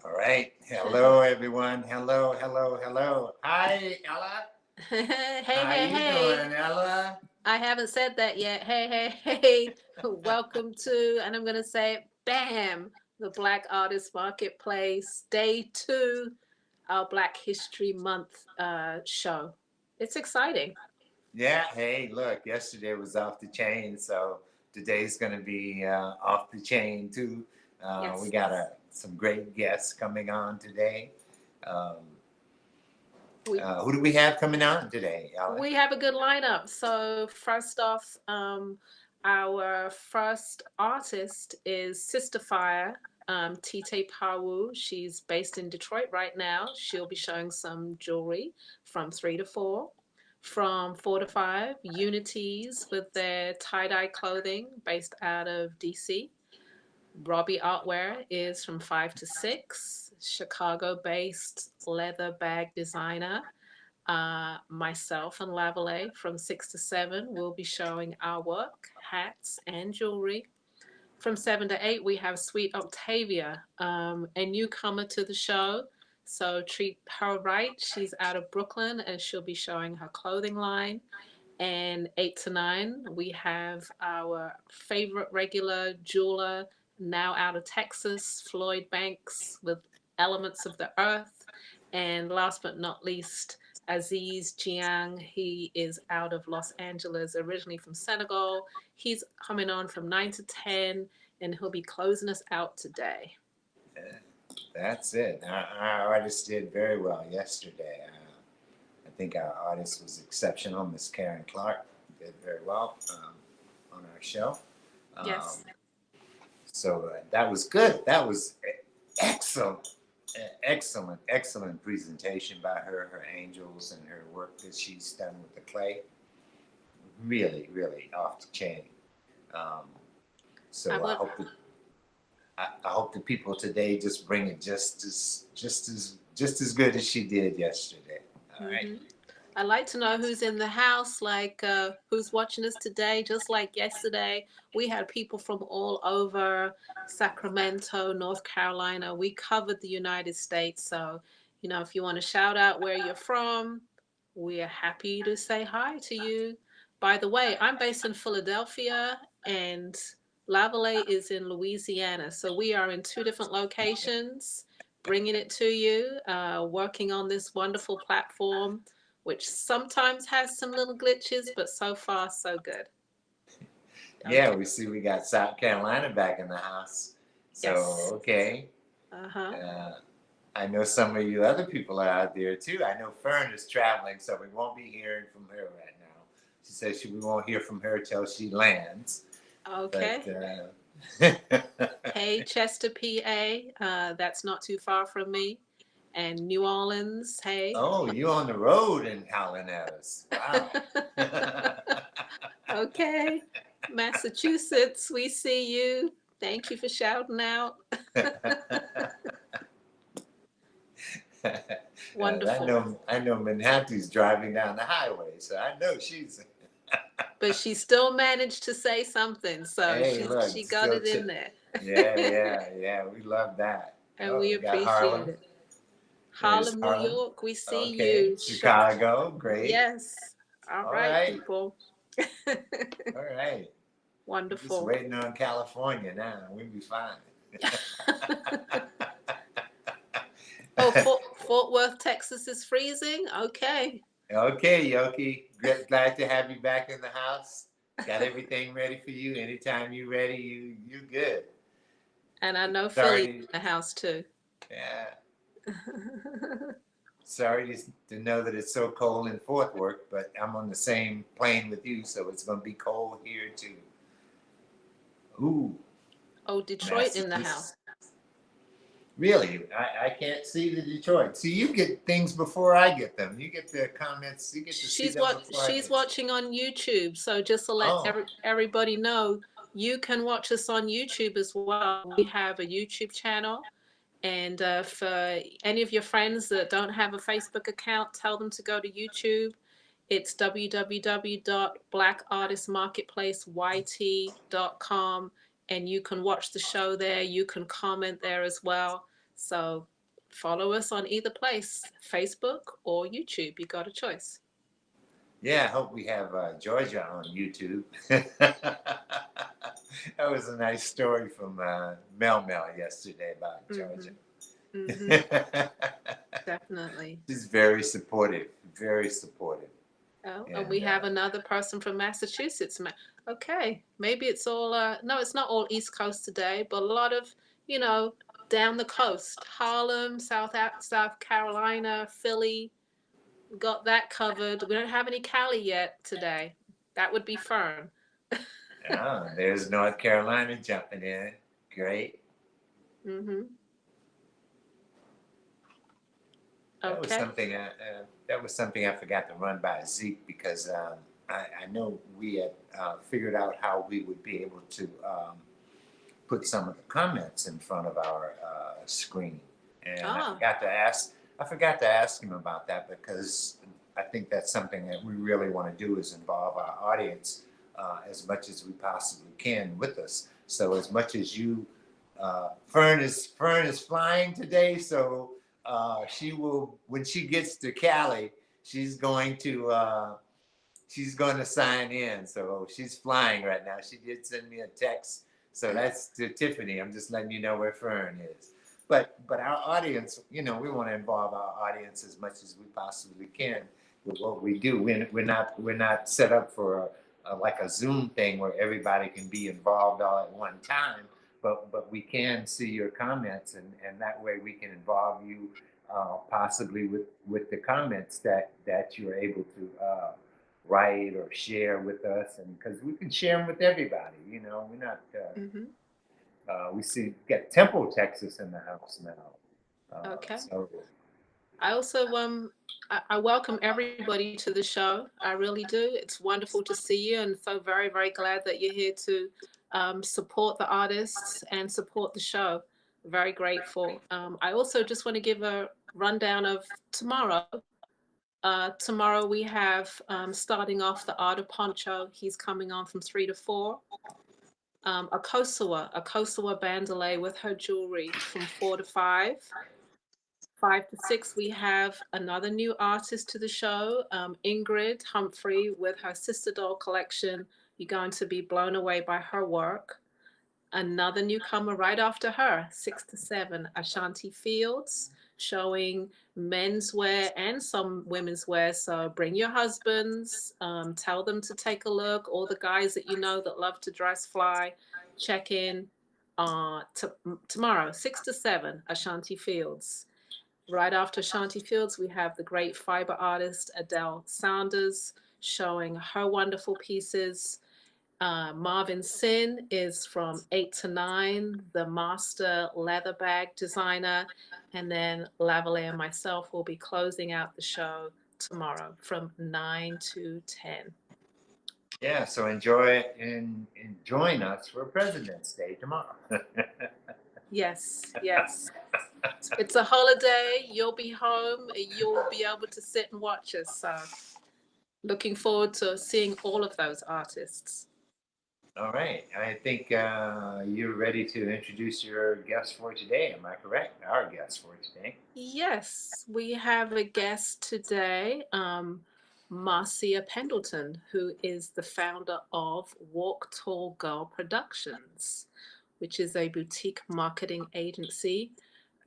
All right. Hello, everyone. Hello, hello, hello. Hi, Ella. Hey, How hey, you hey. doing, Ella? I haven't said that yet. Hey, hey, hey. Welcome to, and I'm going to say it, BAM, the Black Artist Marketplace, day two, our Black History Month show. It's exciting. Yeah. Hey, look. Yesterday was off the chain, so today's going to be off the chain too. We Yes. got some great guests coming on today. Um, We who do we have coming on today, Ella? we have a good lineup. So first off, our first artist is Sister Fire, Tite Pawu. She's based in Detroit right now. She'll be showing some jewelry from 3 to 4. From 4 to 5, Unities with their tie-dye clothing based out of DC. Robbie Artwear is from 5 to 6, Chicago-based leather bag designer. Myself and Lavalais from 6 to 7 will be showing our work, hats, and jewelry. From 7 to 8, we have Sweet Octavia, a newcomer to the show. So treat her right. She's out of Brooklyn and she'll be showing her clothing line. And 8 to 9, we have our favorite regular jeweler, now out of Texas, Floyd Banks, with elements of the earth. And last but not least, Aziz Jiang. He is out of Los Angeles, originally from Senegal. He's coming on from 9 to 10, and he'll be closing us out today. Uh, that's it. Our artist did very well yesterday. I think our artist was exceptional. Miss Karen Clark did very well on our show. Um, Yes. so that was good. That was excellent, excellent, excellent presentation by her, her angels, and her work that she's done with the clay. Really, really off the chain. Um, I so would. I hope the people today just bring it just as good as she did yesterday. All right. Mm-hmm. I'd like to know who's in the house, like who's watching us today. Just like yesterday, we had people from all over Sacramento, North Carolina. We covered the United States. So, if you want to shout out where you're from, we are happy to say hi to you. By the way, I'm based in Philadelphia and Lavalais is in Louisiana. So we are in two different locations, bringing it to you, working on this wonderful platform which sometimes has some little glitches, but so far so good. Yeah, Okay. we see we got South Carolina back in the house. So, Yes. okay. Uh-huh. Uh, I know some of you other people are out there too. I know Fern is traveling, so we won't be hearing from her right now. She says we won't hear from her till she lands. But Okay. uh, Hey, Chester, PA. That's not too far from me. And New Orleans. Hey. oh, you on the road and howling at us. Wow. Okay. Massachusetts, we see you. Thank you for shouting out. Wonderful. I know Manhattan's driving down the highway, so I know she's. But she still managed to say something, so Hey, look, she got still it in there. yeah, yeah, yeah. We love that. And Oh, we we got appreciate Harlem. it. There's Harlem, New Harlem. York, we see Okay, you. Chicago, great. Yes. All All right, right. people. All right. We're just Wonderful. waiting on California now. We'll be fine. Oh, Fort Worth, Texas is freezing. Okay. Okay, Yoki. Glad to have you back in the house. Got everything ready for you. Anytime you're ready, you good. And I know Sorry Philly's to, in the house too. yeah. Sorry to know that it's so cold in Fort Worth, but I'm on the same plane with you, so it's gonna be cold here too. Ooh, Oh, Detroit in the house. Massachusetts. Really, I can't see the Detroit. See, you get things before I get them. You get the comments. You get to see them before I She's get them. watching on YouTube. So just to let Oh, everybody know, you can watch us on YouTube as well. We have a YouTube channel. And for any of your friends that don't have a Facebook account, tell them to go to YouTube. It's www.blackartistmarketplaceyt.com, and you can watch the show there. You can comment there as well. So follow us on either place, Facebook or YouTube. You got a choice. yeah. I hope we have Georgia on YouTube. That was a nice story from Mel yesterday about Georgia. Mm-hmm. Mm-hmm. Definitely. She's very supportive. Very supportive. Oh, and we And have another person from Massachusetts. Okay, maybe it's all, no, it's not all East Coast today, but a lot of, you know, down the coast. Harlem, South Carolina, Philly, got that covered. We don't have any Cali yet today. That would be Fern. there's North Carolina jumping in. Great. Mm-hmm. That was Okay. something. That was something I forgot to run by Zeke because I know we had figured out how we would be able to put some of the comments in front of our screen, and Ah. I forgot to ask him about that because I think that's something that we really want to do is involve our audience as much as we possibly can with us. So as much as you, Fern is flying today, so she will when she gets to Cali, she's going to. She's going to sign in. So she's flying right now. She did send me a text. So that's to Tiffany. I'm just letting you know where Fern is. But our audience, we want to involve our audience as much as we possibly can with what we do. We're not set up for like a Zoom thing where everybody can be involved all at one time. But we can see your comments, and that way we can involve you possibly with the comments that you're able to write or share with us, and because we can share them with everybody. We're not. Mm-hmm. We see get Temple, Texas, in the house now. Okay. So I also I welcome everybody to the show. I really do. It's wonderful to see you, and so very very glad that you're here to support the artists and support the show. Very grateful. I also just want to give a rundown of tomorrow. Tomorrow we have starting off the Art of Poncho. He's coming on from 3 to 4. A Kosawa Bandolay with her jewelry from 4 to 5. 5 to 6, we have another new artist to the show, Ingrid Humphrey with her Sister Doll collection. You're going to be blown away by her work. Another newcomer right after her, 6 to 7, Ashanti Fields, showing menswear and some women's wear. So bring your husbands, tell them to take a look. All the guys that you know that love to dress fly, check in tomorrow, 6 to 7, Ashanti Fields. Right after Ashanti Fields, we have the great fiber artist Adele Saunders showing her wonderful pieces. Marvin Sin is from 8 to 9, the master leather bag designer. And then Lavalais and myself will be closing out the show tomorrow from 9 to 10. yeah, so enjoy it and join us for President's Day tomorrow. Yes, yes. It's a holiday. You'll be home. You'll be able to sit and watch us. So looking forward to seeing all of those artists. All right, I think you're ready to introduce your guest for today. Am I correct? Our guest for today. Yes, we have a guest today. Marcia Pendleton, who is the founder of Walk Tall Girl Productions, which is a boutique marketing agency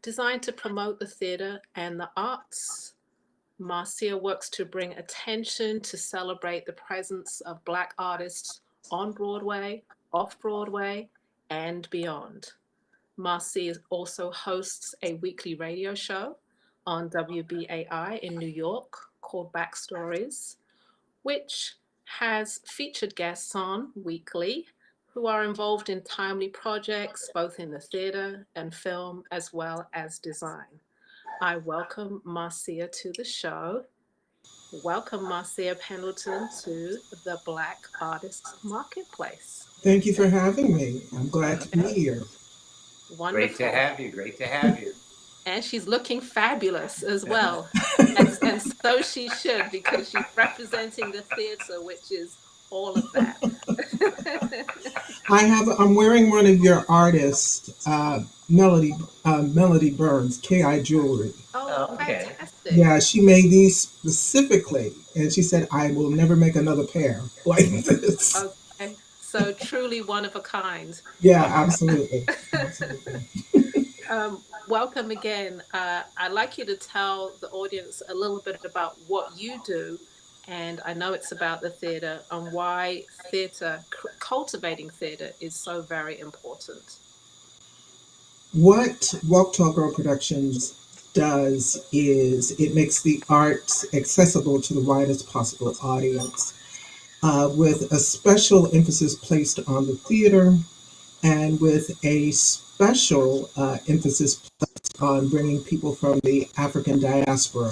designed to promote the theater and the arts. Marcia works to bring attention to celebrate the presence of Black artists on Broadway, off Broadway, and beyond. Marcia also hosts a weekly radio show on WBAI in New York called Backstories, which has featured guests on weekly who are involved in timely projects both in the theater and film as well as design. I welcome Marcia to the show. Welcome, Marcia Pendleton, to the Black Artists Marketplace. Thank you for having me. I'm glad to be here. Great to Wonderful. have you. Great to have you. And she's looking fabulous as well. And so she should, because she's representing the theater, which is all of that. I'm wearing one of your artists, Melody Burns, KI Jewelry. Oh, Okay. fantastic. Yeah, she made these specifically, and she said, I will never make another pair like this. Okay. So truly one of a kind. Yeah, absolutely. Absolutely. Welcome again. I'd like you to tell the audience a little bit about what you do. And I know it's about the theater and why theater, cultivating theater, is so very important. What Walk Tall Girl Productions does is it makes the arts accessible to the widest possible audience, with a special emphasis placed on the theater and with a special emphasis placed on bringing people from the African diaspora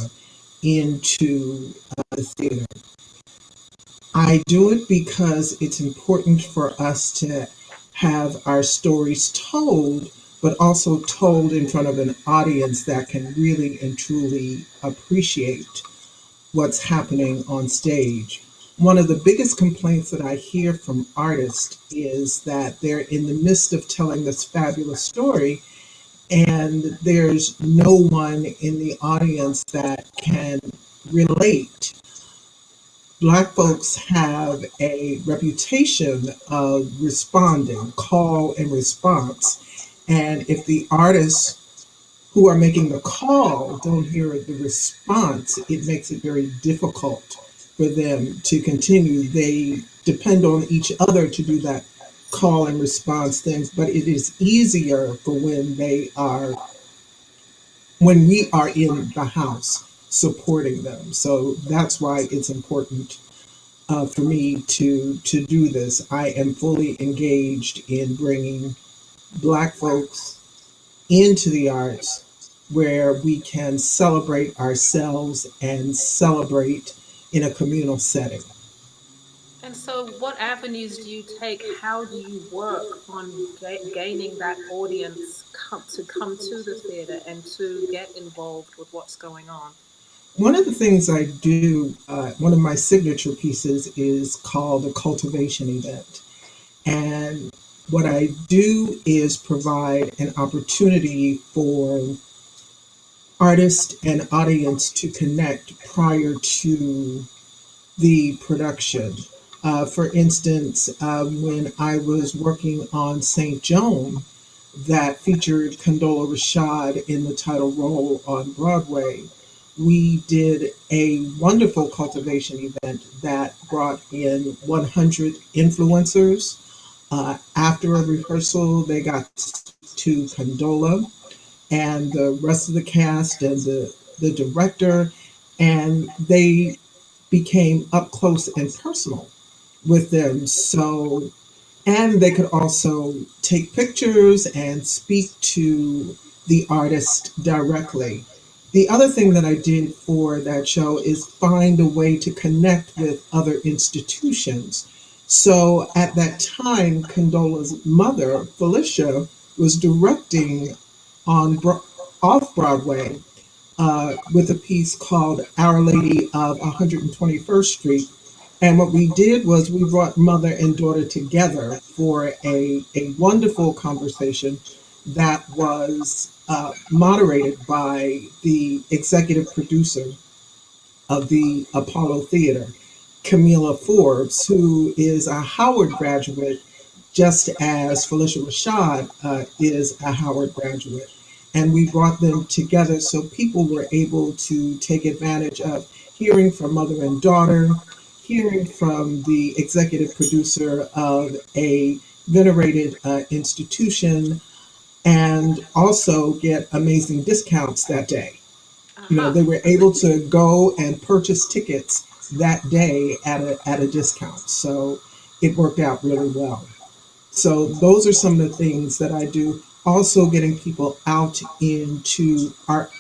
into the theater. I do it because it's important for us to have our stories told, but also told in front of an audience that can really and truly appreciate what's happening on stage. One of the biggest complaints that I hear from artists is that they're in the midst of telling this fabulous story and there's no one in the audience that can relate. Black folks have a reputation of responding, call and response. And if the artists who are making the call don't hear the response, it makes it very difficult for them to continue. They depend on each other to do that call and response things, but it is easier for when we are in the house supporting them. So that's why it's important for me to do this. I am fully engaged in bringing Black folks into the arts where we can celebrate ourselves and celebrate in a communal setting. And so, what avenues do you take? How do you work on gaining that audience to come to the theater and to get involved with what's going on? One of the things I do, one of my signature pieces is called a cultivation event. And what I do is provide an opportunity for artist and audience to connect prior to the production. For instance, when I was working on St. Joan, that featured Condola Rashad in the title role on Broadway, we did a wonderful cultivation event that brought in 100 influencers. After a rehearsal, they got to Condola and the rest of the cast and the director, and they became up close and personal with them. So, and they could also take pictures and speak to the artist directly. The other thing that I did for that show is find a way to connect with other institutions. So at that time, Condola's mother, Felicia, was directing on off Broadway with a piece called Our Lady of 121st Street. And what we did was we brought mother and daughter together for a wonderful conversation that was moderated by the executive producer of the Apollo Theater, Camila Forbes, who is a Howard graduate, just as Felicia Rashad is a Howard graduate. And we brought them together so people were able to take advantage of hearing from mother and daughter, hearing from the executive producer of a venerated institution, and also get amazing discounts that day. You know, Uh-huh. they were able to go and purchase tickets that day at a discount. So it worked out really well. So those are some of the things that I do. Also getting people out into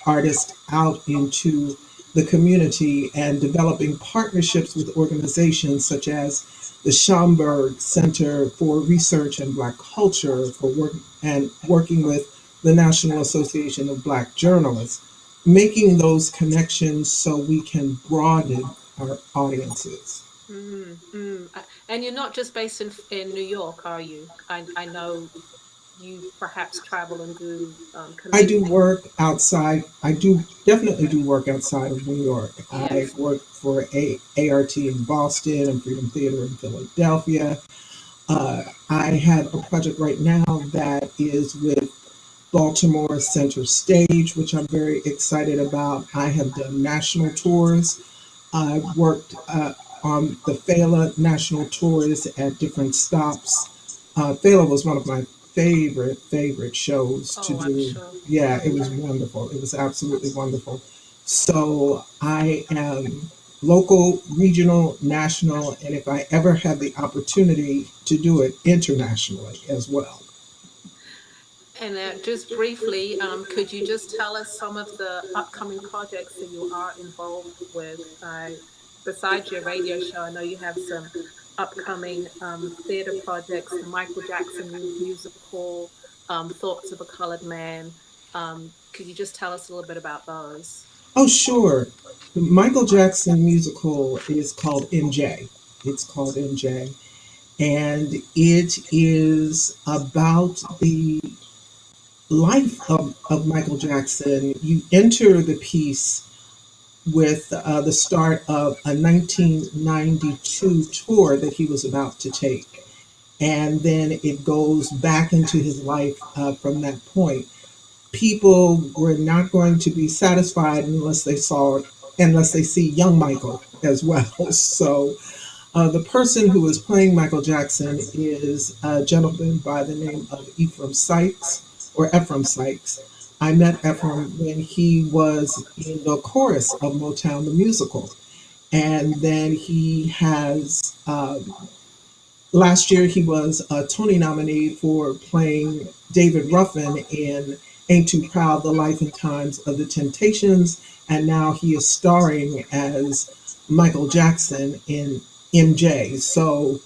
artists out into the community and developing partnerships with organizations such as the Schomburg Center for Research and Black Culture for work and working with the National Association of Black Journalists, making those connections so we can broaden our audiences. Mm, mm. And you're not just based in New York, are you? I know you perhaps travel and do I do Canadian. work outside. I do definitely do work outside of New York. I Yes. work for ART in Boston and Freedom Theater in Philadelphia. I have a project right now that is with Baltimore Center Stage, which I'm very excited about. I have done national tours. I worked on the Fela national tours at different stops. Fela was one of my favorite shows to Oh, I'm do. sure. Yeah, I'm it was sure. wonderful. It was absolutely wonderful. So I am local, regional, national, and if I ever have the opportunity to do it internationally as well. And just briefly, could you just tell us some of the upcoming projects that you are involved with? Besides your radio show, I know you have some upcoming theater projects, the Michael Jackson musical, Thoughts of a Colored Man. Could you just tell us a little bit about those? Oh, sure. The Michael Jackson musical is called MJ. It's called MJ. And it is about the life of Michael Jackson. You enter the piece with the start of a 1992 tour that he was about to take. And then it goes back into his life from that point. People were not going to be satisfied unless they see young Michael as well. So the person who is playing Michael Jackson is a gentleman by the name of Ephraim Sykes. I met Ephraim when he was in the chorus of Motown the musical, and then he has last year he was a Tony nominee for playing David Ruffin in Ain't Too Proud: The Life and Times of the Temptations, and now he is starring as Michael Jackson in MJ. So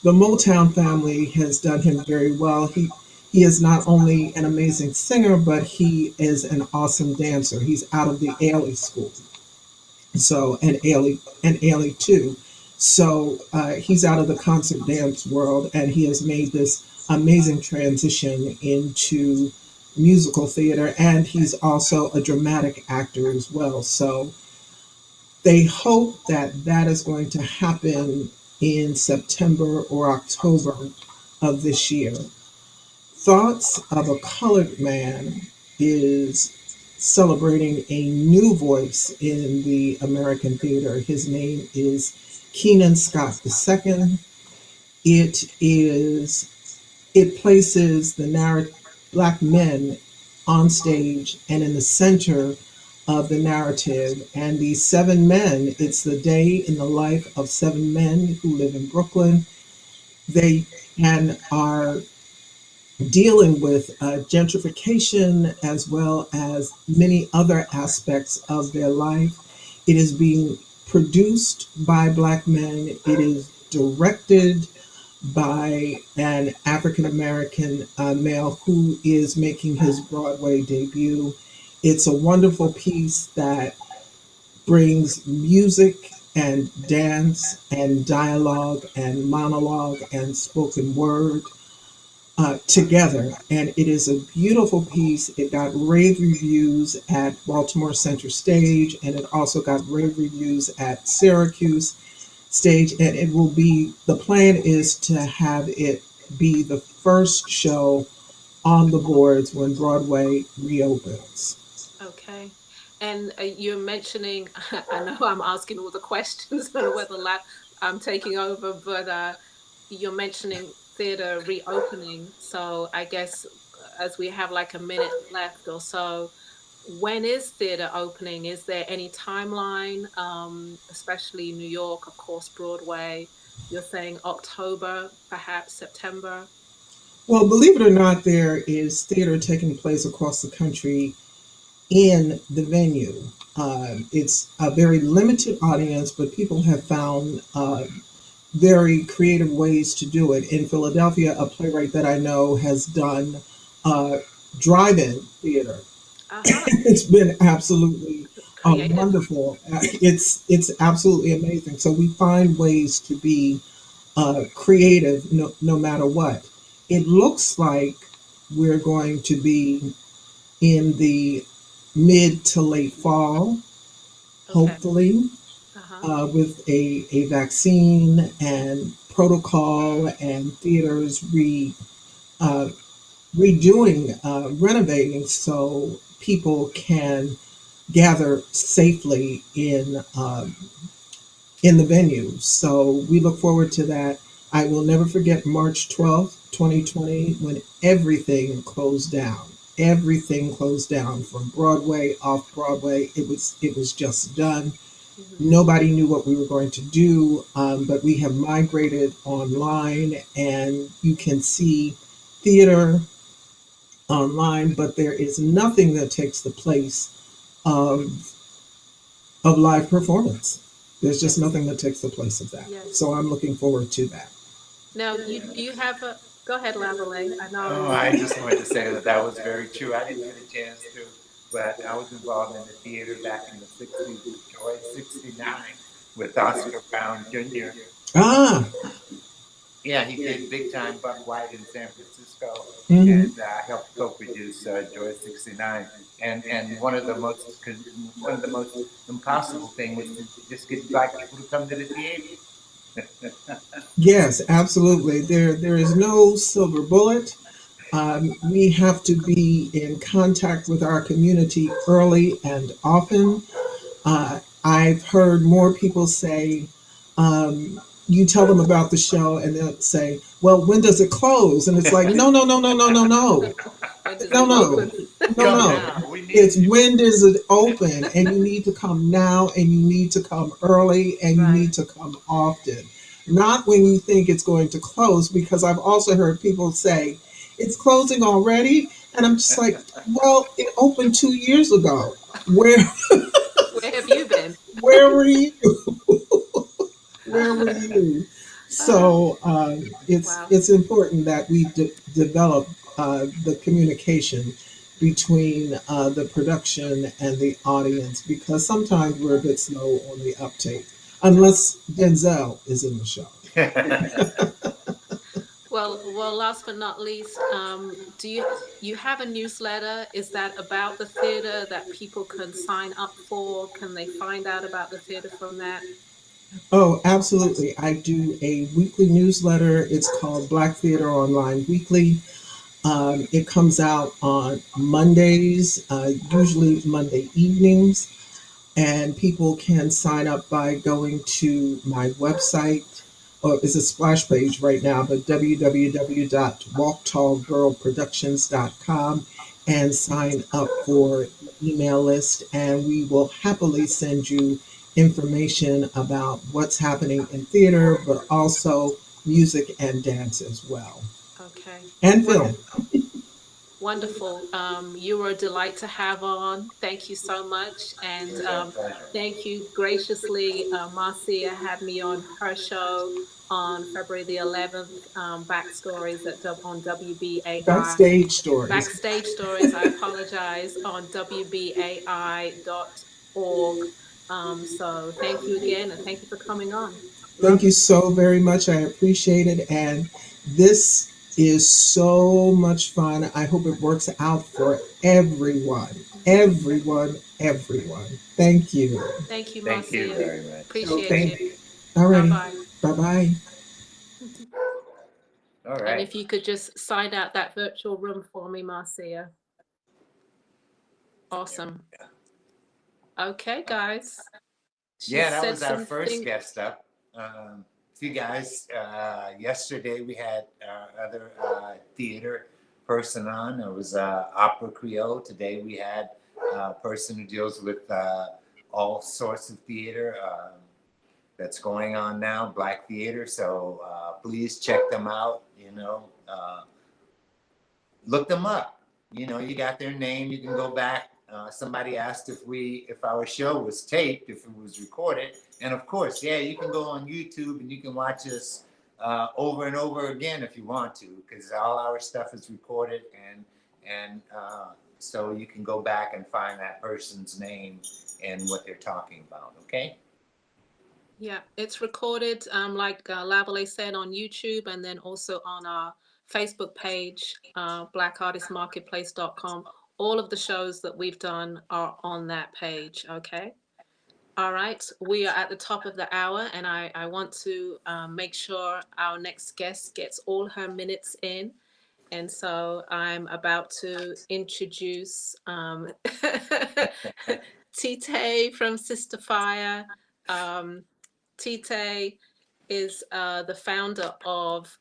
the Motown family has done him very well. He is not only an amazing singer, but he is an awesome dancer. He's out of the Ailey School, so and Ailey too. So he's out of the concert dance world, and he has made this amazing transition into musical theater, and he's also a dramatic actor as well. So they hope that that is going to happen in September or October of this year. Thoughts of a Colored Man is celebrating a new voice in the American theater. His name is Keenan Scott II. It is it places the black men on stage and in the center of the narrative. And these seven men, it's the day in the life of seven men who live in Brooklyn. They and are dealing with gentrification as well as many other aspects of their life. It is being produced by Black men, it is directed by an African American male who is making his Broadway debut. It's a wonderful piece that brings music and dance and dialogue and monologue and spoken word together, and it is a beautiful piece. It got rave reviews at Baltimore Center Stage, and it also got rave reviews at Syracuse Stage. And it will be, the plan is to have it be the first show on the boards when Broadway reopens. Okay. And you're mentioning, I know I'm asking all the questions and whether I'm taking over, but you're mentioning theater reopening. So I guess as we have like a minute left or so, when is theater opening? Is there any timeline? Especially New York, of course, Broadway. You're saying October, perhaps September. Well, believe it or not, there is theater taking place across the country in the venue. It's a very limited audience, but people have found very creative ways to do it. In Philadelphia, a playwright that I know has done uh, drive-in theater. Uh-huh. It's been absolutely Creative. wonderful. It's absolutely amazing. So we find ways to be creative, no matter what. It looks like we're going to be in the mid to late fall, Okay. hopefully, Uh-huh. with a vaccine and protocol and theaters uh, redoing, renovating so people can gather safely in the venue. So we look forward to that. I will never forget March 12th, 2020, when everything closed down. Everything closed down from Broadway, off Broadway. It was just done. Hmm. Nobody knew what we were going to do, but we have migrated online, and you can see theater online, but there is nothing that takes the place of live performance. There's just Yes. nothing that takes the place of that. So Yes. I'm looking forward to that. Now, you do you have a go ahead, Lavalais. I Oh, know. I just wanted to say that that was very true. I didn't get a chance to, but I was involved in the theater back in the 60s with Joy 69 with Oscar Brown Jr. Ah, Yeah, he did Big Time Buck White in San Francisco, hmm, and helped co-produce Joy '69. And one of the most impossible thing was to just get black people to come to the theater. yes, absolutely. There is no silver bullet. We have to be in contact with our community early and often. I've heard more people say, you tell them about the show, and they'll say, "Well, when does it close?" And it's like, no, no, no, no, no, no, no, When does no, it no, open? no, Come no. now, we It's need you. when does it open, and you need to come now, and you need to come early, and you Right. need to come often. Not when you think it's going to close, because I've also heard people say, it's closing already. And I'm just like, well, it opened 2 years ago. Where Where have you been? where were you? Where were you? Uh, So it's wow. it's important that we develop the communication between the production and the audience, because sometimes we're a bit slow on the uptake, unless Denzel is in the show. Well, last but not least, do you have a newsletter? Is that about the theater that people can sign up for? Can they find out about the theater from that? Oh, absolutely. I do a weekly newsletter. It's called Black Theater Online Weekly. It comes out on Mondays, usually Monday evenings, and people can sign up by going to my website, or it's a splash page right now, but www.walktallgirlproductions.com, and sign up for the email list, and we will happily send you information about what's happening in theater, but also music and dance as well, Okay. and film. Wonderful. Wonderful. You were a delight to have on. Thank you so much. It And was our pleasure. thank you graciously. Marcia had me on her show on February the 11th, Backstories on WBAI. Backstage stories. Backstage Stories, I apologize, on WBAI.org. So thank you again, and thank you for coming on. Thank Love. you so very much. I appreciate it. And this is so much fun. I hope it works out for everyone. Everyone, everyone. Thank you. Thank you, Thank you Marcia. very much. Appreciate you. Okay. Bye Alrighty. bye. Bye bye. All And right. if you could just sign out that virtual room for me, Marcia. Awesome. Okay, guys. She Yeah, that said was our first something. guest up. You guys, yesterday we had other theater person on. It was Opera Creole. Today we had a person who deals with all sorts of theater that's going on now, Black theater. So please check them out. Look them up. You got their name. You can go back. Somebody asked if our show was taped, if it was recorded, and of course, yeah, you can go on YouTube and you can watch us over and over again if you want to, because all our stuff is recorded, and so you can go back and find that person's name and what they're talking about. Okay. Yeah, it's recorded, like Lavalais said, on YouTube and then also on our Facebook page, blackartistmarketplace.com. All of the shows that we've done are on that page. Okay. All right. We are at the top of the hour, and I want to make sure our next guest gets all her minutes in. And so I'm about to introduce Tite from Sister Fire. Tite is the founder of,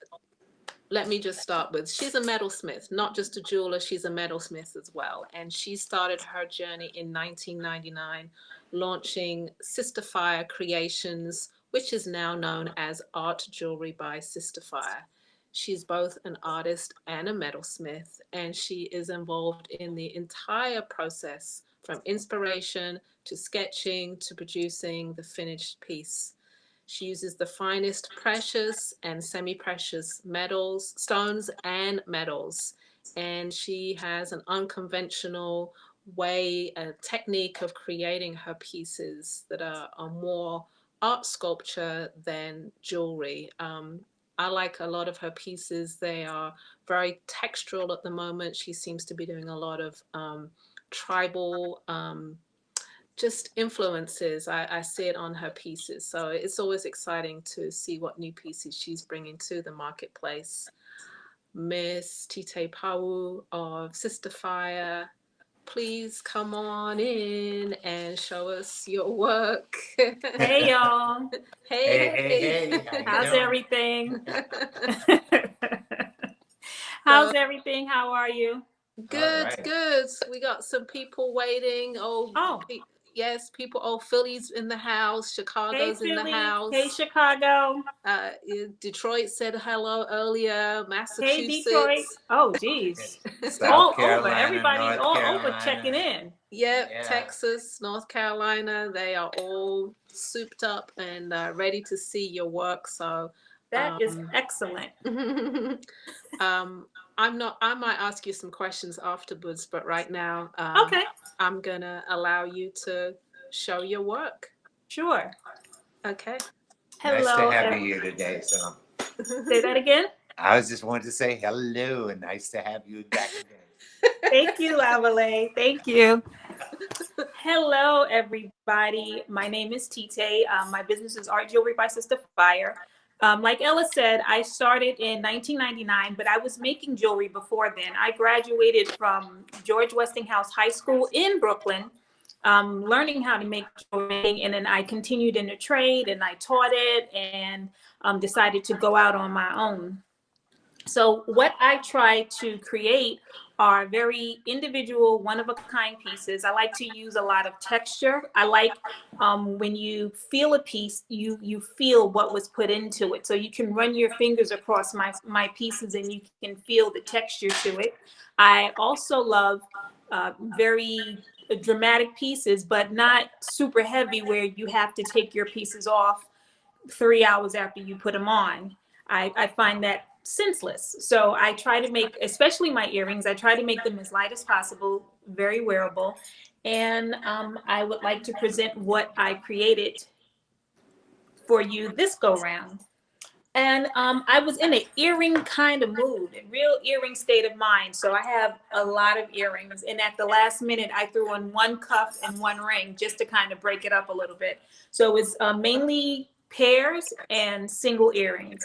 let me just start with, she's a metalsmith, not just a jeweler, she's a metalsmith as well. And she started her journey in 1999, launching Sister Fire Creations, which is now known as Art Jewelry by Sister Fire. She's both an artist and a metalsmith, and she is involved in the entire process from inspiration to sketching to producing the finished piece. She uses the finest precious and semi-precious metals, stones and metals. And she has an unconventional way, a technique of creating her pieces that are more art sculpture than jewelry. I like a lot of her pieces. They are very textural at the moment. She seems to be doing a lot of tribal just influences. I see it on her pieces. So it's always exciting to see what new pieces she's bringing to the marketplace. Miss Tite Pau of Sister Fire, please come on in and show us your work. Hey y'all. Hey. How you How's doing? everything? So How's everything? How are you? good, All right. good. We got some people waiting. Oh, Yes, people. Oh, Philly's in the house. hey Chicago's in the Philly. Hey house. Chicago. Uh, Detroit said hello earlier. Hey Detroit. Massachusetts. Oh geez. South All over. Carolina, Everybody's North all over checking Carolina. in. Yep, Yeah. Texas, North Carolina. They are all souped up and ready to see your work. So, That is um, excellent. I'm not. I might ask you some questions afterwards, but right now, Okay, I'm gonna allow you to show your work. sure. Okay. Nice to Hello. have you here today. So Say that again. I was just wanting to say hello and nice to have you back again. Thank you, Lavalais. Thank you. Hello, everybody. My name is Tite. My business is Art Jewelry by Sister Fire. Like Ella said, I started in 1999, but I was making jewelry before then. I graduated from George Westinghouse High School in Brooklyn, learning how to make jewelry, and then I continued in the trade and I taught it and decided to go out on my own. So what I try to create are very individual, one-of-a-kind pieces. I like to use a lot of texture. I like when you feel a piece, you feel what was put into it. So you can run your fingers across my pieces and you can feel the texture to it. I also love very dramatic pieces, but not super heavy where you have to take your pieces off 3 hours after you put them on. I find that senseless. So I try to make, especially my earrings, I try to make them as light as possible, very wearable. And I would like to present what I created for you this go round. And I was in an earring kind of mood, a real earring state of mind. So I have a lot of earrings. And at the last minute, I threw on one cuff and one ring just to kind of break it up a little bit. So it was mainly pairs and single earrings.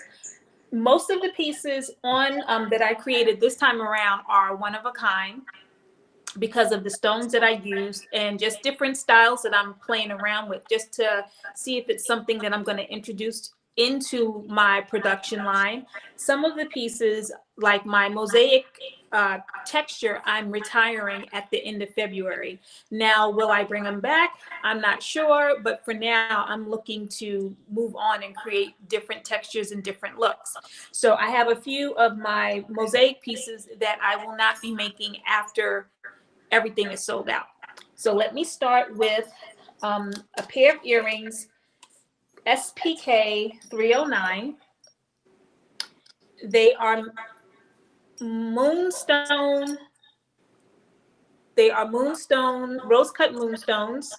Most of the pieces on that I created this time around are one of a kind because of the stones that I used and just different styles that I'm playing around with, just to see if it's something that I'm going to introduce into my production line. Some of the pieces, like my mosaic texture, I'm retiring at the end of February. Now, will I bring them back? I'm not sure, but for now, I'm looking to move on and create different textures and different looks. So I have a few of my mosaic pieces that I will not be making after everything is sold out. So let me start with a pair of earrings, SPK 309. They are moonstone. They are moonstone, rose-cut moonstones.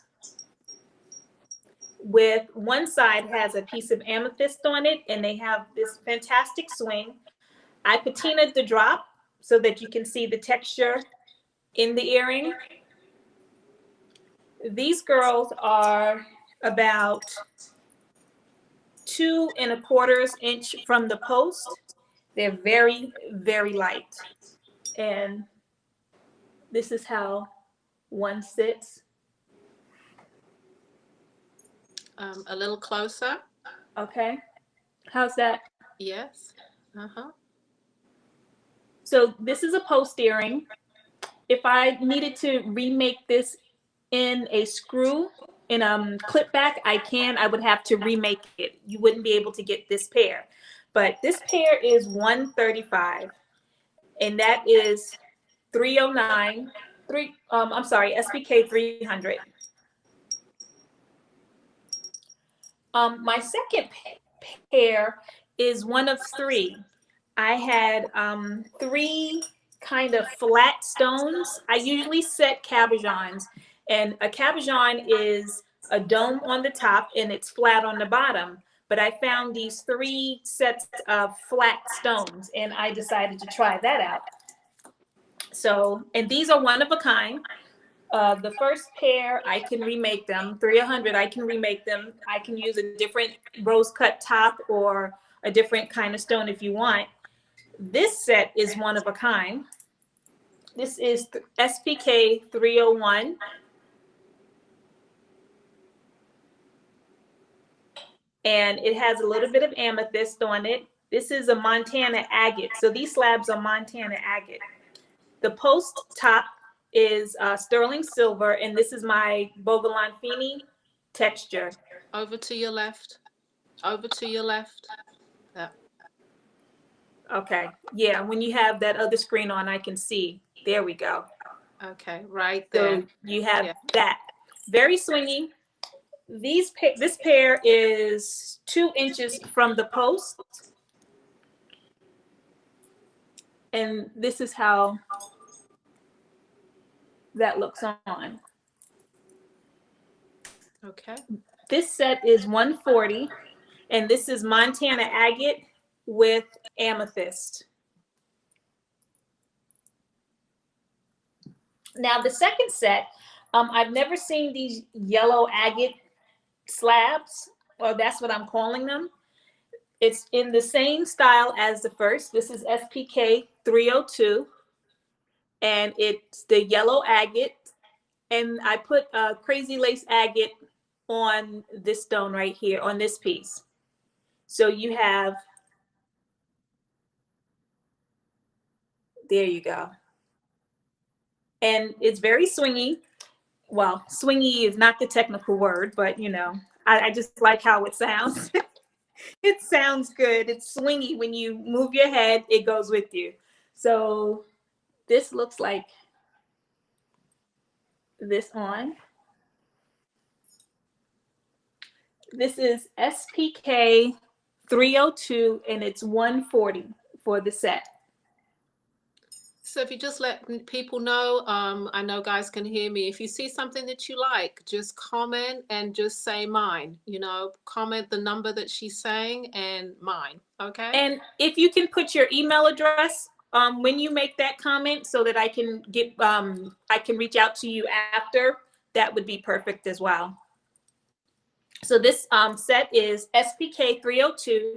With one side has a piece of amethyst on it, and they have this fantastic swing. I patinaed the drop so that you can see the texture in the earring. These girls are about 2¼ inch from the post. They're very, very light. And this is how one sits. A little closer. Okay. How's that? Yes. Uh-huh. So this is a post earring. If I needed to remake this in a screw, in a clip back, I can. I would have to remake it. You wouldn't be able to get this pair. But this pair is $135, and that is 309. I'm sorry, SPK 300. My second pair is one of three. I had three kind of flat stones. I usually set cabochons, and a cabochon is a dome on the top and it's flat on the bottom. But I found these three sets of flat stones, and I decided to try that out. So, and these are one of a kind. The first pair, I can remake them. 300, I can remake them. I can use a different rose cut top or a different kind of stone if you want. This set is one of a kind. This is SPK 301. And it has a little bit of amethyst on it. This is a Montana agate. So these slabs are Montana agate. The post top is sterling silver, and this is my Bogolonfini texture. Over to your left. Over to your left. Yeah. Okay, yeah, when you have that other screen on, I can see. There we go. Okay, right there. So you have that. Very swingy. This pair is 2 inches from the post. And this is how that looks on. Okay. This set is 140, and this is Montana agate with amethyst. Now the second set, I've never seen these yellow agate slabs, or that's what I'm calling them. It's in the same style as the first. This is SPK 302, and it's the yellow agate. And I put crazy lace agate on this stone right here, on this piece. So you have, there you go. And it's very swingy. Well, swingy is not the technical word, but you know, I just like how it sounds. It sounds good. It's swingy. When you move your head, it goes with you. So this looks like this on. This is SPK 302, and it's 140 for the set. So if you just let people know, I know guys can hear me. If you see something that you like, just comment and just say mine. You know, comment the number that she's saying and mine. Okay. And if you can put your email address when you make that comment, so that I can reach out to you after, that would be perfect as well. So this set is SPK 302,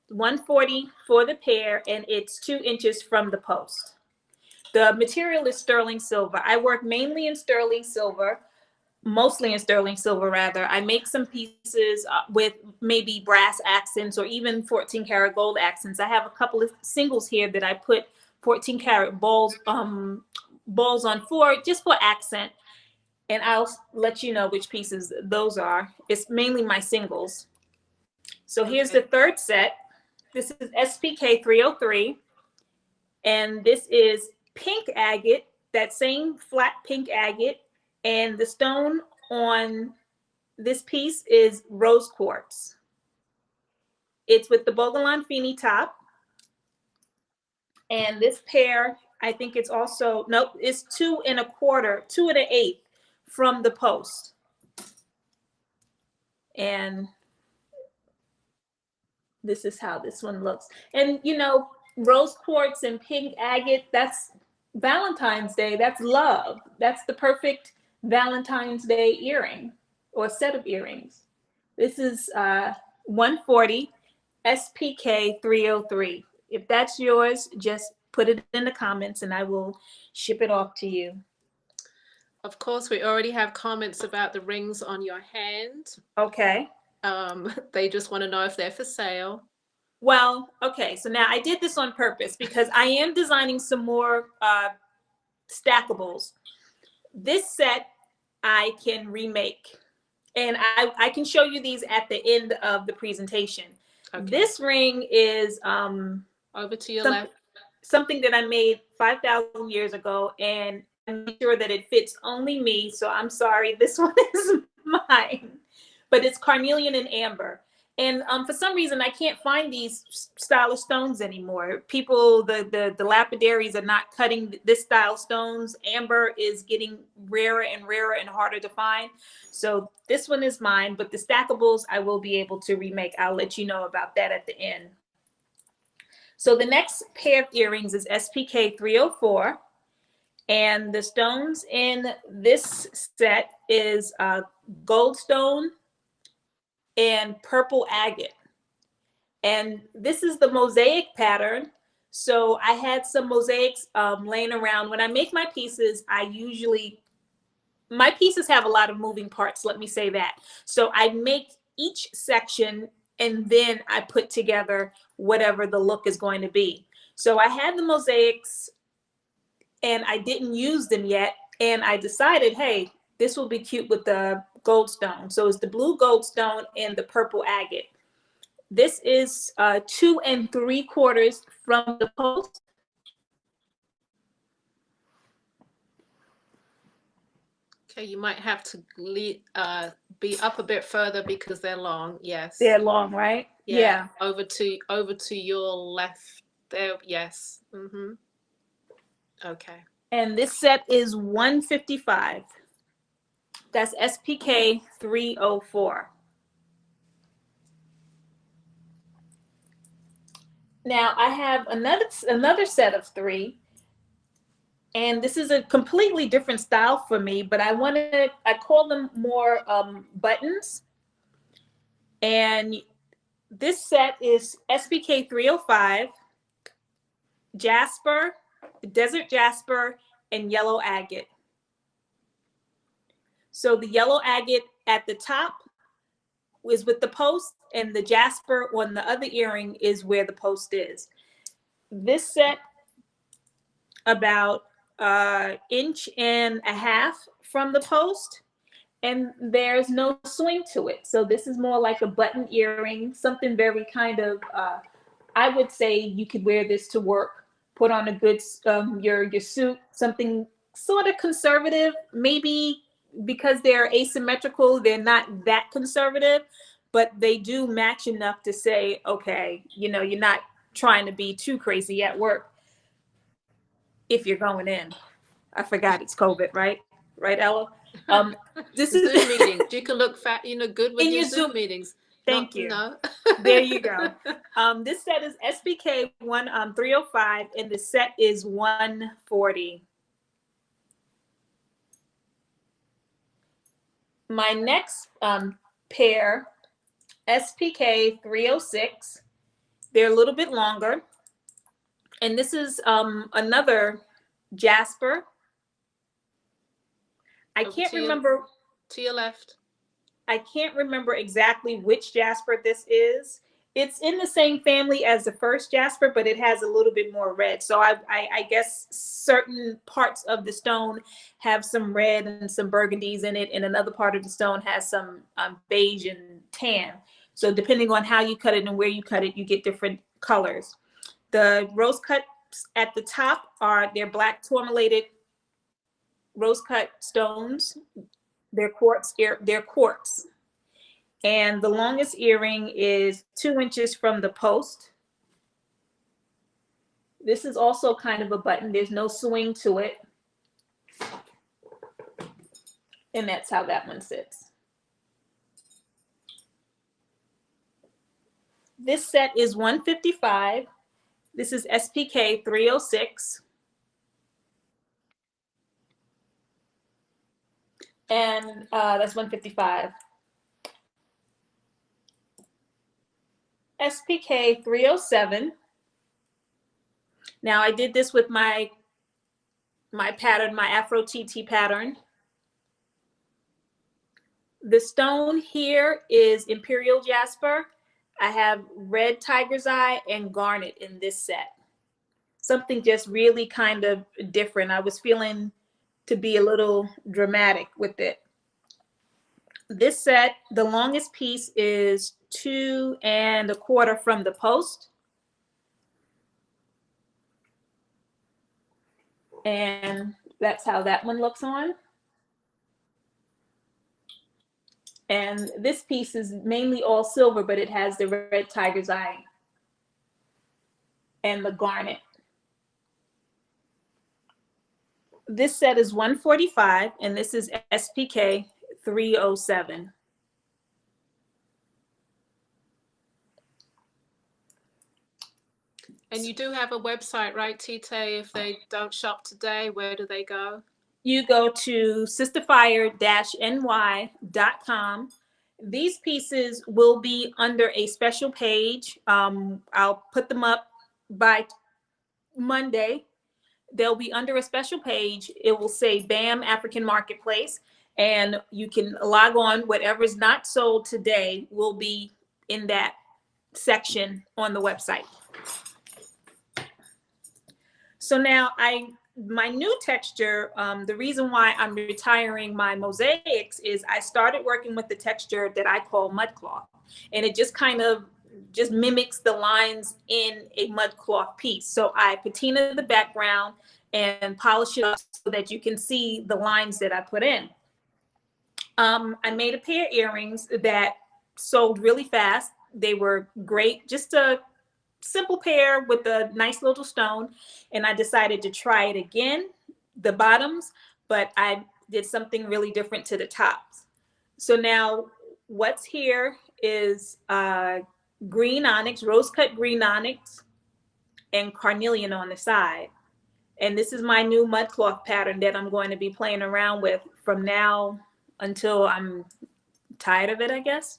140 for the pair, and it's 2 inches from the post. The material is sterling silver. I work mainly in sterling silver, mostly in sterling silver rather. I make some pieces with maybe brass accents or even 14 karat gold accents. I have a couple of singles here that I put 14 karat balls on just for accent. And I'll let you know which pieces those are. It's mainly my singles. So here's the third set. This is SPK 303. And this is pink agate, that same flat pink agate. And the stone on this piece is rose quartz. It's with the Bogolon Fini top. And this pair, I think it's also, nope, it's 2 1/4, 2 1/8 from the post. And this is how this one looks. And you know, rose quartz and pink agate, that's Valentine's Day. That's love. That's the perfect Valentine's Day earring or set of earrings. This is 140 SPK 303. If that's yours, just put it in the comments and I will ship it off to you. Of course, we already have comments about the rings on your hand. Okay. They just want to know if they're for sale. Well, okay. So now I did this on purpose because I am designing some more stackables. This set I can remake. And I can show you these at the end of the presentation. Okay. This ring is over to your left. Something that I made 5,000 years ago, and I made sure that it fits only me. So I'm sorry, this one is mine, but it's carnelian and amber. And for some reason, I can't find these style of stones anymore. People, the lapidaries are not cutting this style of stones. Amber is getting rarer and rarer and harder to find. So this one is mine, but the stackables I will be able to remake. I'll let you know about that at the end. So the next pair of earrings is SPK 304. And the stones in this set is goldstone and purple agate. And this is the mosaic pattern. So I had some mosaics laying around. When I make my pieces, my pieces have a lot of moving parts, let me say that. So I make each section and then I put together whatever the look is going to be. So I had the mosaics and I didn't use them yet. And I decided, hey, this will be cute with the goldstone. So it's the blue goldstone and the purple agate. This is 2 3/4 from the post. Okay, you might have to be up a bit further because they're long. Yes, they're long, right? Yeah. Over to your left there. Yes. Mm-hmm. Okay. And this set is 155. That's SPK 304. Now I have another set of 3, and this is a completely different style for me, but I call them more buttons. And this set is SPK 305, jasper, desert jasper, and yellow agate. So the yellow agate at the top is with the post, and the jasper on the other earring is where the post is. This set about 1.5 inches from the post, and there's no swing to it. So this is more like a button earring, something very kind of, I would say you could wear this to work, put on a good, your suit, something sort of conservative, maybe because they're asymmetrical, they're not that conservative, but they do match enough to say, okay, you know, you're not trying to be too crazy at work. if you're going in. I forgot it's COVID, right? Right, Ella? This is Zoom meetings. You can look fat, good with in your your Zoom Zoom. meetings. Thank Not, you. No. There you go. This set is SPK 305, and the set is 140. My next pair, SPK 306. They're a little bit longer, and this is another jasper. I can't remember. To your left. I can't remember exactly which jasper this is. It's in the same family as the first jasper, but it has a little bit more red. So I guess certain parts of the stone have some red and some burgundies in it, and another part of the stone has some beige and tan. So depending on how you cut it and where you cut it, you get different colors. The rose cuts at the top they're black tourmalated rose cut stones. They're quartz. They're quartz. And the longest earring is 2 inches from the post. This is also kind of a button. There's no swing to it. And that's how that one sits. This set is 155. This is SPK 306. And that's 155. SPK 307. Now I did this with my pattern, my Afro TT pattern. The stone here is Imperial Jasper. I have red tiger's eye and garnet in this set. Something just really kind of different. I was feeling to be a little dramatic with it. This set, the longest piece is 2 1/4 from the post. And that's how that one looks on. And this piece is mainly all silver, but it has the red tiger's eye and the garnet. This set is 145, and this is SPK 307. And you do have a website, right, Tite? If they don't shop today, where do they go? You go to sisterfire-ny.com. These pieces will be under a special page. I'll put them up by Monday. They'll be under a special page. It will say B.A.M African Marketplace, and you can log on. Whatever's not sold today will be in that section on the website. So now my new texture, the reason why I'm retiring my mosaics is I started working with the texture that I call mud cloth, and it just kind of just mimics the lines in a mud cloth piece. So I patina the background and polish it up so that you can see the lines that I put in. I made a pair of earrings that sold really fast. They were great, just a simple pair with a nice little stone, and I decided to try it again, the bottoms, but I did something really different to the tops. So now what's here is green onyx, rose cut green onyx, and carnelian on the side. And this is my new mud cloth pattern that I'm going to be playing around with from now until I'm tired of it, I guess.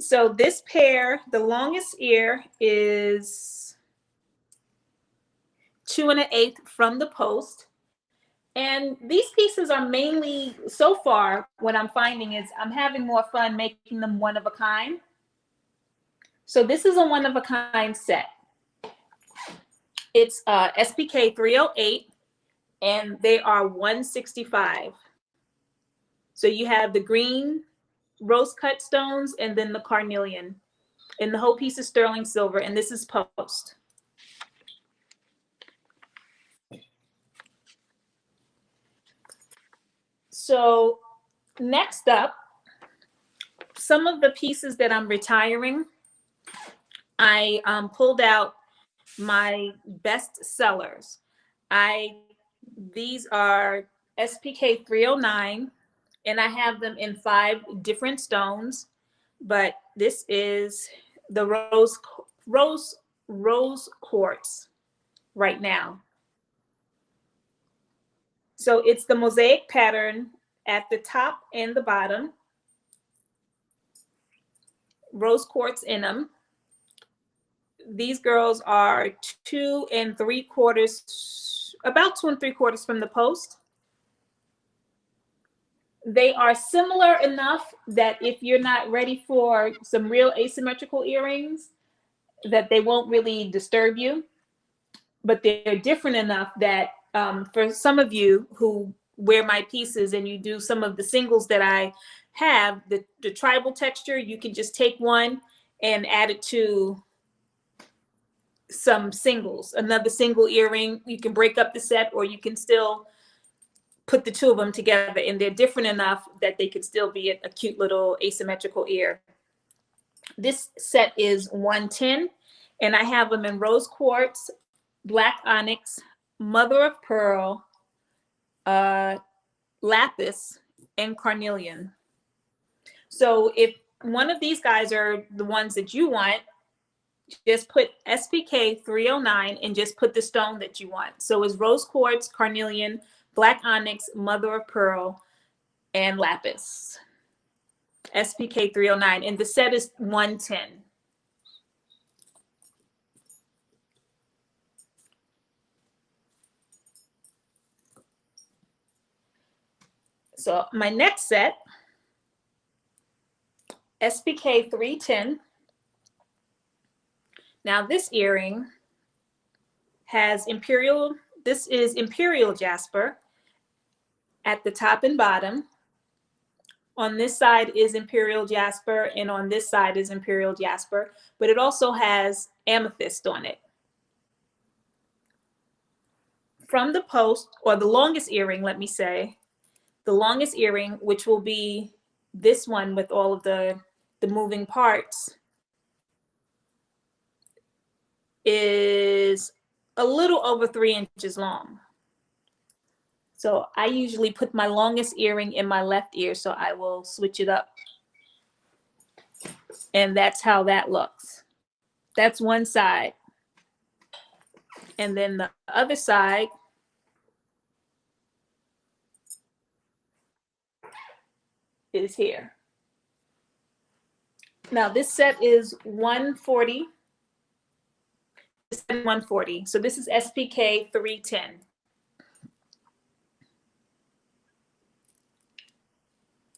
So this pair, the longest ear is 2 1/8 from the post. And these pieces are mainly, so far, what I'm finding is I'm having more fun making them one of a kind. So this is a one of a kind set. It's SPK 308, and they are 165. So you have the green rose cut stones and then the carnelian, and the whole piece is sterling silver, and this is post. So next up, some of the pieces that I'm retiring, I pulled out my best sellers. These are SPK 309, and I have them in 5 different stones, but this is the rose quartz right now. So it's the mosaic pattern at the top and the bottom, rose quartz in them. These girls are 2 3/4, about 2 3/4 from the post. They are similar enough that if you're not ready for some real asymmetrical earrings, that they won't really disturb you. But they're different enough that for some of you who wear my pieces and you do some of the singles that I have, the tribal texture, you can just take one and add it to some singles, another single earring. You can break up the set, or you can still put the 2 of them together, and they're different enough that they could still be a cute little asymmetrical ear. This set is 110, and I have them in rose quartz, black onyx, mother of pearl, lapis, and carnelian. So if one of these guys are the ones that you want, just put SPK 309 and just put the stone that you want. So it's rose quartz, carnelian, black onyx, mother of pearl, and lapis. SPK 309, and the set is 110. So my next set, SPK 310. Now this earring has imperial, this is imperial jasper at the top and bottom. On this side is imperial jasper, and on this side is imperial jasper, but it also has amethyst on it. From the post, or the longest earring, let me say, the longest earring, which will be this one with all of the moving parts, is a little over 3 inches long. So I usually put my longest earring in my left ear, so I will switch it up. And that's how that looks. That's one side. And then the other side is here. Now this set is 140. This is 140. So this is SPK 310.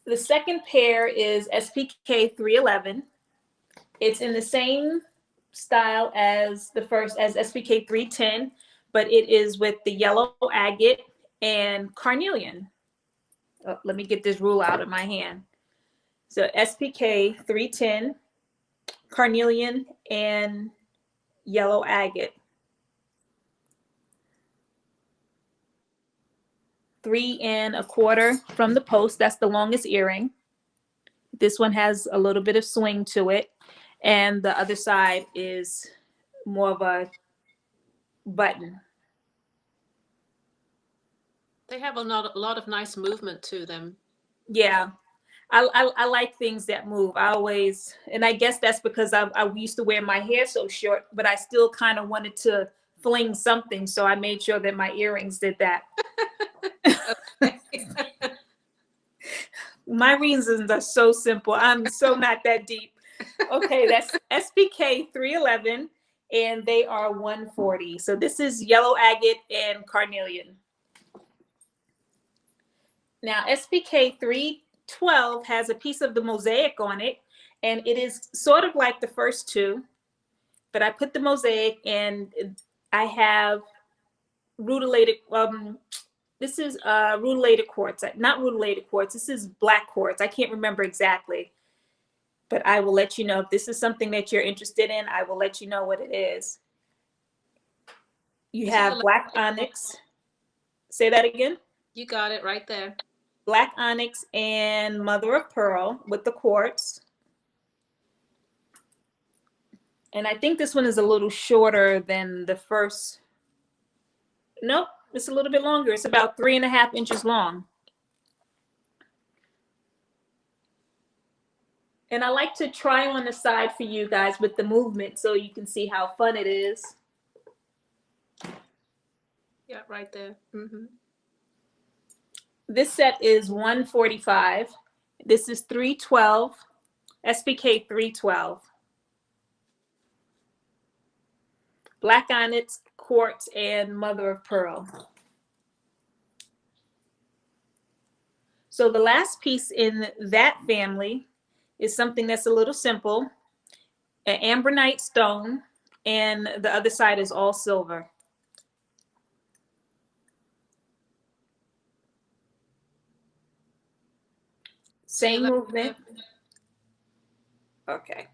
The second pair is SPK 311. It's in the same style as the first, as SPK 310, but it is with the yellow agate and carnelian. Oh, let me get this rule out of my hand. So SPK 310, carnelian, and yellow agate. 3 1/4 from the post. That's the longest earring. This one has a little bit of swing to it, and the other side is more of a button. They have a lot of nice movement to them. Yeah, I like things that move. I always, and I guess that's because I used to wear my hair so short, but I still kind of wanted to fling something, so I made sure that my earrings did that. My reasons are so simple. I'm so not that deep. Okay, that's SPK 311, and they are 140. So this is yellow agate and carnelian. Now SPK 312 has a piece of the mosaic on it, and it is sort of like the first 2, but I put the mosaic, and I have rutilated, this is rutilated quartz, not rutilated quartz, this is black quartz. I can't remember exactly, but I will let you know. If this is something that you're interested in, I will let you know what it is. You have black onyx. Say that again. You got it right there. Black onyx and mother of pearl with the quartz. And I think this one is a little shorter than the first. Nope, it's a little bit longer. It's about 3.5 inches long. And I like to try on the side for you guys with the movement so you can see how fun it is. Yeah, right there. Mm-hmm. This set is 145. This is 312, SPK 312. Black onyx, quartz, and mother of pearl. So the last piece in that family is something that's a little simple, an ambronite stone, and the other side is all silver. Same movement. Okay.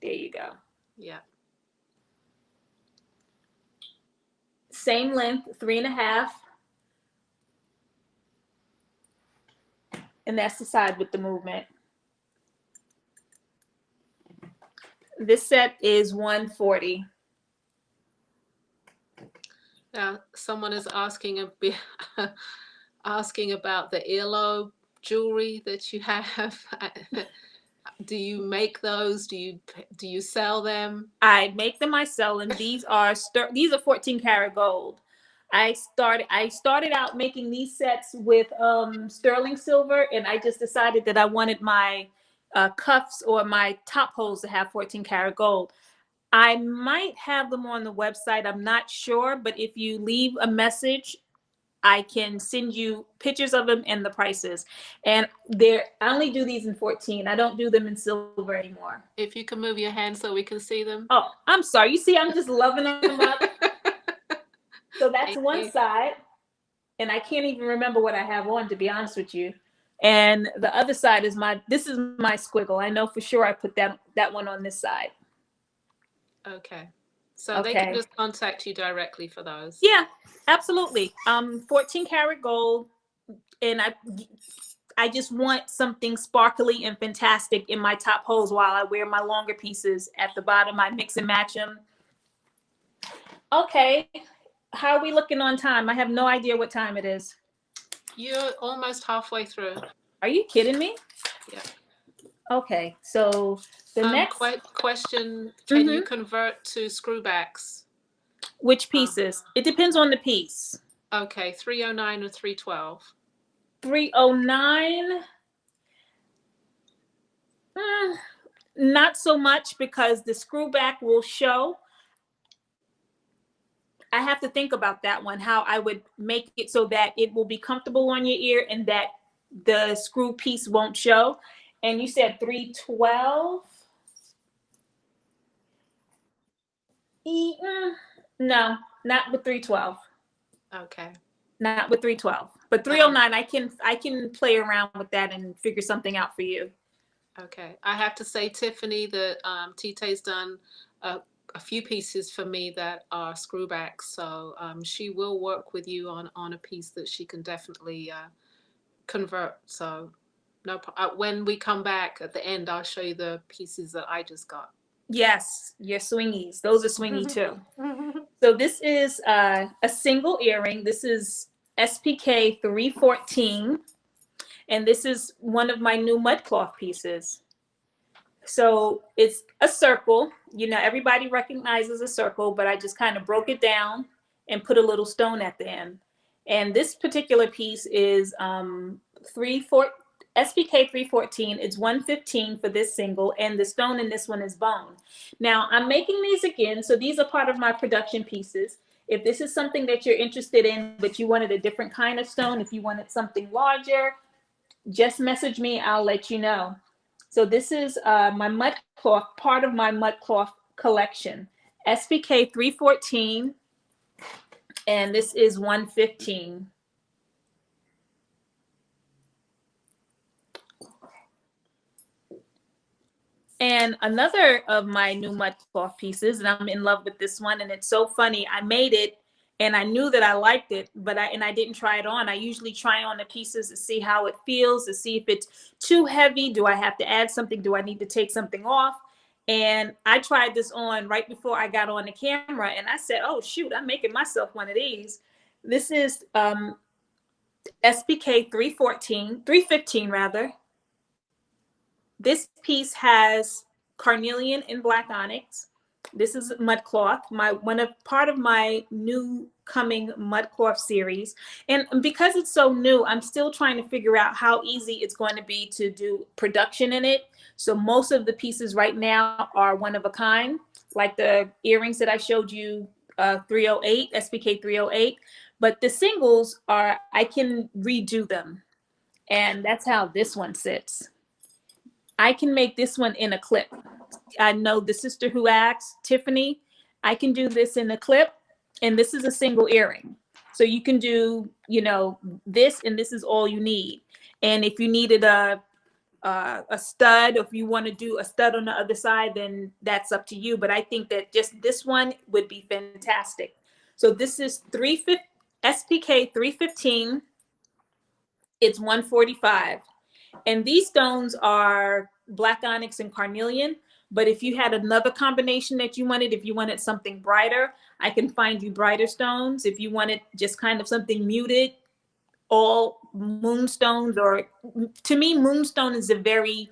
There you go. Yeah. Same length, 3.5. And that's the side with the movement. This set is 140. Now, someone is asking a bit, asking about the earlobe jewelry that you have. Do you make those? Do you sell them? I make them myself, and these are 14 karat gold. I started out making these sets with sterling silver, and I just decided that I wanted my cuffs or my top holes to have 14 karat gold. I might have them on the website. I'm not sure, but if you leave a message, I can send you pictures of them and the prices. And I only do these in 14. I don't do them in silver anymore. If you can move your hand so we can see them. Oh, I'm sorry. You see, I'm just loving them up. So that's one side. And I can't even remember what I have on, to be honest with you. And the other side is this is my squiggle. I know for sure I put that one on this side. Okay. So they can just contact you directly for those. Yeah, absolutely. 14 karat gold. And I just want something sparkly and fantastic in my top holes while I wear my longer pieces at the bottom. I mix and match them. Okay. How are we looking on time? I have no idea what time it is. You're almost halfway through. Are you kidding me? Yeah. Okay. So the next question, can you convert to screwbacks? Which pieces? It depends on the piece. Okay, 309 or 312. 309. Not so much, because the screwback will show. I have to think about that one, how I would make it so that it will be comfortable on your ear and that the screw piece won't show. And you said 312? No, not with 312. Okay. Not with 312. But 309, I can play around with that and figure something out for you. Okay. I have to say, Tiffany, that Tite's done a few pieces for me that are screwbacks. So she will work with you on a piece that she can definitely convert. So no, when we come back at the end, I'll show you the pieces that I just got. Yes, your swingies. Those are swingy too. So this is a single earring. This is SPK 314. And this is one of my new mud cloth pieces. So it's a circle. You know, everybody recognizes a circle, but I just kind of broke it down and put a little stone at the end. And this particular piece is SPK 314. It's 115 for this single, and the stone in this one is bone. Now I'm making these again, so these are part of my production pieces. If this is something that you're interested in, but you wanted a different kind of stone, if you wanted something larger, just message me, I'll let you know. So this is my mud cloth, part of my mud cloth collection. SPK 314, and this is 115. And another of my new mud cloth pieces, and I'm in love with this one, and it's so funny. I made it and I knew that I liked it, but I didn't try it on. I usually try on the pieces to see how it feels, to see if it's too heavy. Do I have to add something? Do I need to take something off? And I tried this on right before I got on the camera, and I said, oh shoot, I'm making myself one of these. This is SPK 315 rather. This piece has carnelian and black onyx. This is mud cloth, part of my new coming mud cloth series. And because it's so new, I'm still trying to figure out how easy it's going to be to do production in it. So most of the pieces right now are one of a kind, like the earrings that I showed you, 308, SPK 308. But the singles are, I can redo them. And that's how this one sits. I can make this one in a clip. I know the sister who asked, Tiffany, I can do this in a clip, and this is a single earring. So you can do, you know, this, and this is all you need. And if you needed a stud, or if you want to do a stud on the other side, then that's up to you. But I think that just this one would be fantastic. So this is SPK 315. It's 145. And these stones are black onyx and carnelian. But if you had another combination that you wanted, if you wanted something brighter, I can find you brighter stones. If you wanted just kind of something muted, all moonstones, or to me, moonstone is a very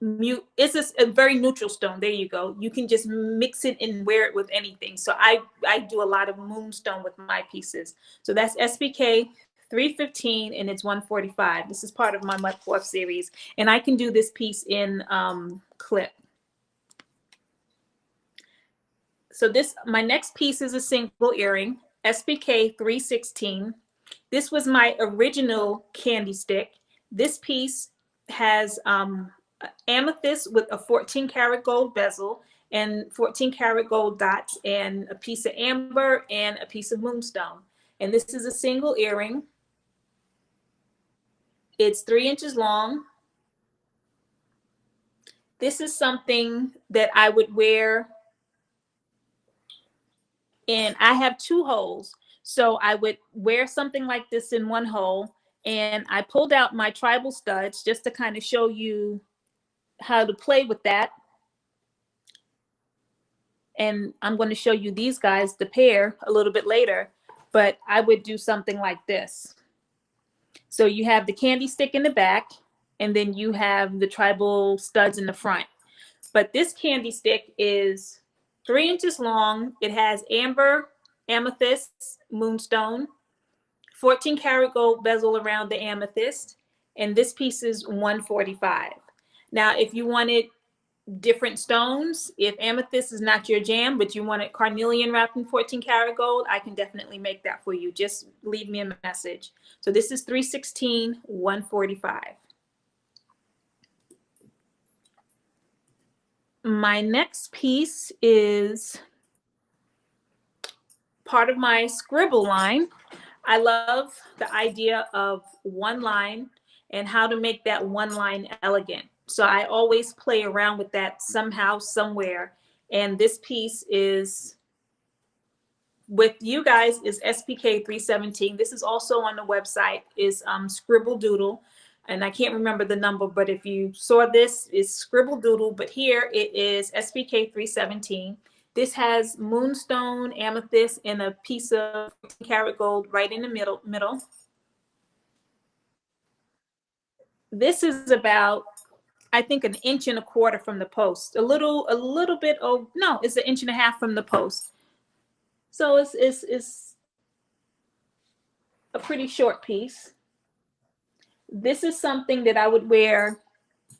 it's a very neutral stone. There you go. You can just mix it and wear it with anything. So I do a lot of moonstone with my pieces. So that's SPK 315, and it's 145. This is part of my mud cloth series, and I can do this piece in clip. So my next piece is a single earring, SPK 316. This was my original candy stick. This piece has amethyst with a 14 karat gold bezel and 14 karat gold dots, and a piece of amber and a piece of moonstone. And this is a single earring. It's 3 inches long. This is something that I would wear, and I have 2 holes. So I would wear something like this in one hole, and I pulled out my tribal studs just to kind of show you how to play with that. And I'm going to show you these guys, the pair, a little bit later, but I would do something like this. So you have the candy stick in the back, and then you have the tribal studs in the front. But this candy stick is 3 inches long. It has amber, amethyst, moonstone, 14 karat gold bezel around the amethyst, and this piece is 145. Now, if you wanted different stones, if amethyst is not your jam, but you want it carnelian wrapped in 14 karat gold, I can definitely make that for you. Just leave me a message. So this is 316, 145. My next piece is part of my scribble line. I love the idea of one line and how to make that one line elegant. So I always play around with that somehow, somewhere. And this piece is with you guys is SPK 317. This is also on the website, is Scribble Doodle. And I can't remember the number, but if you saw this, it's Scribble Doodle, but here it is SPK 317. This has moonstone, amethyst, and a piece of 14 karat gold right in the middle. This is about, I think, 1.25 inches from the post. A little bit, oh no, it's 1.5 inches from the post. So it's a pretty short piece. This is something that I would wear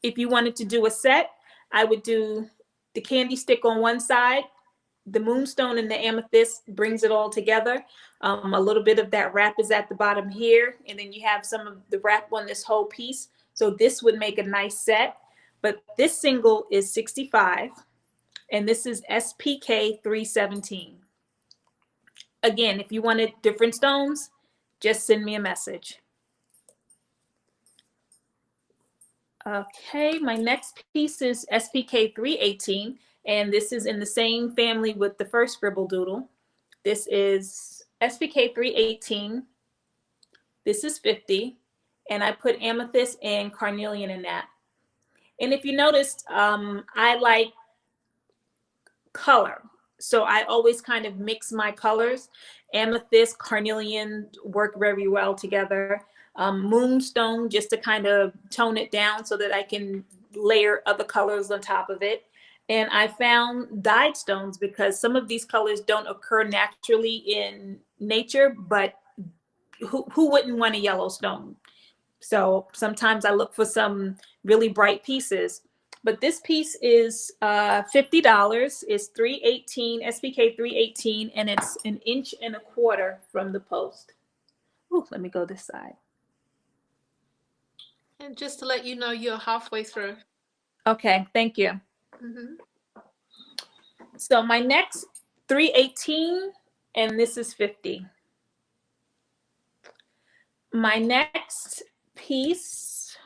if you wanted to do a set. I would do the candy stick on one side, the moonstone and the amethyst brings it all together. A little bit of that wrap is at the bottom here, and then you have some of the wrap on this whole piece. So this would make a nice set. But this single is 65, and this is SPK 317. Again, if you wanted different stones, just send me a message. Okay, my next piece is SPK 318, and this is in the same family with the first Scribble Doodle. This is SPK 318. This is 50, and I put amethyst and carnelian in that. And if you noticed, I like color. So I always kind of mix my colors. Amethyst, carnelian work very well together. Moonstone, just to kind of tone it down so that I can layer other colors on top of it. And I found dyed stones because some of these colors don't occur naturally in nature, but who wouldn't want a yellow stone? So sometimes I look for some really bright pieces. But this piece is $50. It's 318, SPK 318, and it's 1.25 inches from the post. Ooh, let me go this side. And just to let you know, you're halfway through. Okay, thank you. Mm-hmm. So my next 318, and this is 50. My next piece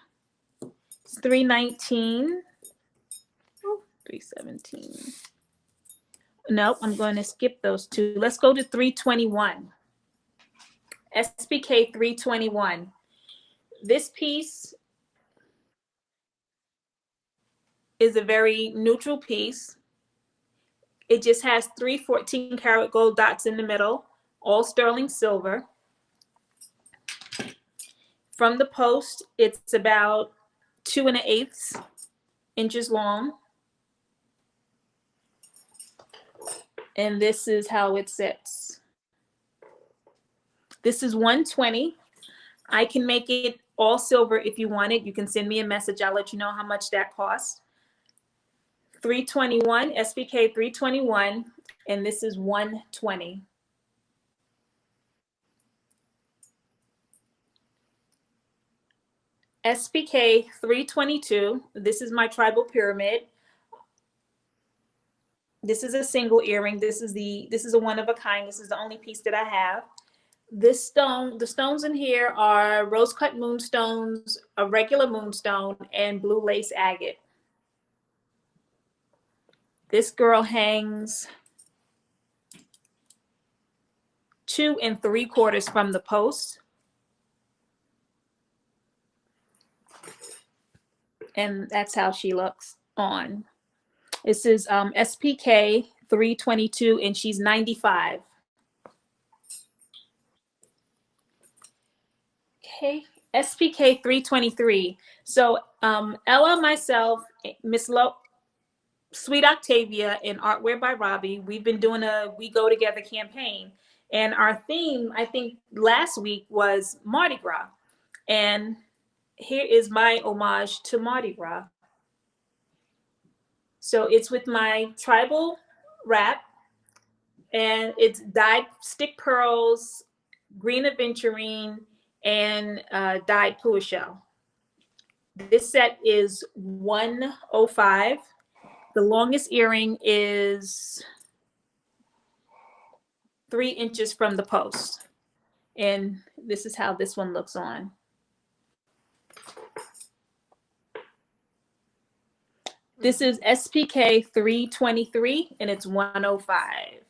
is 319. 317. Nope, I'm going to skip those two. Let's go to 321. SPK 321. This piece is a very neutral piece. It just has 3 14-karat gold dots in the middle, all sterling silver. From the post, it's about 2.125 inches long. And this is how it sits. This is 120. I can make it all silver if you want it. You can send me a message. I'll let you know how much that costs. 321, SPK 321, and this is 120. SPK 322, this is my tribal pyramid. This is a single earring. This is a one of a kind. This is the only piece that I have. This stone, the stones in here are rose cut moonstones, a regular moonstone, and blue lace agate. This girl hangs 2 3/4 from the post. And that's how she looks on. This is SPK 322, and she's 95. Okay, SPK 323. So Ella, myself, Miss Sweet Octavia, and Artwear by Robbie, we've been doing a We Go Together campaign. And our theme, I think last week, was Mardi Gras. And here is my homage to Mardi Gras. So it's with my tribal wrap, and it's dyed stick pearls, green aventurine, and dyed pua shell. This set is 105. The longest earring is 3 inches from the post. And this is how this one looks on. This is SPK 323, and it's 105.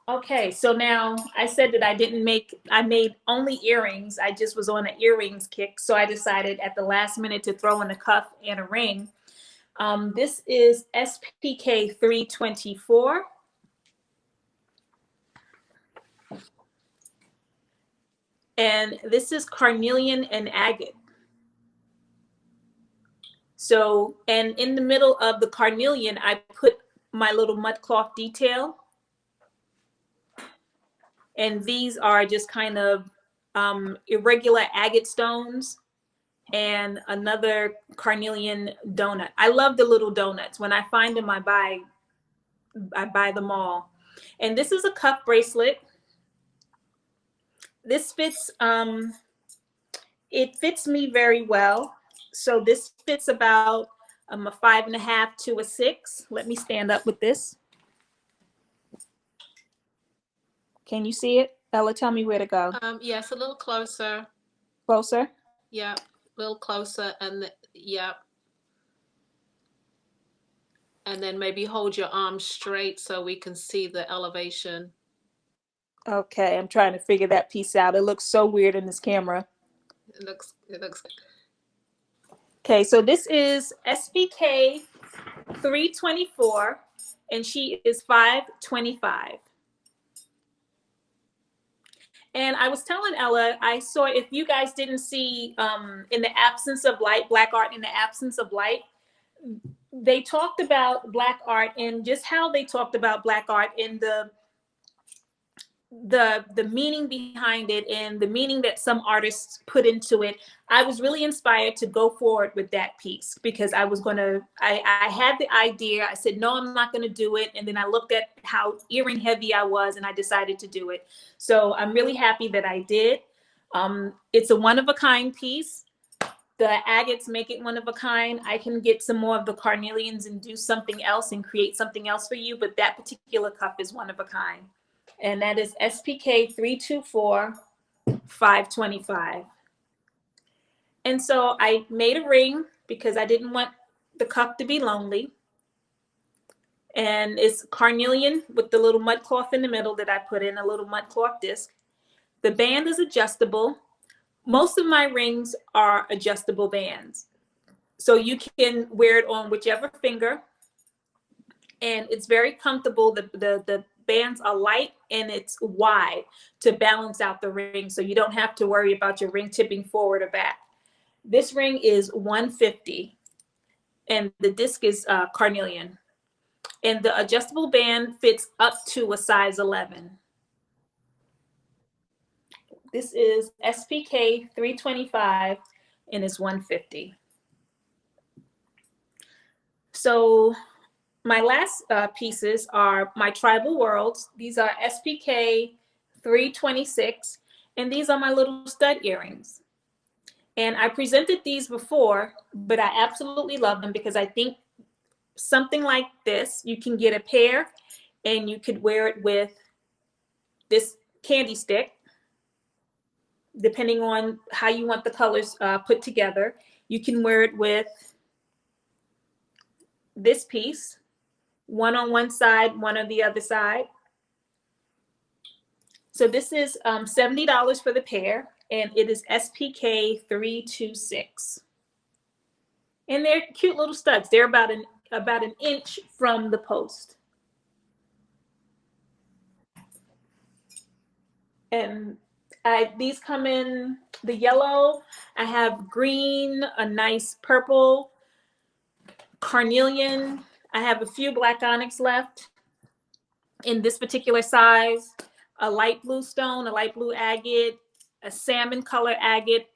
Okay, so now I said that I made only earrings. I just was on an earrings kick, so I decided at the last minute to throw in a cuff and a ring. This is SPK 324. And this is carnelian and agate. So, and in the middle of the carnelian, I put my little mud cloth detail. And these are just kind of irregular agate stones and another carnelian donut. I love the little donuts. When I find them, I buy them all. And this is a cuff bracelet. This fits, it fits me very well. So this fits about a 5.5 to a 6. Let me stand up with this. Can you see it? Ella, tell me where to go. Yes, a little closer. Closer? Yeah, a little closer, and yeah. And then maybe hold your arms straight so we can see the elevation. Okay, I'm trying to figure that piece out. It looks so weird in this camera. It looks Okay, so this is SPK 324, and she is 525. And I was telling Ella, I saw, if you guys didn't see, in the absence of light, Black art in the absence of light, they talked about Black art and just how they talked about Black art in the meaning behind it and the meaning that some artists put into it. I was really inspired to go forward with that piece because I was I had the idea. I said, no, I'm not gonna do it. And then I looked at how earring heavy I was and I decided to do it. So I'm really happy that I did. It's a one of a kind piece. The agates make it one of a kind. I can get some more of the carnelians and do something else and create something else for you, but that particular cup is one of a kind. And that is SPK 324 525. And so I made a ring because I didn't want the cup to be lonely. And it's carnelian with the little mud cloth in the middle that I put in, a little mud cloth disc. The band is adjustable. Most of my rings are adjustable bands. So you can wear it on whichever finger. And it's very comfortable. The bands are light and it's wide to balance out the ring, so you don't have to worry about your ring tipping forward or back. This ring is 150 and the disc is carnelian, and the adjustable band fits up to a size 11. This is SPK 325 and it's 150. So my last pieces are my tribal worlds. These are SPK 326, and these are my little stud earrings. And I presented these before, but I absolutely love them because I think something like this, you can get a pair and you could wear it with this candy stick, depending on how you want the colors put together. You can wear it with this piece, one on one side, one on the other side. So this is $70 for the pair, and it is SPK 326. And they're cute little studs. They're about an inch from the post. And these come in the yellow. I have green, a nice purple, carnelian. I have a few black onyx left in this particular size, a light blue stone, a light blue agate, a salmon color agate,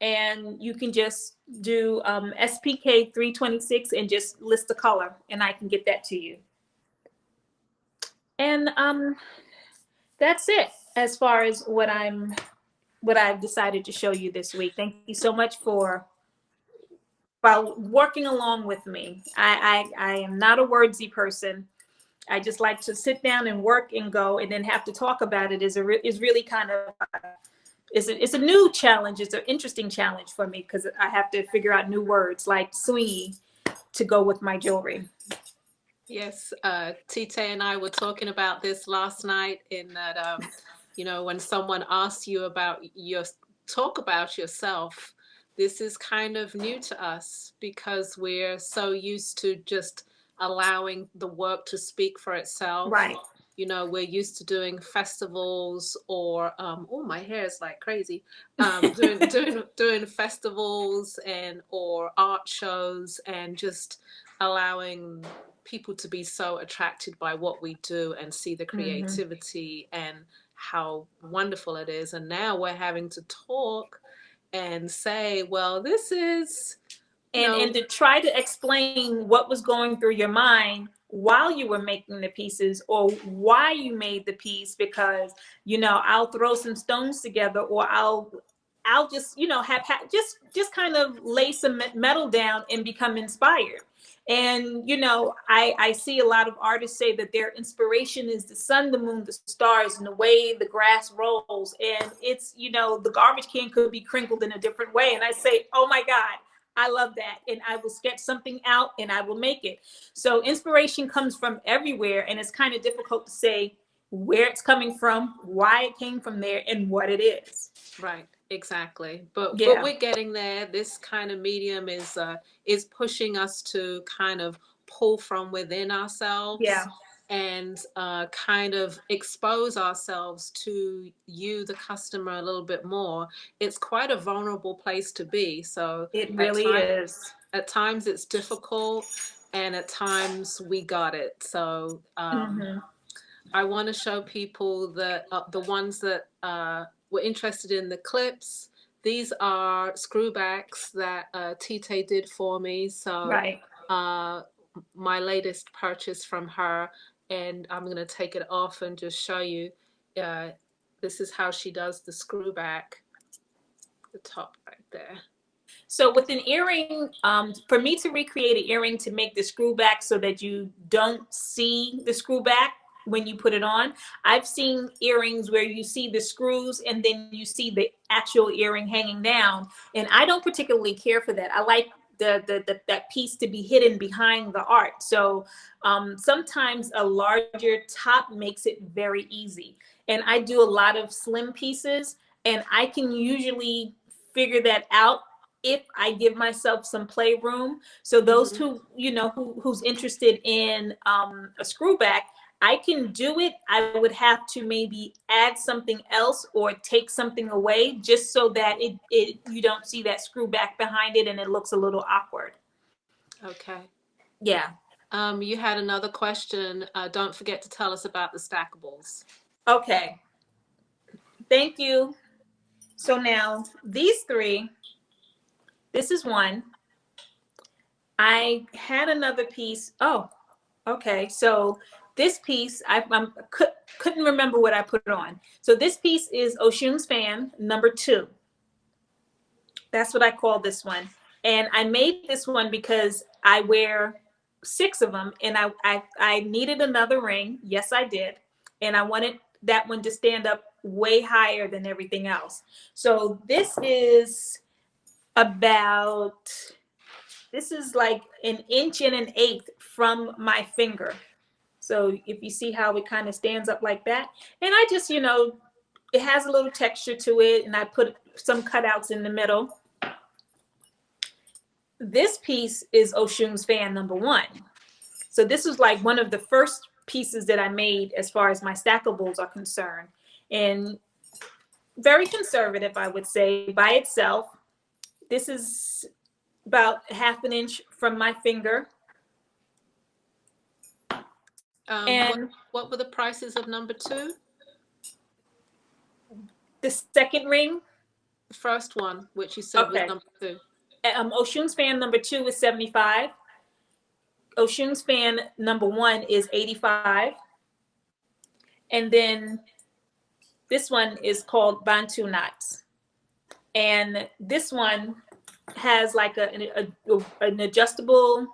and you can just do SPK 326 and just list the color, and I can get that to you. And that's it as far as what I've decided to show you this week. Thank you so much for working along with me. I am not a wordsy person. I just like to sit down and work and go, and then have to talk about it is really kind of it's a new challenge. It's an interesting challenge for me because I have to figure out new words like swingy to go with my jewelry. Yes, Tite and I were talking about this last night in that, when someone asks you about talk about yourself, this is kind of new to us because we're so used to just allowing the work to speak for itself. Right. We're used to doing festivals or oh, my hair is like crazy. Doing festivals or art shows and just allowing people to be so attracted by what we do and see the creativity and how wonderful it is. And now we're having to talk and say, well, this is and to try to explain what was going through your mind while you were making the pieces or why you made the piece, because I'll throw some stones together, or I'll just just kind of lay some metal down and become inspired. And I see a lot of artists say that their inspiration is the sun, the moon, the stars, and the way the grass rolls. And it's the garbage can could be crinkled in a different way, and I say, oh my God, I love that. And I will sketch something out and I will make it. So inspiration comes from everywhere. And it's kind of difficult to say, where it's coming from, why it came from there, and what it is. Right, exactly. But Yeah. we're getting there. This kind of medium is pushing us to kind of pull from within ourselves. Yeah. And kind of expose ourselves to you, the customer, a little bit more. It's quite a vulnerable place to be. So It really is. at times it's difficult, and at times we got it. So I want to show people that the ones that were interested in the clips. These are screwbacks that Tite did for me. So Right. my latest purchase from her, and I'm going to take it off and just show you. This is how she does the screwback, the top right there. So with an earring, for me to recreate an earring to make the screw back so that you don't see the screw back when you put it on, I've seen earrings where you see the screws and then you see the actual earring hanging down. And I don't particularly care for that. I like that piece to be hidden behind the art. So sometimes a larger top makes it very easy. And I do a lot of slim pieces, and I can usually figure that out if I give myself some playroom. So those who, who's interested in a screw back, I can do it. I would have to maybe add something else or take something away just so that it you don't see that screw back behind it and it looks a little awkward. Okay. Yeah. You had another question. Don't forget to tell us about the stackables. Okay. Thank you. So now these three, this is one. I had another piece. Oh, okay. So this piece, I couldn't remember what I put on. So this piece is Oshun's fan number 2. That's what I call this one. And I made this one because I wear 6 of them, and I needed another ring. Yes, I did. And I wanted that one to stand up way higher than everything else. So this is about, this is like 1 inch and 1/8 from my finger. So if you see how it kind of stands up like that, and I just, it has a little texture to it, and I put some cutouts in the middle. This piece is Oshun's fan number 1. So this was like one of the first pieces that I made as far as my stackables are concerned. And very conservative, I would say, by itself. This is about 1/2 inch from my finger. And what were the prices of number 2? The second ring? The first one, which you said was number 2. Oshun's fan number 2 is 75. Oshun's fan number 1 is 85. And then this one is called Bantu knots. And this one has like an adjustable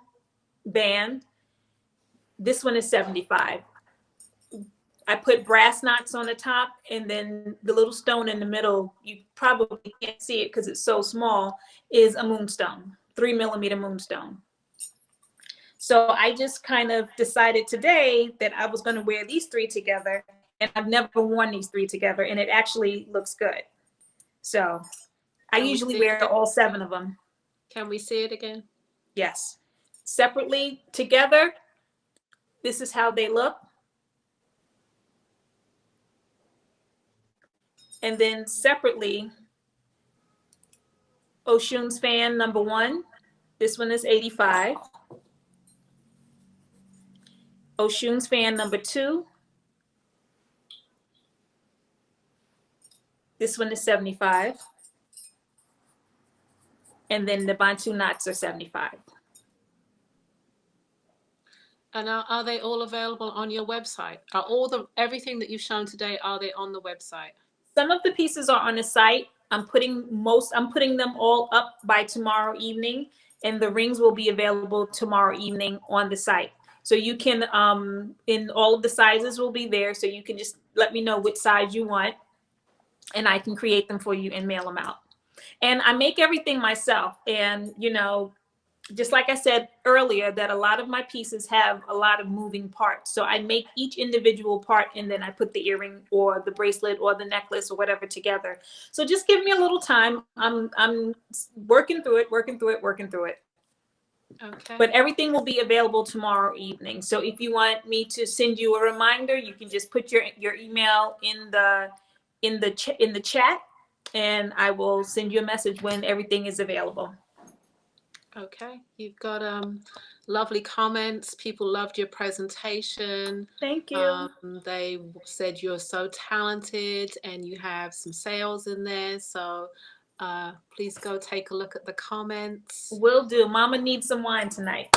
band. This one is 75. I put brass knots on the top, and then the little stone in the middle, you probably can't see it because it's so small, is a moonstone, 3mm moonstone. So I just kind of decided today that I was going to wear these 3 together, and I've never worn these 3 together, and it actually looks good. So I usually wear all 7 of them. Can we see it again? Yes. Separately, together, this is how they look. And then separately, Oshun's fan number 1. This one is 85. Oshun's fan number 2. This one is 75. And then the Bantu knots are 75. And are they all available on your website? Are everything that you've shown today, are they on the website? Some of the pieces are on the site. I'm putting them all up by tomorrow evening, and the rings will be available tomorrow evening on the site. So you can, in all of the sizes will be there. So you can just let me know which size you want, and I can create them for you and mail them out. And I make everything myself. And, just like I said earlier, that a lot of my pieces have a lot of moving parts. So I make each individual part and then I put the earring or the bracelet or the necklace or whatever together. So just give me a little time. I'm working through it. Okay. But everything will be available tomorrow evening. So if you want me to send you a reminder, you can just put your email in the chat, and I will send you a message when everything is available. Okay. You've got lovely comments. People loved your presentation. Thank you. They said you're so talented and you have some sales in there. So please go take a look at the comments. Will do. Mama needs some wine tonight.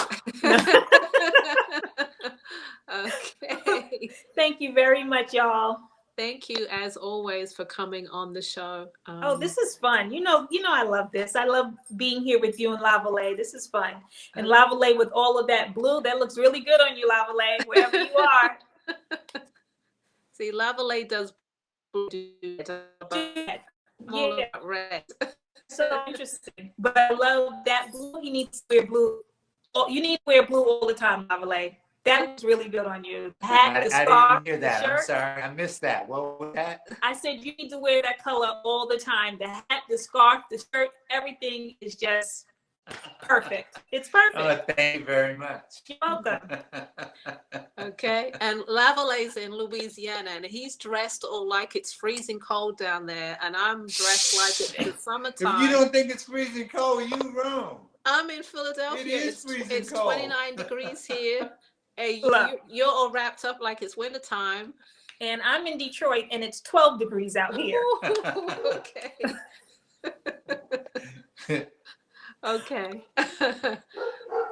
Okay. Thank you very much, y'all. Thank you, as always, for coming on the show. Oh, this is fun. You know, I love this. I love being here with you in Lavalais. This is fun. And Lavalais with all of that blue, that looks really good on you, Lavalais, wherever you are. See, Lavalais does blue. Yeah. Red. So interesting. But I love that blue. He needs to wear blue. Oh, you need to wear blue all the time, Lavalais. That looks really good on you. The hat, the scarf, I didn't hear that. the shirt. I'm sorry. I missed that. What was that? I said you need to wear that color all the time. The hat, the scarf, the shirt, everything is just perfect. It's perfect. Oh, thank you very much. You're welcome. Okay, and Lavalais in Louisiana, and he's dressed all like it's freezing cold down there, and I'm dressed like it's the summertime. If you don't think it's freezing cold, you wrong. I'm in Philadelphia. It is freezing it's cold. 29 degrees here. Hey, Look. you're all wrapped up like it's wintertime. And I'm in Detroit, and it's 12 degrees out here. Okay. Okay.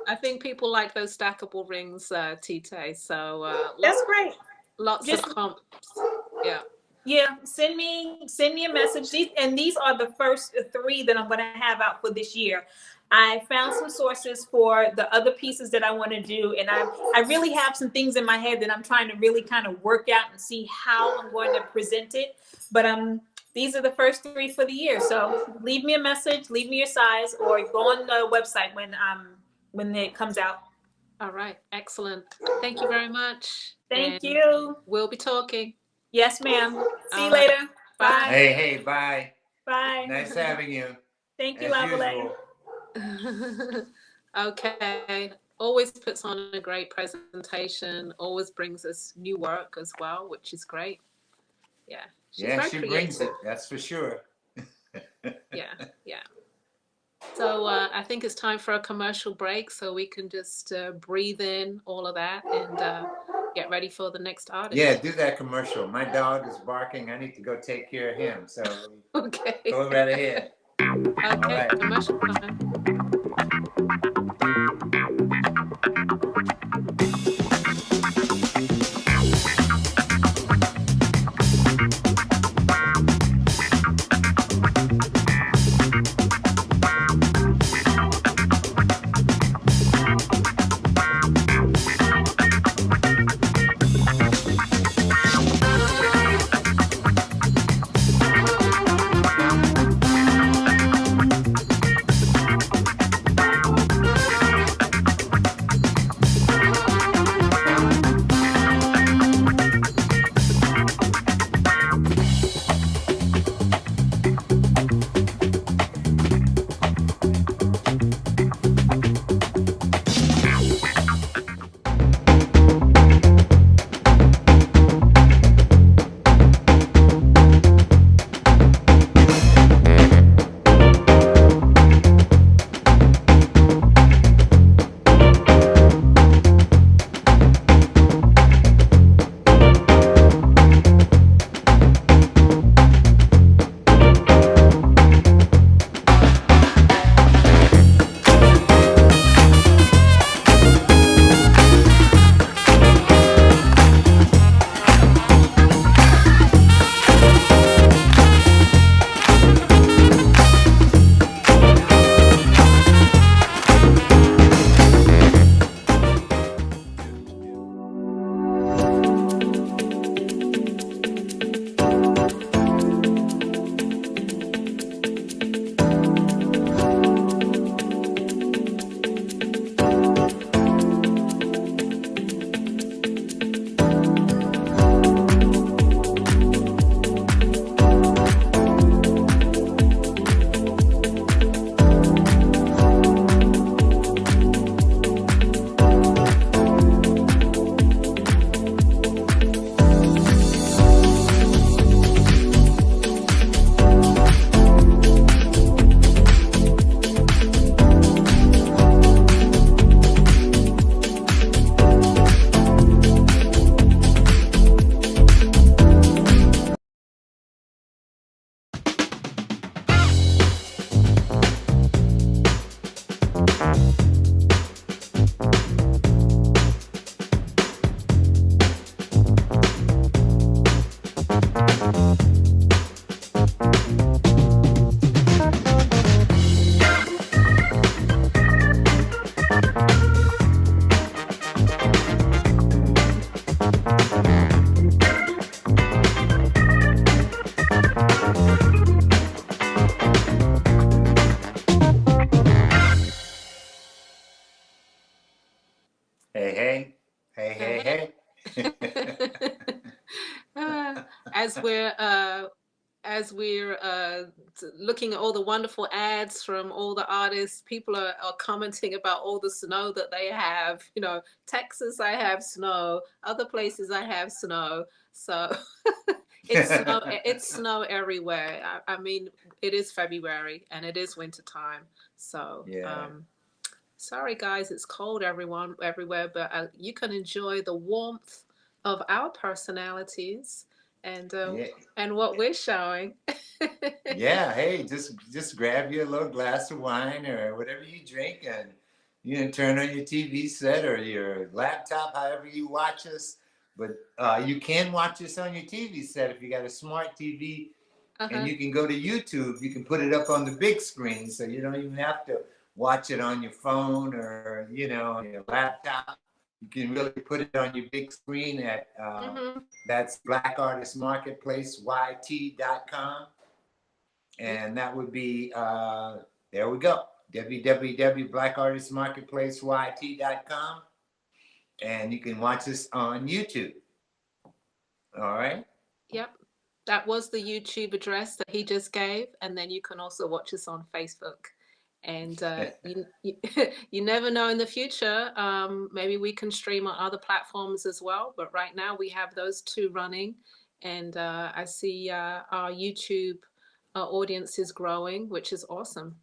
I think people like those stackable rings, Tite. So That's great. Lots of comps. Yeah. Yeah, send me a message. These are the first 3 that I'm going to have out for this year. I found some sources for the other pieces that I want to do, and I really have some things in my head that I'm trying to really kind of work out and see how I'm going to present it. But these are the first 3 for the year. So leave me a message, leave me your size, or go on the website when it comes out. All right. Excellent. Thank you very much. Thank you. We'll be talking. Yes, ma'am. See you All right. later. Bye. Hey, bye. Bye. Nice having you. Thank you, As Lavalais. usual. Okay. Always puts on a great presentation. Always brings us new work as well, which is great. Yeah. She brings it. That's for sure. Yeah. So I think it's time for a commercial break, so we can just breathe in all of that and get ready for the next artist. Yeah, do that commercial. My dog is barking. I need to go take care of him. So Okay. go right ahead. Okay. All right. Commercial time. as we're looking at all the wonderful ads from all the artists, people are commenting about all the snow that they have. You know, Texas, I have snow. Other places, I have snow. So it's snow everywhere. I mean, it is February and it is winter time. So Yeah. sorry guys, it's cold everywhere, but you can enjoy the warmth of our personalities and Yeah. what we're showing. Yeah, hey, just grab you a little glass of wine or whatever you drink, and you know, turn on your TV set or your laptop, however you watch us. But you can watch us on your TV set if you got a smart TV, and Uh-huh. you can go to YouTube. You can put it up on the big screen, so you don't even have to watch it on your phone or on your laptop. You can really put it on your big screen at Mm-hmm. that's Black Artist Marketplace YT.com. Yeah. And that would be there we go, www.blackartistmarketplaceyt.com, and you can watch us on YouTube. All right. Yep. That was the YouTube address that he just gave, and then you can also watch us on Facebook. And you never know in the future. Maybe we can stream on other platforms as well. But right now we have those two running, and I see our YouTube audience is growing, which is awesome.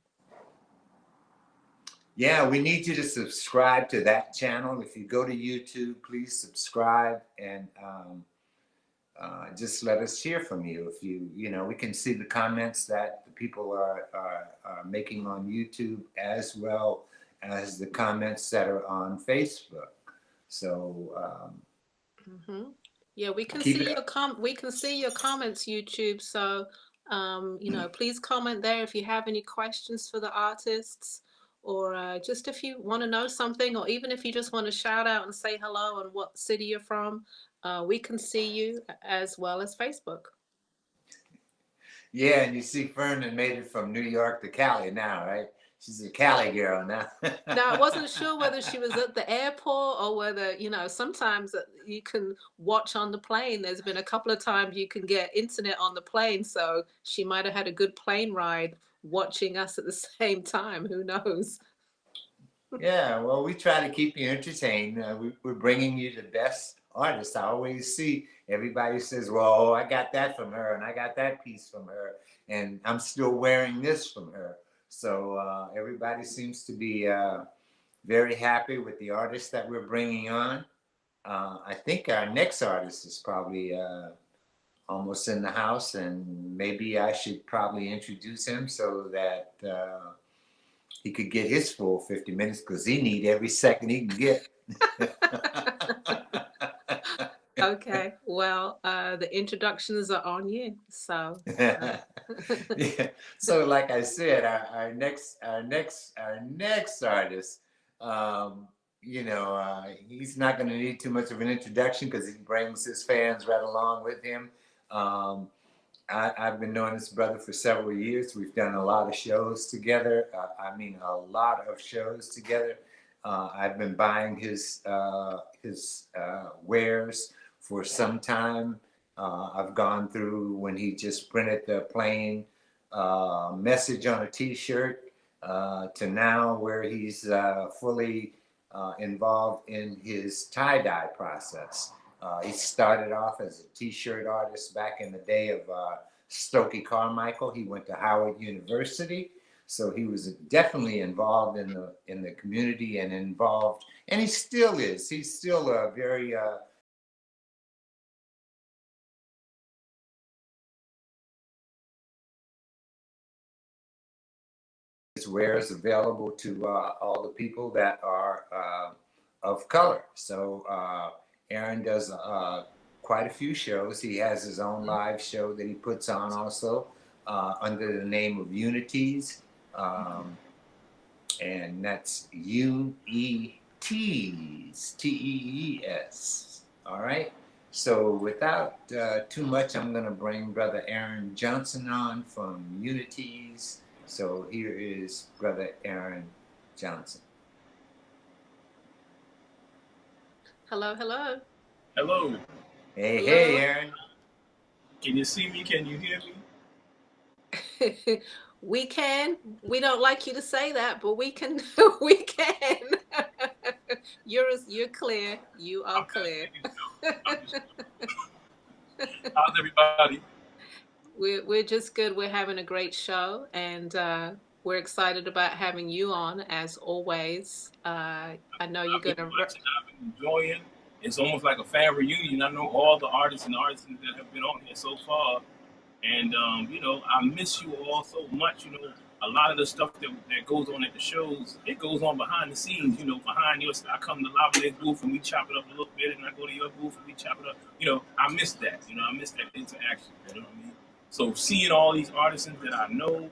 Yeah, we need you to subscribe to that channel. If you go to YouTube, please subscribe, and just let us hear from you. If we can see the comments that the people are making on YouTube, as well as the comments that are on Facebook. So Mm-hmm. Yeah, we can keep see it your up. comments, YouTube. So, please comment there if you have any questions for the artists, or just if you want to know something, or even if you just want to shout out and say hello and what city you're from. We can see you as well as Facebook. Yeah, and you see Fernan made it from New York to Cali now, right? She's a Cali girl now. Now, I wasn't sure whether she was at the airport or whether, sometimes you can watch on the plane. There's been a couple of times you can get internet on the plane. So she might have had a good plane ride watching us at the same time. Who knows? Yeah, well, we try to keep you entertained. We're bringing you the best artists. I always see everybody says, well, I got that from her and I got that piece from her and I'm still wearing this from her. So everybody seems to be very happy with the artists that we're bringing on. I think our next artist is probably almost in the house, and maybe I should probably introduce him so that he could get his full 50 minutes because he need every second he can get. Okay. Well, the introductions are on you. So. Yeah. So, like I said, our next artist, he's not going to need too much of an introduction because he brings his fans right along with him. I've been knowing this brother for several years. We've done a lot of shows together. A lot of shows together. I've been buying his wares for some time. I've gone through when he just printed the plain message on a T-shirt to now where he's fully involved in his tie-dye process. He started off as a T-shirt artist back in the day of Stokely Carmichael. He went to Howard University, so he was definitely involved in the community and involved, and he still is. He's still a very his wares available to all the people that are of color. So Aaron does quite a few shows. He has his own live show that he puts on also under the name of Unities. And that's UETs, TEES. All right. So without too much, I'm going to bring Brother Aaron Johnson on from Unities. So here is Brother Aaron Johnson. Hello, hello. Hello. Hey, Hello. hey, Aaron. Can you see me? Can you hear me? We can. We don't like you to say that, but we can. We can. You're clear. You are clear. How's everybody? We're just good. We're having a great show, and we're excited about having you on as always. I know you're I've been gonna. watching, I've been enjoying. It's almost like a fan reunion. I know all the artists and artisans that have been on here so far. And you know, I miss you all so much. You know, a lot of the stuff that goes on at the shows, it goes on behind the scenes. You know, behind your, I come to Lavalais booth and we chop it up a little bit, and I go to your booth and we chop it up. You know, I miss that. You know, I miss that interaction. You know what I mean? So seeing all these artisans that I know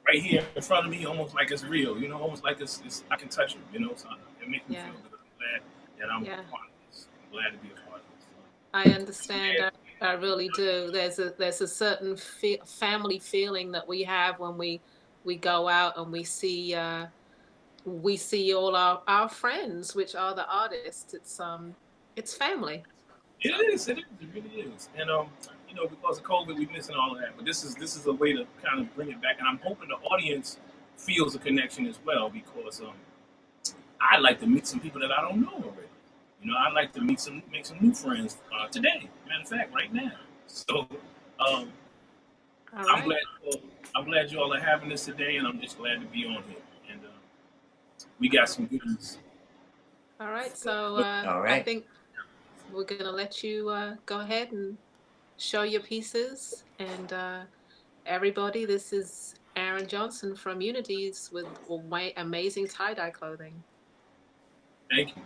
right here in front of me, almost like it's real. You know, almost like it's I can touch them. You know, so it makes me Yeah. feel good. I'm glad that I'm Yeah. a part of this. I'm glad to be a part of this. I understand. I really do. There's a certain family feeling that we have when we go out and we see all our friends, which are the artists. It's family. It So is. It is. It really is. And you know, because of COVID, we're missing all of that. But this is a way to kind of bring it back. And I'm hoping the audience feels a connection as well, because I like to meet some people that I don't know already. You know, I like to make some new friends today. Matter of fact, right now. So um, all I'm right. glad. I'm glad you all are having this today, and I'm just glad to be on here. And we got some goodies. All right. So All I right. think we're gonna let you go ahead and show your pieces. And everybody, this is Aaron Johnson from Unities with amazing tie-dye clothing. Thank you.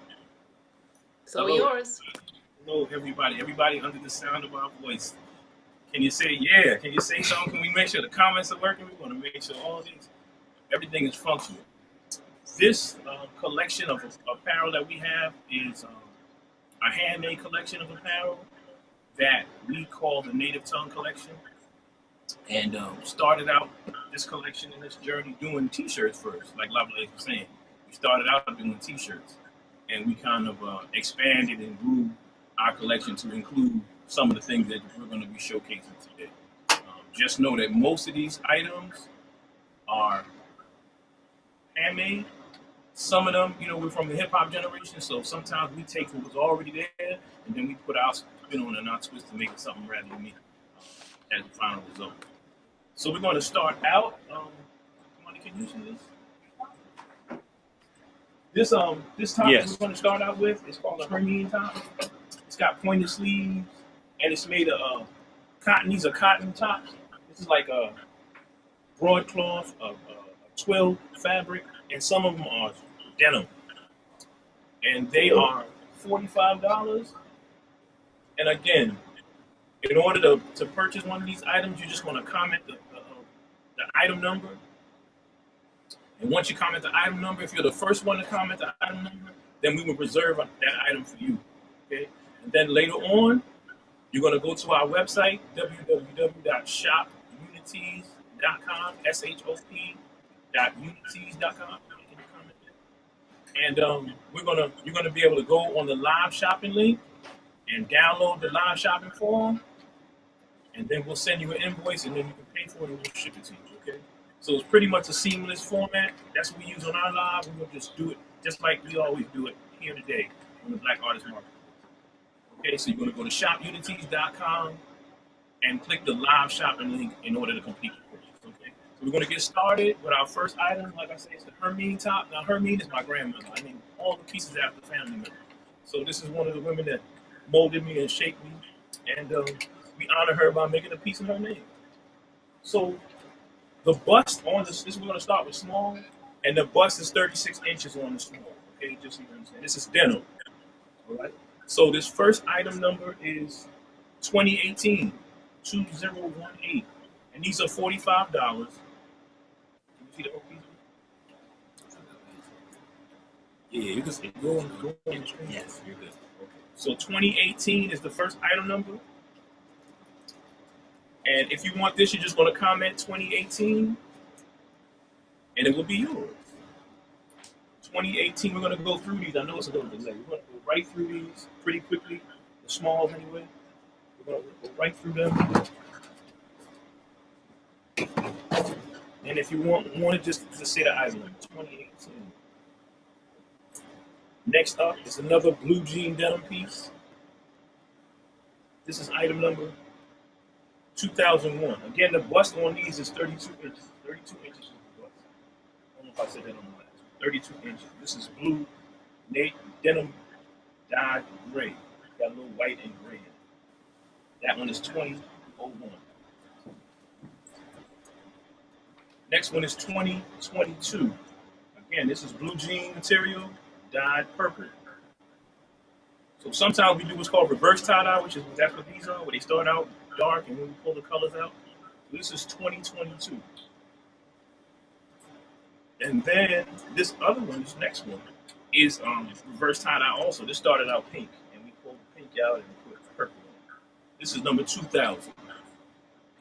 It's all Hello, yours. hello, everybody. Everybody under the sound of our voice. Can you say yeah? Can you say something? Can we make sure the comments are working? We want to make sure all these, everything is functional. This collection of apparel that we have is a handmade collection of apparel that we call the Native Tongue Collection. And started out this collection and this journey doing T-shirts first, like Lavalais was saying. We started out doing T-shirts, and we kind of expanded and grew our collection to include some of the things that we're going to be showcasing today. Just know that most of these items are handmade. Some of them, you know, we're from the hip hop generation, so sometimes we take what was already there and then we put our spin on it and our twist to make it something rather unique as the final result. So we're going to start out. Money, can you see this? This top Yes. we're going to start out with is called a Hermine top. It's got pointed sleeves and it's made of cotton. These are cotton tops. This is like a broadcloth, a twill fabric, and some of them are denim. And they are $45. And again, in order to purchase one of these items, you're just going to comment the item number. And once you comment the item number, if you're the first one to comment the item number, then we will reserve that item for you. Okay? And then later on, you're going to go to our website, www.shopunities.com, shop.unities.com. And you're gonna be able to go on the live shopping link and download the live shopping form, and then we'll send you an invoice, and then you can pay for it and we'll ship it to you. Okay? So it's pretty much a seamless format. That's what we use on our live. We're gonna just do it just like we always do it here today on the Black Artist Market. Okay, so you're gonna go to shopunities.com and click the live shopping link in order to complete the purchase. Okay, so we're gonna get started with our first item. Like I said, it's the Hermine top. Now Hermine is my grandmother. I named all the pieces after family members. So this is one of the women that molded me and shaped me, and we honor her by making a piece in her name. So the bust on this we're gonna start with small, and the bust is 36 inches on the small. Okay, just so you understand. This is denim. All right. So this first item number is 2018. 2018, and these are $45. Can you see the OPs? Yeah, you can see. Go on the screen. Yes, you're good. Okay. So 2018 is the first item number, and if you want this, you're just going to comment 2018, and it will be yours. 2018. We're going to go through these. I know it's a little delay. We're going to go right through these pretty quickly. The smalls, anyway. We're We're going to go right through them. And if you want to just say the item number, 2018. Next up is another blue jean denim piece. This is item number 2001. Again, the bust on these is 32 inches. 32 inches is the bust. I don't know if I said that on the last. 32 inches. This is blue denim dyed gray. Got a little white and gray in it. That one is 2001. Next one is 2022. Again, this is blue jean material dyed purple. So sometimes we do what's called reverse tie-dye, which is that's what these are, where they start out dark and then we pull the colors out. So this is 2022. And then this other one, this next one, is reverse tie-dye also. This started out pink, and we pulled the pink out and we put purple on. This is number 2000.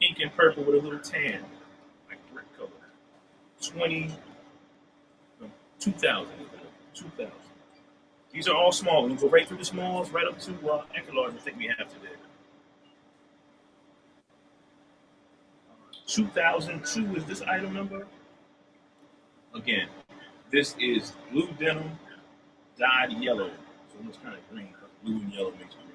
Pink and purple with a little tan, like brick color. 2000. 2000. These are all small. We go right through the smalls, right up to extra large. I think we have today. 2002 is this item number. Again, this is blue denim dyed yellow. So it's kind of green. Blue and yellow makes green.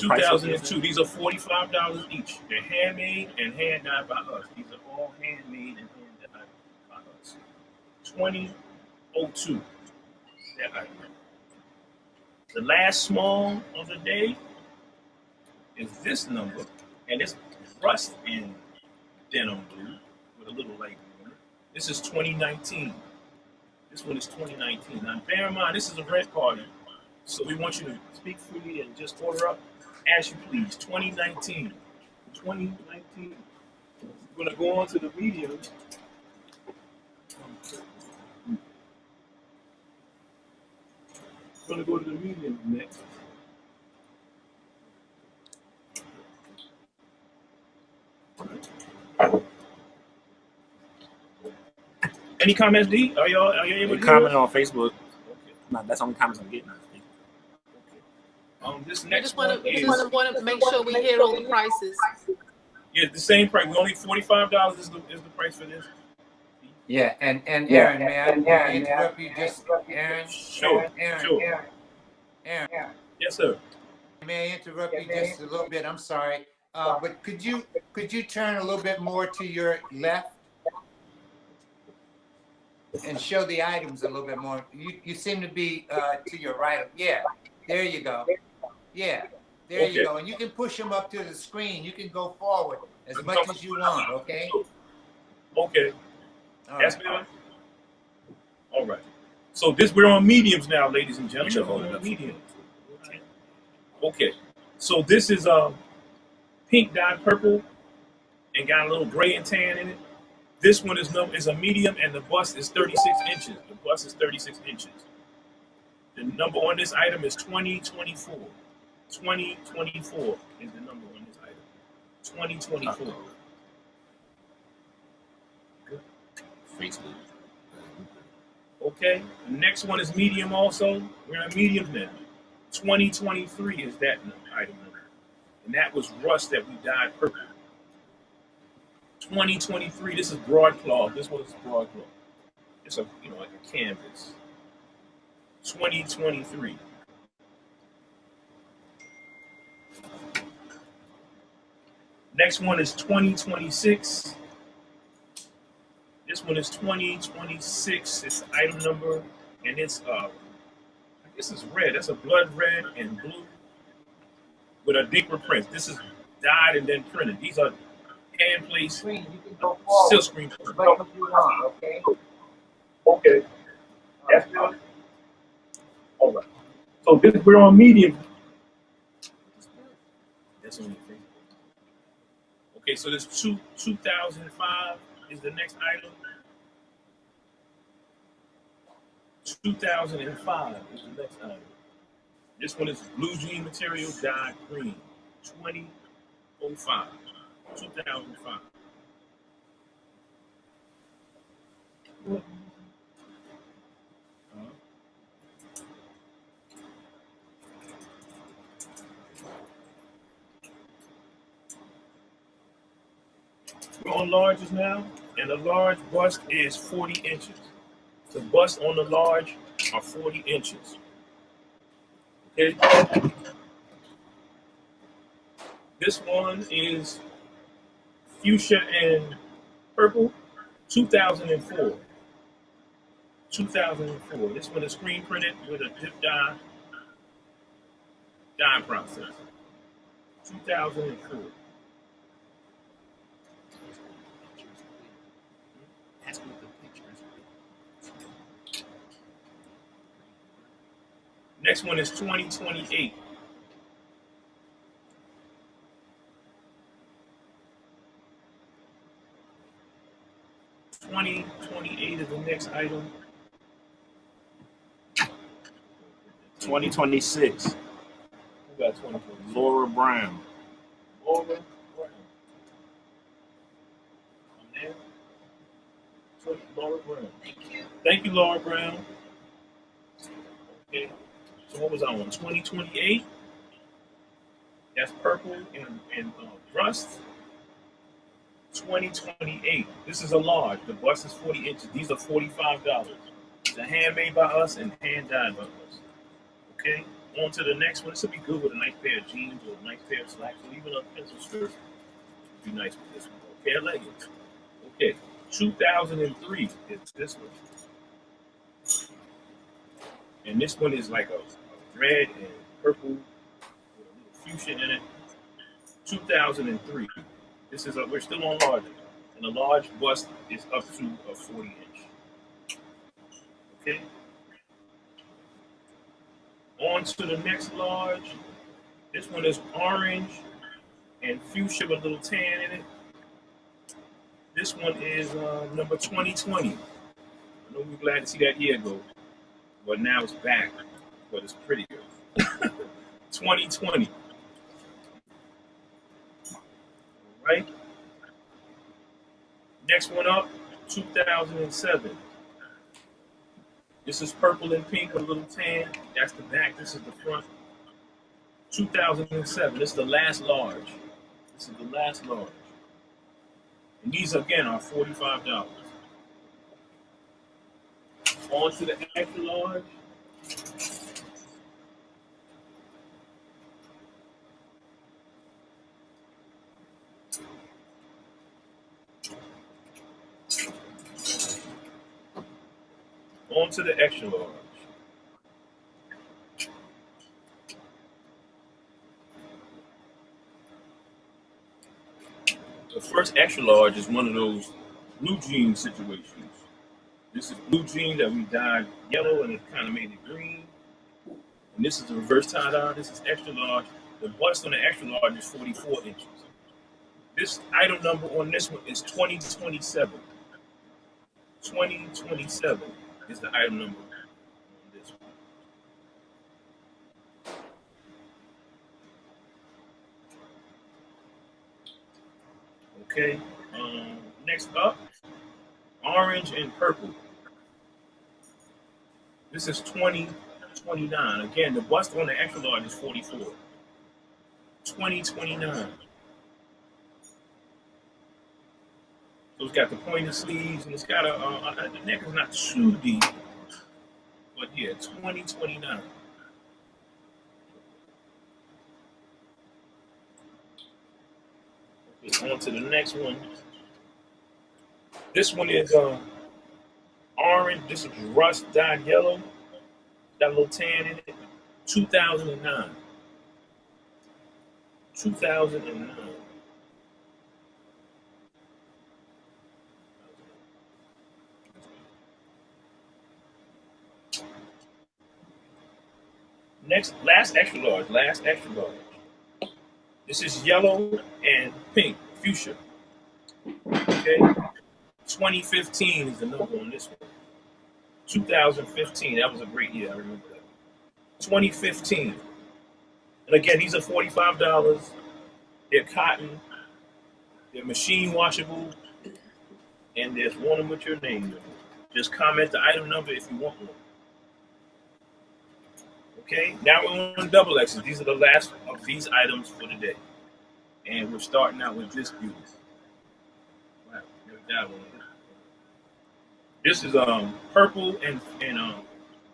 2002. These are $45 each. They're handmade and hand dyed by us. These are all handmade and hand dyed by us. 2002. That item. The last small of the day is this number, and it's rust in denim blue with a little light blue in it. This is 2019. This one is 2019. Now, bear in mind, this is a red party, so we want you to speak freely and just order up as you please. 2019. 2019. We're going to go on to the mediums. We're going to go to the mediums next. Any comments, D? Are y'all able to comment on Facebook? Okay. No, that's the only comments I'm getting on Facebook. Okay. This We next just want one is to make sure we hear all the prices. yeah, the same price. We only $45 is the price for this. Yeah, and Aaron, may I interrupt you just, Aaron? Sure. Aaron. Yes, sir. May I interrupt you just a little bit? I'm sorry, but could you turn a little bit more to your left and show the items a little bit more? You seem to be to your right. Yeah, there you go. Yeah, there you go. And you can push them up to the screen. You can go forward as much as you want. Okay. Okay. That's right. better. All right. So we're on mediums now, ladies and gentlemen. We're on mediums. Okay. So this is pink dyed purple and got a little gray and tan in it. This one is a medium and the bust is 36 inches. The bust is 36 inches. The number on this item is 2024. 2024 is the number on this item. 2024. Facebook. Okay. The next one is medium also. We're on medium now. 2023 is that item number. And that was rust that we dyed purple. 2023, this is broadcloth. This one is broadcloth. It's like a canvas. 2023. Next one is 2026. This one is 2026. It's item number, and it's I guess it's red. That's a blood red and blue with a deeper print. This is dyed and then printed. These are hand placed silk screen print. Okay. Okay. That's good. All right. So we're on medium. That's on your Facebook. Okay, so this 2005 is the next item. 2005 is the next item. This one is blue jean material dyed green. 2005. 2005. We're on larges now, and the large bust is 40 inches. The bust on the large are 40 inches. Okay. This one is fuchsia and purple, 2004. 2004. This one is screen printed with a dip dye process. 2004. That's what the pictures. Next one is 2028. $20.28 is the next item. 2026. Who got 2026? Laura Brown. Laura Brown. I'm there. Laura Brown. Thank you, Laura Brown. Okay. So what was I on? 2028. That's purple and rust. 2028. This is a large. The bust is 40 inches. These are $45. They're handmade by us and hand dyed by us. Okay. On to the next one. This would be good with a nice pair of jeans or a nice pair of slacks or even a pencil skirt. Would be nice with this one. Okay, leggings. Okay. 2003 is this one. And this one is like a red and purple with a little fuchsia in it. 2003. This is we're still on large, and the large bust is up to a 40 inch. Okay. On to the next large. This one is orange and fuchsia with a little tan in it. This one is number 2020. I know we're glad to see that year ago, but now it's back, but it's prettier. 2020. All right. Next one up, 2007. This is purple and pink with a little tan. That's the back. This is the front. 2007. This is the last large. This is the last large. And these, again, are $45. On to the extra large. On to the extra large. The first extra large is one of those blue jean situations. This is blue jean that we dyed yellow and it kind of made it green. And this is the reverse tie dye. This is extra large. The bust on the extra large is 44 inches. This item number on this one is 2027. 2027 is the item number on this one. Okay. Next up, orange and purple. This is 2029. Again, the bust on the extra large is 44. 2029. So it's got the pointed sleeves and it's got the neck is not too deep, but yeah, 2029. Okay, on to the next one. This one is orange. This is rust dyed yellow. Got a little tan in it. 2009. 2009. Next, last extra large. This is yellow and pink, fuchsia. Okay. 2015 is the number on this one. 2015. That was a great year. I remember that. 2015. And again, these are $45. They're cotton. They're machine washable. And there's one with your name in it. Just comment the item number if you want one. Okay, now we're on double X's. These are the last of these items for today. And we're starting out with this beauty. That one. This is purple and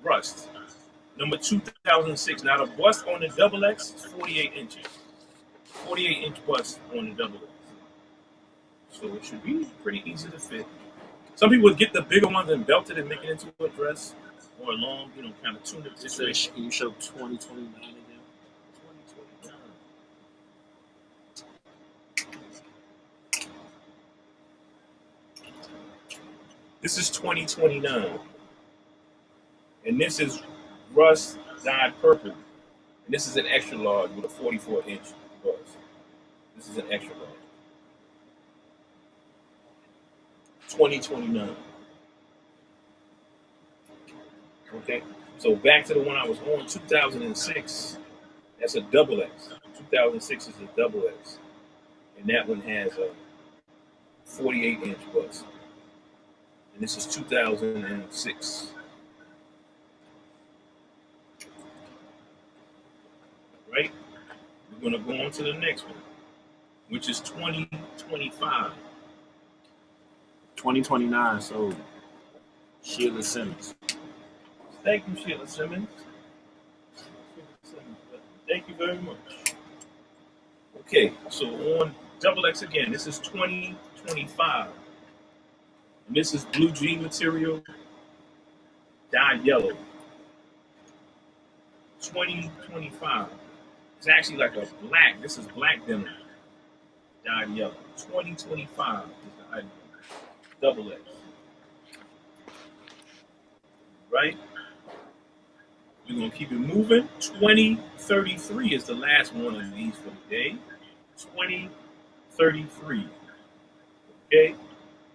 rust. Number 2006. Now the bust on the double X is 48 inches. 48-inch bust on the double X. So it should be pretty easy to fit. Some people would get the bigger ones and belt it and make it into a dress or a long, kind of tunic It says, situation. can you show 2029 again? 2029. This is 2029. And this is rust dyed purple. And this is an extra large with a 44-inch bust. This is an extra large. 2029. Okay, so back to the one I was on, 2006. That's a double X. 2006 is a double X, and that one has a 48-inch bust. And this is 2006. Right? We're gonna go on to the next one, which is 2025. 2029, so Sheila Simmons. Thank you, Sheila Simmons. Thank you very much. Okay, so on double X again, this is 2025. And this is blue jean material, dyed yellow. 2025. It's actually like a black. This is black denim, dyed yellow. 2025 is the item. Double X. Right? We're going to keep it moving. 2033 is the last one of these for the day. 2033. Okay?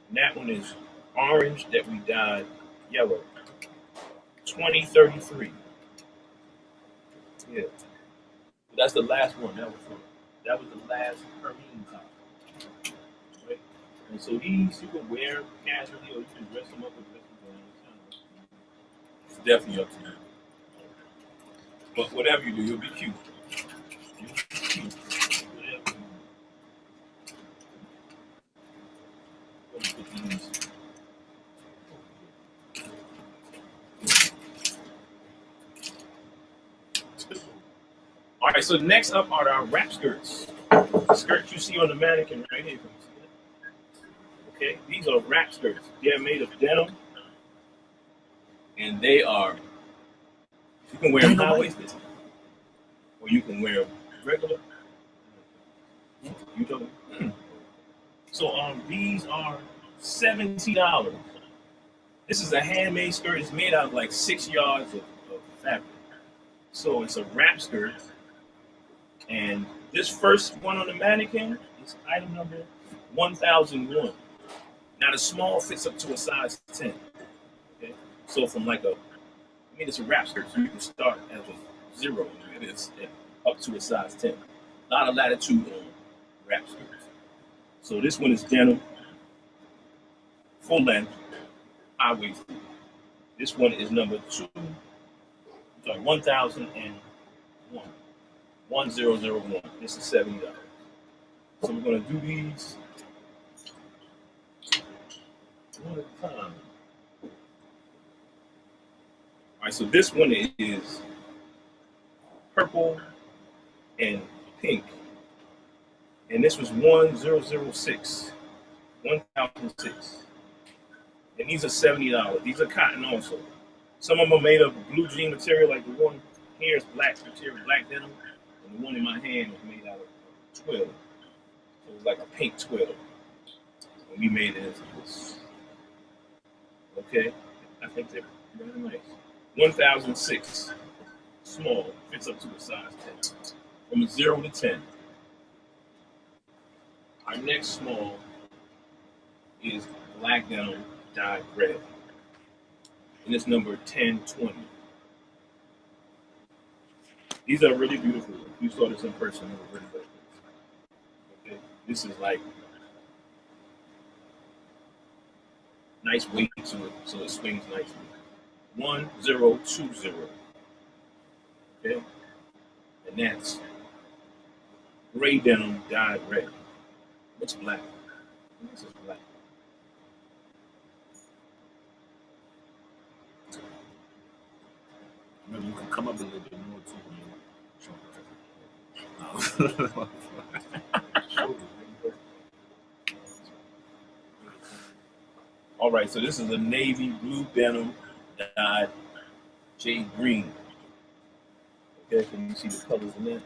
And that one is orange that we dyed yellow. 2033. Yeah. But that's the last one. That was the last Hermine top. Right? And so these you can wear casually or you can dress them up and dress them down. It's definitely up to you. But whatever you do, you'll be cute. You'll be cute. Whatever you do. Let me put these. All right, so next up are our wrap skirts. The skirts you see on the mannequin right here. Okay, these are wrap skirts. They're made of denim, and they are. You can wear them high-waisted, or you can wear them regular. You told me. So these are $70. This is a handmade skirt. It's made out of like 6 yards of fabric. So it's a wrap skirt. And this first one on the mannequin is item number 1001. Now the small fits up to a size 10. Okay, so from it's a wrap skirt, so you can start as a 0 and it's up to a size 10. A lot of latitude on wrap skirts. So this one is denim, full length, high waisted. This one is number 1001. 1001. This is $70. So we're gonna do these one at a time. All right, so this one is purple and pink. And this was 1006. 1006. And these are $70. These are cotton also. Some of them are made of blue jean material, like the one here is black material, black denim. And the one in my hand was made out of twill. So it was like a pink twill. And we made it into this. Okay? I think they're very nice. 1006. Small. Fits up to a size 10. From a 0 to 10. Our next small is black denim dyed red. And it's number 1020. These are really beautiful. If you saw this in person, it was really good. Okay. This is like nice weight to it, so it swings nicely. 1020. Okay? And that's gray denim dyed red. What's black? This is black. Maybe you can come up a little bit more too. All right, so this is a navy blue denim dyed jade green. Okay, can you see the colors in there?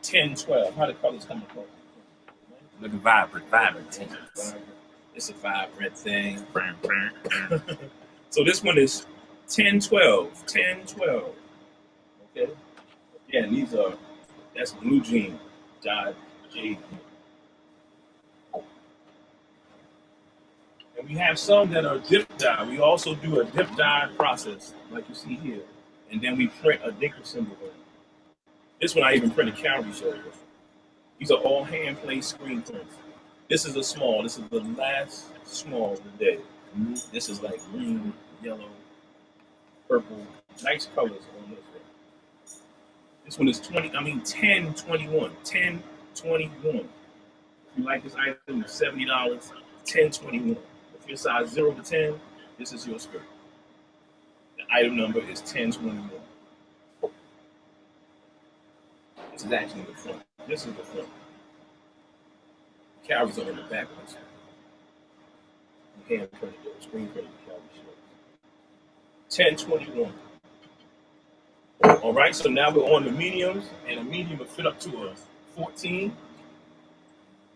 10, 12. How the colors come across? Looking vibrant. It's a vibrant thing. So this one is 10, 12. 10, 12. Okay. Yeah, and that's blue jean dyed jade green. And we have some that are dip dye. We also do a dip dye process, like you see here. And then we print a nickel symbol on it. This one I even printed calorie shows. These are all hand placed screen prints. This is a small. This is the last small of the day. This is like green, yellow, purple. Nice colors on this one. This one is 10, 21. 10, 21. If you like this item, it's $70. 10, 21. If you're size 0 to 10, this is your skirt. The item number is 1021. This is actually the front. This is the front. Calories are in the back of this one. Hand printed, screen printed calorie shows. 1021. All right, so now we're on the mediums, and a medium will fit up to a 14.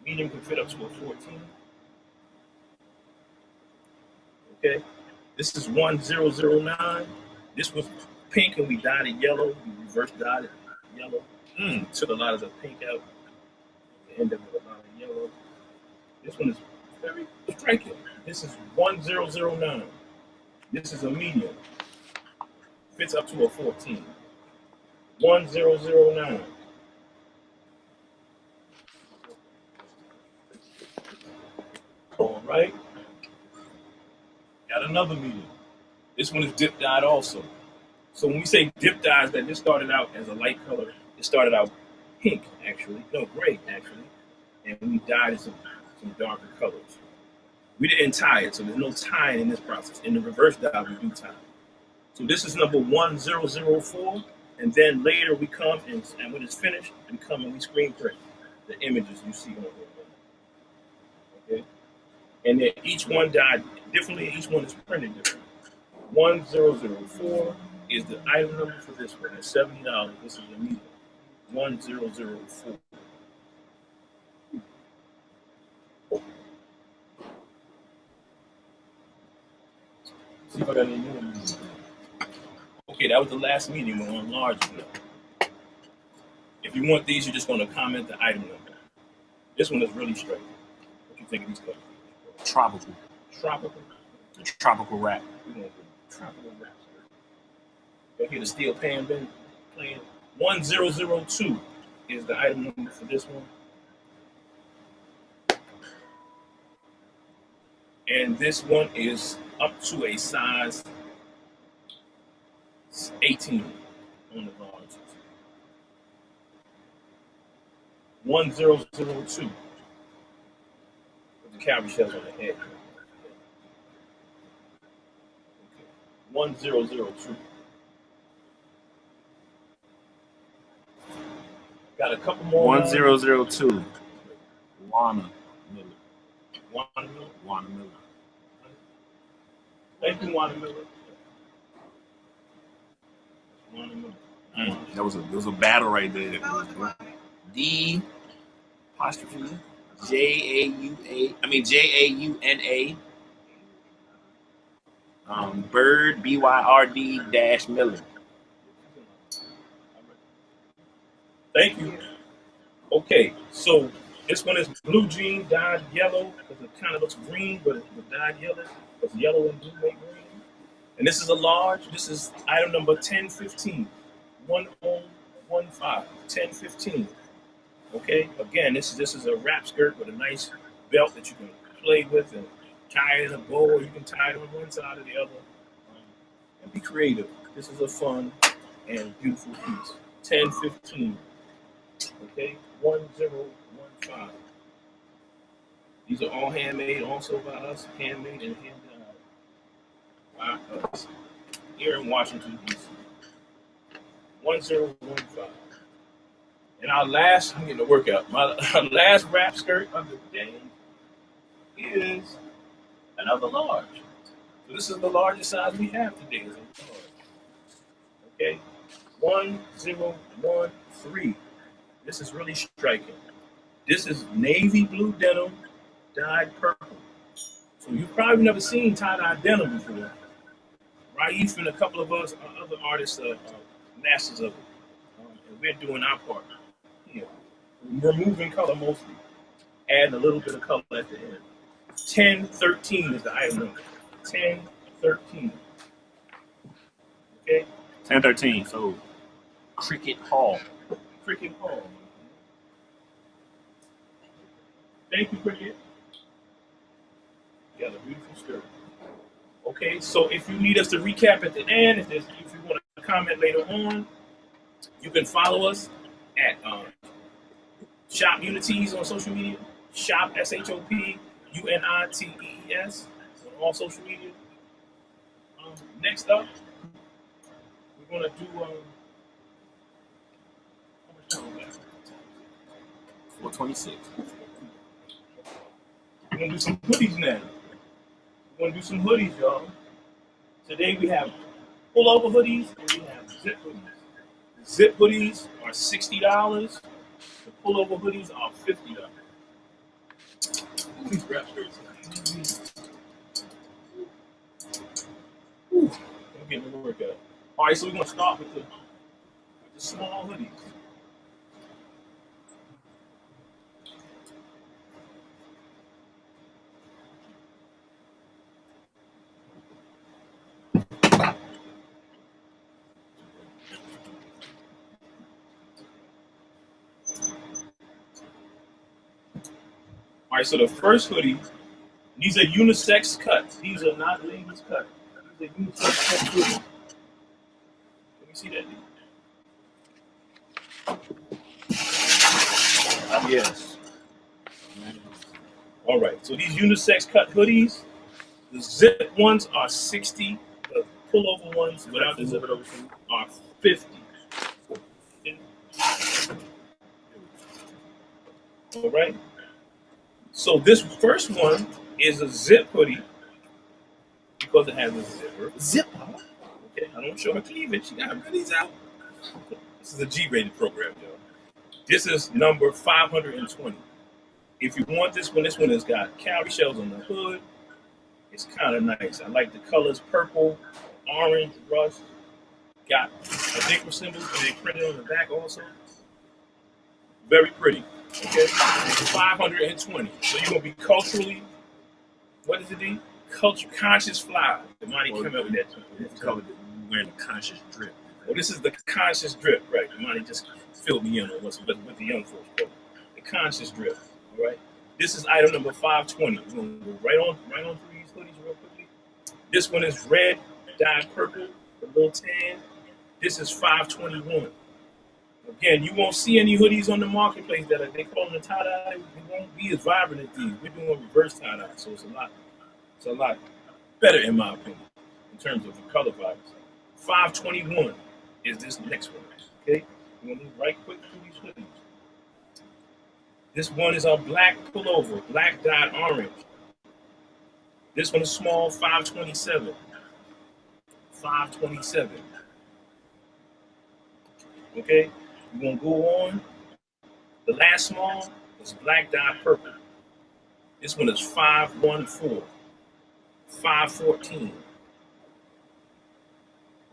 Medium can fit up to a 14. Okay, this is 1009. This was pink and we dyed it yellow. We reverse dyed it yellow. Took a lot of the pink out. We ended up with a lot of yellow. This one is very striking. This is 1009. This is a medium. Fits up to a 14. 1009. All right. Got another medium. This one is dip dyed also. So when we say dip dyes, that this started out as a light color. It started out pink, actually. No, gray, actually. And we dyed it some darker colors. We didn't tie it, so there's no tying in this process. In the reverse dye, we do tie. So this is number 1004. And then later we come and when it's finished, we come and we screen print the images you see on here. Okay? And then each one dyed differently, each one is printed differently. 1004 is the item number for this one. It's $70. This is the medium. 1004. See if I got any more medium. Okay, that was the last medium. We're on large now. If you want these, you're just going to comment the item number. This one is really straight. What do you think of these colors? Tropical. Tropical. The tropical rap. We're going to do tropical rap. You'll hear the steel pan been playing. 1002 is the item number for this one. And this one is up to a size 18 on the large. 1002 with the calorie shells on the head. Okay. 1002. Got a couple more. 1002. Wana Miller. Wana Miller. Thank you, Wana Miller. There was a battle right there. D apostrophe Jauna. Bird BYRD dash Miller. Thank you. Okay, so this one is blue jean dyed yellow because it kind of looks green, but it's dyed yellow. It's yellow and blue make green. And this is a large. This is item number 1015. 1015. 1015. Okay. Again, this is a wrap skirt with a nice belt that you can play with and tie it in a bow, or you can tie it on one side or the other. And be creative. This is a fun and beautiful piece. 1015. Okay. 1015. These are all handmade, also by us. Handmade and hand dyed by us here in Washington, D.C. 1015. And our last, I'm getting a workout. Our last wrap skirt of the day is another large. So this is the largest size we have today. Is a large. Okay, 1013. This is really striking. This is navy blue denim dyed purple. So you've probably never seen tie-dye denim before. Raif and a couple of us other artists are masters of it. And we're doing our part. Here. Removing color mostly. Adding a little bit of color at the end. 1013 is the item number. 1013. Okay? 1013. So Cricket Hall. Cricket Hall. Thank you, Cricket. You got a beautiful skirt. Okay, so if you need us to recap at the end, if you want to comment later on, you can follow us at Shop Unities on social media. Shop SHOP UNITEES on all social media. Next up, we're gonna do how much time we got? 426. We're gonna do some hoodies now. We're gonna do some hoodies, y'all. Today we have pullover hoodies and we have zip hoodies. The zip hoodies are $60. The pullover hoodies are $50. Please grab shirts. I'm getting the workout. All right, so we're gonna start with the small hoodies. All right, so the first hoodie, these are unisex cuts. These are not ladies' cuts. These are unisex cut hoodies. Let me see that. Yes. All right, so these unisex cut hoodies, the zip ones are 60. The pullover ones without the zip are 50. All right. So this first one is a zip hoodie because it has a zipper. Zipper. Okay, I don't show her cleavage. She got her goodies out. This is a G-rated program, y'all. This is number 520. If you want this one has got cowrie shells on the hood. It's kind of nice. I like the colors: purple, orange, rust. Got a nickel symbol and they printed on the back also. Very pretty. Okay, 520. So you're gonna be culturally, what does it be? Culture conscious fly. The money came up with that. Wearing a conscious drip. Well, this is the conscious drip, right? The money just filled me in on what's with the young folks call it. The conscious drip. All right. This is item number 520. We're gonna go right on through these hoodies real quickly. This one is red, dyed purple, a little tan. This is 521. Again, you won't see any hoodies on the marketplace that they call them the tie-dye. They won't be as vibrant as these. We're doing reverse tie-dye, so it's a lot better in my opinion in terms of the color vibes. 521 is this next one. Okay, we're gonna move right quick through these hoodies. This one is a black pullover, black dyed orange. This one is small, 527. 527. Okay, we're gonna go on. The last small is black dyed purple. This one is 514. 514.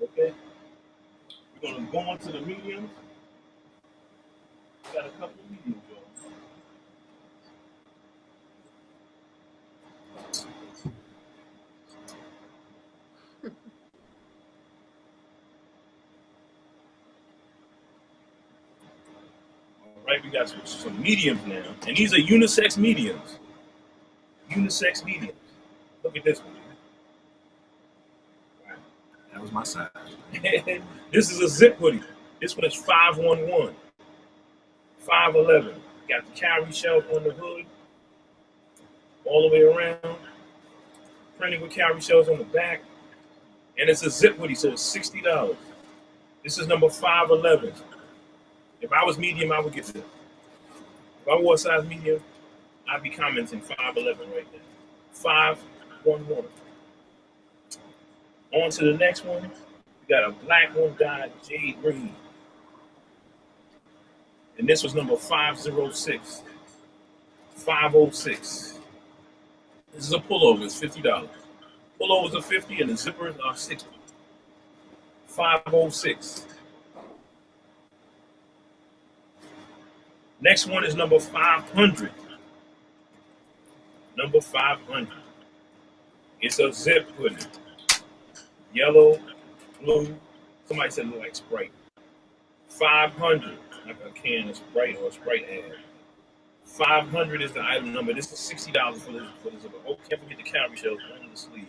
Okay, we're gonna go on to the mediums. We got a couple of mediums, y'all. All right, we got some mediums now, and these are unisex mediums. Unisex mediums. Look at this one. That was my size. This is a zip hoodie. This one is 511. 511. Got the cowrie shelf on the hood, all the way around. Printed with cowrie shells on the back. And it's a zip hoodie, so it's $60. This is number 511. If I was medium, I would get this. If I wore a size medium, I'd be commenting 511 right now. 511. On to the next one. We got a black one dyed jade green. And this was number 506. 506. This is a pullover. It's $50. Pullovers are 50 and the zippers are 60. 506. Next one is number 500. Number 500. It's a zip hoodie. Yellow, blue. Somebody said it look like Sprite. 500. Like a can of Sprite or a Sprite ad. 500 is the item number. This is $60 for this. Oh, can't forget the calorie shells on the sleeve.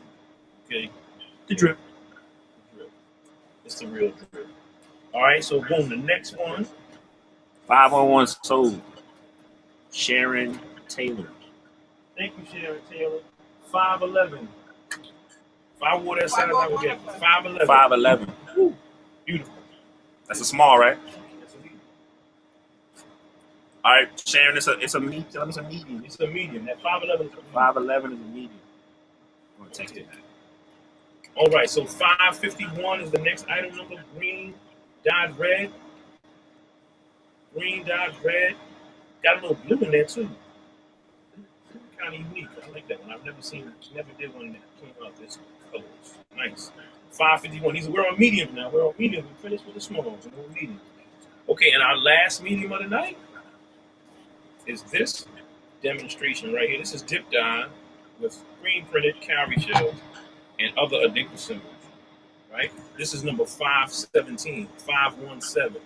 Okay? The drip. It's the real drip. All right, so boom, the next one. 501 sold. Sharon Taylor. Thank you, Sharon Taylor. 511. If I wore that size, I would get 511. 511. Woo. Beautiful. That's a small, right? That's a medium. All right, Sharon, it's a medium. It's a medium. It's a medium. That 511 is a medium. 511 is a medium. I'm gonna text it. All right, so 551 is the next item number. Green dyed red. Green dyed red. Got a little blue in there too. Kind of unique. I like that one. I've never did one that came out this colors. Nice. 551. We're on medium now. We're on medium. We finished with the smalls. We're on medium. Okay, and our last medium of the night is this demonstration right here. This is dip dye with screen printed cowrie shells and other addictive symbols. Right? This is number 517. 517.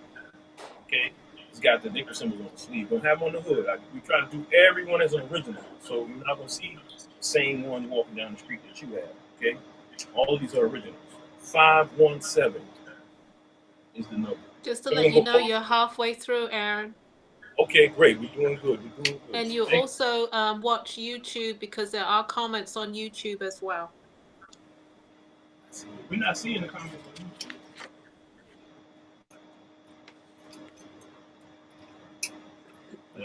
Okay? It's got the addictive symbols on the sleeve. Don't have them on the hood. We try to do everyone as an original. So you're not going to see the same one walking down the street that you have. Okay? All of these are originals. 517 is the number. Just to let you know, you're halfway through, Aaron. Okay, great. We're doing good. And you also watch YouTube because there are comments on YouTube as well. We're not seeing the comments on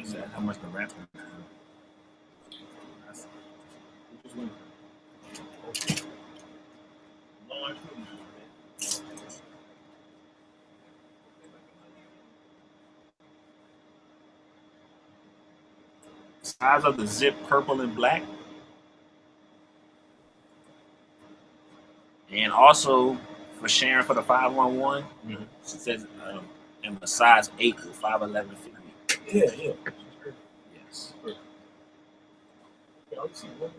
YouTube. How much the rap is. Large hoodies. Size of the zip, purple and black. And also for Sharon for the 511, it says in the size 8 with 511 fit me. Yeah. Yes. Okay, let's see what.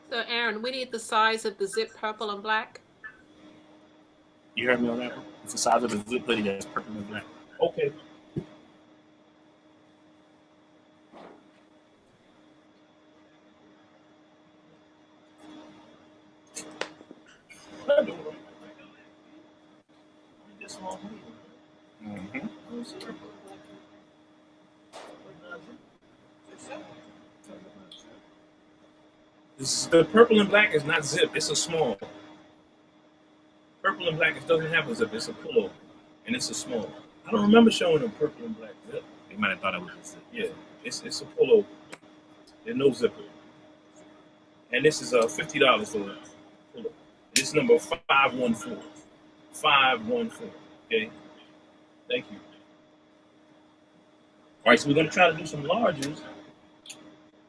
So, Aaron, we need the size of the zip purple and black. You heard me on that one? It's the size of the zip hoodie that's purple and black. Okay. The purple and black is not zip. It's a small. Purple and black, it doesn't have a zip. It's a pullover, and it's a small. I don't remember showing a purple and black zip. They might have thought it was a zip. Yeah, it's a pullover. There's no zipper. And this is $50 for it. This is number 514. 514. Okay. Thank you. All right, so we're gonna try to do some larges.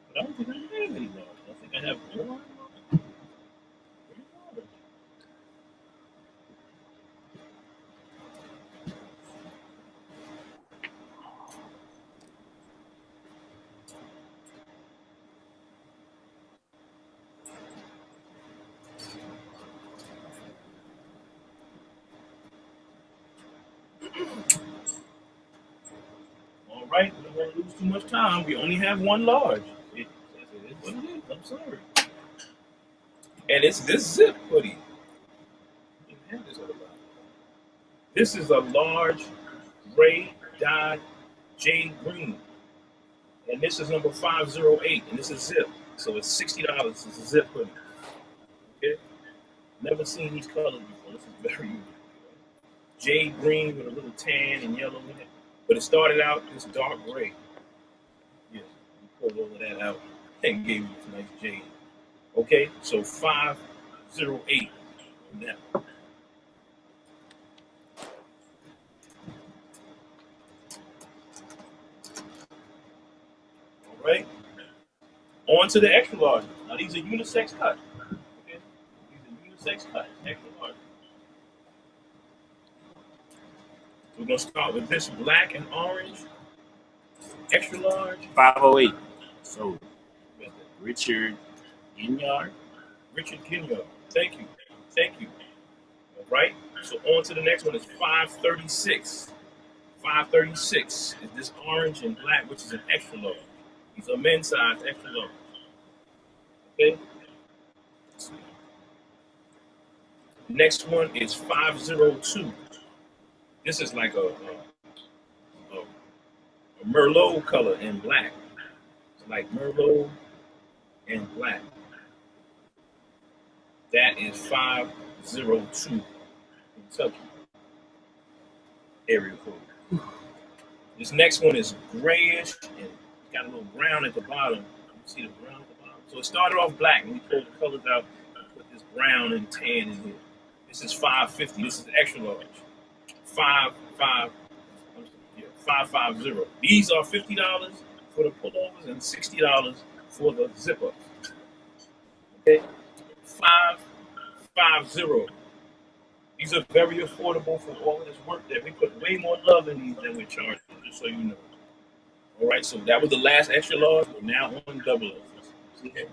But I don't think I have any large. I think I have one. All right. want to lose too much time. We only have one large. It is what it is. I'm sorry. And it's this zip hoodie. You can have this other line. This is a large gray dyed jade green. And this is number 508. And this is zip. So it's $60. It's a zip hoodie. Okay? Never seen these colors before. This is very unique. Jade green with a little tan and yellow in it. But it started out this dark gray. Yeah, we pulled all of that out and gave you this nice jade. Okay, so 508 on that. All right. On to the extra large. Now these are unisex cuts. Okay, these are unisex cuts, extra large. We're gonna start with this black and orange, extra large. 508. So Richard Inyard. Richard Ginyard. Thank you. Thank you. All right. So on to the next one is 536. 536 is this orange and black, which is an extra large. These are men's size extra large. Okay. Next one is 502. This is like a Merlot color in black. It's like Merlot and black. That is 502 Kentucky area code. This next one is grayish and got a little brown at the bottom. You see the brown at the bottom? So it started off black and we pulled the colors out and put this brown and tan in here. This is 550. This is extra large. 550. These are $50 for the pullovers and $60 for the zip-ups. Okay, 550. These are very affordable for all of this work that we put way more love in these than we're charging, just so you know. All right, so that was the last extra large. We're now on double X's. Okay.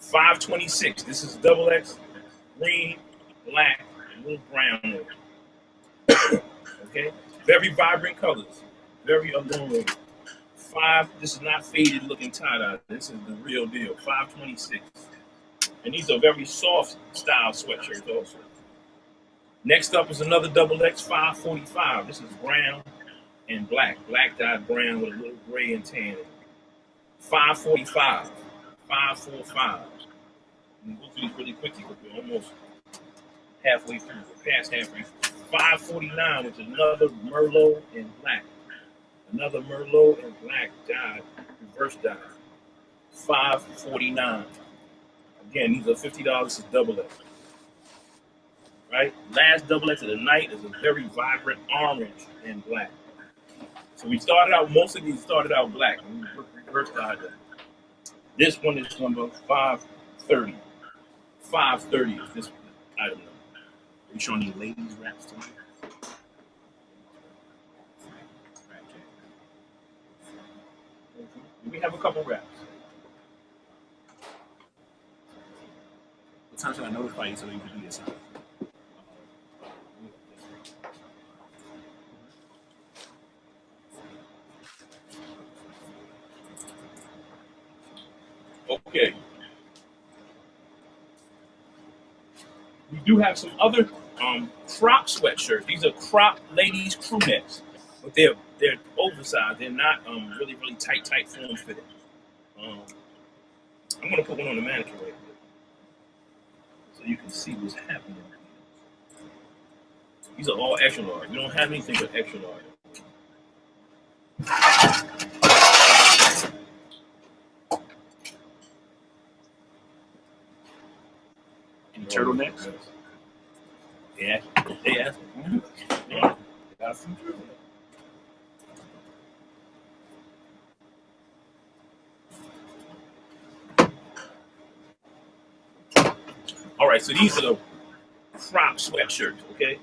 526. This is double X, green, black, and a little brown over. Okay, very vibrant colors, very alluring. This is not faded looking tie-dye. This is the real deal. 526. And these are very soft style sweatshirts also. Next up is another double X 545. This is brown and black. Black dyed brown with a little gray and tan in it. 545. 545. And we'll go through these really quickly because we're almost halfway through. We're past halfway. 549, which is another Merlot and black. Another Merlot and black dyed, reverse dyed. 549. Again, these are $50. It's double X. Right? Last double X of the night is a very vibrant orange and black. So we started out, most of these started out black. And we reverse dyed them. This one is number 530. 530 is this item number. Are you showing any ladies wraps tonight? We have a couple wraps. What time should I notify you so you can do this? Okay. We do have some other crop sweatshirts. These are crop ladies crew necks, but they're oversized. They're not really tight form fitting. I'm gonna put one on the mannequin right here so you can see what's happening. These are all extra large. We don't have anything but extra large. Any turtlenecks? Yeah, they asked me. Yeah, got some turtlenecks. All right, so these are the crop sweatshirts, okay?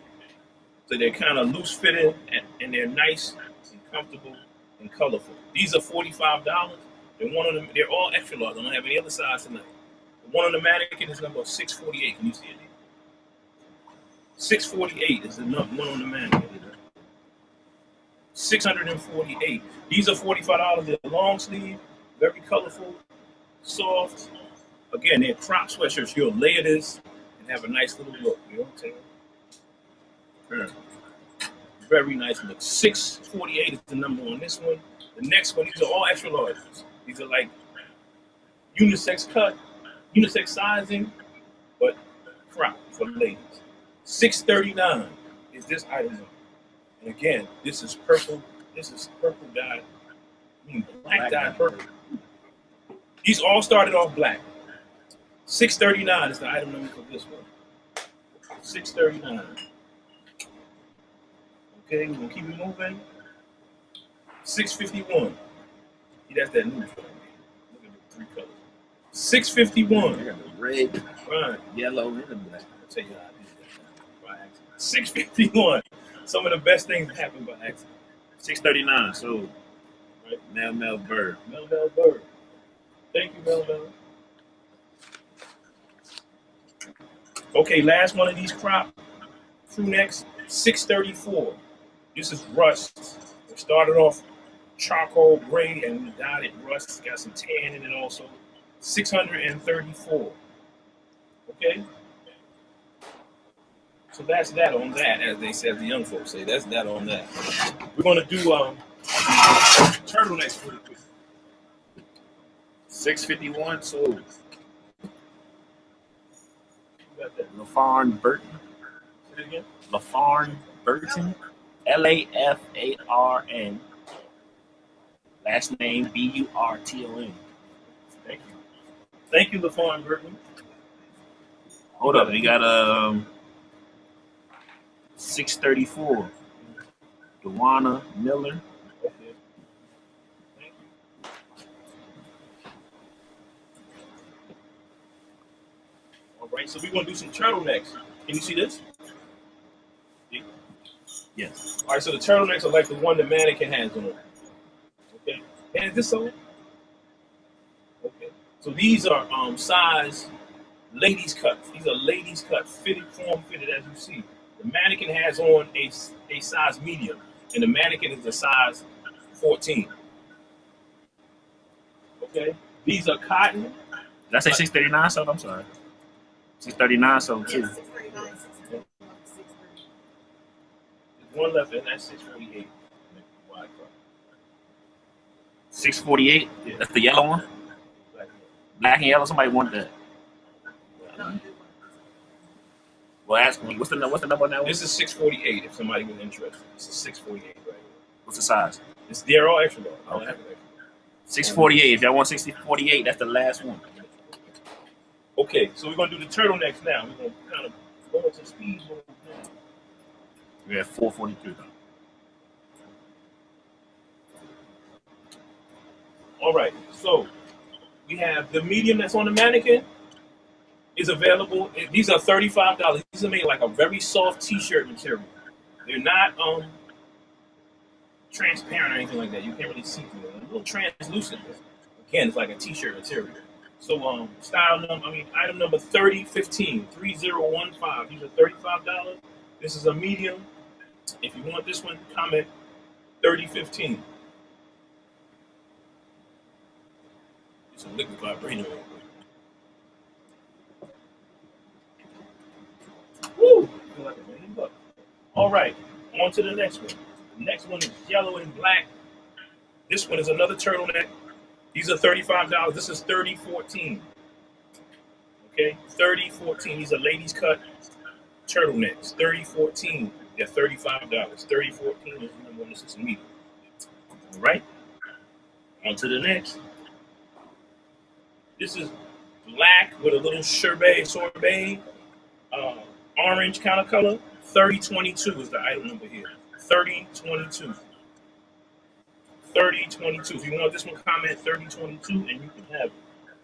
So they're kind of loose fitting and they're nice and comfortable and colorful. These are $45. They're all extra large. I don't have any other size tonight. The one on the mannequin is number 648. Can you see it? 648 is the one on the mannequin. 648. These are $45. They're long sleeve, very colorful, soft. Again, they're crop sweatshirts. You'll layer this and have a nice little look. You know what I'm saying? Very nice look. 648 is the number on this one. The next one, these are all extra larges. These are like unisex cut, unisex sizing, but crop for the ladies. 639 is this item. And again, this is purple. This is purple dyed. Black dyed purple. These all started off black. 639 is the item number for this one. 639. Okay, we're gonna keep it moving. 651. See, that's that new one. Look at the three colors. 651. I got the red, Right. yellow, and the black. I'll tell you how I did that by accident. 651. Some of the best things happen by accident. 639. So, Right. Mel Bird. Mel Bird. Thank you, Mel. Okay, last one of these crop crew necks, 634. This is rust. We started off charcoal gray and we dyed it rust. It's got some tan in it also. 634. Okay? So that's that on that, as they say, as the young folks say. That's that on that. We're gonna do turtlenecks really quick. 651. So, You got that? LaFarn Burton. Say it again. LaFarn Burton. LaFarn. Last name Burton. Thank you. Thank you, LaFarn Burton. Hold up, we got 634. Dewana Miller. Okay. Thank you. All right, so we're gonna do some turtlenecks. Can you see this? See? Yes. All right, so the turtlenecks are like the one the mannequin has on. Okay, and is this so? Okay, so these are size ladies cuts. These are ladies cut, fitted, form fitted, as you see. The mannequin has on a size medium, and the mannequin is a size 14. Okay, these are cotton. Did I say 639? So I'm sorry. 639. So too. 639. There's one left, and that's 648. 648. Yeah. That's the yellow one. Black and yellow. Somebody want that. Well, ask me. What's the number on that one? This is 648. If somebody was interested, this is 648 right here. What's the size? They're all extra large. I don't Okay. have an extra. 648. If y'all want 648, that's the last one. Okay, so we're gonna do the turtlenecks now. We're gonna kind of go into speed mode now. We're at 443. All right, so we have the medium that's on the mannequin is available. These are $35. These are made like a very soft t-shirt material. They're not transparent or anything like that. You can't really see through them. They're a little translucent. Again, it's like a t-shirt material. So item number 3015, 3015. These are $35. This is a medium. If you want this one, comment 3015. Some liquid vibrator. Woo! Feel like $1 million. All right, on to the next one. The next one is yellow and black. This one is another turtleneck. These are $35. This is 3014. Okay, 3014. These are ladies cut turtlenecks. 3014. They're $35. 3014 is the number one. This is medium. All right, on to the next. This is black with a little sorbet, orange kind of color. 3022 is the item number here. 3022. 3022. If you want this one, comment 3022 and you can have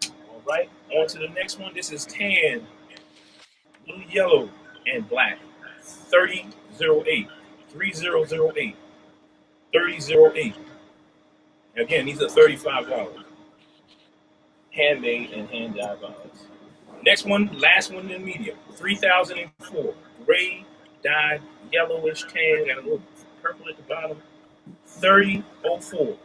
it. All right. On to the next one. This is tan, blue, yellow, and black. 3008. 3008. 3008. Again, these are $35. Handmade and hand dyed violets. Next one, last one in medium. 3004. Gray dyed yellowish tan, got a little purple at the bottom. 30.04.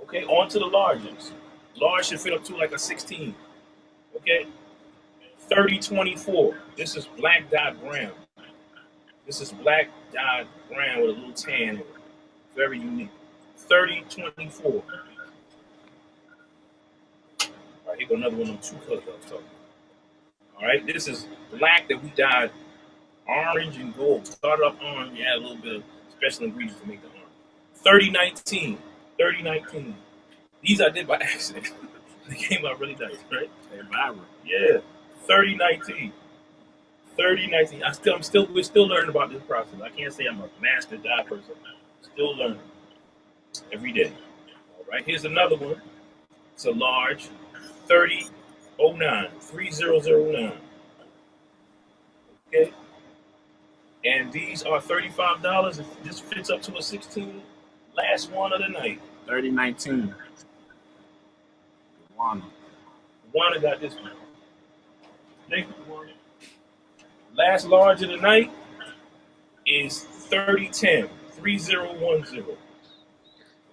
Okay, on to the larges. Large should fit up to like a 16. Okay, 30.24. This is black dot brown. This is black dot brown with a little tan in it. Very unique. 30.24. All right, here go another one of them two colors I was talking about. All right, this is black that we dyed orange and gold. Started off orange, we add a little bit of special ingredients to make the orange. 30.19. 30.19. These I did by accident. They came out really nice, right? They're vibrant. Yeah. 30.19. 30.19. We're still learning about this process. I can't say I'm a master dye person. Still learning every day. All right. Here's another one. It's a large 30.09. 30.09. Okay. And these are $35. If this fits up to a 16, last one of the night. 30.19. Juana got this one. Thank you, Juana. Last large of the night is 30.10. 30.10.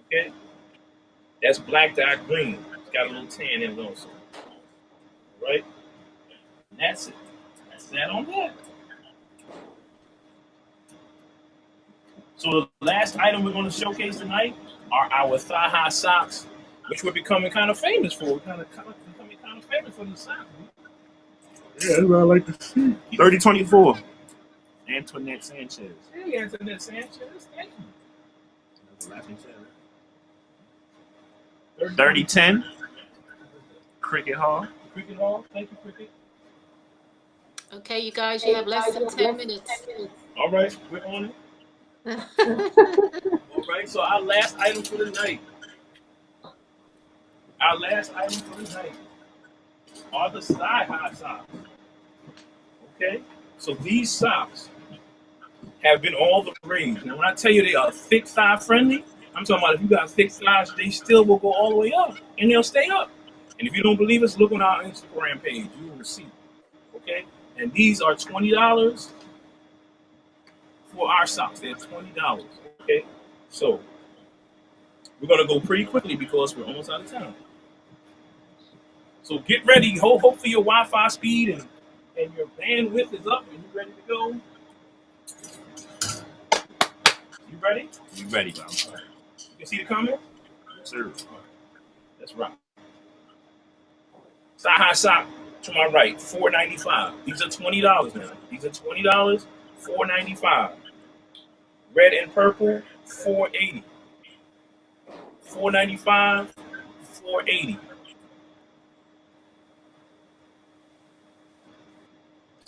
Okay? That's black dye green. It's got a little tan in it also. All right? And that's it. That's that on that. So the last item we're going to showcase tonight are our thigh-high socks, which we're becoming kind of famous for. We're becoming kind of famous for these socks. Yeah, that's what I like to see. 30.24. Antoinette Sanchez. Hey, Antoinette Sanchez. Thank you. That's the last one said. 30.10. Cricket Hall. Cricket Hall. Thank you, Cricket. Okay, you guys, you have less than 10 minutes. All right, we're on it. All right, so our last item for the night. Our last item for the night are the thigh-high socks. Okay, so these socks have been all the rage. Now, when I tell you they are thick thigh friendly, I'm talking about if you got thick thighs, they still will go all the way up, and they'll stay up. And if you don't believe us, look on our Instagram page. You will see. Okay, and these are $20 for our socks. They're $20. Okay, so we're gonna go pretty quickly because we're almost out of time. So get ready. Hopefully your Wi-Fi speed and your bandwidth is up and you're ready to go. You ready? You ready, bro? You can see the comment? Yes, sir. That's right. Thigh-high sock to my right, $4.95. These are $20 now. These are $20, $4.95. Red and purple, $4.80. $4.95, $4.80.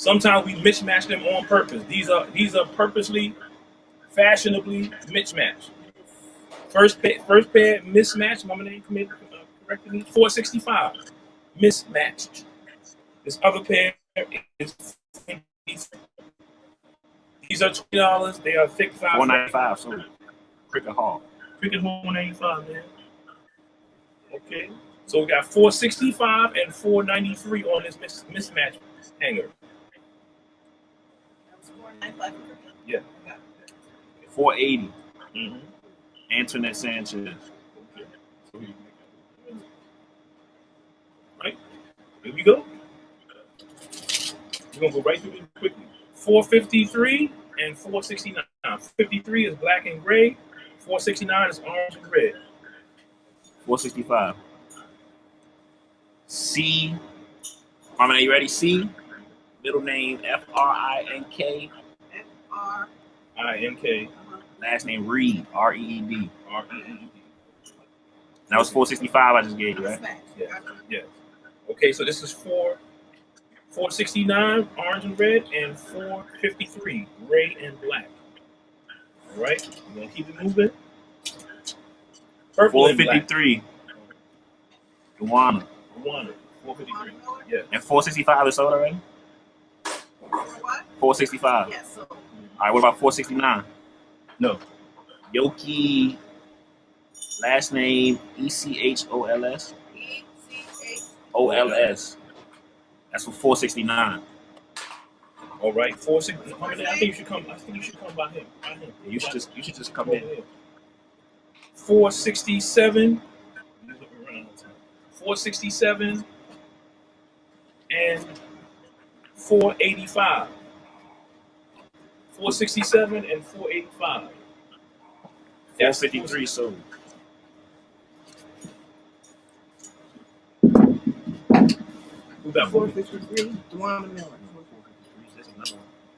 Sometimes we mismatch them on purpose. These are purposely, fashionably mismatched. First pair mismatched. Mama name corrected me. $4.65. Mismatched. This other pair is $4.80. These are $20. They are thick thigh. $4.95. So Cricket Hall. Cricket Hall $1.85, man. Okay. So we got $4.65 and $4.93 on this mismatch hanger. Yeah. $4.80. Mm-hmm. Antoinette Sanchez. Okay. Right. Here we go. We're gonna go right through it quickly. $4.53 and $4.69. $53 is black and gray. $4.69 is orange and red. $4.65. C. Mama, are you ready? C. Middle name F-R-I-N-K. F-R-I-N-K. Last name Reed. R-E-E-D. R-E-E-D. That was $4.65 I just gave you, right? Yes. Yes. Okay, so this is $4.69 orange and red, and $4.53 gray and black. All right, we're gonna keep it moving. Purple and black. $4.53. Juana. $4.53. Yeah. And $4.65 is sold already? What? $4.65. Yes. So, All right, what about $4.69? No. Yoki. Last name E-C-H-O-L-S. E-C-H. O-L-S. That's for $4.69. All right, 460. I think you should come. I think you should come by him. You should just come Over in. here. 467. 467 and 485. 467 and 485. That's 453 sold. Who got 453. Dwan Miller.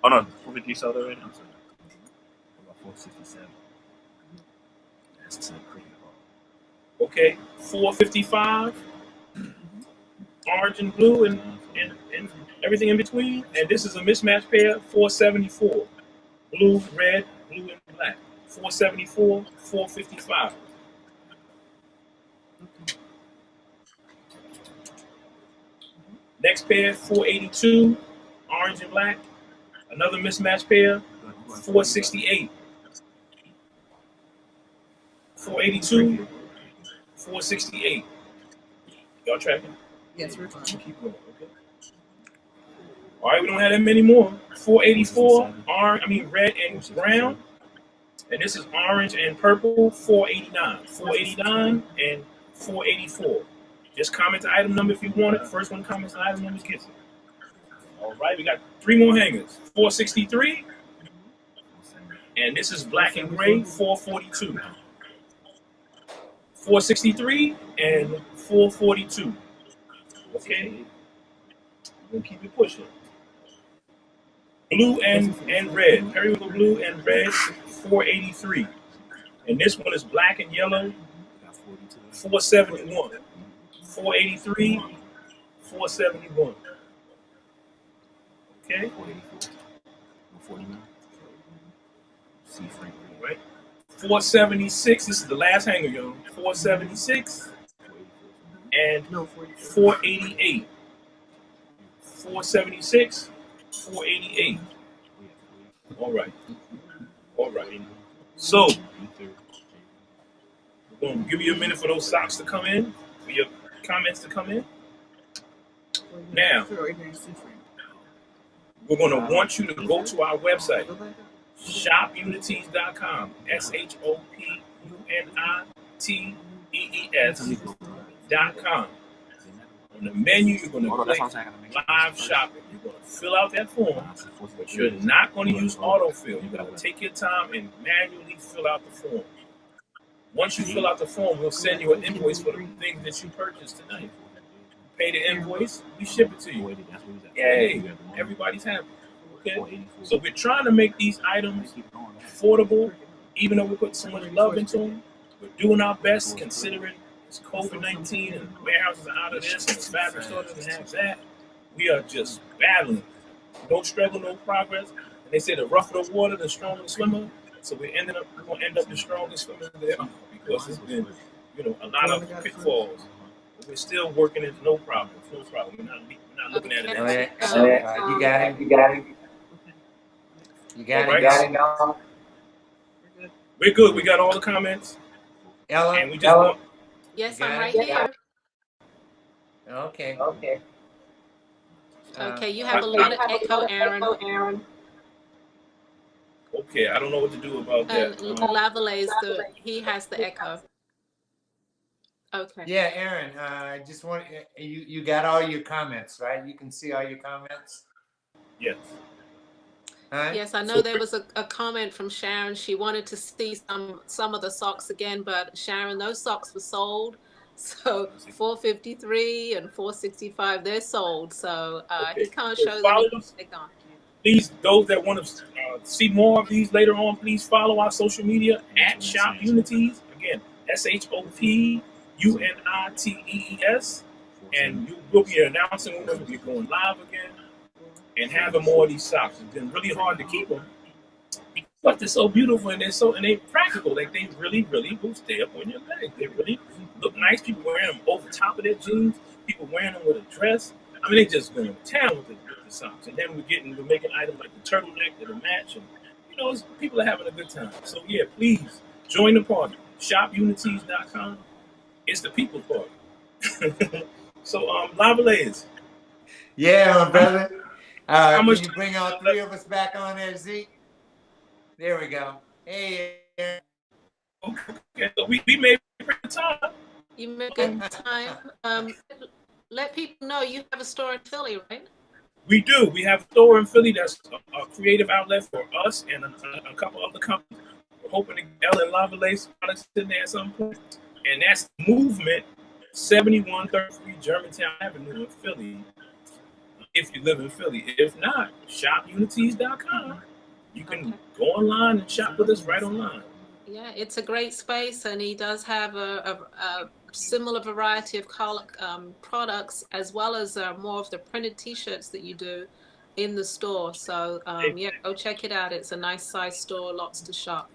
Oh no, 453 sold already. I'm sorry. What about 467? That's too crazy. Okay, 455. Orange and blue and everything in between. And this is a mismatch pair, 474. Blue, red, blue, and black. 474, 455. Next pair, 482, orange and black. Another mismatch pair, 468. 482, 468. Y'all tracking? Yes, we're fine. Keep going, okay? All right, we don't have that many more. 484, red and brown. And this is orange and purple, 489. 489 and 484. Just comment the item number if you want it. First one comments the item number gets it. All right, we got 3 more hangers. 463. And this is black and gray, 442. 463 and 442. Okay? We'll keep it pushing. Blue and red. Periwinkle blue and red, 483. And this one is black and yellow, 471. 483, 471. Okay? All right. 476. This is the last hanger, yo. 476 and 488. 476, 488. All right. All right. So, we're going to give you a minute for those socks to come in, for your comments to come in. Now, we're going to want you to go to our website, shopunities.com, shopunities.com. On the menu, you're going to click live shopping. You're going to fill out that form, but you're not going to use autofill. You're going to take your time and manually fill out the form. Once you fill out the form, we'll send you an invoice for the things that you purchased tonight. Pay the invoice, we ship it to you. Yay! Everybody's happy. Okay? So we're trying to make these items affordable, even though we put so much love into them. We're doing our best considering it's COVID-19 and warehouses are out of this and the fabric store doesn't have that. We are just battling. No struggle, no progress. And they say the rougher the water, the stronger the swimmer. So we're going to end up the strongest swimmer there because it's been, a lot of pitfalls. But we're still working it. No problem. No problem. We're not looking at it. You got it. You got it. We're good. We got all the comments. Ella, and we just want. Yes, I'm right here. Okay. Okay, you have a lot of echo, Aaron. Okay, I don't know what to do about that. Lavalais, he has the echo. Okay. Yeah, Aaron, I just want you got all your comments, right? You can see all your comments? Yes. Huh? Yes, I know there was a comment from Sharon. She wanted to see some of the socks again, but Sharon, those socks were sold. So 453 and 465, they're sold. So he can't show them. They're gone. Please, those that want to see more of these later on, please follow our social media at Shop Unities. Again, SHOPUNITEES. And you will be announcing when we'll be going live again and having more of these socks. It's been really hard to keep them, but they're so beautiful and they're practical. Like they really will stay up on your leg. They really look nice. People wearing them over top of their jeans. People wearing them with a dress. I mean, they just going to town with the socks. And then we're making items like the turtleneck that'll match. And people are having a good time. So yeah, please join the party. ShopUnities.com. It's the people's party. So Lavalais. Yeah, my brother. Can much you time bring you all got three left? of us back on there, Zeke? There we go. Hey, Aaron. Okay, so we made pretty time. You make good time. Let people know you have a store in Philly, right? We do. We have a store in Philly that's a creative outlet for us and a couple other companies. We're hoping to get Lavalais products in there at some point. And that's Movement 7133 Germantown Avenue in Philly. If you live in Philly. If not, shopunities.com. You can go online and shop with us right online. Yeah, it's a great space, and he does have a similar variety of color, products, as well as more of the printed T-shirts that you do in the store. So yeah, go check it out. It's a nice size store, lots to shop.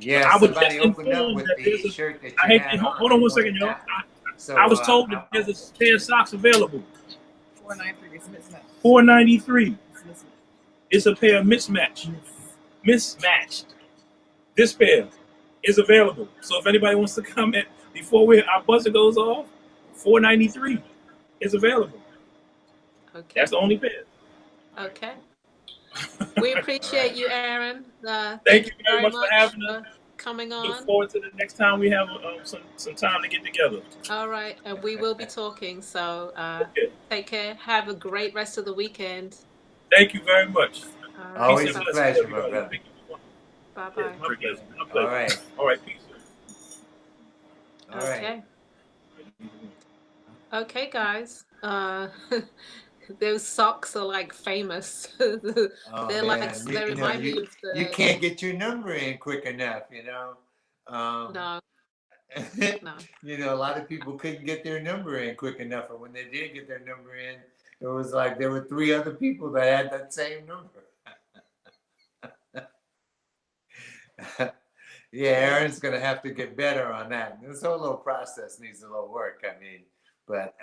Yeah, I was somebody just opened up informed with that the shirt that I you hate had to, on. hold on They one wanted second, y'all. that one. So I was told that there's a pair of socks available. 493. It's mismatched. $4.93. It's mismatched. It's a pair of mismatched. This pair is available. So if anybody wants to comment before our buzzer goes off, $4.93 is available. Okay. That's the only pair. Okay. We appreciate you, Aaron. Thank you very much for having us. for coming Look on. forward to the next time we have some time to get together. All right, and we will be talking. So Okay. take care. Have a great rest of the weekend. Thank you very much. All right. Always Peace a and blessings, pleasure, my everybody. brother. Thank you. Bye-bye. My pleasure. My All pleasure. right. All right. Peace. All right. Okay. Okay, guys. Those socks are like famous. Oh They're man, like they remind me of you the can't get your number in quick enough, no. A lot of people couldn't get their number in quick enough, and when they did get their number in, it was like there were three other people that had that same number. Yeah, Aaron's gonna have to get better on that. This whole little process needs a little work. I mean, but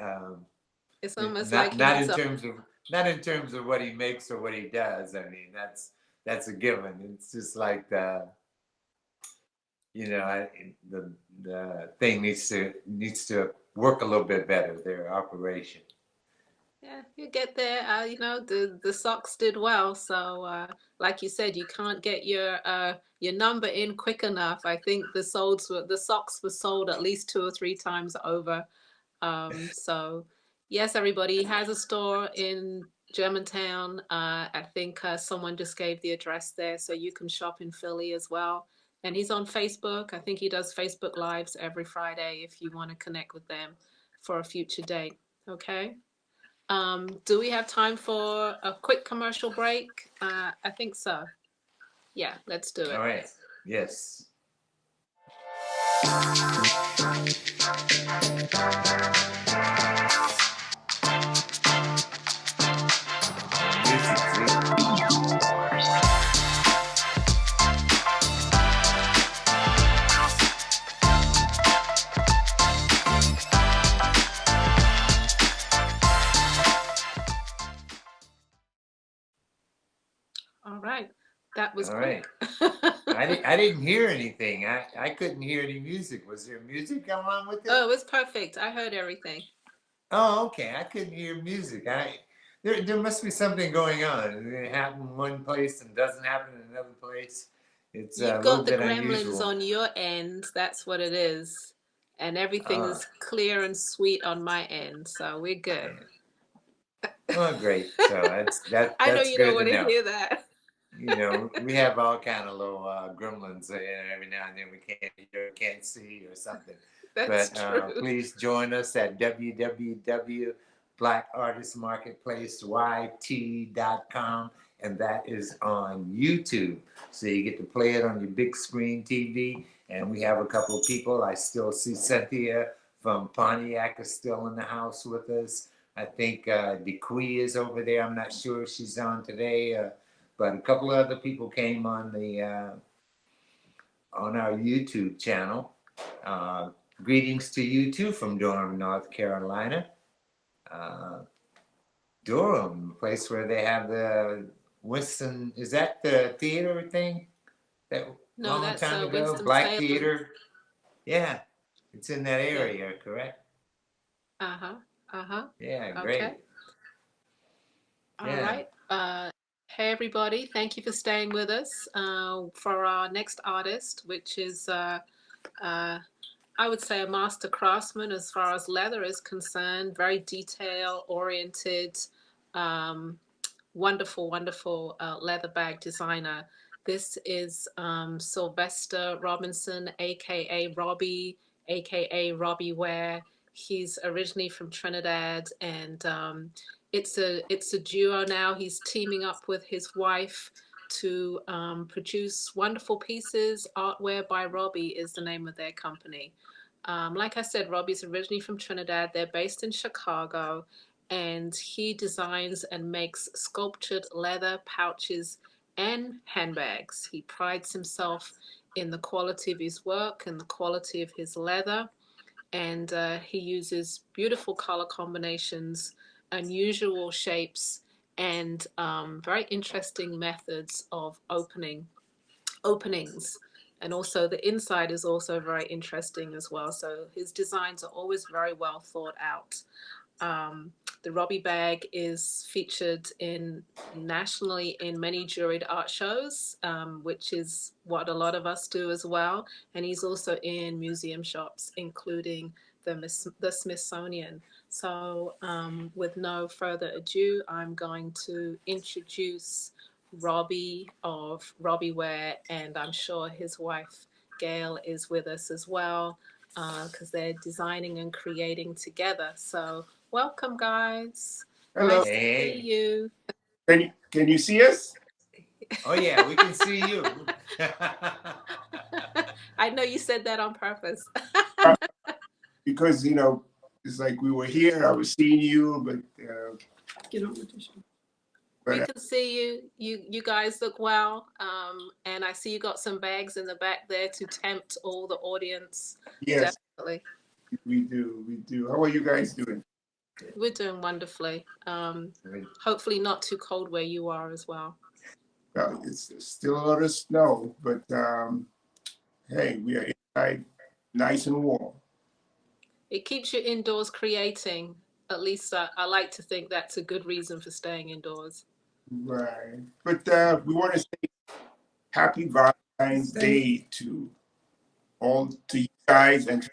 It's almost not like he not needs in terms of not in terms of what he makes or what he does. I mean, that's a given. It's just like the thing needs to work a little bit better. Their operation. yeah, you get there. The socks did well. So like you said, you can't get your number in quick enough. I think the socks were sold at least 2 or 3 times over. So yes, everybody has a store in Germantown. I think someone just gave the address there, so you can shop in Philly as well. And he's on Facebook. I think he does Facebook Lives every Friday if you want to connect with them for a future date. Okay. Do we have time for a quick commercial break? I think so. Yeah, let's do it. All right. Yes. All right. That was All quick. right. I didn't hear anything. I couldn't hear any music. Was there music going on with it? Oh, it was perfect. I heard everything. Oh, okay. I couldn't hear music. There must be something going on. It happened in one place and doesn't happen in another place. It's a You've little got the bit gremlins unusual. on your end. That's what it is. And everything Uh, is clear and sweet on my end. So we're good. well, great. So I know that's you don't good to want to know. hear that. We have all kind of little gremlins every now and then we can't hear, can't see or something. That's But true. please join us at www.blackartistmarketplaceyt.com, and that is on YouTube. So you get to play it on your big screen TV. And we have a couple of people. I still see Cynthia from Pontiac is still in the house with us. I think DeQuee is over there. I'm not sure if she's on today. But a couple of other people came on our YouTube channel. Greetings to you too from Durham, North Carolina. Durham, place where they have the Winston. Is that the theater thing? That No, long that's time ago, Black Winston-Salem. Theater. Yeah, it's in that Yeah. area, correct? Uh-huh. Uh-huh. Yeah, Okay. great. All Yeah. right. Hey everybody, thank you for staying with us for our next artist, which is I would say a master craftsman as far as leather is concerned, very detail oriented, um, wonderful, wonderful leather bag designer. This is Sylvester Robinson, aka Robbie, aka Robbie Ware. He's originally from Trinidad, and it's a duo now. He's teaming up with his wife to produce wonderful pieces. Artware by Robbie is the name of their company. Like I said, Robbie's originally from Trinidad. They're based in Chicago, and he designs and makes sculptured leather pouches and handbags. He prides himself in the quality of his work and the quality of his leather, and he uses beautiful color combinations, unusual shapes, and very interesting methods of openings. And also the inside is also very interesting as well. So his designs are always very well thought out. The Robbie bag is featured in nationally in many juried art shows, which is what a lot of us do as well. And he's also in museum shops, including the Smithsonian. So with no further ado, I'm going to introduce Robbie of Robbie Ware, and I'm sure his wife Gail is with us as well, because they're designing and creating together. So welcome, guys. Hello. Nice to Hey. see you. Can you see us? Oh yeah, we can see you. I know you said that on purpose. Because it's like we were here. I was seeing you, but Get on with your show. We can see you. You guys look well. And I see you got some bags in the back there to tempt all the audience. yes, Definitely. we do. How are you guys doing? We're doing wonderfully. Hopefully not too cold where you are as well. Well, it's still a lot of snow, but hey, we are inside, nice and warm. It keeps you indoors creating. At least I like to think that's a good reason for staying indoors. Right. But we want to say happy Valentine's Day to you guys and to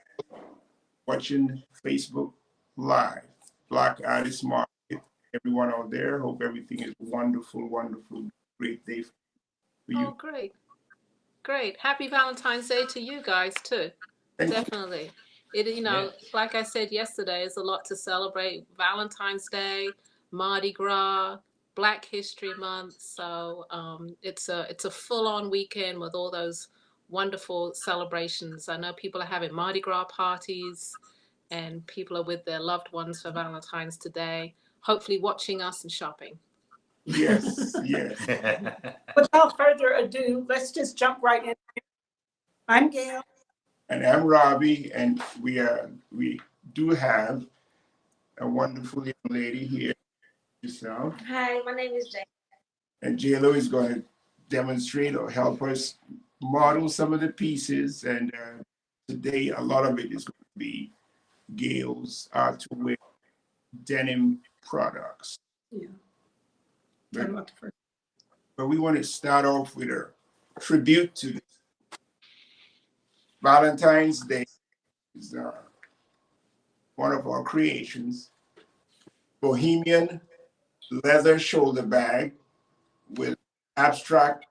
watching Facebook Live, Black Artist Market. Everyone out there, hope everything is wonderful, wonderful, great day for you. Oh, great. Great. Happy Valentine's Day to you guys too. Thank you. Definitely. It, like I said yesterday, it's a lot to celebrate. Valentine's Day, Mardi Gras, Black History Month. So it's a full-on weekend with all those wonderful celebrations. I know people are having Mardi Gras parties, and people are with their loved ones for Valentine's today, hopefully watching us and shopping. Yes, yes. Without further ado, let's just jump right in. I'm Gail. And I'm Robbie, and we do have a wonderful young lady here, yourself. Hi, my name is Jay. And JLo is going to demonstrate or help us model some of the pieces. And today, a lot of it is going to be Gail's Art2Wear denim products. Yeah. But we want to start off with a tribute to Valentine's Day. Is one of our creations, Bohemian leather shoulder bag with abstract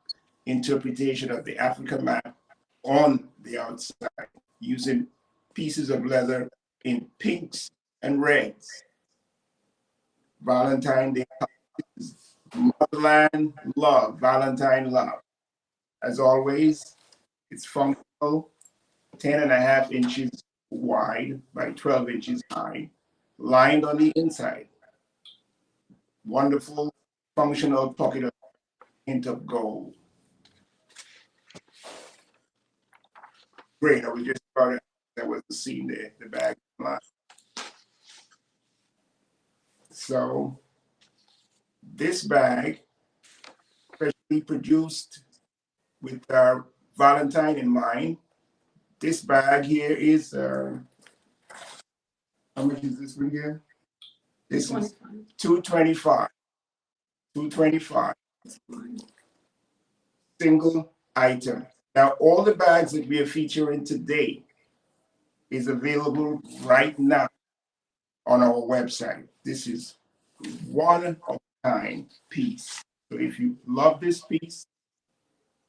interpretation of the Africa map on the outside, using pieces of leather in pinks and reds. Valentine Day is motherland love, Valentine love. As always, it's functional, 10.5 inches wide by 12 inches high, lined on the inside. Wonderful functional pocket of hint of gold. Great, I was just about it. That was the scene there, the bag line. So this bag, especially produced with our Valentine in mind. This bag here is, how much is this one here? This is $225. $225. Single item. Now, all the bags that we are featuring today is available right now on our website. This is one of a kind piece. So if you love this piece,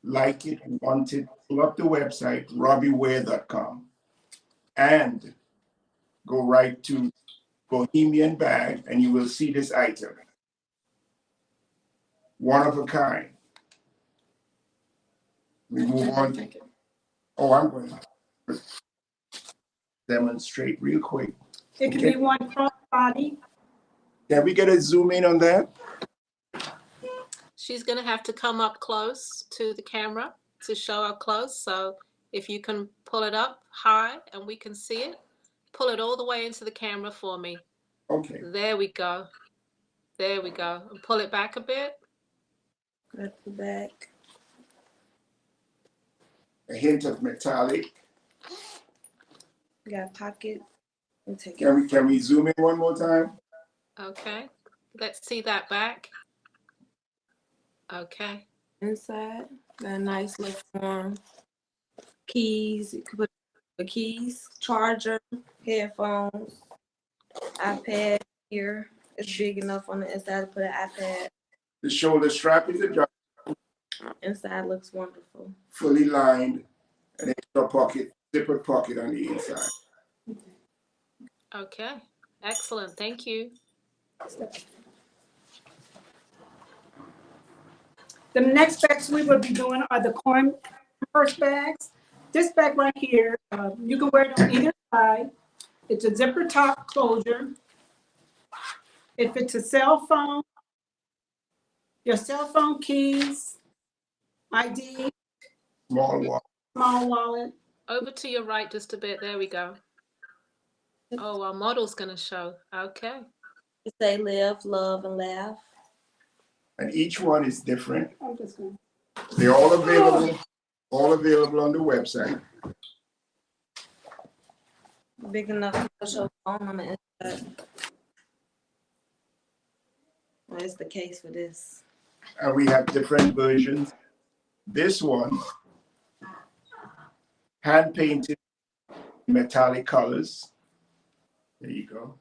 like it, want it, pull up the website, robbieware.com, and go right to Bohemian Bag, and you will see this item. One of a kind. We move on. Oh, I'm going to demonstrate real quick. It can be one crossbody. Can we get a zoom in on that? She's going to have to come up close to the camera to show up close. So if you can pull it up high and we can see it, pull it all the way into the camera for me. Okay. There we go. There we go. And pull it back a bit. At the back. A hint of metallic. We got pocket. We'll take Can we zoom in one more time? Okay. Let's see that back. Okay. inside. Got a nice little form. Keys. You could put the keys, charger, headphones, iPad here. It's big enough on the inside to put an iPad. The shoulder strap is adjustable, Inside looks wonderful. fully lined, an extra pocket, zipper pocket on the inside. Okay. Excellent. Thank you. The next bags we will be doing are the coin purse bags. This bag right here, you can wear it on either side. It's a zipper top closure. It fits a cell phone, your cell phone keys, ID, Small wallet. small wallet. Over to your right just a bit. There we go. Oh, our model's going to show. Okay. It say live, love, and laugh. And each one is different. I'm just gonna. They're all available on the website. Big enough to show phone on the inside. Well, it's the case for this. And we have different versions. This one, hand painted metallic colors. There you go.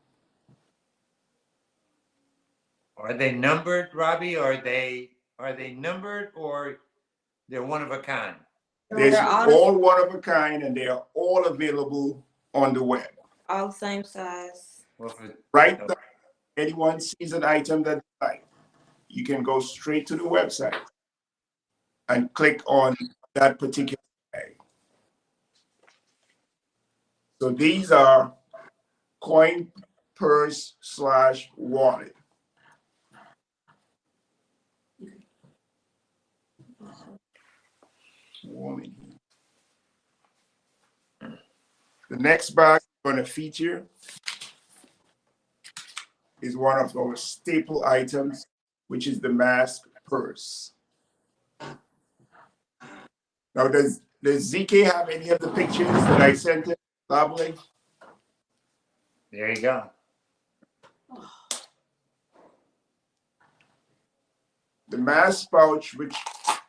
Are they numbered, Robbie? Are they numbered, or they're one of a kind? They're all one of a kind, and they are all available on the web. All the same size. Well, Right now, anyone sees an item that they like, you can go straight to the website and click on that particular bag. So these are coin purse / wallet. Warm in here. The next bag we're going to feature is one of our staple items, which is the mask purse. Now, does ZK have any of the pictures that I sent him, Lavalais? there you go. The mask pouch, which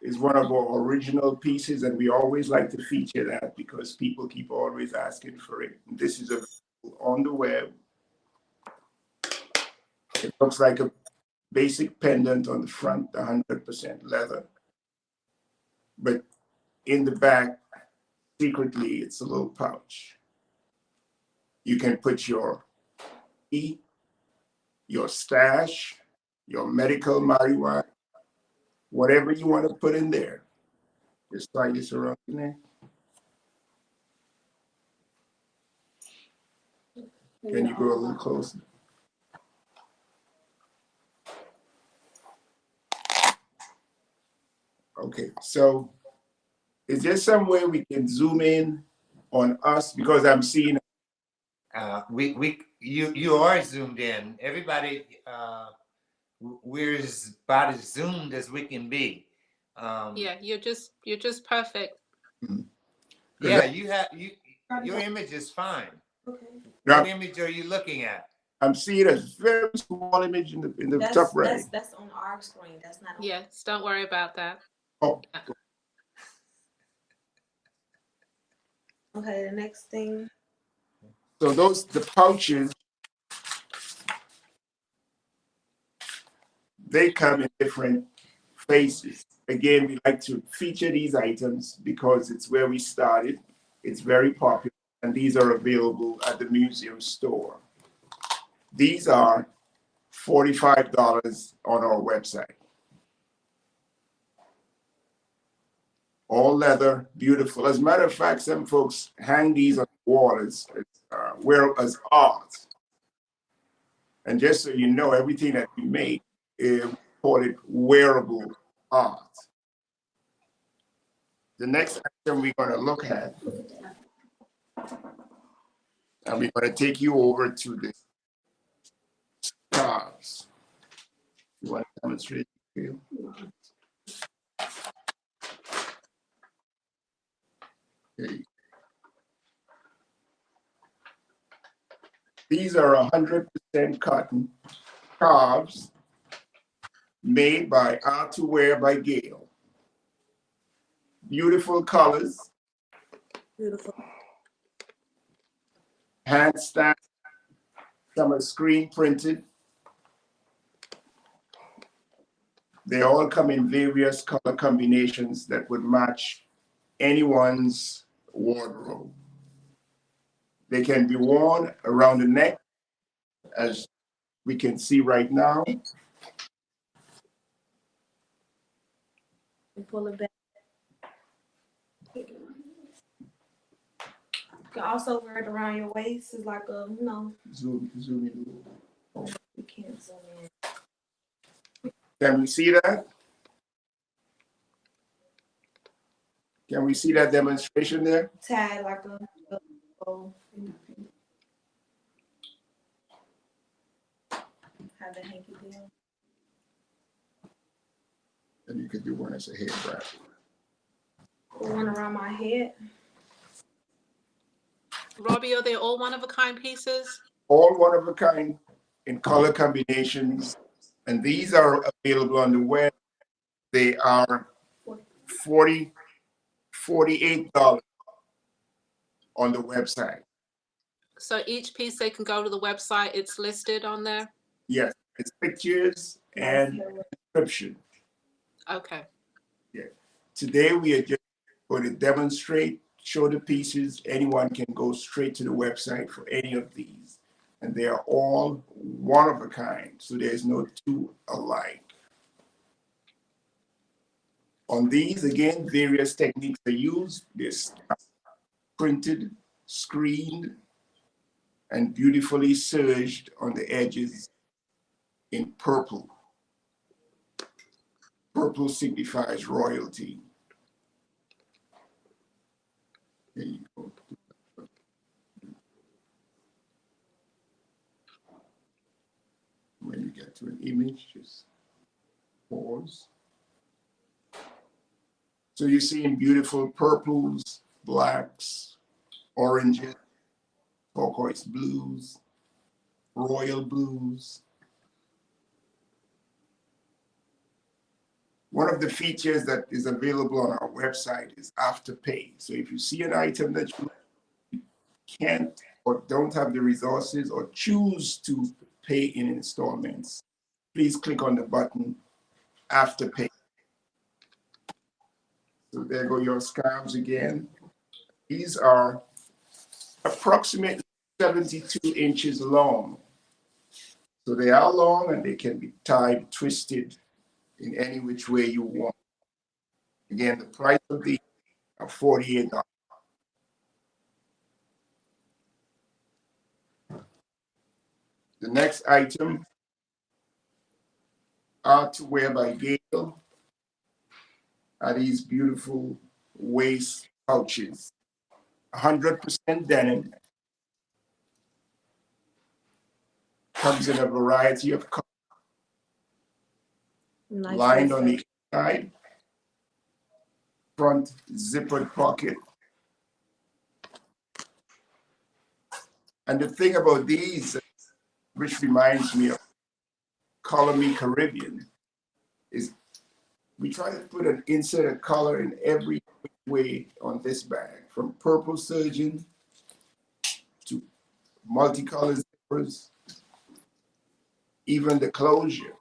is one of our original pieces, and we always like to feature that because people keep always asking for it. This is available on the web. It looks like a basic pendant on the front, 100% leather. But in the back, secretly, it's a little pouch. You can put your key, your stash, your medical marijuana, whatever you want to put in there. Just slide this around in there. Can you go a little closer? Okay, so is there some way we can zoom in on us? Because I'm seeing You are zoomed in. Everybody, we're about as zoomed as we can be. Yeah, you're just perfect. Yeah, your image is fine. now, What image are you looking at? I'm seeing a very small image in the top right. That's on our screen. That's not on. Yes, don't worry about that. Oh, Okay, the next thing. so the pouches, they come in different faces. Again, we like to feature these items because it's where we started. It's very popular, and these are available at the museum store. These are $45 on our website. All leather, beautiful. As a matter of fact, some folks hang these on the wall as art. And just so you know, everything that we make, we call it wearable art. The next item we're going to look at, and we're going to take you over to the scarves. You want to demonstrate? Okay. These are 100% cotton scarves made by Art to Wear by Gail. Beautiful colors. Beautiful. Hand stamped. Some are screen printed. They all come in various color combinations that would match anyone's wardrobe. They can be worn around the neck, as we can see right now. And pull it back. You can also wear it around your waist. It's like a, Zoom in. you can't zoom in. Can we see that? Can we see that demonstration there? Tied like a bow. Have the hanky down. And you could do one as a head wrap. Put one around my head. Robbie, are they all one-of-a-kind pieces? All one of a kind in color combinations. And these are available on the web. They are $48 on the website. So each piece they can go to the website, it's listed on there? Yes, it's pictures and description. Okay. Yeah. Today we are just going to demonstrate, show the pieces. Anyone can go straight to the website for any of these. And they are all one of a kind, so there's no two alike. On these, again, various techniques are used. They're printed, screened, and beautifully serged on the edges in purple. Purple signifies royalty. There you go. When you get to an image, just pause. So you're seeing beautiful purples, blacks, oranges, turquoise blues, royal blues. One of the features that is available on our website is Afterpay. So if you see an item that you can't or don't have the resources or choose to pay in installments, please click on the button Afterpay. So there go your scarves again. These are approximately 72 inches long. So they are long and they can be tied, twisted in any which way you want. Again, the price of these are $48. The next item, Art to Wear by Gail, are these beautiful waist pouches. 100% denim. Comes in a variety of colors. Nice. Lined on the inside. Front zippered pocket. And the thing about these, which reminds me of Color Me Caribbean, is we try to put an insert of color in every way on this bag, from purple surgeon to multicolored zippers. Even the closure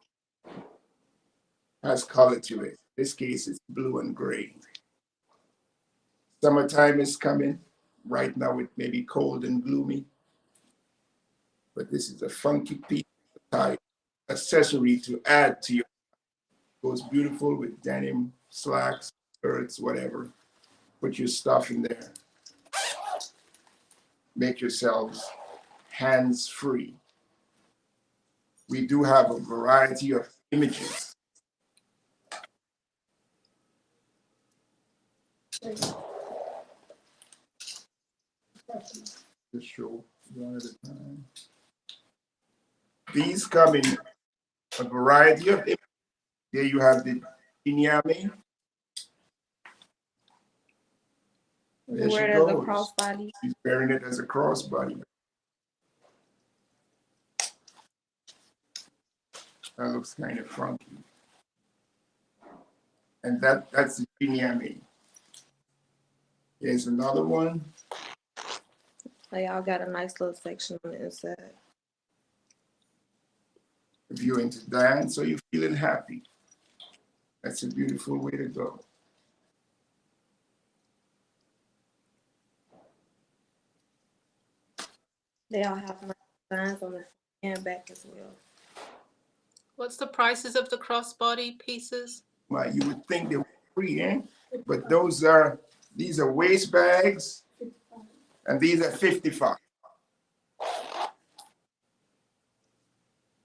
has color to it. In this case, it's blue and gray. Summertime is coming. Right now, it may be cold and gloomy, but this is a funky piece of type accessory to add to your. Goes beautiful with denim, slacks, skirts, whatever. Put your stuff in there. Make yourselves hands-free. We do have a variety of images. Just show one at a time. These come in a variety of images. There you have the Inyame. There she Wear it as a goes. crossbody. She's wearing it as a crossbody. That looks kind of funky. And that's the Inyame. Here's another one. So y'all got a nice little section on the inside. If you're into dance or you're feeling happy, that's a beautiful way to go. They all have nice designs on the front and back as well. What's the prices of the crossbody pieces? Well, you would think they were free, eh? But these are waist bags, and these are 55.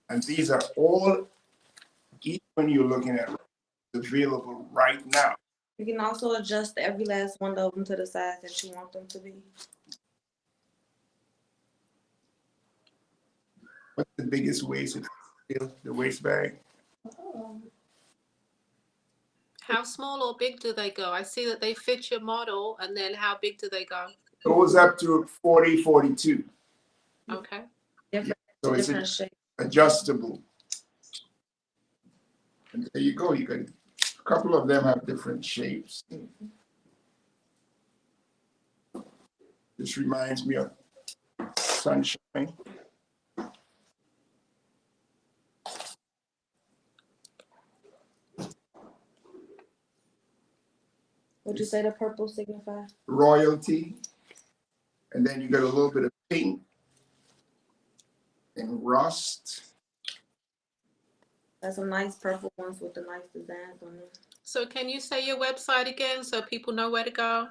And these are all, each one you're looking at, available right now. You can also adjust every last one of them to the size that you want them to be. What's the biggest waist? The waist bag? How small or big do they go? I see that they fit your model, and then how big do they go? Goes up to 40, 42. Okay. So it's Different shape. adjustable. And there you go. You got a couple of them have different shapes. This reminds me of sunshine. Would you say the purple signifies? Royalty. And then you got a little bit of pink and rust. That's some nice purple ones with the nice designs on them. So can you say your website again so people know where to go?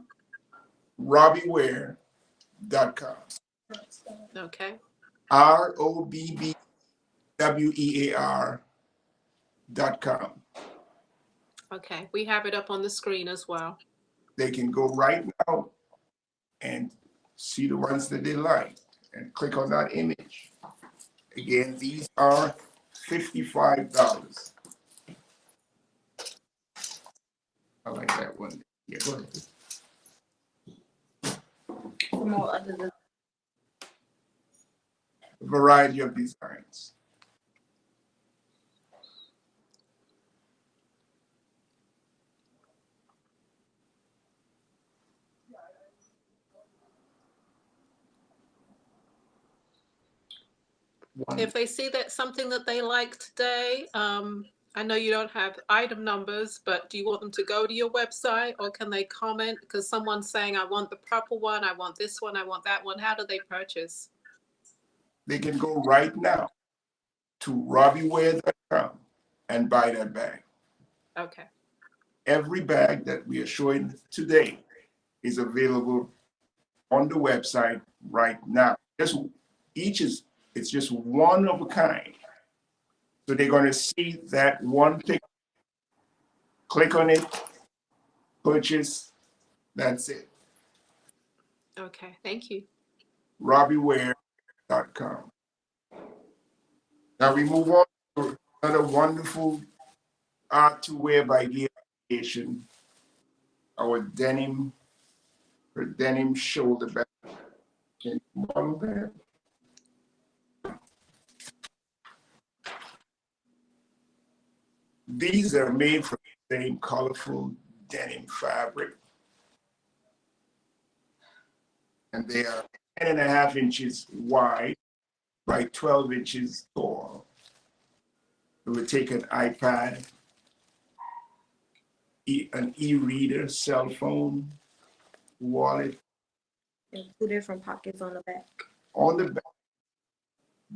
RobbieWear.com. Okay. RobbieWear.com. Okay. We have it up on the screen as well. They can go right now and see the ones that they like and click on that image. Again, these are $55. I like that one. Yeah, go ahead. Some more other designs. A variety of designs. If they see that something that they like today, I know you don't have item numbers, but do you want them to go to your website, or can they comment? Because someone's saying, I want the purple one, I want this one, I want that one. How do they purchase? They can go right now to RobbieWear.com and buy that bag. Okay. Every bag that we are showing today is available on the website right now. It's just one of a kind. So they're going to see that one picture, click on it, purchase, that's it. Okay, thank you. RobbieWear.com. Now we move on to another wonderful art to wear by Gear Creation. Our denim, her denim shoulder bag. Can you model that? These are made from the same colorful denim fabric. And they are 10.5 inches wide by 12 inches tall. It would take an iPad, an e-reader, cell phone, wallet. And 2 different pockets on the back. On the back,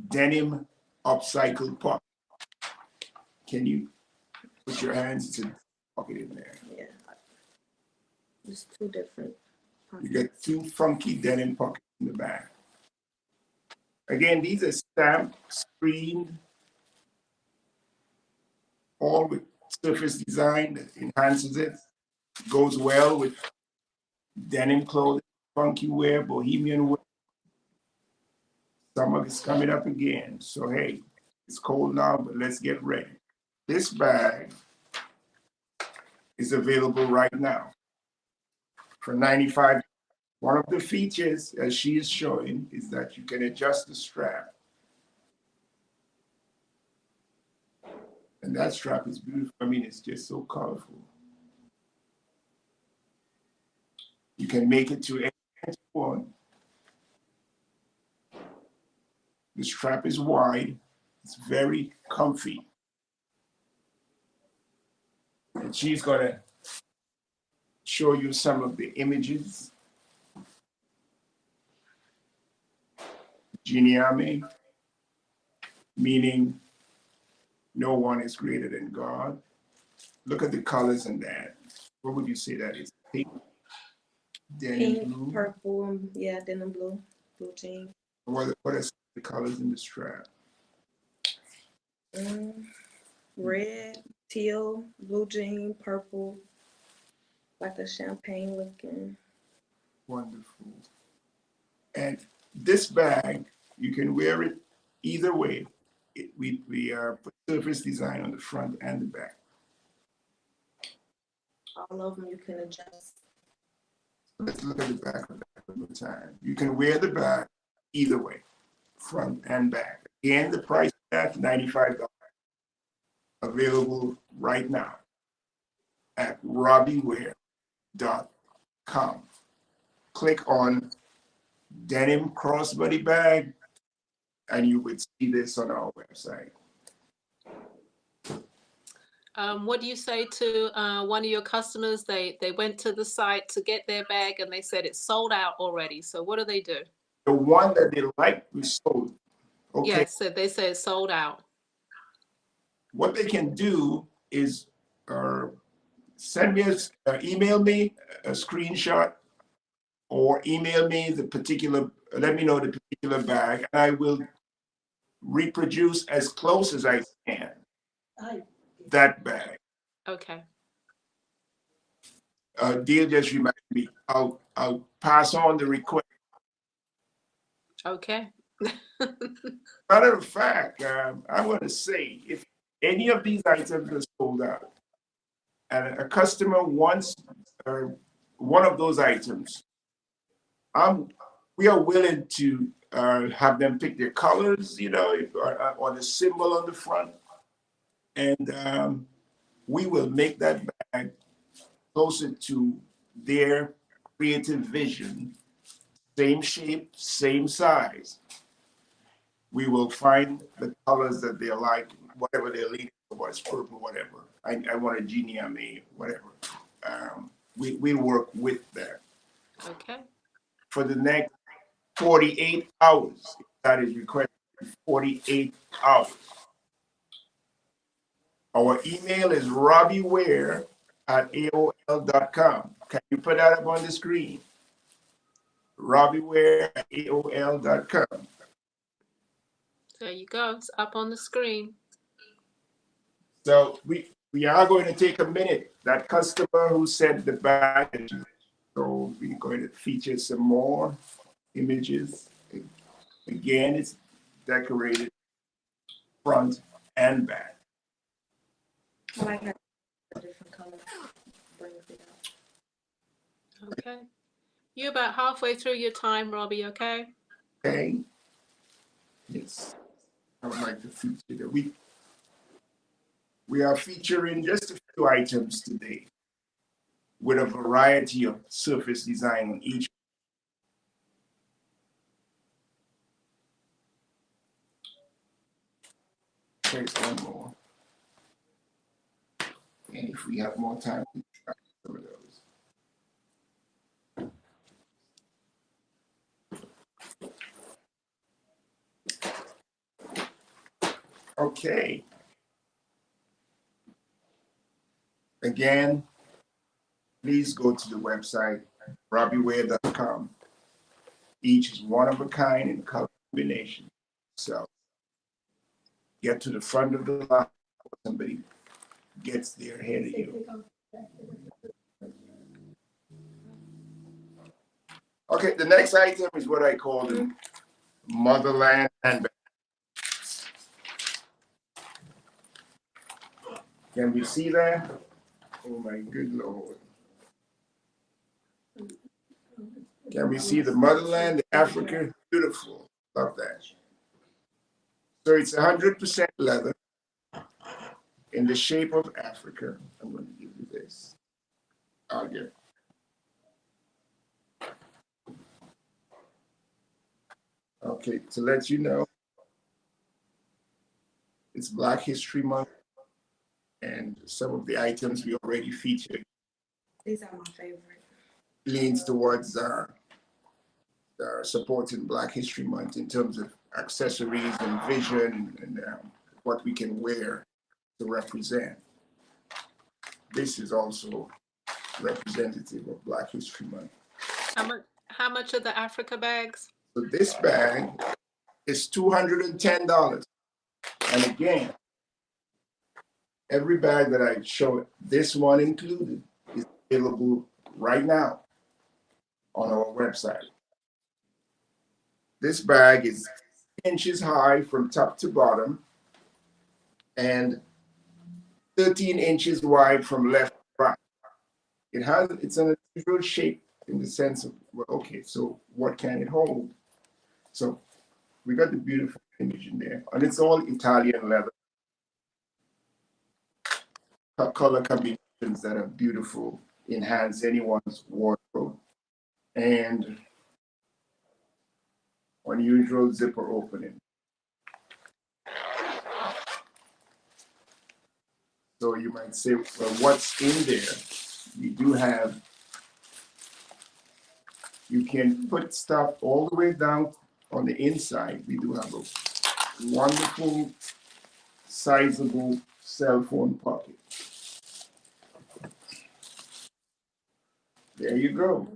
denim upcycled pocket. Can you put your hands into the pocket in there? Yeah. Just 2 different You pockets. get 2 funky denim pockets in the back. Again, these are stamped, screened, all with surface design that enhances it. Goes well with denim clothing, funky wear, bohemian wear. Summer is coming up again. So hey, it's cold now, but let's get ready. This bag is available right now for $95. One of the features, as she is showing, is that you can adjust the strap. And that strap is beautiful. I mean, it's just so colorful. You can make it to any length you want. The strap is wide. It's very comfy. And she's going to show you some of the images. Jinyame, meaning no one is greater than God. Look at the colors in that. What would you say that is? Pink, denim Pink, blue. purple, yeah, denim blue, blue jeans. What are the colors in the strap? Red, teal, blue jean, purple, like a champagne looking. Wonderful. And this bag, you can wear it either way. We put surface design on the front and the back. All of them you can adjust. Let's look at the back of that one more time. You can wear the bag either way, front and back. Again, the price of that, $95. Available right now at RobbieWear.com. Click on denim crossbody bag, and you would see this on our website. What do you say to one of your customers? They went to the site to get their bag and they said it's sold out already. So what do they do? The one that they like was sold. Okay. Yes, so they said it's sold out. What they can do is send me email me a screenshot, or email me the particular, let me know the particular bag, and I will reproduce as close as I can that bag. Okay. Deal just reminded me, I'll pass on the request. Okay. Matter of fact, I want to say, if any of these items are sold out, and a customer wants one of those items, we are willing to have them pick their colors, or the symbol on the front, and we will make that bag closer to their creative vision, same shape, same size. We will find the colors that they like, whatever they're leaning towards, purple, whatever. I want a Jinyame, whatever. We work with that. Okay. For the next 48 hours, that is requested, 48 hours. Our email is robbieware@aol.com. Can you put that up on the screen? robbieware@aol.com. There you go. It's up on the screen. So we are going to take a minute. That customer who sent the bag, so we're going to feature some more images. Again, it's decorated front and back. I like that different color. Brings it out. Okay. You're about halfway through your time, Robbie, okay? Okay. Yes. I would like to feature that. We are featuring just a few items today with a variety of surface design on each. There's one more. And if we have more time, we can try some of those. Okay. Again, please go to the website, robbieware.com. Each is one of a kind in color combination. So get to the front of the line before somebody gets there ahead of you. Okay, the next item is what I call the motherland handbag. Can we see that? Oh my good Lord. Can we see the motherland, the Africa? Beautiful. Love that. So it's 100% leather in the shape of Africa. I'm going to give you this. I'll get it. Okay, to let you know, it's Black History Month, and some of the items we already featured These are my favorite. leans towards supporting Black History Month in terms of accessories and vision and what we can wear to represent. This is also representative of Black History Month. How much are the Africa bags? So this bag is $210. And again, every bag that I show, this one included, is available right now on our website. This bag is inches high from top to bottom and 13 inches wide from left to right. It's an unusual shape in the sense of, well, okay, so what can it hold? So we got the beautiful image in there, and it's all Italian leather. Color combinations that are beautiful, enhance anyone's wardrobe, and unusual zipper opening. So you might say, well, what's in there? We do have, you can put stuff all the way down on the inside. We do have a wonderful, sizable cell phone pocket. There you go.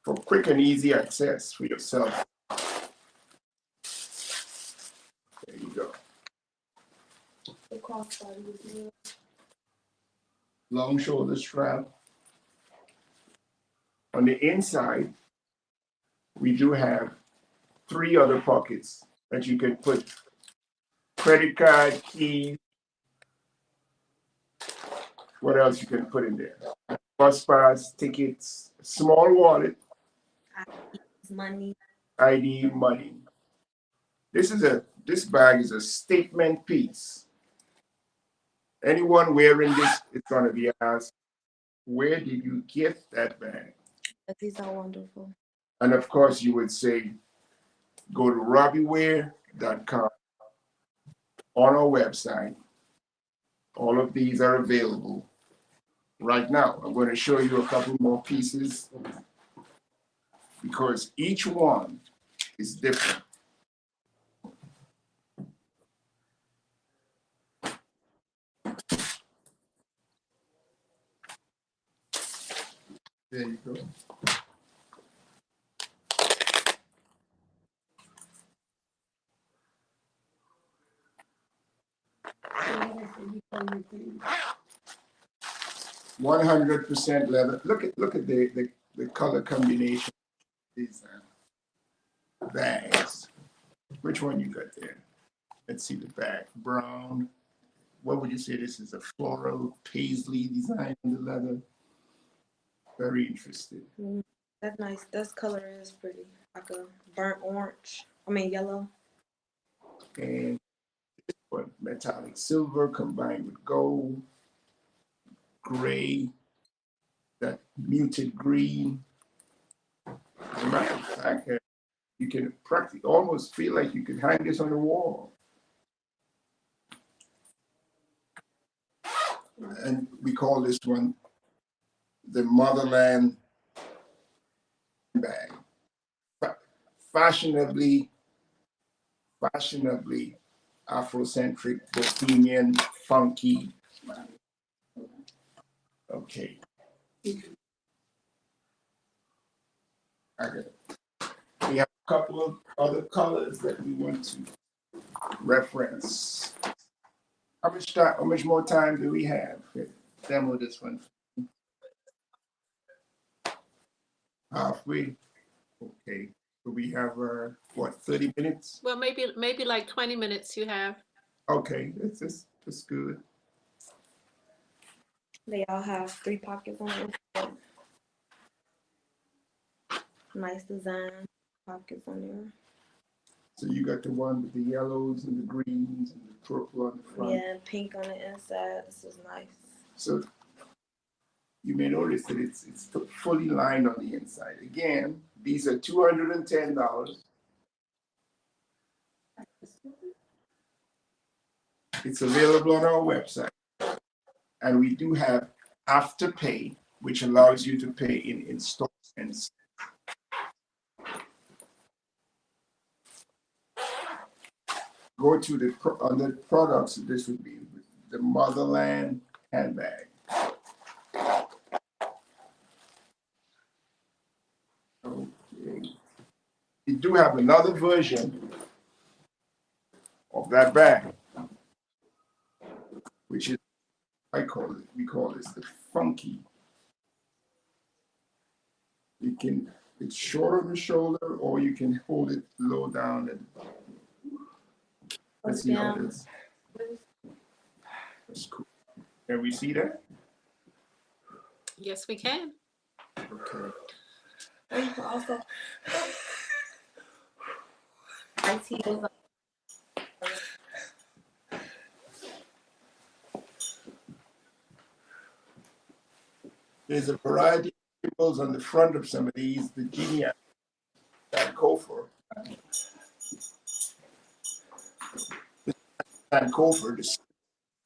For quick and easy access for yourself. There you go. The crossbody is good. Long shoulder strap. On the inside, we do have 3 other pockets that you can put credit card, keys. What else you can put in there? Bus pass, tickets, small wallet, Money. ID, money. This bag is a statement piece. Anyone wearing this is gonna be asked, where did you get that bag? These are wonderful. And of course, you would say, go to robbieware.com on our website. All of these are available right now. I'm going to show you a couple more pieces because each one is different. There you go. One 100% leather. Look at the color combination of these bags. Which one you got there? Let's see the bag. Brown. What would you say this is? A floral paisley design on the leather. Very interesting. That's nice. This color is pretty. Like a burnt orange. I mean yellow. And this one, metallic silver combined with gold, gray, that muted green. As a matter of fact, you can practically almost feel like you can hang this on the wall. And we call this one the Motherland bag. Fashionably Afrocentric, bohemian, funky. Okay. Okay. We have a couple of other colors that we want to reference. How much more time do we have? Demo this one. Halfway. Okay. So we have what, 30 minutes? Well, maybe like 20 minutes you have. Okay, that's good. They all have 3 pockets on it. Nice design pockets on there. So you got the one with the yellows and the greens and the purple on the front. Yeah, and pink on the inside. This is nice. So you may notice that it's fully lined on the inside. Again, these are $210. It's available on our website. And we do have Afterpay, which allows you to pay in installments. Go to the under products. This would be the Motherland handbag. Okay. We do have another version of that bag, which is we call this the funky. It's short on the shoulder, or you can hold it low down and let's see how it is. That's cool. Can we see that? Yes, we can. Okay. And you can also nice heels. There's a variety of symbols on the front of some of these. The genius Sankofa. Sankofa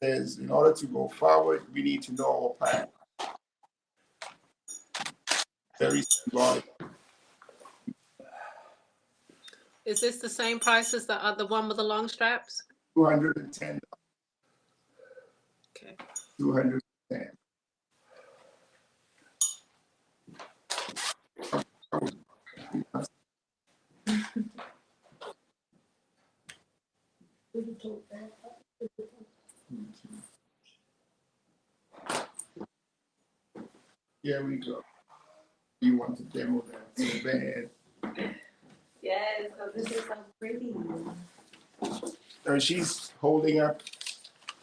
says, in order to go forward, we need to know our path. Very symbolic. Is this the same price as the other one with the long straps? $210. Okay. $210. Here we go. You want to demo that so bad. Yes, because this is so pretty. So she's holding up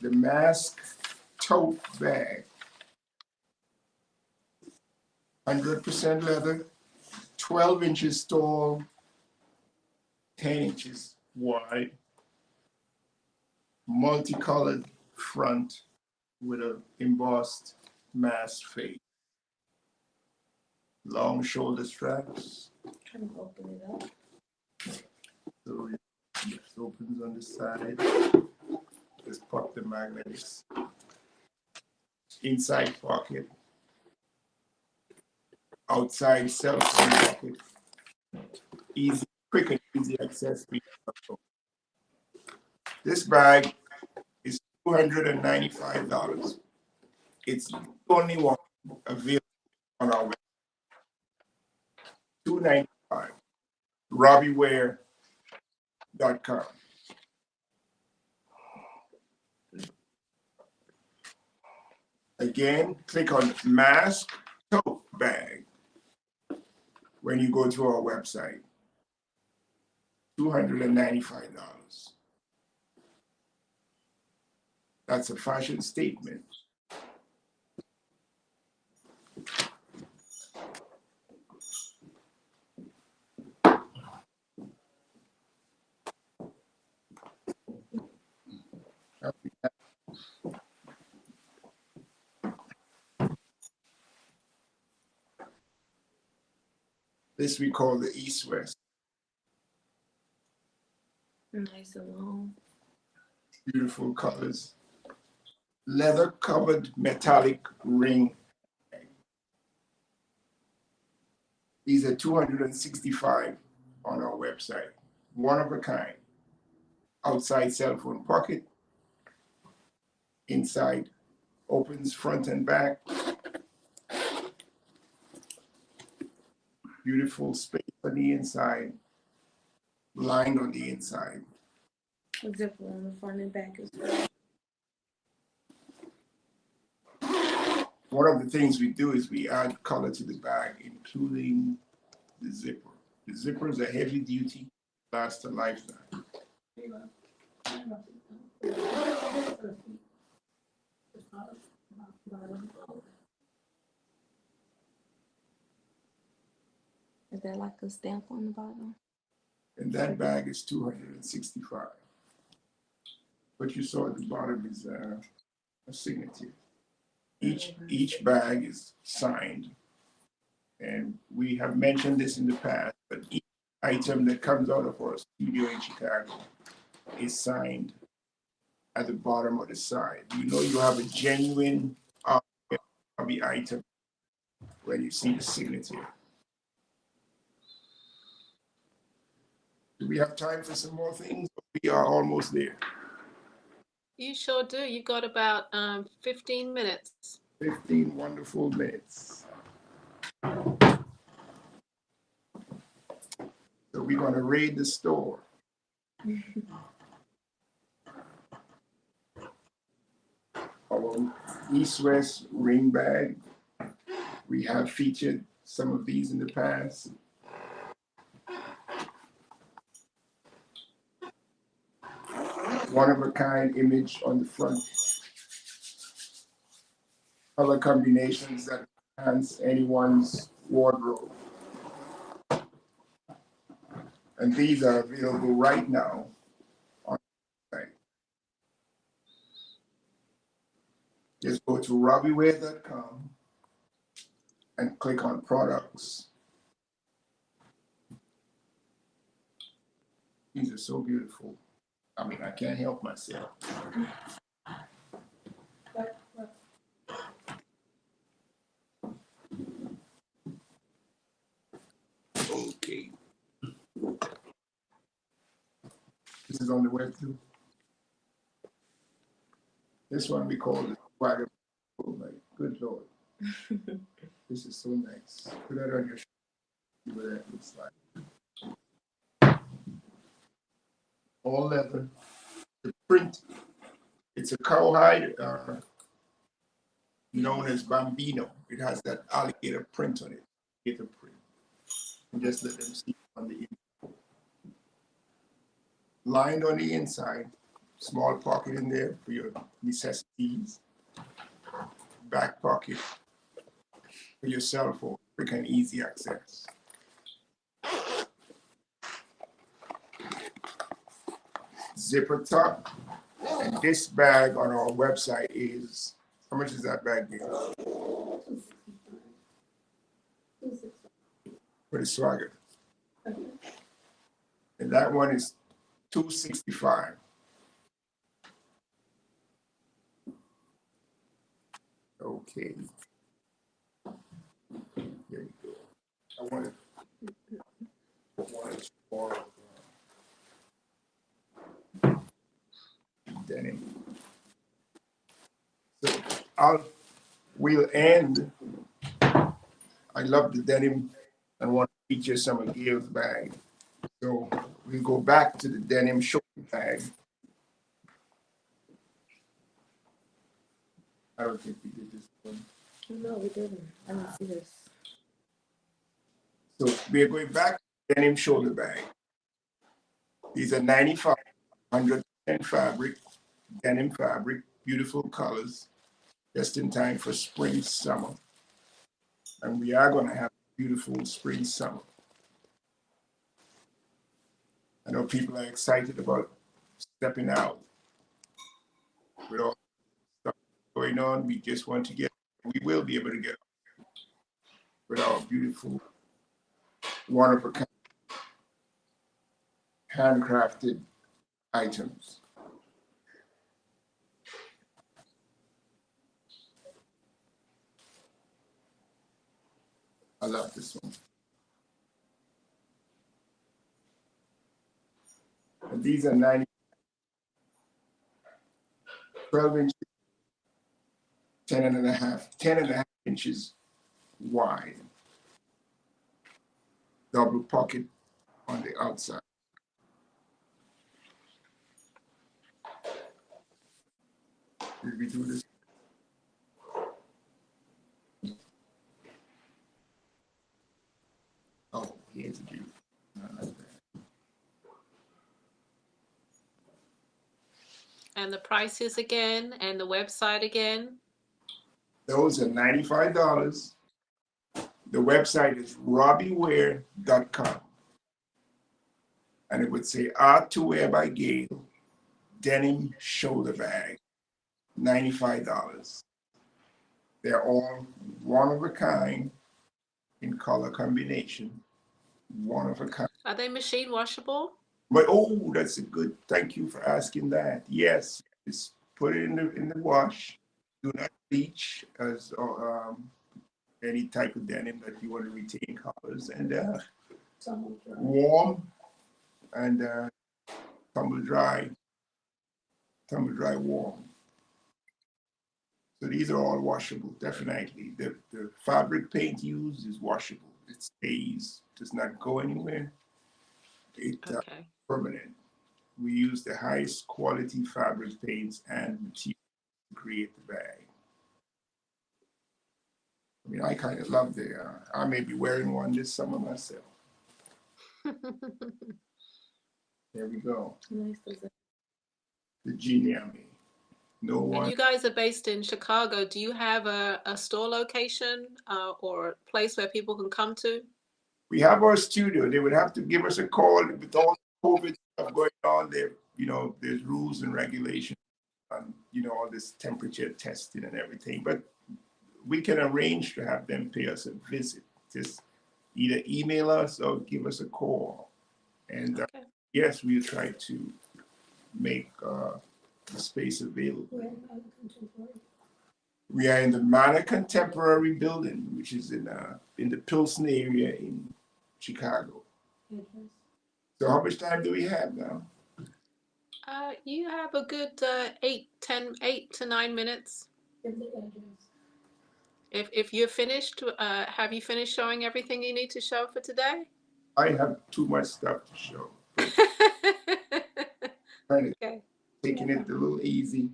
the mask tote bag. 100% leather, 12 inches tall, 10 inches wide, multicolored front with an embossed mask face. Long shoulder straps. Trying to open it up. So it opens on the side. Just pop the magnets. Inside pocket. Outside cell phone pocket. Easy, quick and easy access. This bag is $295. It's the only one available on our website. $295. RobbieWare.com. Again, click on mask tote bag when you go to our website. $295. That's a fashion statement. This we call the East-West. Nice and long. Beautiful colors. Leather covered metallic ring. These are 265 on our website. One of a kind. Outside cell phone pocket. Inside opens front and back. Beautiful space on the inside. Lined on the inside. Zipper on the front and back as well. One of the things we do is we add color to the bag, including the zipper. The zipper is a heavy duty, lasts a lifetime. Is there like a stamp on the bottom? And that bag is 265. What you saw at the bottom is a signature. Each bag is signed. And we have mentioned this in the past, but each item that comes out of our studio in Chicago is signed at the bottom of the side. You know you have a genuine hobby item when you see the signature. Do we have time for some more things? We are almost there. You sure do. You got about 15 minutes. 15 wonderful minutes. So we're going to raid the store. Our East-West ring bag. We have featured some of these in the past. One-of-a-kind image on the front. Color combinations that enhance anyone's wardrobe. And these are available right now on the site. Just go to robbiewear.com and click on products. These are so beautiful. I mean, I can't help myself. Okay. This is on the web too. This one we call the swagger. Oh my good Lord. This is so nice. Put that on your shirt. See what that looks like. All leather. The print, it's a cowhide known as Bambino. It has that alligator print on it. Alligator print. And just let them see on the inside. Lined on the inside, small pocket in there for your necessities. Back pocket for your cell phone, quick and easy access. Zipper top. And this bag on our website is, how much is that bag here? For the swagger. And that one is $265. Okay. Here we go. I want to put one more denim. So we'll end. I love the denim and want to feature some of Gail's bag. So we go back to the denim shoulder bag. I don't think we did this one. No, we didn't. I didn't see this. So we're going back to the denim shoulder bag. These are 95, 100% fabric, denim fabric, beautiful colors, just in time for spring, summer. And we are going to have a beautiful spring, summer. I know people are excited about stepping out. with all stuff going on, we just want to get, we will be able to get with our beautiful, wonderful handcrafted items. I love this one. And these are 12 inches, 10 and a half inches wide. Double pocket on the outside. Did we do this? Oh, here's a view. I like that. And the prices again, and the website again. Those are $95. The website is robbieware.com. And it would say Art to Wear by Gail, denim shoulder bag, $95. They're all one of a kind in color combination, one of a kind. Are they machine washable? But oh, that's a good, thank you for asking that. Yes, just put it in the wash. Do not bleach as any type of denim that you want to retain colors, and warm and tumble dry warm. So these are all washable, definitely. The fabric paint used is washable. It stays, does not go anywhere. It's Okay. permanent. We use the highest quality fabric paints and materials to create the bag. I mean, I kind of love the, I may be wearing one this summer myself. There we go. The Genie. No one. And you guys are based in Chicago. Do you have a store location or a place where people can come to? We have our studio. They would have to give us a call with all the COVID stuff going on there. You know, there's rules and regulations and, you know, all this temperature testing and everything. But we can arrange to have them pay us a visit. Just either email us or give us a call. And Okay. yes, we'll try to make the space available. We are in the Manor Contemporary building, which is in the Pilsen area in Chicago. So how much time do we have now? You have a good 8 to 9 minutes. If you're finished, have you finished showing everything you need to show for today? I have too much stuff to show. Kind of Okay. taking it a little easy.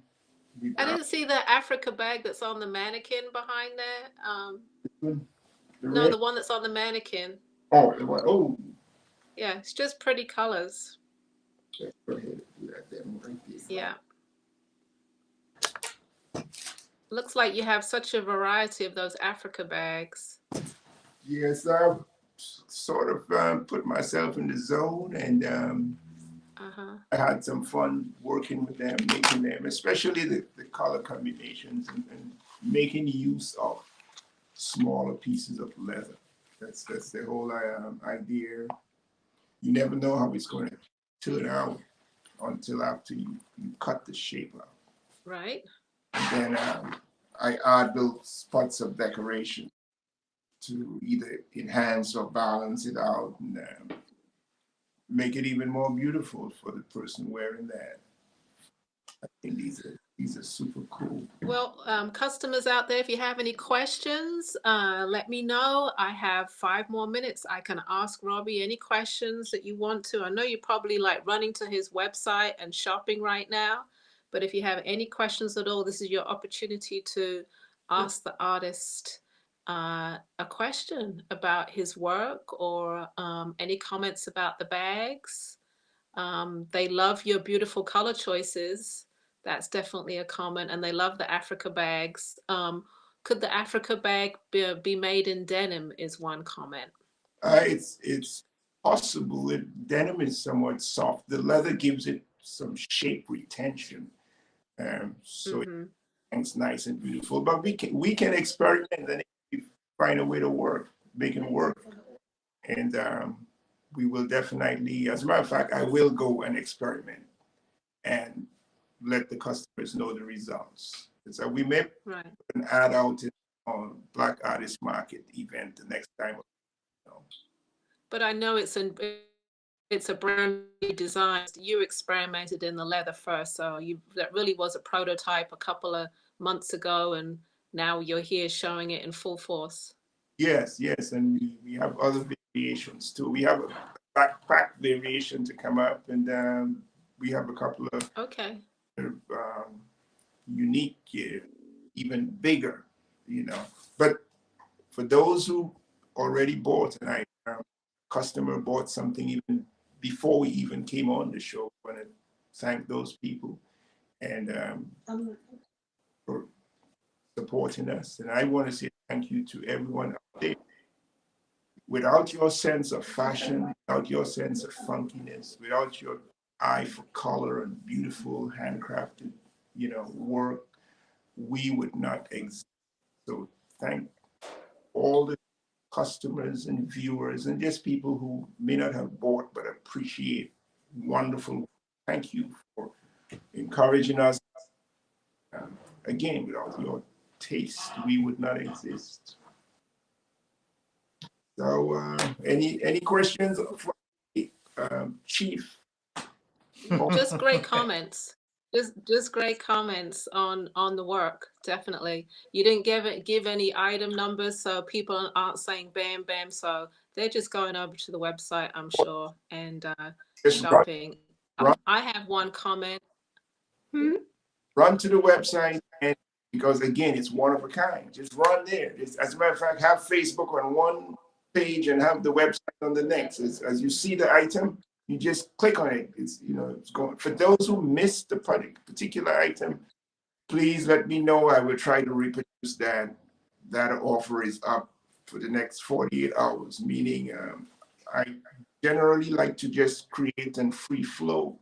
I didn't see the Africa bag that's on the mannequin behind there. No, the one that's on the mannequin. Oh, the one. Oh. Yeah, it's just pretty colors. Let's go ahead and do that then right there. Yeah. Looks like you have such a variety of those Africa bags. Yes, I've sort of put myself in the zone, and I had some fun working with them, making them, especially the color combinations and making use of smaller pieces of leather. That's the whole idea. You never know how it's going to turn out until after you cut the shape out. Right. And then I add little spots of decoration to either enhance or balance it out and make it even more beautiful for the person wearing that. I think these are super cool. Well, customers out there, if you have any questions, let me know. I have 5 more minutes. I can ask Robbie any questions that you want to. I know you're probably like running to his website and shopping right now, but if you have any questions at all, this is your opportunity to ask the artist a question about his work or any comments about the bags. They love your beautiful color choices. That's definitely a comment. And they love the Africa bags. Could the Africa bag be made in denim is one comment. It's possible. Denim is somewhat soft. The leather gives it some shape retention. So Mm-hmm. it's nice and beautiful. But we can experiment and find a way to make it work. And we will definitely, as a matter of fact, I will go and experiment and let the customers know the results. So we may put Right. an ad out on Black Artist Market event the next time. But I know it's a brand new design. You experimented in the leather first, so that really was a prototype a couple of months ago, and now you're here showing it in full force. Yes, and we have other variations too. We have a backpack variation to come up, and we have a couple of Okay. Unique, even bigger, But for those who already bought, and customer bought something even before we even came on the show, I want to thank those people and for supporting us. And I want to say thank you to everyone out there. Without your sense of fashion, without your sense of funkiness, without your eye for color and beautiful handcrafted, work, we would not exist. So thank all the customers and viewers and just people who may not have bought but appreciate wonderful. Thank you for encouraging us. Again, without your taste, we would not exist. So, any questions from Chief? Just great comments. Just great comments on the work. Definitely. You didn't give any item numbers, so people aren't saying bam bam. So they're just going over to the website, I'm sure, and shopping. I have one comment. Run to the website, and because again, it's one of a kind. Just run there. As a matter of fact, have Facebook on one page and have the website on the next. As you see the item, you just click on it. It's going. For those who missed the particular item, please let me know. I will try to reproduce that. That offer is up for the next 48 hours. Meaning, I generally like to just create and free flow,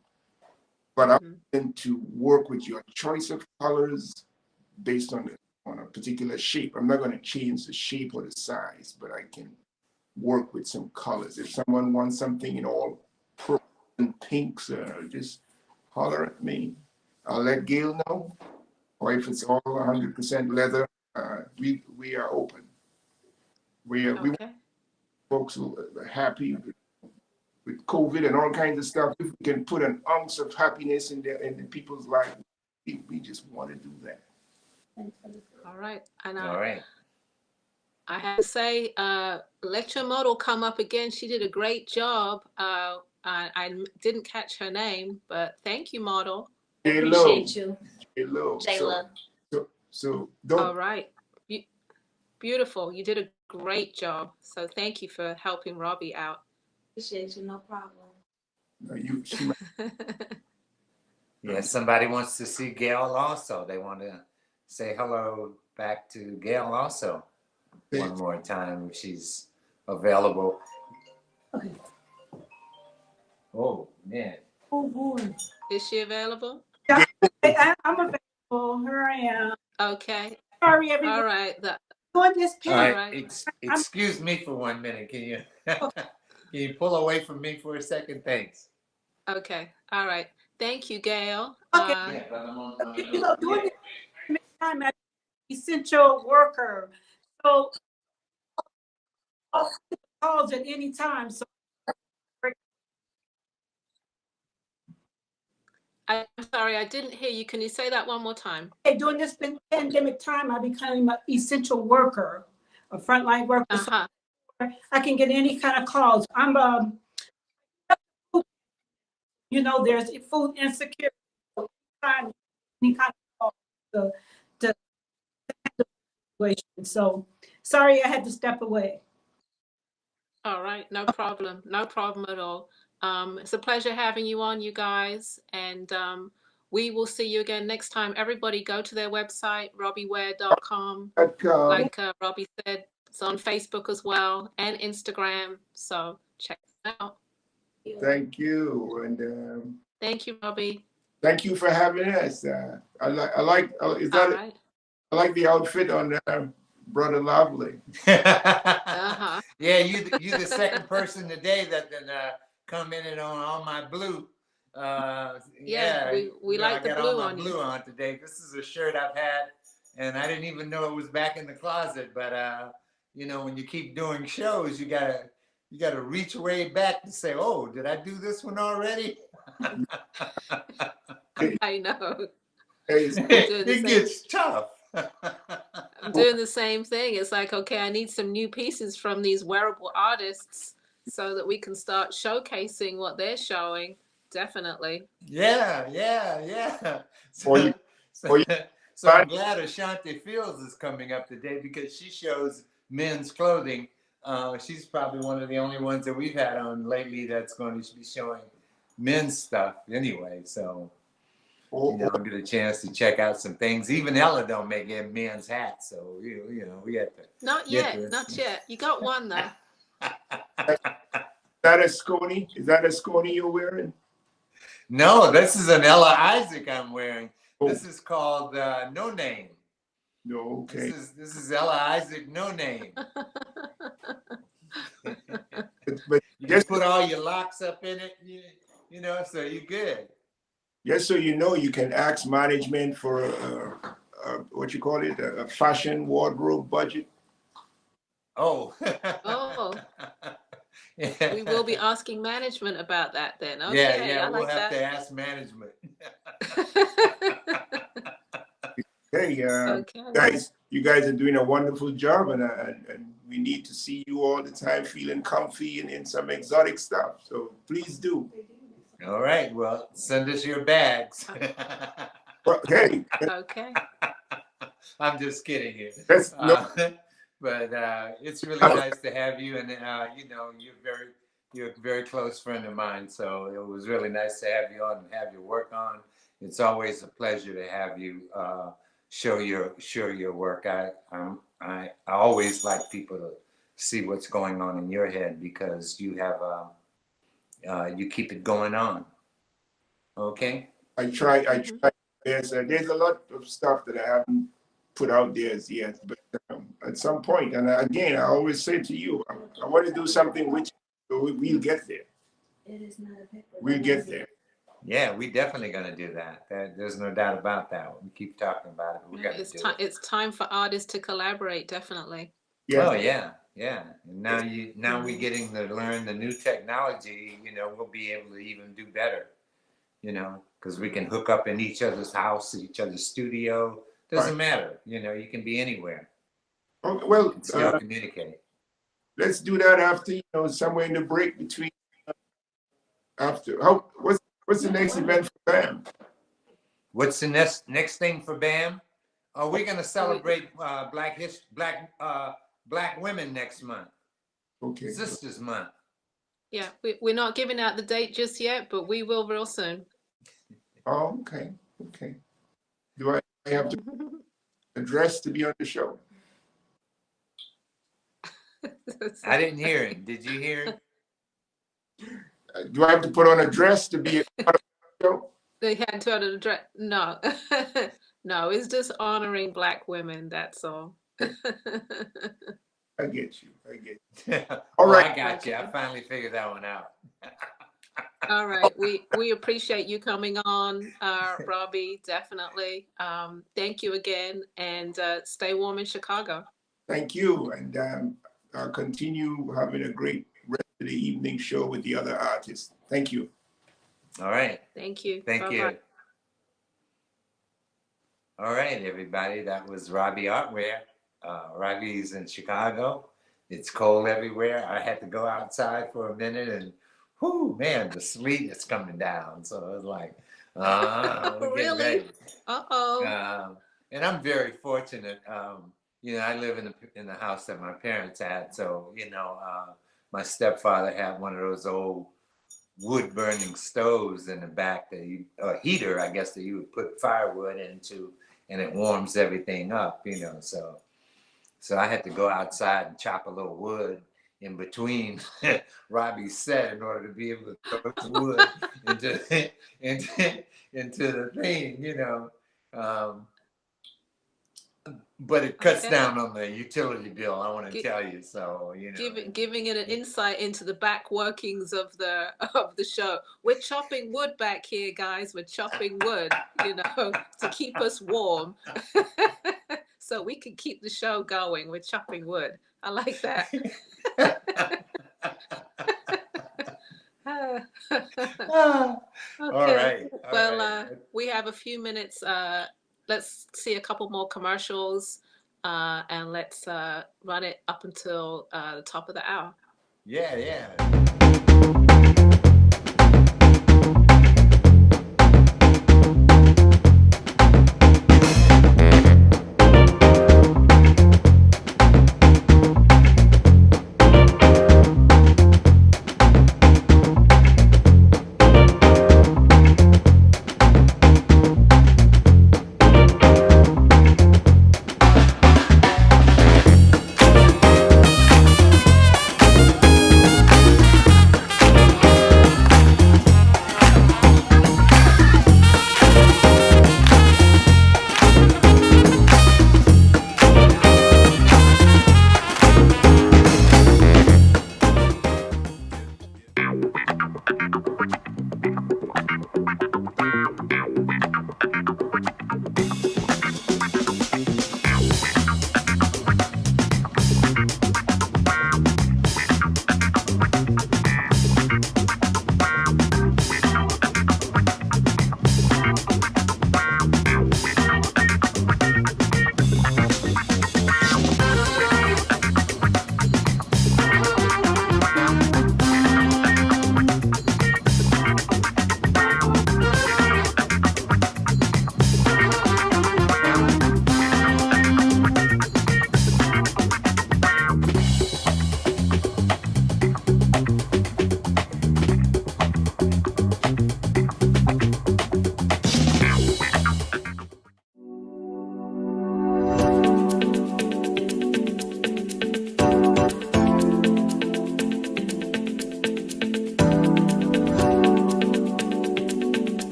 but I'm going to work with your choice of colors based on a particular shape. I'm not going to change the shape or the size, but I can work with some colors. If someone wants something in all purple and pinks, just holler at me. I'll let Gail know. Or if it's all 100% leather, we are open. We want folks who are happy with COVID and all kinds of stuff. If we can put an ounce of happiness in people's lives, we just want to do that. All right. And All right. I have to say, let your model come up again. She did a great job. I didn't catch her name, but thank you, model. Appreciate you. Hello. Jayla. So don't. All right. Beautiful. You did a great job. So thank you for helping Robbie out. Appreciate you, no problem. Yeah, somebody wants to see Gail also. They want to say hello back to Gail also one more time if she's available. Okay. Oh, man. Oh, boy. Is she available? Yeah, I'm available. Here I am. Okay. Sorry, everyone. All right. On this All page. right. Excuse me for 1 minute. Can you pull away from me for a second? Thanks. Okay. All right. Thank you, Gail. Okay. Yeah, but I'm on Doing this time as essential worker. So calls at any time. So I'm sorry, I didn't hear you. Can you say that one more time? during this pandemic time, I became an essential worker, a frontline worker. Uh-huh. So I can get any kind of calls. I'm there's food insecurity. Any kind of call to situation. So sorry I had to step away. All right, no problem. No problem at all. It's a pleasure having you on, you guys. And we will see you again next time. Everybody go to their website, robbieware.com. Like Robbie said, it's on Facebook as well and Instagram. So check it out. Thank you. And thank you, Robbie. Thank you for having us. Is All that right. I like the outfit on Brother Lavalais. Yeah, you the second person today that commented on my blue. Yeah, we I like the got all blue my on blue you. on today. This is a shirt I've had, and I didn't even know it was back in the closet. But when you keep doing shows, you gotta reach way back to say, "Oh, did I do this one already?" I know. Hey, It gets tough. I'm doing the same thing. It's like, okay, I need some new pieces from these wearable artists so that we can start showcasing what they're showing. Definitely. Yeah. or you, So, or you, so I'm glad Ashanti Fields is coming up today because she shows men's clothing. She's probably one of the only ones that we've had on lately that's going to be showing men's stuff anyway. So, I'll get a chance to check out some things. Even Ella don't make men's hats, so we have to. Not yet. You got one though. is that a scony? Is that a scony you're wearing? No, this is an Ella Isaac I'm wearing. Oh. This is called No Name. No, okay. This is Ella Isaac No Name. But You just put all your locks up in it, so you're good. Just so you know, you can ask management for what you call it, a fashion wardrobe budget. Oh. Oh. Yeah. We will be asking management about that then. Okay, Yeah, I we'll like have that. to ask management. Hey, Okay. you guys are doing a wonderful job, and we need to see you all the time feeling comfy and in some exotic stuff. So please do. All right, well, send us your bags. Well, hey. Okay. I'm just kidding here. But it's really nice to have you, and you're a very close friend of mine. So it was really nice to have you on and have your work on. It's always a pleasure to have you show your work. I always like people to see what's going on in your head because you have you keep it going on. Okay. I try. There's a lot of stuff that I haven't put out there as yet, but at some point, and again, I always say to you, I want to do something which we'll get there. We'll get there. Yeah, we definitely gonna do that. There's no doubt about that. We keep talking about it. We're gonna do it. It's time for artists to collaborate. Definitely. Yeah. Oh yeah. And now we're getting to learn the new technology. We'll be able to even do better. Because we can hook up in each other's house, each other's studio. Doesn't matter. You can be anywhere. Okay, well, still communicate. Let's do that after, somewhere in the break between. After, what's the next event for B.A.M? What's the next thing for B.A.M? We're gonna celebrate Black women next month. Okay. Sisters Month. Yeah, we're not giving out the date just yet, but we will real soon. Oh, okay. Do I have to address to be on the show? I didn't hear it. Did you hear it? Do I have to put on a dress to be on the show? They had to address. No, no, it's just honoring Black women. That's all. I get you. All right. I got you. I finally figured that one out. All right. We appreciate you coming on, Robbie, definitely. Thank you again, and stay warm in Chicago. Thank you, and I'll continue having a great rest of the evening show with the other artists. Thank you. All right. Thank you. Thank Bye-bye. you. All right, everybody. That was Robbie Artwear. Robbie's in Chicago. It's cold everywhere. I had to go outside for a minute and whoo, man, the sleet is coming down. So it was like, really? Uh-oh. And I'm very fortunate. I live in the house that my parents had. So, my stepfather had one of those old wood burning stoves in the back a heater, I guess, that you would put firewood into, and it warms everything up, So I had to go outside and chop a little wood in between Robbie's set in order to be able to throw some wood into the thing, but it cuts down on the utility bill, I want to tell you. So, giving it an insight into the back workings of the show. We're chopping wood back here, guys. We're chopping wood, to keep us warm, so we can keep the show going. We're chopping wood. I like that. All right. Well, we have a few minutes. Let's see a couple more commercials, and let's run it up until the top of the hour. Yeah.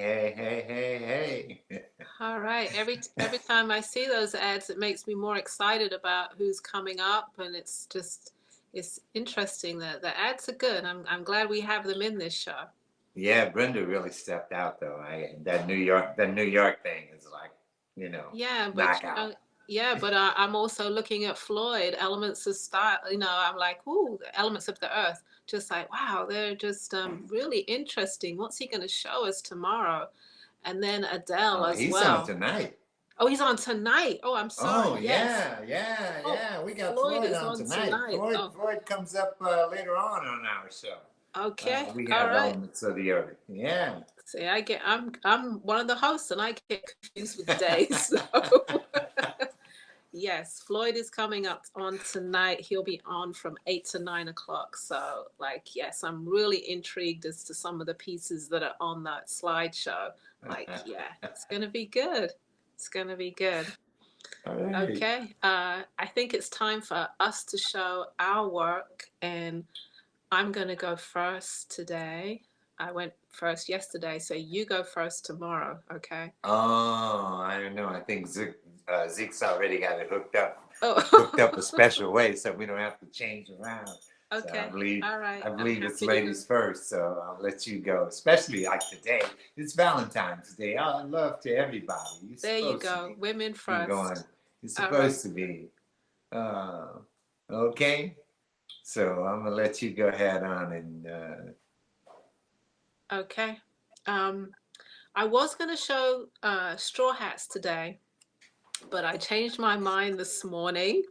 Hey. All right. Every time I see those ads, it makes me more excited about who's coming up, and it's interesting that the ads are good. I'm glad we have them in this show. Yeah, Brenda really stepped out though. That New York thing is like, Yeah, but knockout. I'm also looking at Floyd, Elements of Style. I'm like, ooh, Elements of the Earth. Just like, wow, they're just really interesting. What's he going to show us tomorrow? And then Adele as He's well. on tonight. Oh, he's on tonight. Oh, I'm sorry. Oh, yes. yeah. We got Floyd Floyd is on tonight. Floyd comes up later on our show. Okay. We All have right. Elements of the Earth. Yeah. See, I'm one of the hosts and I get confused with the days. So yes, Floyd is coming up on tonight. He'll be on from 8 to 9 o'clock. So like, yes, I'm really intrigued as to some of the pieces that are on that slideshow. Like, yeah, it's gonna be good. It's gonna be good. All right. Okay. I think it's time for us to show our work, and I'm gonna go first today. I went first yesterday, so you go first tomorrow, okay? Oh, I don't know. I think Zeke's already got it hooked up a Oh, special way, so we don't have to change around. So okay. All right. I I'm believe it's happy to go. ladies first. So I'll let you go. Especially like today, it's Valentine's Day. I love to everybody. You're There you supposed to go. Women be going. first. You're All right. supposed to be. Okay. So I'm gonna let you go ahead on and. Okay. Um, I was going to show straw hats today, but I changed my mind this morning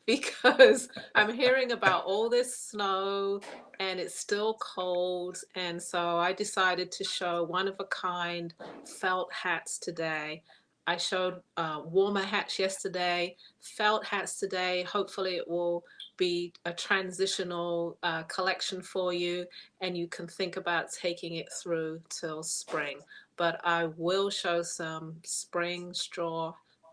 because I'm hearing about all this snow and it's still cold. And so I decided to show one of a kind felt hats today. I showed warmer hats yesterday, felt hats today. Hopefully, it will be a transitional collection for you and you can think about taking it through till spring. But I will show some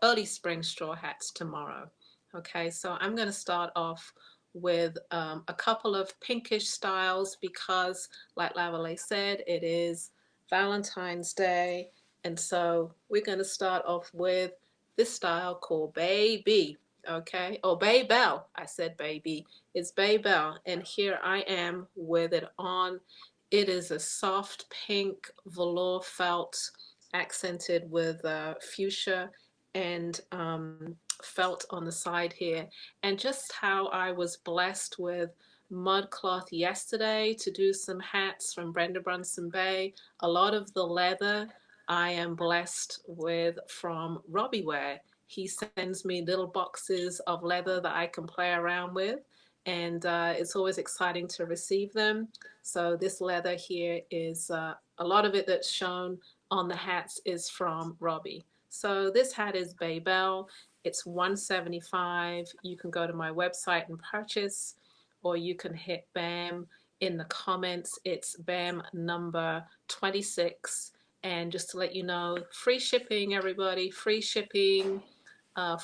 early spring straw hats tomorrow. Okay, so I'm going to start off with a couple of pinkish styles because, like Lavalais said, it is Valentine's Day. And so we're going to start off with this style called Baby. Okay, or Baybell. I said baby. It's Baybell. And here I am with it on. It is a soft pink velour felt accented with fuchsia and felt on the side here, and just how I was blessed with mud cloth yesterday to do some hats from Brenda Brunson Bay. A lot of the leather I am blessed with from Robbie Ware. He sends me little boxes of leather that I can play around with, and it's always exciting to receive them. So this leather here is a lot of it that's shown on the hats is from Robbie. So this hat is Baybell. It's $175. You can go to my website and purchase, or you can hit B.A.M in the comments. It's B.A.M number 26. And just to let you know, free shipping, everybody, free shipping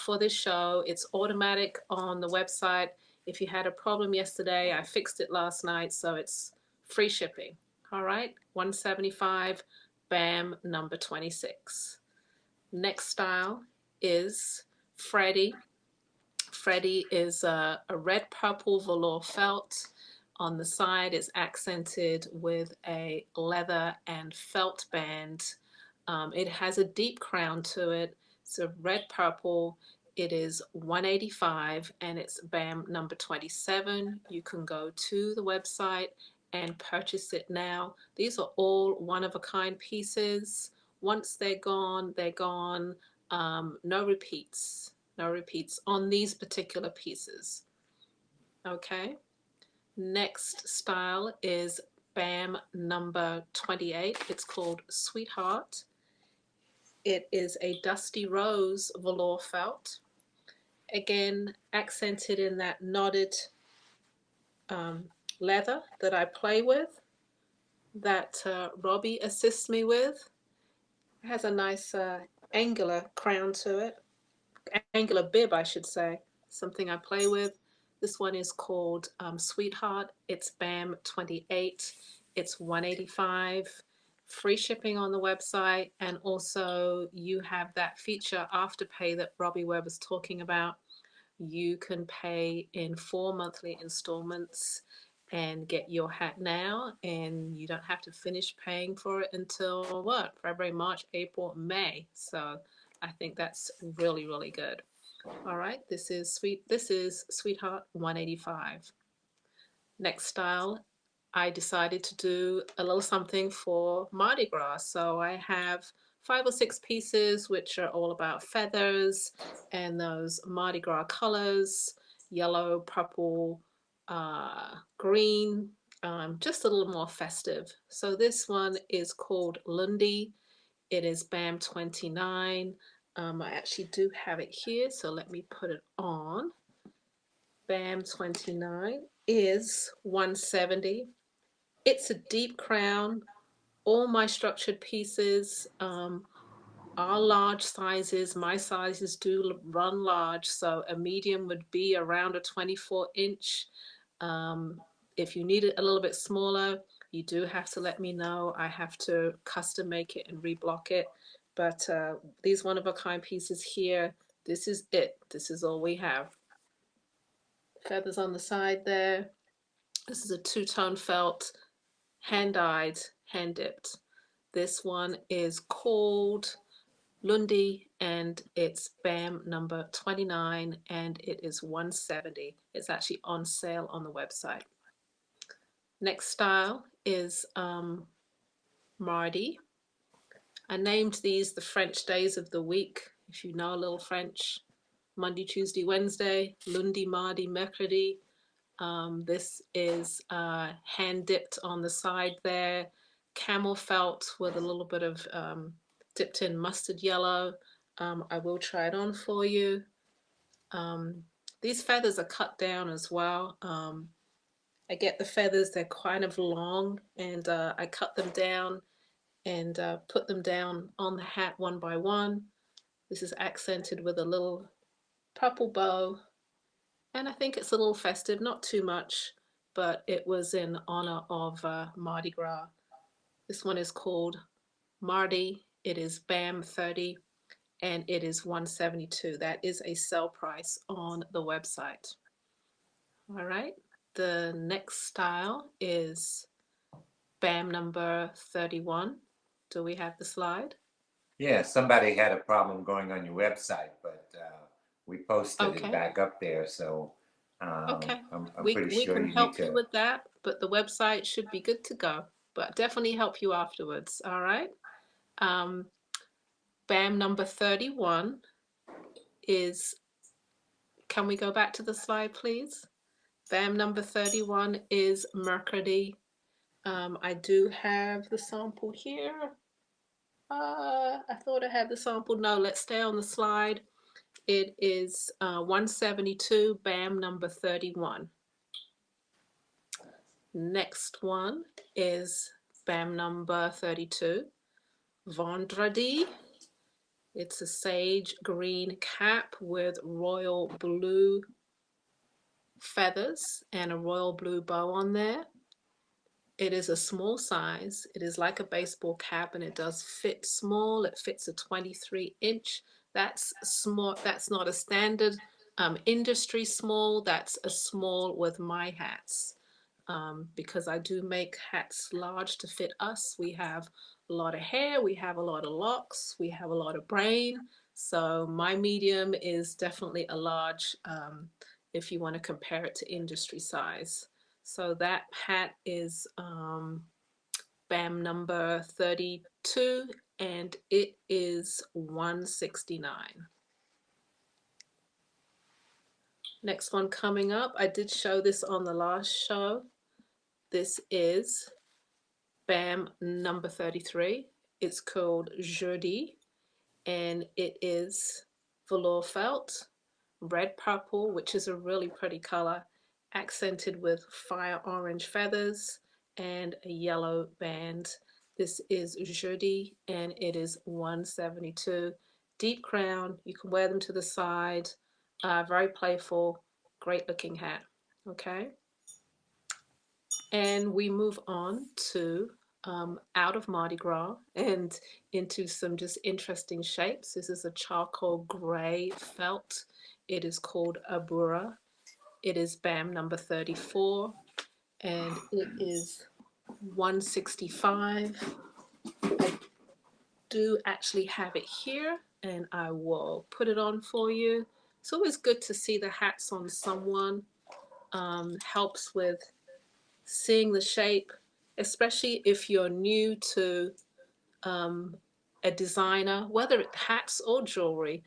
for this show. It's automatic on the website. If you had a problem yesterday, I fixed it last night, so it's free shipping. All right, 175, B.A.M number 26. Next style is Freddie. Freddie is a red purple velour felt. On the side, it's accented with a leather and felt band. It has a deep crown to it. It's a red purple. It is 185 and it's B.A.M number 27. You can go to the website and purchase it now. These are all one of a kind pieces. Once they're gone, they're gone. No repeats. No repeats on these particular pieces. Okay. Next style is B.A.M number 28. It's called Sweetheart. It is a dusty rose velour felt. Again, accented in that knotted leather that I play with, that Robbie assists me with. It has a nice angular crown to it, angular bib, I should say, something I play with. This one is called Sweetheart. It's B.A.M 28. It's 185. Free shipping on the website, and also you have that feature Afterpay that Robbie Webb was talking about. You can pay in 4 monthly installments and get your hat now, and you don't have to finish paying for it until what? February, March, April, May. So I think that's really, really good. All right, this is Sweetheart 185. Next style, I decided to do a little something for Mardi Gras. So I have 5 or 6 pieces which are all about feathers and those Mardi Gras colors, yellow, purple, green, just a little more festive. So this one is called Lundy. It is BAM 29. I actually do have it here, so let me put it on. BAM 29 is 170. It's a deep crown. All my structured pieces are large sizes. My sizes do run large, so a medium would be around a 24-inch. If you need it a little bit smaller, you do have to let me know. I have to custom make it and reblock it. But these one-of-a-kind pieces here, this is it. This is all we have. Feathers on the side there. This is a two-tone felt, hand-dyed, hand-dipped. This one is called Lundy, and it's BAM number 29, and it is 170. It's actually on sale on the website. Next style is Mardi. I named these the French days of the week. If you know a little French, Monday, Tuesday, Wednesday, Lundi, Mardi, Mercredi. This is hand dipped on the side there, camel felt with a little bit of dipped in mustard yellow. I will try it on for you. These feathers are cut down as well. I get the feathers, they're kind of long, and I cut them down and put them down on the hat one by one. This is accented with a little purple bow, and I think it's a little festive, not too much, but it was in honor of Mardi Gras. This one is called Mardi. It is BAM 30, and it is 172. That is a sale price on the website. All right. The next style is BAM number 31. Do we have the slide? Yeah, somebody had a problem going on your website, but we posted it Okay. back up there. So Okay. I'm We pretty sure can you need help you to. with that, but the website should be good to go. But definitely help you afterwards. All right. BAM number 31 is, can we go back to the slide, please? BAM number 31 is Mercredi. I do have the sample here. I thought I had the sample. No, let's stay on the slide. It is 172, BAM number 31. Next one is BAM number 32, Vendredi. It's a sage green cap with royal blue feathers and a royal blue bow on there. It is a small size. It is like a baseball cap, and it does fit small. It fits a 23-inch. That's small. That's not a standard industry small. That's a small with my hats. Because I do make hats large to fit us. We have a lot of hair, we have a lot of locks, we have a lot of brain. So my medium is definitely a large if you want to compare it to industry size. So that hat is BAM number 32, and it is 169. Next one coming up, I did show this on the last show. This is BAM number 33. It's called Jeudi, and it is velour felt, red purple, which is a really pretty color, accented with fire orange feathers and a yellow band. This is Jeudi, and it is 172. Deep crown, you can wear them to the side, very playful, great looking hat, okay? And we move on to out of Mardi Gras and into some just interesting shapes. This is a charcoal gray felt. It is called Abura. It is BAM number 34, and it is 165. I do actually have it here, and I will put it on for you. It's always good to see the hats on someone. Helps with seeing the shape, especially if you're new to a designer, whether it's hats or jewelry.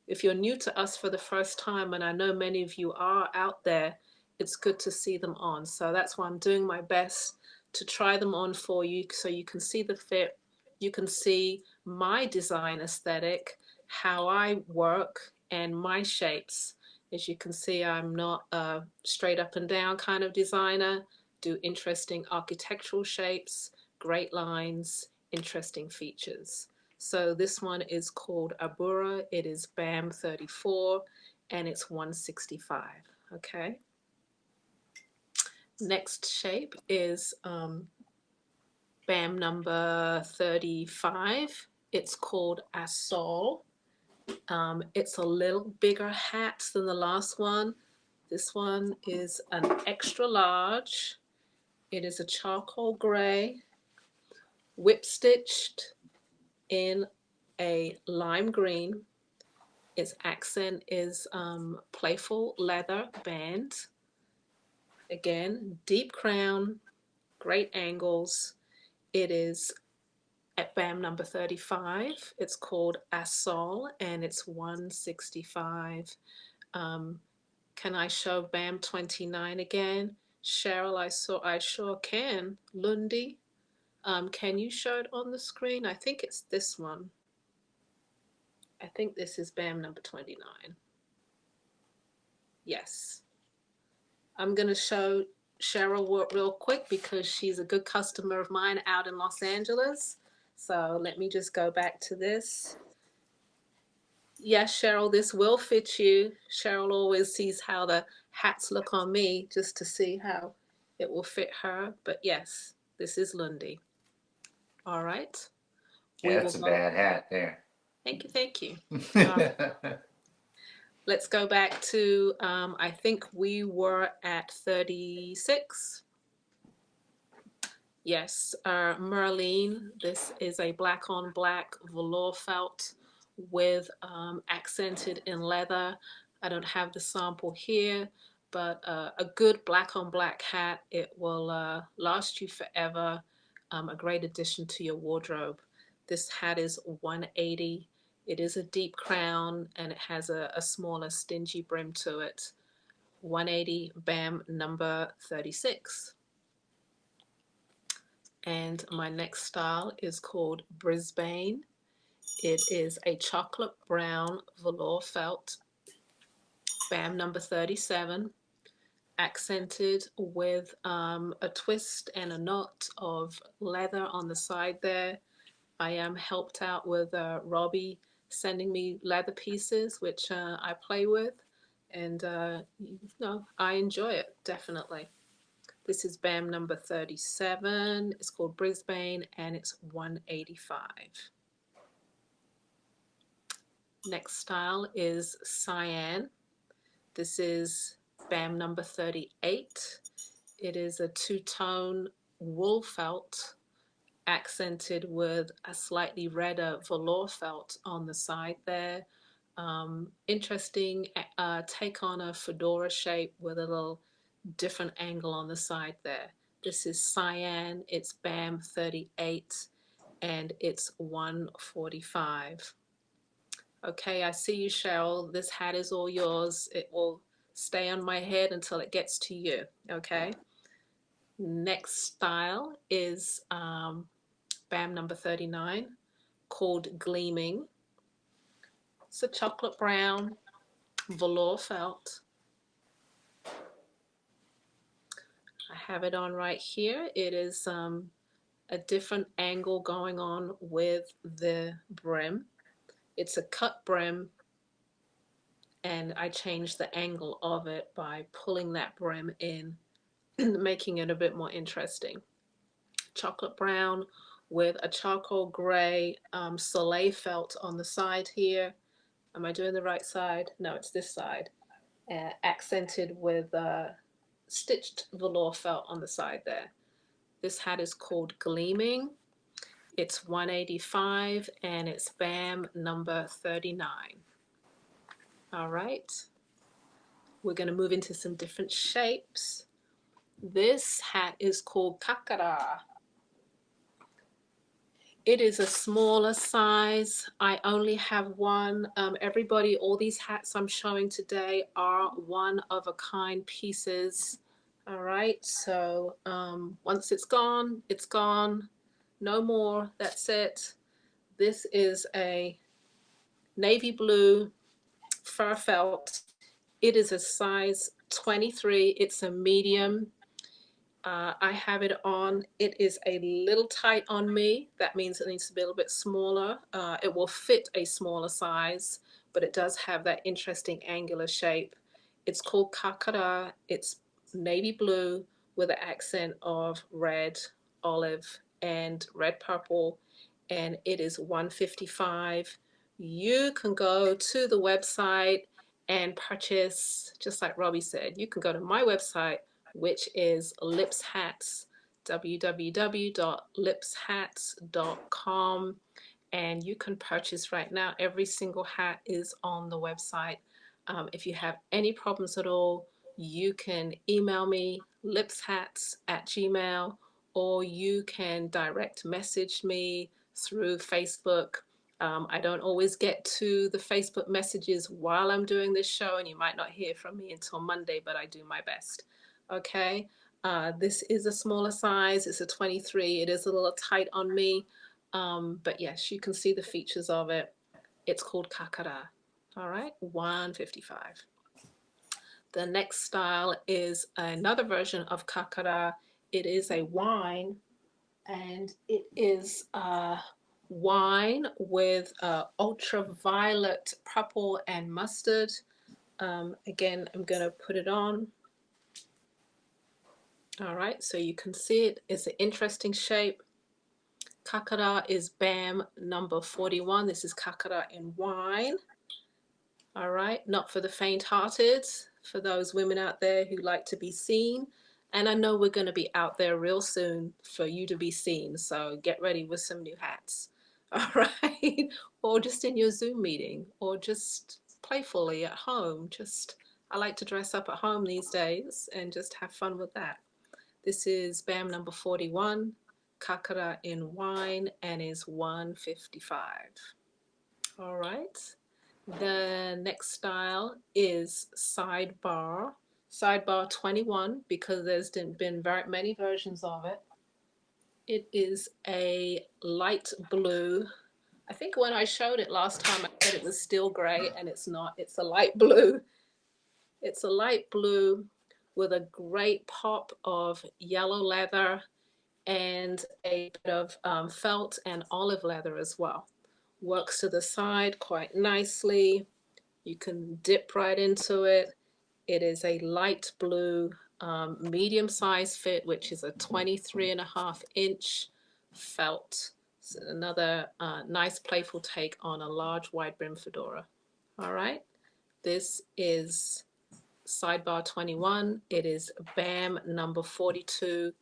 If you're new to us for the first time, and I know many of you are out there, it's good to see them on. So that's why I'm doing my best to try them on for you so you can see the fit. You can see my design aesthetic, how I work, and my shapes. As you can see, I'm not a straight up and down kind of designer. Do interesting architectural shapes, great lines, interesting features. So this one is called Abura. It is B.A.M 34 and it's 165. Okay. Next shape is B.A.M number 35. It's called Asol. It's a little bigger hat than the last one. This one is an extra large. It is a charcoal gray, whip stitched in a lime green. Its accent is playful leather band. Again, deep crown, great angles. It is at B.A.M number 35. It's called Asol and it's 165. Can I show B.A.M 29 again? Cheryl, I sure can. Lundi, can you show it on the screen? I think it's this one. I think this is B.A.M number 29. Yes. I'm going to show Cheryl real quick because she's a good customer of mine out in Los Angeles. So let me just go back to this. Yes, Cheryl, this will fit you. Cheryl always sees how the hats look on me just to see how it will fit her. But yes, this is Lundi. All right. Yeah, that's a bad hat there. Thank you, thank you. Let's go back to, I think we were at 36. Yes, Merlene, this is a black on black velour felt with accented in leather. I don't have the sample here, but a good black on black hat. It will last you forever. A great addition to your wardrobe. This hat is 180. It is a deep crown and it has a smaller stingy brim to it. 180 B.A.M number 36. And my next style is called Brisbane. It is a chocolate brown velour felt, B.A.M number 37, accented with a twist and a knot of leather on the side there. I am helped out with Robbie sending me leather pieces, which I play with, and you know, I enjoy it, definitely. This is B.A.M number 37. It's called Brisbane and it's 185. Next style is Cyan. This is B.A.M number 38. It is a two-tone wool felt accented with a slightly redder velour felt on the side there. Interesting take on a fedora shape with a little different angle on the side there. This is Cyan, it's B.A.M 38 and it's 145. Okay, I see you, Cheryl. This hat is all yours. It will stay on my head until it gets to you, okay? Next style is B.A.M number 39 called Gleaming. It's a chocolate brown velour felt. I have it on right here. It is a different angle going on with the brim. It's a cut brim and I changed the angle of it by pulling that brim in, making it a bit more interesting. Chocolate brown with a charcoal gray soleil felt on the side here. Am I doing the right side? No, it's this side. Accented with stitched velour felt on the side there. This hat is called Gleaming. It's 185 and it's B.A.M number 39. All right. We're going to move into some different shapes. This hat is called Kakara. It is a smaller size. I only have one. Everybody, all these hats I'm showing today are one-of-a-kind pieces. All right, so once it's gone, it's gone. No more, that's it. This is a navy blue fur felt. It is a size 23. It's a medium. I have it on. It is a little tight on me. That means it needs to be a little bit smaller. It will fit a smaller size, but it does have that interesting angular shape. It's called kakara. It's navy blue with an accent of red, olive, and red purple, and it is $155. You can go to the website and purchase, just like Robbie said, you can go to my website, which is Lips Hats, www.lipshats.com, and you can purchase right now. Every single hat is on the website. If you have any problems at all, you can email me, lipshats@gmail, or you can direct message me through Facebook. I don't always get to the Facebook messages while I'm doing this show, and you might not hear from me until Monday, but I do my best. Okay, this is a smaller size. It's a 23. It is a little tight on me, but yes, you can see the features of it. It's called kakara. All right, $155. The next style is another version of kakara. It is a wine, and it is wine with ultraviolet purple and mustard. Again, I'm going to put it on. All right, so you can see it. It's an interesting shape. Kakara is B.A.M number 41. This is kakara in wine. All right, not for the faint-hearted, for those women out there who like to be seen. And I know we're going to be out there real soon for you to be seen. So get ready with some new hats. All right, or just in your Zoom meeting, or just playfully at home. I like to dress up at home these days and just have fun with that. This is B.A.M number 41, kakara in wine, and is $155. All right. The next style is sidebar, sidebar 21, because there's been very many versions of it. It is a light blue. I think when I showed it last time, I said it was still gray, and it's not. It's a light blue. It's a light blue with a great pop of yellow leather and a bit of felt and olive leather as well. Works to the side quite nicely. You can dip right into it. It is a light blue, medium size fit, which is a 23.5-inch felt. So another nice playful take on a large wide brim fedora. All right, this is sidebar 21. It is B.A.M number 42,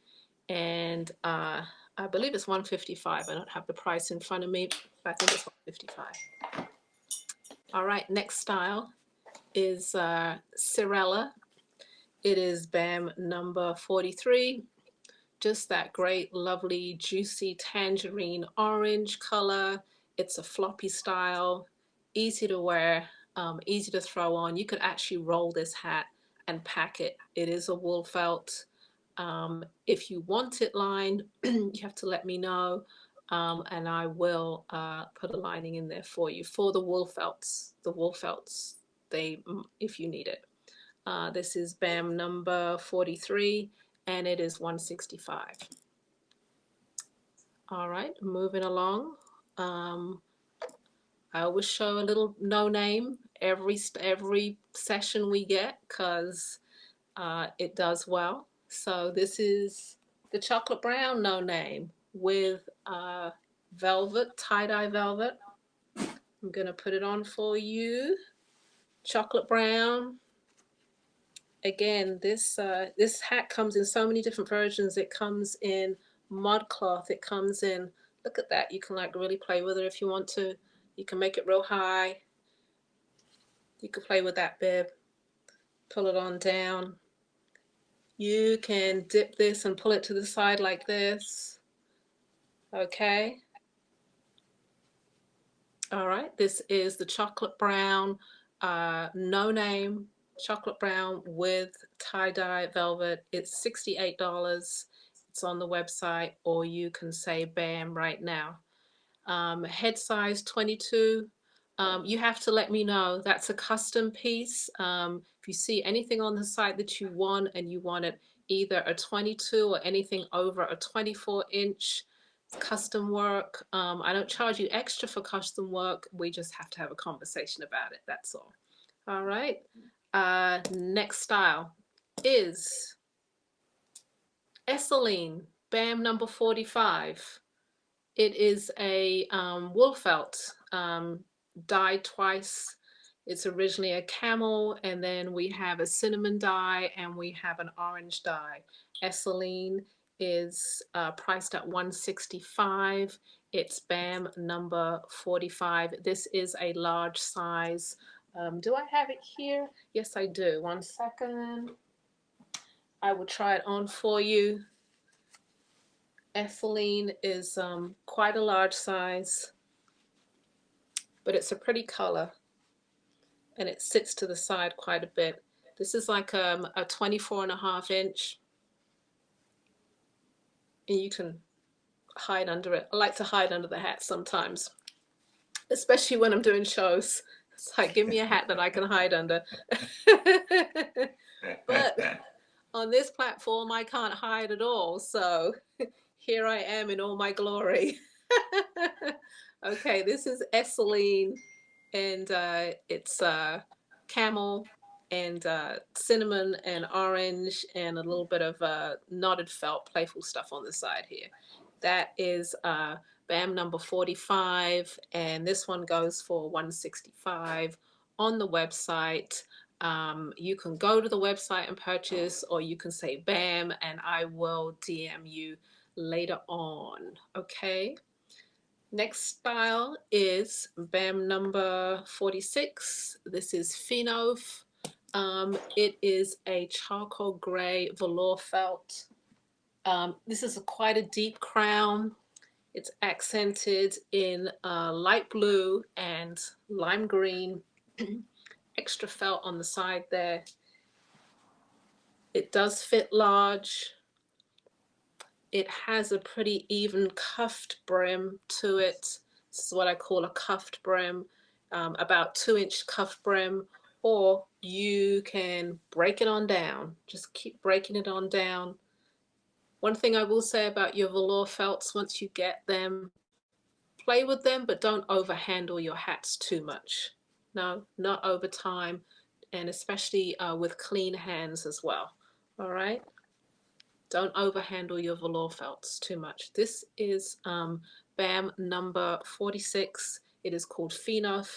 and I believe it's $155. I don't have the price in front of me, but I think it's $155. All right, next style is Cirella. It is B.A.M number 43. Just that great, lovely, juicy tangerine orange color. It's a floppy style, easy to wear, easy to throw on. You could actually roll this hat and pack it. It is a wool felt. If you want it lined, you have to let me know, and I will put a lining in there for you for the wool felts. The wool felts, if you need it. This is B.A.M number 43, and it is $165. All right, moving along. I always show a little no name every session we get, because it does well. So this is the chocolate brown no name with velvet, tie-dye velvet. I'm gonna put it on for you. Chocolate brown. Again, this hat comes in so many different versions. It comes in mud cloth. It comes in, look at that. You can like really play with it if you want to. You can make it real high. You can play with that bib. Pull it on down. You can dip this and pull it to the side like this. Okay. All right, this is the chocolate brown, no name chocolate brown with tie-dye velvet. It's $68. It's on the website, or you can say B.A.M right now. Head size 22. You have to let me know. That's a custom piece. If you see anything on the site that you want and you want it either a 22 or anything over a 24-inch custom work, I don't charge you extra for custom work. We just have to have a conversation about it. That's all. All right. Next style is Essaline, B.A.M number 45. It is a wool felt, dyed twice. It's originally a camel, and then we have a cinnamon dye, and we have an orange dye. Essaline is priced at $165. It's B.A.M number 45. This is a large size. Do I have it here? Yes, I do. One second. I will try it on for you. Essaline is quite a large size, but it's a pretty color, and it sits to the side quite a bit. This is like a 24.5-inch, and you can hide under it. I like to hide under the hat sometimes, especially when I'm doing shows. It's like, give me a hat that I can hide under. But on this platform, I can't hide at all, so here I am in all my glory. Okay, this is Essaline, and it's camel and cinnamon and orange and a little bit of knotted felt, playful stuff on the side here. That is B.A.M number 45, and this one goes for $165 on the website. You can go to the website and purchase, or you can say B.A.M and I will DM you later on. Okay. Next style is B.A.M number 46. This is Phenove. It is a charcoal gray velour felt. This is quite a deep crown. It's accented in light blue and lime green. Extra felt on the side there. It does fit large. It has a pretty even cuffed brim to it. This is what I call a cuffed brim, about 2-inch cuff brim, or you can break it on down. Just keep breaking it on down. One thing I will say about your velour felts, once you get them, play with them, but don't overhandle your hats too much. No, not over time, and especially with clean hands as well. All right. Don't overhandle your velour felts too much. This is B.A.M number 46. It is called Phenove,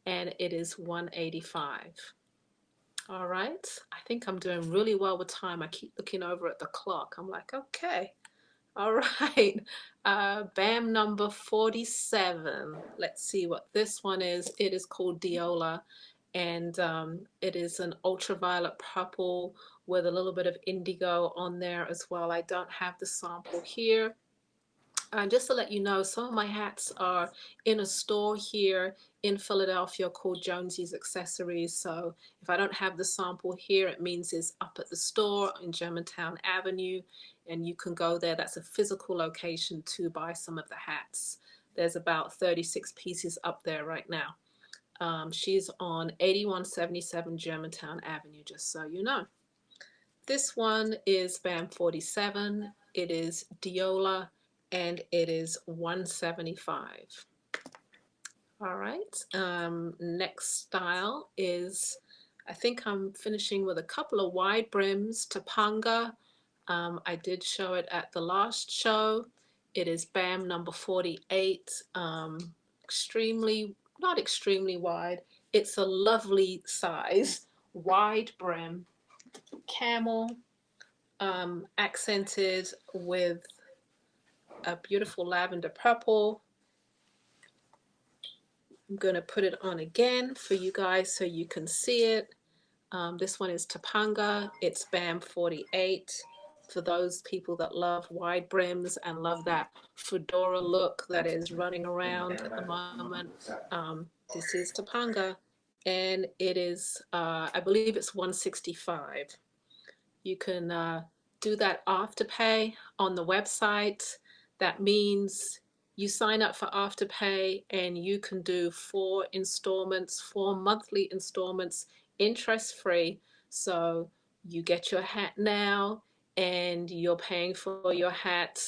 and it is $185. All right. I think I'm doing really well with time. I keep looking over at the clock. I'm like, okay. All right. B.A.M number 47. Let's see what this one is. It is called Diola, and it is an ultraviolet purple with a little bit of indigo on there as well. I don't have the sample here. Just to let you know, some of my hats are in a store here in Philadelphia called Jonesy's Accessories. So if I don't have the sample here, it means it's up at the store in Germantown Avenue, and you can go there. That's a physical location to buy some of the hats. There's about 36 pieces up there right now. She's on 8177 Germantown Avenue, just so you know. This one is B.A.M 47. It is Diola, and it is $175. All right. Next style is, I think I'm finishing with a couple of wide brims, Topanga. I did show it at the last show. It is B.A.M number 48. Not extremely wide. It's a lovely size, wide brim, camel, accented with a beautiful lavender purple. I'm going to put it on again for you guys so you can see it. This one is Topanga. It's B.A.M 48. for those people that love wide brims and love that fedora look that is running around at the moment. This is Topanga, and it is, I believe it's 165. You can do that Afterpay on the website. That means you sign up for Afterpay and you can do 4 installments, 4 monthly installments, interest free. So you get your hat now and you're paying for your hat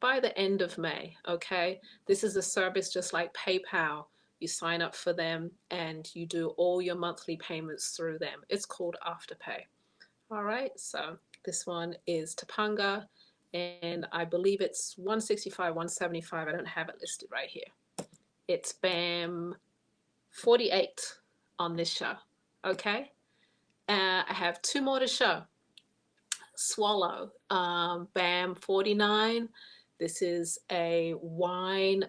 by the end of May. Okay. This is a service just like PayPal. You sign up for them and you do all your monthly payments through them. It's called Afterpay. All right, so this one is Topanga, and I believe it's 165, 175. I don't have it listed right here. It's BAM 48 on this show. Okay, I have 2 more to show. Swallow, BAM 49. This is a wine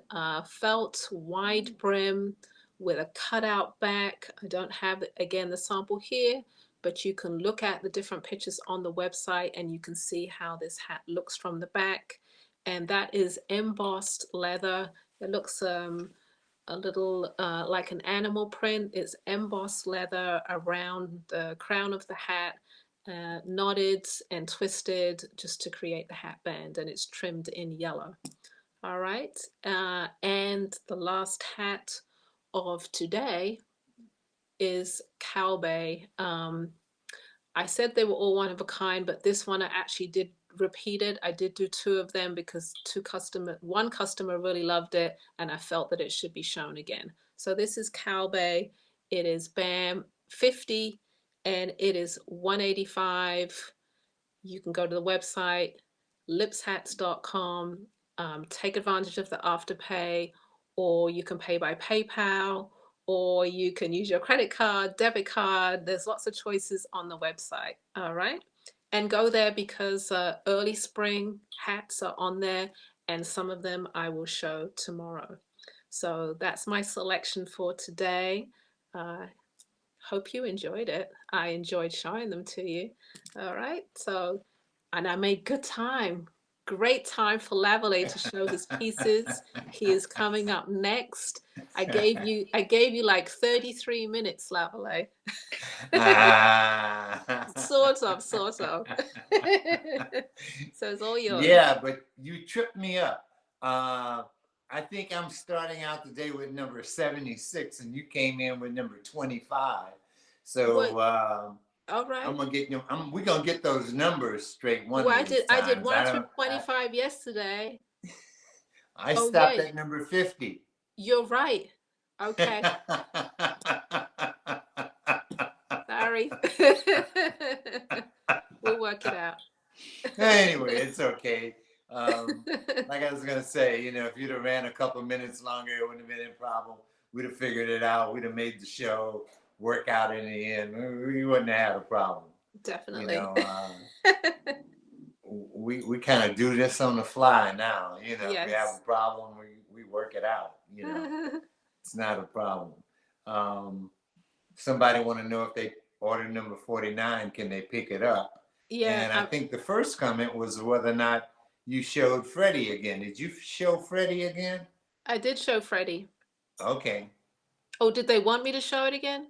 felt wide brim with a cutout back. I don't have, again, the sample here, but you can look at the different pictures on the website and you can see how this hat looks from the back. And that is embossed leather. It looks a little like an animal print. It's embossed leather around the crown of the hat, knotted and twisted just to create the hat band, and it's trimmed in yellow. All right, and the last hat of today is Cowbay. I said they were all one of a kind, but this one I actually did repeat it. I did do 2 of them because one customer really loved it, and I felt that it should be shown again. So this is Cowbay. It is BAM 50, and it is 185. You can go to the website, lipshats.com, take advantage of the Afterpay, or you can pay by PayPal, or you can use your credit card, debit card. There's lots of choices on the website. All right. And go there because early spring hats are on there, and some of them I will show tomorrow. So that's my selection for today. Hope you enjoyed it. I enjoyed showing them to you. All right. So, and I made good time. Great time for Lavalais to show his pieces. He is coming up next. I gave you like 33 minutes, Lavalais. Sort of. So it's all yours. Yeah, but you tripped me up. I think I'm starting out the day with number 76, and you came in with number 25. So all right. We're gonna get those numbers straight one of these times. I did 1 through 25 yesterday. I stopped at number 50. You're right. Okay. Sorry. We'll work it out. Anyway, it's okay. Like I was gonna say, if you'd have ran a couple minutes longer, it wouldn't have been a problem. We'd have figured it out. We'd have made the show work out in the end. We wouldn't have had a problem. Definitely. We kind of do this on the fly now. Yes. If we have a problem, we work it out. It's not a problem. Somebody want to know if they order number 49, can they pick it up? Yeah. And I think the first comment was whether or not you showed Freddie again. Did you show Freddie again? I did show Freddie. Okay. Oh, did they want me to show it again?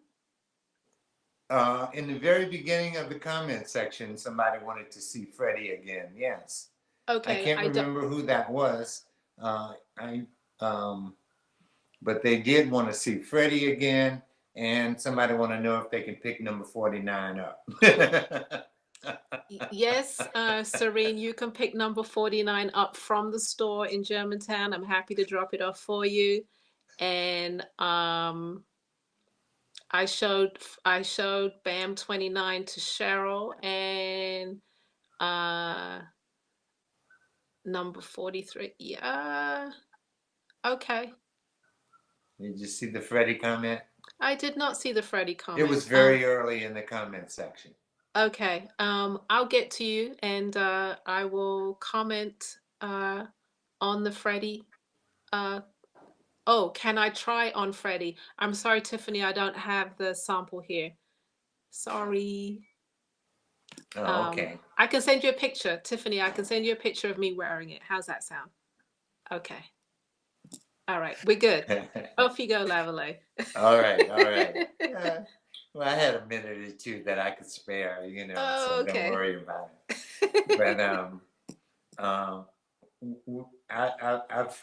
In the very beginning of the comment section, somebody wanted to see Freddie again. Yes. Okay. I can't remember who that was. But they did want to see Freddie again, and somebody want to know if they can pick number 49 up. Yes, Serene, you can pick number 49 up from the store in Germantown. I'm happy to drop it off for you. And I showed BAM 29 to Cheryl, and number 43. Yeah. Okay. Did you see the Freddie comment? I did not see the Freddie comment. It was very early in the comment section. Okay. I'll get to you, and I will comment on the Freddie. Oh, can I try on Freddie? I'm sorry, Tiffany, I don't have the sample here. Sorry. Oh, okay. I can send you a picture, Tiffany. I can send you a picture of me wearing it. How's that sound? Okay. All right. We're good. Off you go, Lavalais. All right, all right. Yeah. Well, I had a minute or two that I could spare, you know, Oh, so don't okay. worry about it. But I've,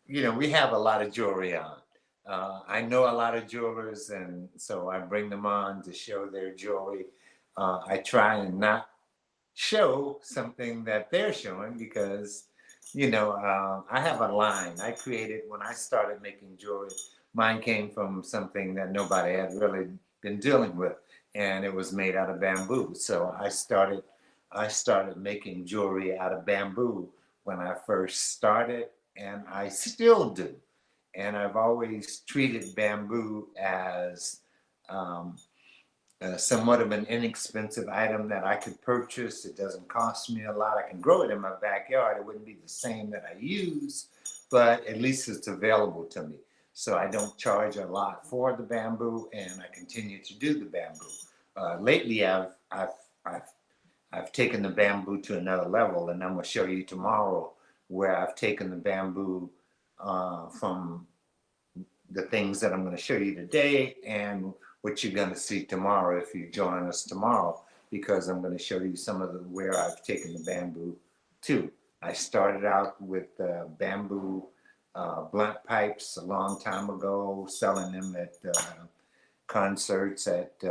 you know, we have a lot of jewelry on. I know a lot of jewelers, and so I bring them on to show their jewelry. I try and not show something that they're showing because, you know, I have a line I created when I started making jewelry. Mine came from something that nobody had really been dealing with, and it was made out of bamboo. So I started making jewelry out of bamboo when I first started, and I still do. And I've always treated bamboo as um, somewhat of an inexpensive item that I could purchase. It doesn't cost me a lot. I can grow it in my backyard. It wouldn't be the same that I use, but at least it's available to me. So I don't charge a lot for the bamboo, and I continue to do the bamboo. Lately, I've taken the bamboo to another level, and I'm going to show you tomorrow where I've taken the bamboo from the things that I'm going to show you today and what you're going to see tomorrow if you join us tomorrow, because I'm going to show you some of the where I've taken the bamboo to. I started out with bamboo blunt pipes a long time ago, selling them at concerts, at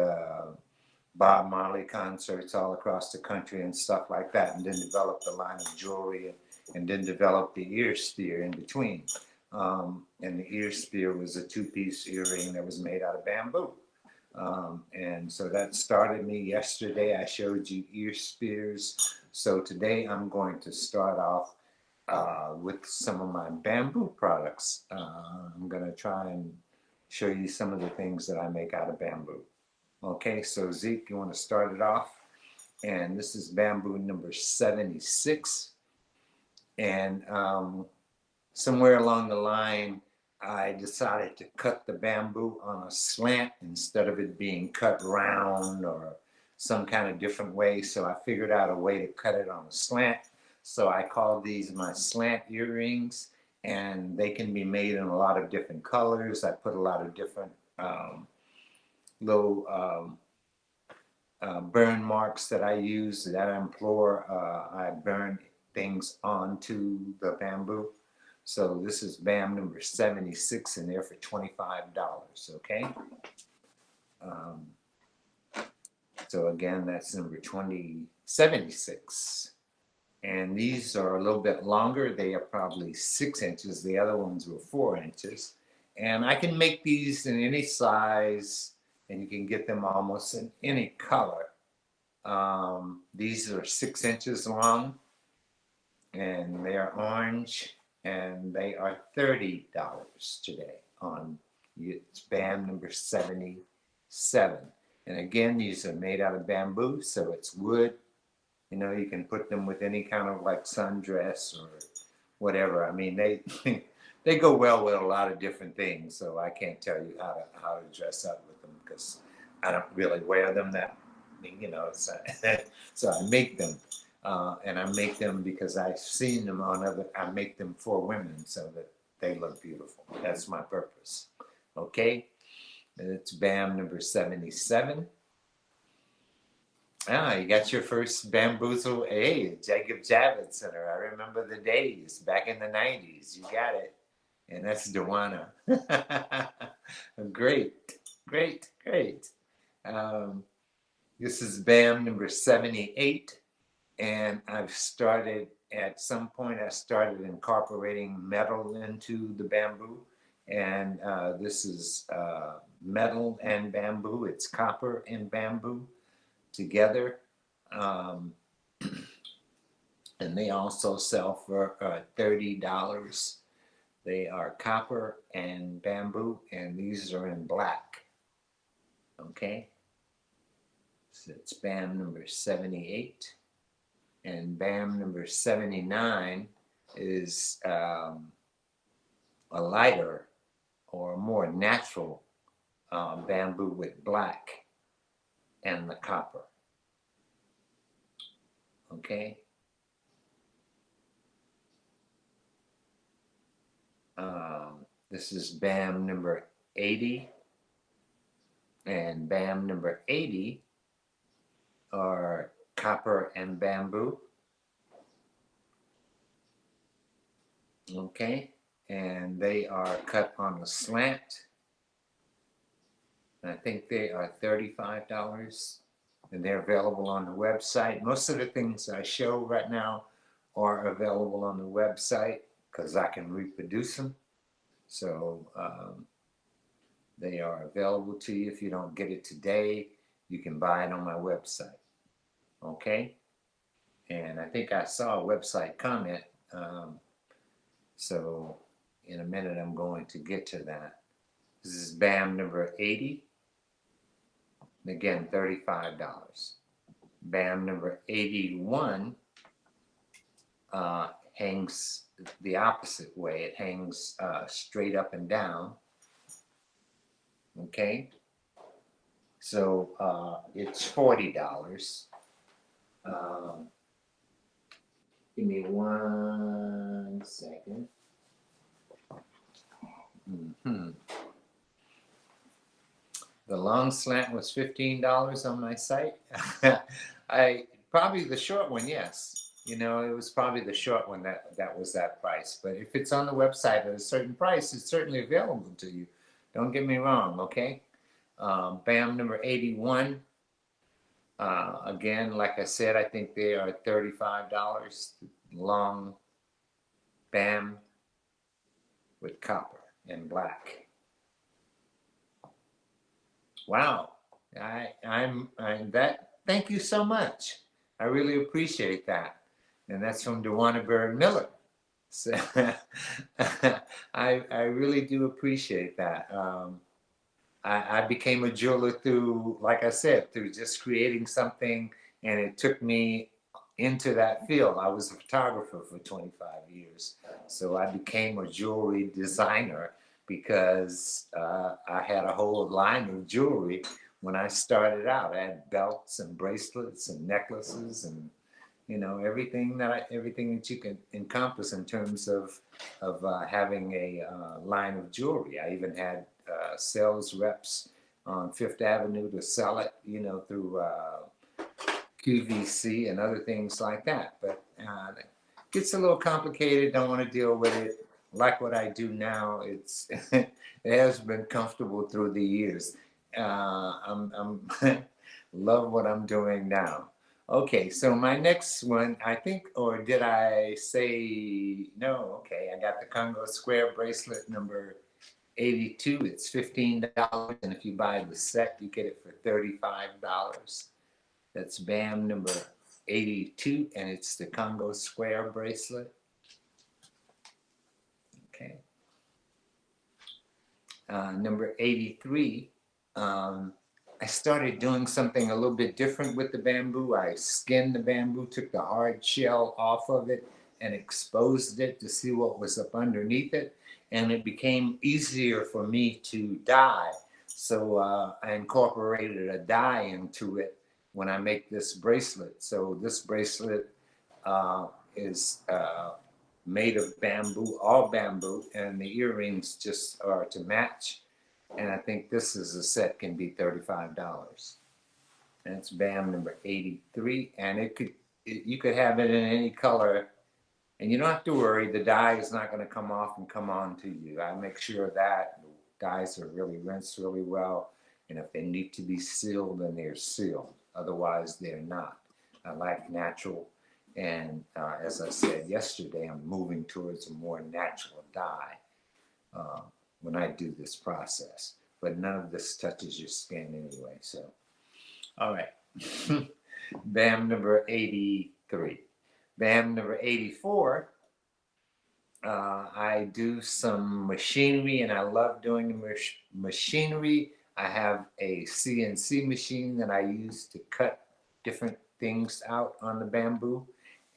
Bob Marley concerts all across the country and stuff like that, and then developed a line of jewelry, and then developed the ear sphere in between. And the ear sphere was a two-piece earring that was made out of bamboo. And so that started me yesterday. I showed you ear spears. So today I'm going to start off with some of my bamboo products. I'm going to try and show you some of the things that I make out of bamboo. Okay, so Zeke, you want to start it off? And this is bamboo number 76. And somewhere along the line, I decided to cut the bamboo on a slant instead of it being cut round or some kind of different way. So I figured out a way to cut it on a slant. So I call these my slant earrings, and they can be made in a lot of different colors. I put a lot of different little burn marks that I use, that I implore. I burn things onto the bamboo. So this is B.A.M number 76 in there for $25, okay? So again, that's number 2076. And these are a little bit longer. They are probably 6 inches. The other ones were 4 inches. And I can make these in any size, and you can get them almost in any color. These are 6 inches long, and they are orange, and they are $30 today on it's B.A.M number 77. And again, these are made out of bamboo, so it's wood. You know, you can put them with any kind of like sundress or whatever. I mean, they they go well with a lot of different things. So I can't tell you how to dress up with them because I don't really wear them that, you know. So, so I make them, and I make them because I've seen them on other. I make them for women so that they look beautiful. That's my purpose. Okay, and it's B.A.M number 77. Ah, you got your first bamboozle. Hey, Jacob Javits Center. I remember the days back in the 90s. You got it. And that's Dewana. Great, great, great. This is B.A.M number 78. And I've started, at some point, I started incorporating metal into the bamboo. And this is metal and bamboo. It's copper and bamboo together, and they also sell for $30. They are copper and bamboo, and these are in black. Okay, so it's B.A.M number 78, and B.A.M number 79 is a lighter or more natural bamboo with black and the copper. Okay. This is B.A.M number 80, and B.A.M number 80 are copper and bamboo. Okay, and they are cut on a slant. I think they are $35, and they're available on the website. Most of the things I show right now are available on the website because I can reproduce them. So they are available to you. If you don't get it today, you can buy it on my website. Okay? And I think I saw a website comment. So in a minute, I'm going to get to that. This is B.A.M number 80. Again, $35. B.A.M number 81 hangs the opposite way. It hangs straight up and down. Okay? So it's $40. Give me 1 second. The long slant was $15 on my site. I probably the short one, yes. You know, it was probably the short one that was that price. But if it's on the website at a certain price, it's certainly available to you. Don't get me wrong, okay? B.A.M number 81. Again, like I said, I think they are $35. Long B.A.M with copper and black. Wow. I'm that. Thank you so much. I really appreciate that. And that's from Dewana Bird Miller. So I really do appreciate that. I became a jeweler through, like I said, through just creating something, and it took me into that field. I was a photographer for 25 years, so I became a jewelry designer because I had a whole line of jewelry when I started out. I had belts and bracelets and necklaces and everything that you can encompass in terms of having a line of jewelry. I even had sales reps on Fifth Avenue to sell it, through QVC and other things like that. But it gets a little complicated. Don't want to deal with it like what I do now. It's it has been comfortable through the years. I'm love what I'm doing now. Okay, so my next one, I think, or did I say no? Okay, I got the Congo Square bracelet number 82. It's $15, and if you buy the set, you get it for $35. That's B.A.M number 82, and it's the Congo Square bracelet. Okay. Number 83. I started doing something a little bit different with the bamboo. I skinned the bamboo, took the hard shell off of it, and exposed it to see what was up underneath it. And it became easier for me to dye. So I incorporated a dye into it when I make this bracelet. So this bracelet is made of bamboo, all bamboo, and the earrings just are to match. And I think this is a set can be $35. And it's B.A.M number 83. And you could have it in any color. And you don't have to worry, the dye is not going to come off and come on to you. I make sure that the dyes are really rinsed really well. And if they need to be sealed, then they're sealed. Otherwise, they're not. I like natural. And as I said yesterday, I'm moving towards a more natural dye when I do this process. But none of this touches your skin anyway. So, all right. B.A.M number 83. B.A.M number 84. I do some machinery, and I love doing machinery. I have a CNC machine that I use to cut different things out on the bamboo.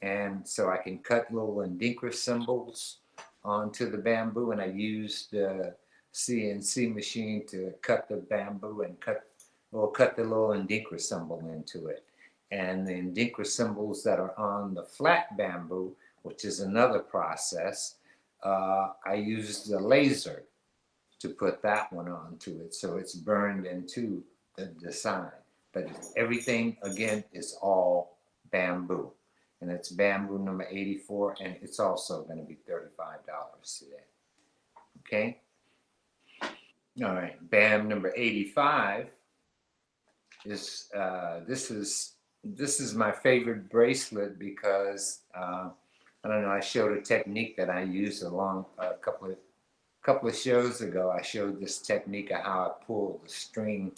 And so I can cut little Indinkra symbols onto the bamboo, and I use the CNC machine to cut the bamboo and cut the little Indinkra symbol into it. And the Indica symbols that are on the flat bamboo, which is another process, I use the laser to put that one onto it, so it's burned into the design. But everything, again, is all bamboo. And it's bamboo number 84, and it's also going to be $35 today. Okay? All right, BAM number 85 is, this is my favorite bracelet because, I don't know, I showed a technique that I used along a couple of shows ago. I showed this technique of how I pull the string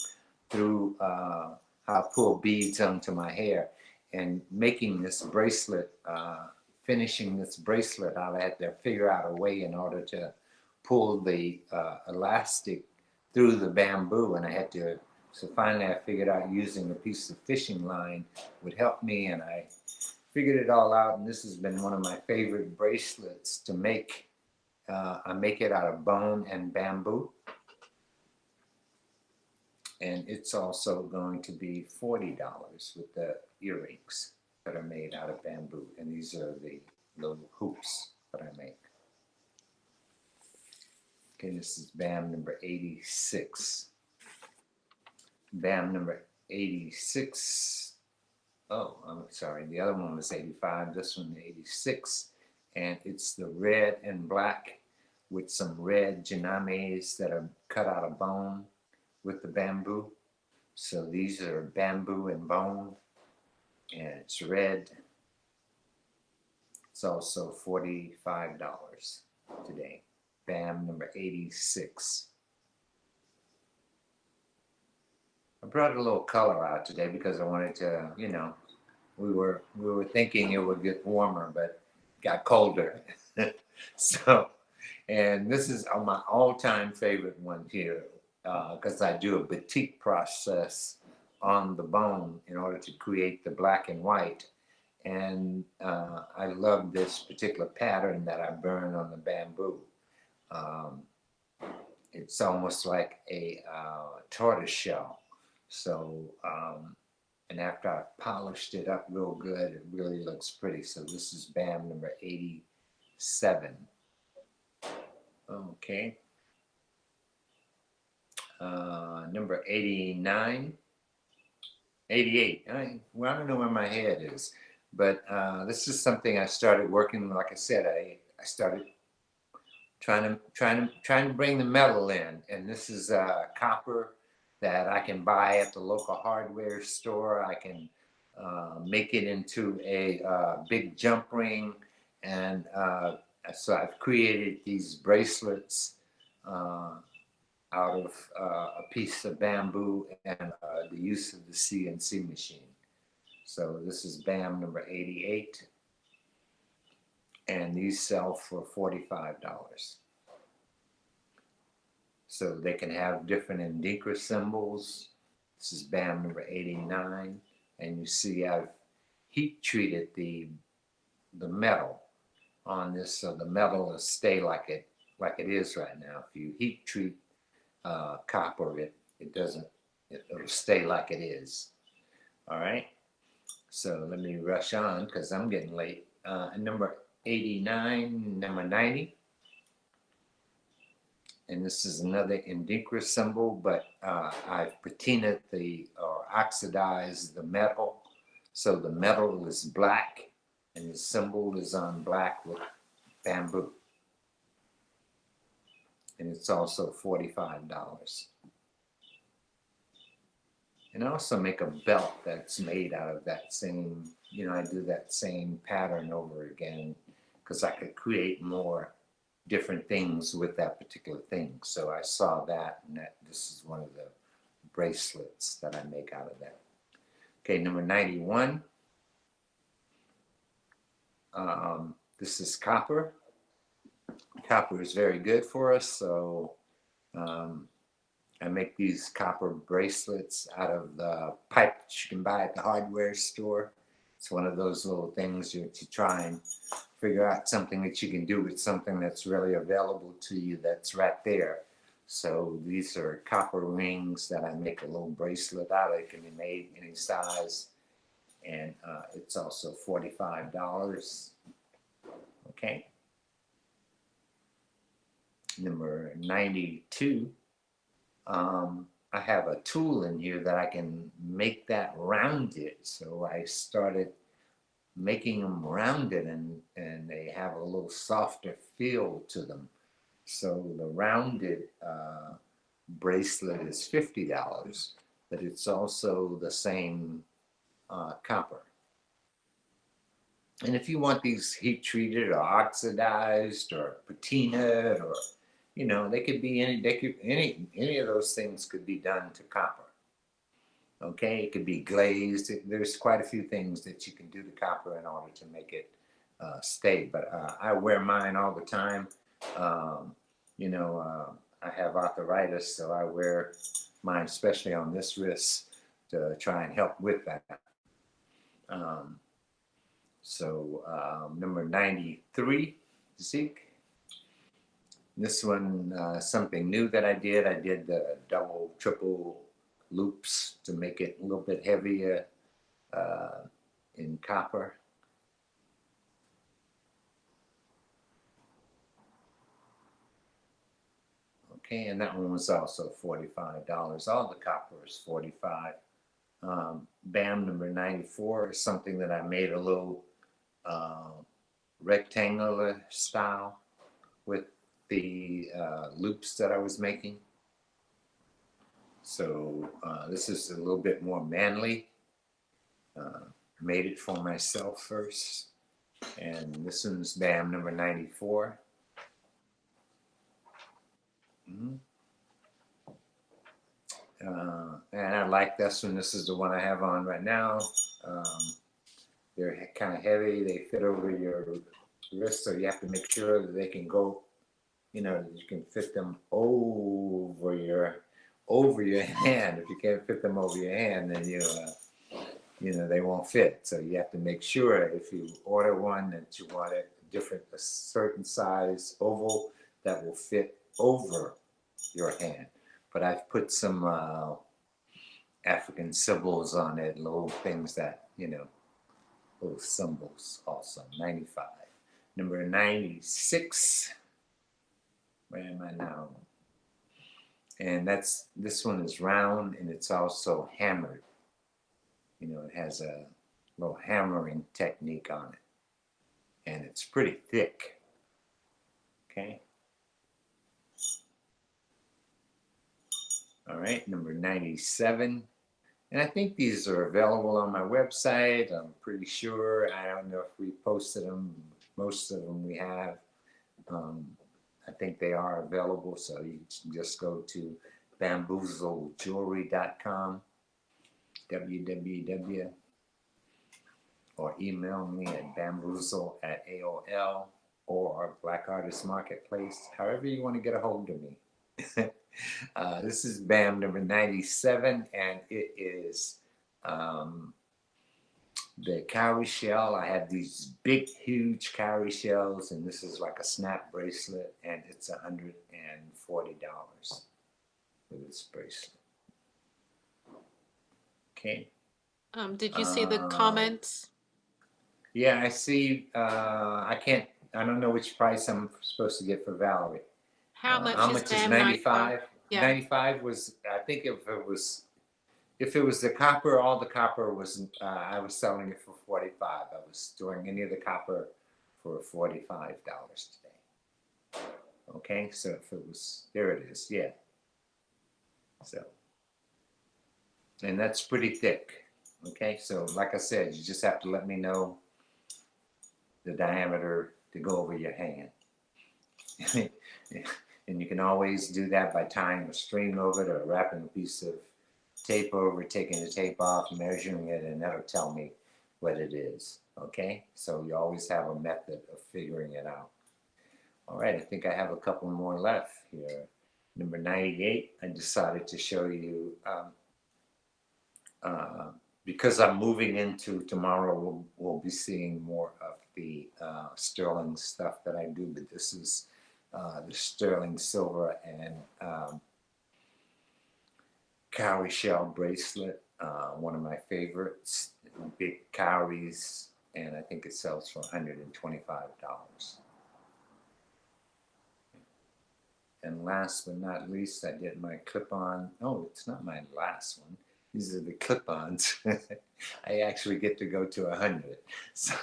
through, how I pull beads onto my hair. And making this bracelet, finishing this bracelet, I had to figure out a way in order to pull the elastic through the bamboo, and I had to, so finally I figured out using a piece of fishing line would help me, and I figured it all out, and this has been one of my favorite bracelets to make. I make it out of bone and bamboo, and it's also going to be $40 with the earrings that are made out of bamboo, and these are the little hoops that I make. Okay, this is BAM number 86. BAM number 86. Oh, I'm sorry, the other one was 85, this one 86, and it's the red and black with some red janames that are cut out of bone with the bamboo. So these are bamboo and bone, and it's red. It's also $45 today. BAM number 86. I brought a little color out today because I wanted to, you know, we were thinking it would get warmer, but it got colder. So, and this is my all-time favorite one here, because I do a batik process on the bone in order to create the black and white. And I love this particular pattern that I burn on the bamboo. It's almost like a tortoise shell. So, and after I polished it up real good, it really looks pretty. So this is BAM number 87. Okay. Number 89, 88. I don't know where my head is, but this is something I started working. Like I said, I started trying to bring the metal in, and this is copper that I can buy at the local hardware store. I can make it into a big jump ring, and so I've created these bracelets out of a piece of bamboo and the use of the CNC machine. So this is BAM number 88, and these sell for $45. So they can have different Indica symbols. This is BAM number 89, and you see I've heat treated the metal on this, so the metal will stay like it is right now. If you heat treat copper, it'll stay like it is. All right. So let me rush on because I'm getting late. Number 89, number 90. And this is another Indica symbol, but I've patinaed or oxidized the metal. So the metal is black and the symbol is on black with bamboo. And it's also $45. And I also make a belt that's made out of that same, I do that same pattern over again because I could create more different things with that particular thing. So I saw that, and this is one of the bracelets that I make out of that. Okay, number 91. This is copper. Copper is very good for us, so I make these copper bracelets out of the pipe that you can buy at the hardware store. It's one of those little things to try and figure out something that you can do with something that's really available to you that's right there. So these are copper rings that I make a little bracelet out of. It can be made any size. and it's also $45. Okay. Number 92. I have a tool in here that I can make that rounded. So I started making them rounded, and they have a little softer feel to them. So the rounded bracelet is $50, but it's also the same copper. And if you want these heat treated or oxidized or patinaed, or they could be any of those things could be done to copper. Okay, it could be glazed. There's quite a few things that you can do to copper in order to make it stay. But I wear mine all the time. I have arthritis, so I wear mine, especially on this wrist, to try and help with that. Number 93, Zeke. This one, something new that I did. I did the double, triple loops to make it a little bit heavier in copper. Okay, and that one was also $45. All the copper is $45. B.A.M number 94 is something that I made a little rectangular style with the loops that I was making. So this is a little bit more manly. Made it for myself first. And this one's B.A.M number 94. And I like this one. This is the one I have on right now. They're kind of heavy. They fit over your wrist, so you have to make sure that they can go, you can fit them over your hand. If you can't fit them over your hand, then they won't fit. So you have to make sure if you order one that you want a certain size oval that will fit over your hand. But I've put some African symbols on it, little things that, little symbols also. 95. Number 96. Where am I now? And this one is round, and it's also hammered. It has a little hammering technique on it. And it's pretty thick. Okay. All right, number 97. And I think these are available on my website. I'm pretty sure. I don't know if we posted them. Most of them we have. I think they are available. So you can just go to bamboozlejewelry.com, www, or email me at bamboozle@AOL or Black Artist Marketplace, however you want to get a hold of me. This is B.A.M number 97, and it is the cowrie shell. I have these big, huge cowrie shells, and this is like a snap bracelet, and it's $140 for this bracelet. Okay. Did you see the comments? Yeah, I see. I don't know which price I'm supposed to get for Valerie. How much How is much is B.A.M 95? Yeah. 95 was, I think if it was the copper, all the copper was, I was selling it for 45. I was doing any of the copper for $45 today. Okay, so if it was, there it is, yeah. So, and that's pretty thick. Okay, so like I said, you just have to let me know the diameter to go over your hand. And you can always do that by tying a string over it or wrapping a piece of tape over it, taking the tape off, measuring it, and that'll tell me what it is. Okay, so you always have a method of figuring it out. All right, I think I have a couple more left here. Number 98, I decided to show you, because I'm moving into tomorrow, we'll be seeing more of the sterling stuff that I do, but this is the sterling silver and cowrie shell bracelet, one of my favorites. big cowries, and I think it sells for $125. And last but not least, I did my clip-on. Oh, it's not my last one. These are the clip-ons. I actually get to go to 100. So,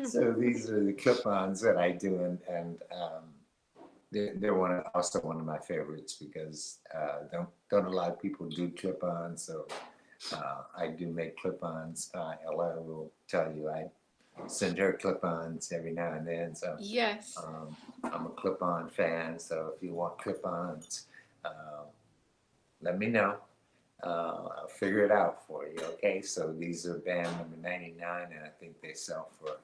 so these are the clip-ons that I do, and they're also one of my favorites because don't a lot of people do clip-ons. So I do make clip-ons. Ella will tell you I send her clip-ons every now and then. So Yes. I'm a clip-on fan. So if you want clip-ons, let me know. I'll figure it out for you. Okay. So these are B.A.M number 99, and I think they sell for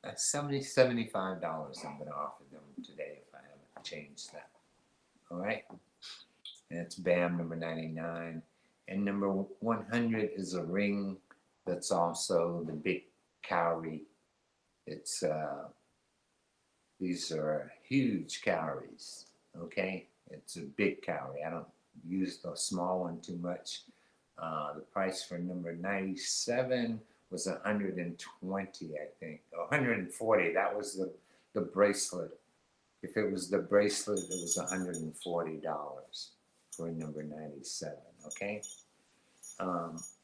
$75. I'm going to offer them today if I haven't changed that. All right. And it's B.A.M number 99. And number 100 is a ring that's also the big cowrie. It's these are huge cowries. Okay, it's a big cowrie. I don't use the small one too much. The price for number 97 was 120, I think, 140. That was the bracelet. If it was the bracelet, it was $140 for number 97. Okay,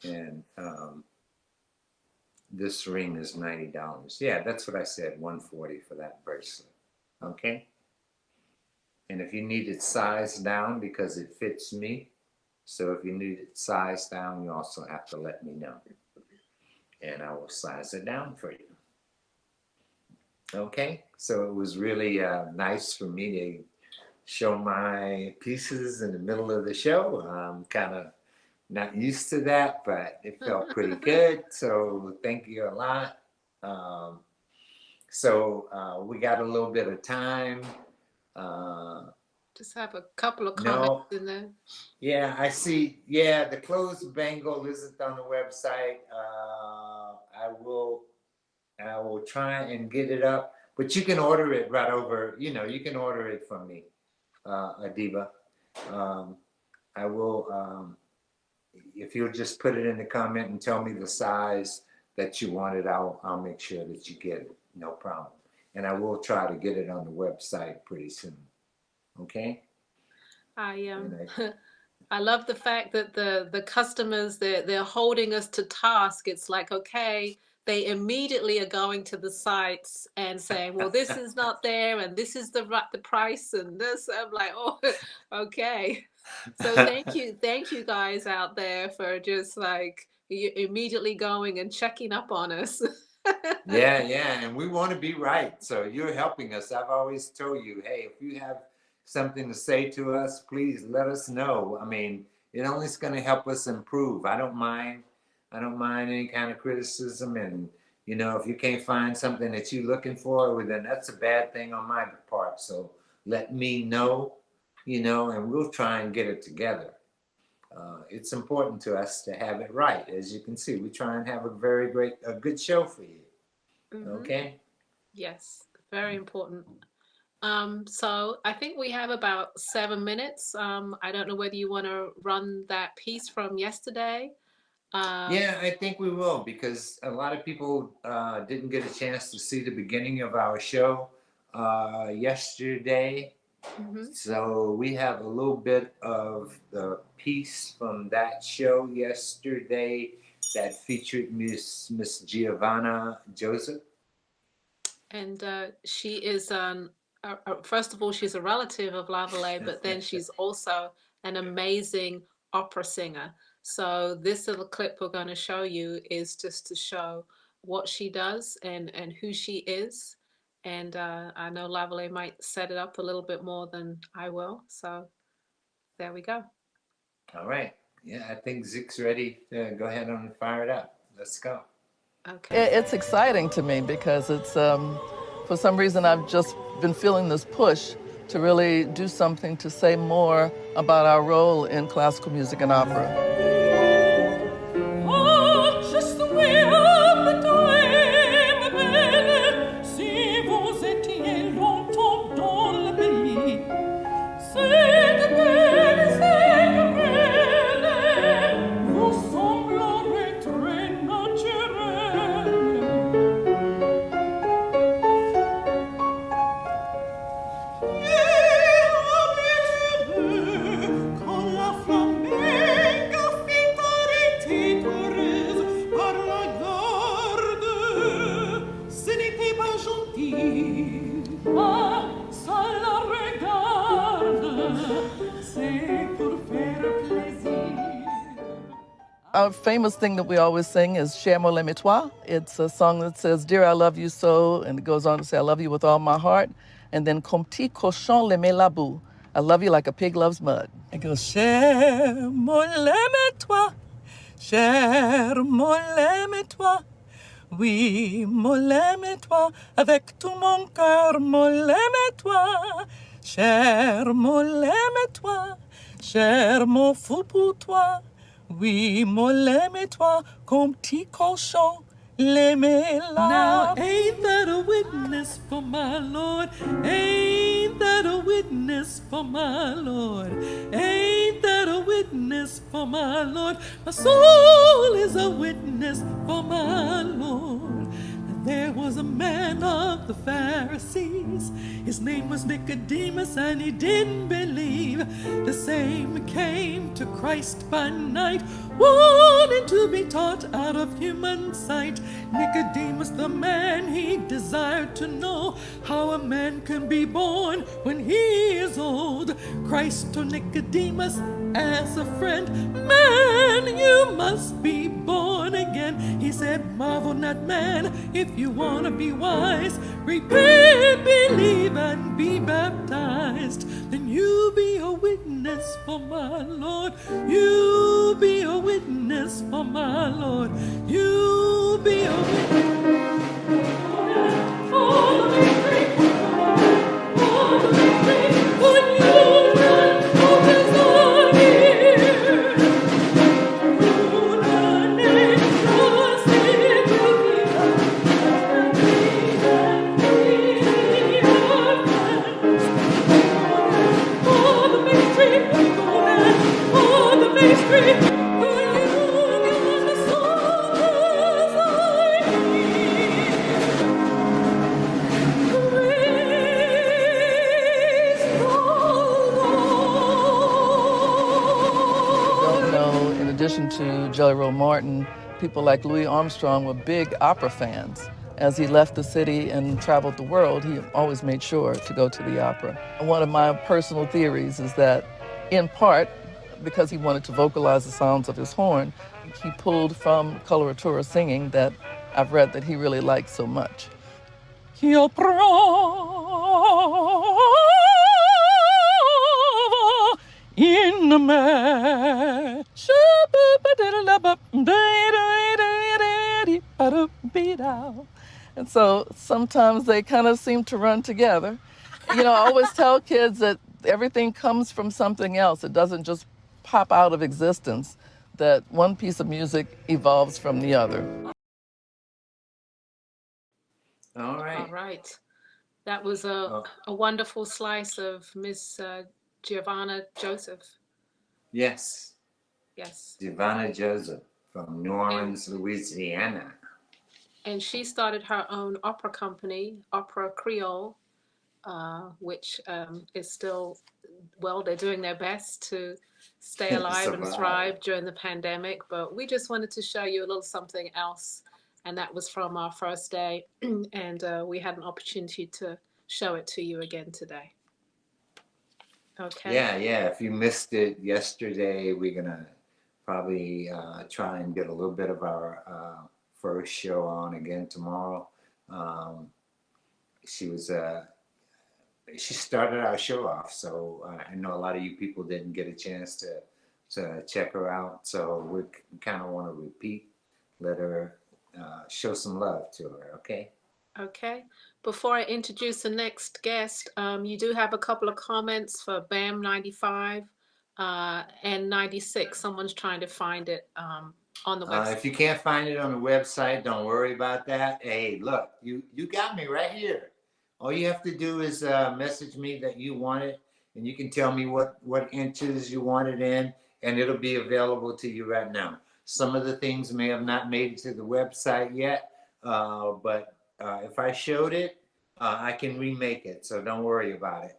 and this ring is $90. Yeah, that's what I said. 140 for that bracelet. Okay. And if you need it sized down because it fits me, so if you need it sized down, you also have to let me know, and I will size it down for you. Okay. So it was really nice for me to show my pieces in the middle of the show. I'm kind of not used to that, but it felt pretty good. So thank you a lot. So we got a little bit of time. Just have a couple of No. comments in there. Yeah, I see. Yeah, the closed bangle isn't on the website. I will try and get it up, but you can order it right over. You can order it from me, Adiba. I will. If you'll just put it in the comment and tell me the size that you want it, I'll make sure that you get it. No problem. And I will try to get it on the website pretty soon. Okay. I love the fact that the customers they're holding us to task. It's like, okay, they immediately are going to the sites and saying, well, this is not there, and this is the price, and this. I'm like, oh, okay. So thank you guys out there for just like immediately going and checking up on us. Yeah, and we want to be right. So you're helping us. I've always told you, hey, if you have something to say to us, please let us know. I mean, it only is going to help us improve. I don't mind any kind of criticism. And if you can't find something that you're looking for, well, then that's a bad thing on my part. So let me know, and we'll try and get it together. It's important to us to have it right. As you can see, we try and have a good show for you. Mm-hmm. Okay. Yes, very important. So I think we have about 7 minutes. I don't know whether you want to run that piece from yesterday. Yeah, I think we will, because a lot of people didn't get a chance to see the beginning of our show yesterday. Mm-hmm. So we have a little bit of the piece from that show yesterday that featured Miss Giovanna Joseph. And she is first of all, she's a relative of Lavalais, but then she's also an amazing opera singer. So this little clip we're going to show you is just to show what she does and who she is. And I know Lavalais might set it up a little bit more than I will. So there we go. All right. Yeah, I think Zig's ready to go ahead and fire it up. Let's go. Okay. It's exciting to me because it's, for some reason, I've just been feeling this push to really do something to say more about our role in classical music and opera. Our famous thing that we always sing is Cher mon l'aime toi. It's a song that says, Dear, I love you so, and it goes on to say, I love you with all my heart. And then, Comme petit cochon l'aime la boue. I love you like a pig loves mud. It goes, Cher mon l'aime toi, Cher mon l'aime toi. Oui, mon l'aime toi, avec tout mon cœur, mon l'aime toi. Cher mon l'aime toi, cher mon fou pour toi. Oui, mon l'aime toi, comme petit cochon, l'aimé là. Now, ain't that a witness for my Lord? Ain't that a witness for my Lord? Ain't that a witness for my Lord? My soul is a witness for my Lord. There was a man of the Pharisees. His name was Nicodemus, and he didn't believe. The same came to Christ by night, wanting to be taught out of human sight. Nicodemus, the man, he desired to know how a man can be born when he is old. Christ told Nicodemus as a friend, man, you must be born again. He said, marvel not, man, if you want to be wise, repent, believe, and be baptized. Then you be a witness for my Lord. You be a witness for my Lord. You be a witness for the victory. For the victory. When you run for his honor. Don't know, in addition to Jelly Roll Morton, people like Louis Armstrong were big opera fans. As he left the city and traveled the world, he always made sure to go to the opera. One of my personal theories is that, in part, because he wanted to vocalize the sounds of his horn, he pulled from coloratura singing that I've read that he really liked so much. Io provo in me. And so sometimes they kind of seem to run together. You know, I always tell kids that everything comes from something else. It doesn't just pop out of existence, that one piece of music evolves from the other. All right. All right. That was a wonderful slice of Miss Giovanna Joseph. Yes. Yes. Giovanna Joseph from New Orleans, Louisiana. And she started her own opera company, Opera Creole, which is still, well, they're doing their best to stay alive and thrive during the pandemic. But we just wanted to show you a little something else. And that was from our first day. And we had an opportunity to show it to you again today. Okay. Yeah. If you missed it yesterday, we're going to probably try and get a little bit of our first show on again tomorrow. She started our show off, so I know a lot of you people didn't get a chance to check her out. So we kind of want to repeat, let her show some love to her. Okay. Okay. Before I introduce the next guest, you do have a couple of comments for B.A.M 95 and 96. Someone's trying to find it on the website. If you can't find it on the website, don't worry about that. Hey, look, you got me right here. All you have to do is message me that you want it, and you can tell me what inches you want it in, and it'll be available to you right now. Some of the things may have not made it to the website yet, but if I showed it, I can remake it, so don't worry about it.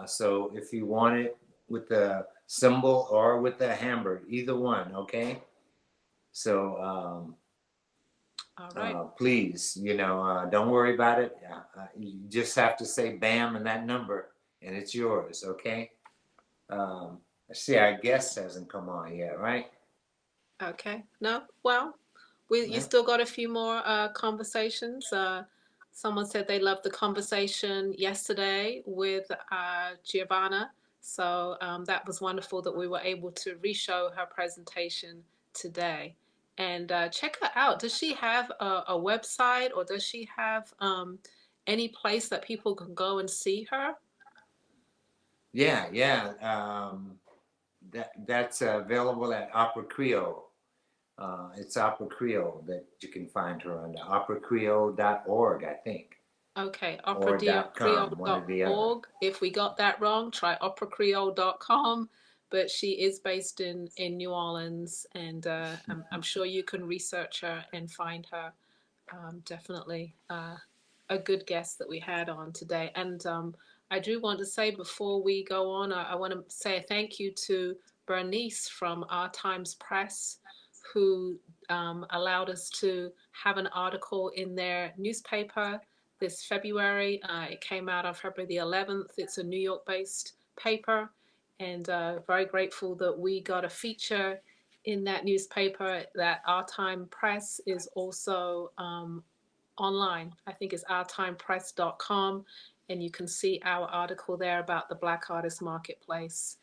So if you want it with the symbol or with the hamburger, either one, okay? So all right. Please, don't worry about it. You just have to say B.A.M and that number, and it's yours, okay? See, our guest hasn't come on yet, right? Okay. No. Well, you Yeah. still got a few more conversations. Someone said they loved the conversation yesterday with Giovanna. So that was wonderful that we were able to re-show her presentation today. And check her out. Does she have a website, or does she have any place that people can go and see her? Yeah, yeah. That's available at Opera Creole. It's Opera Creole that you can find her under operacreole.org, I think, Okay, or .com, one or the other. operacreole.org. If we got that wrong, try operacreole.com. But she is based in New Orleans, and I'm sure you can research her and find her. Definitely a good guest that we had on today. And I do want to say before we go on, I want to say a thank you to Bernice from Our Times Press, who allowed us to have an article in their newspaper this February. It came out on February the 11th. It's a New York based paper, and very grateful that we got a feature in that newspaper. That Our Time Press is also online. I think it's ourtimepress.com, and you can see our article there about the Black Artist Marketplace.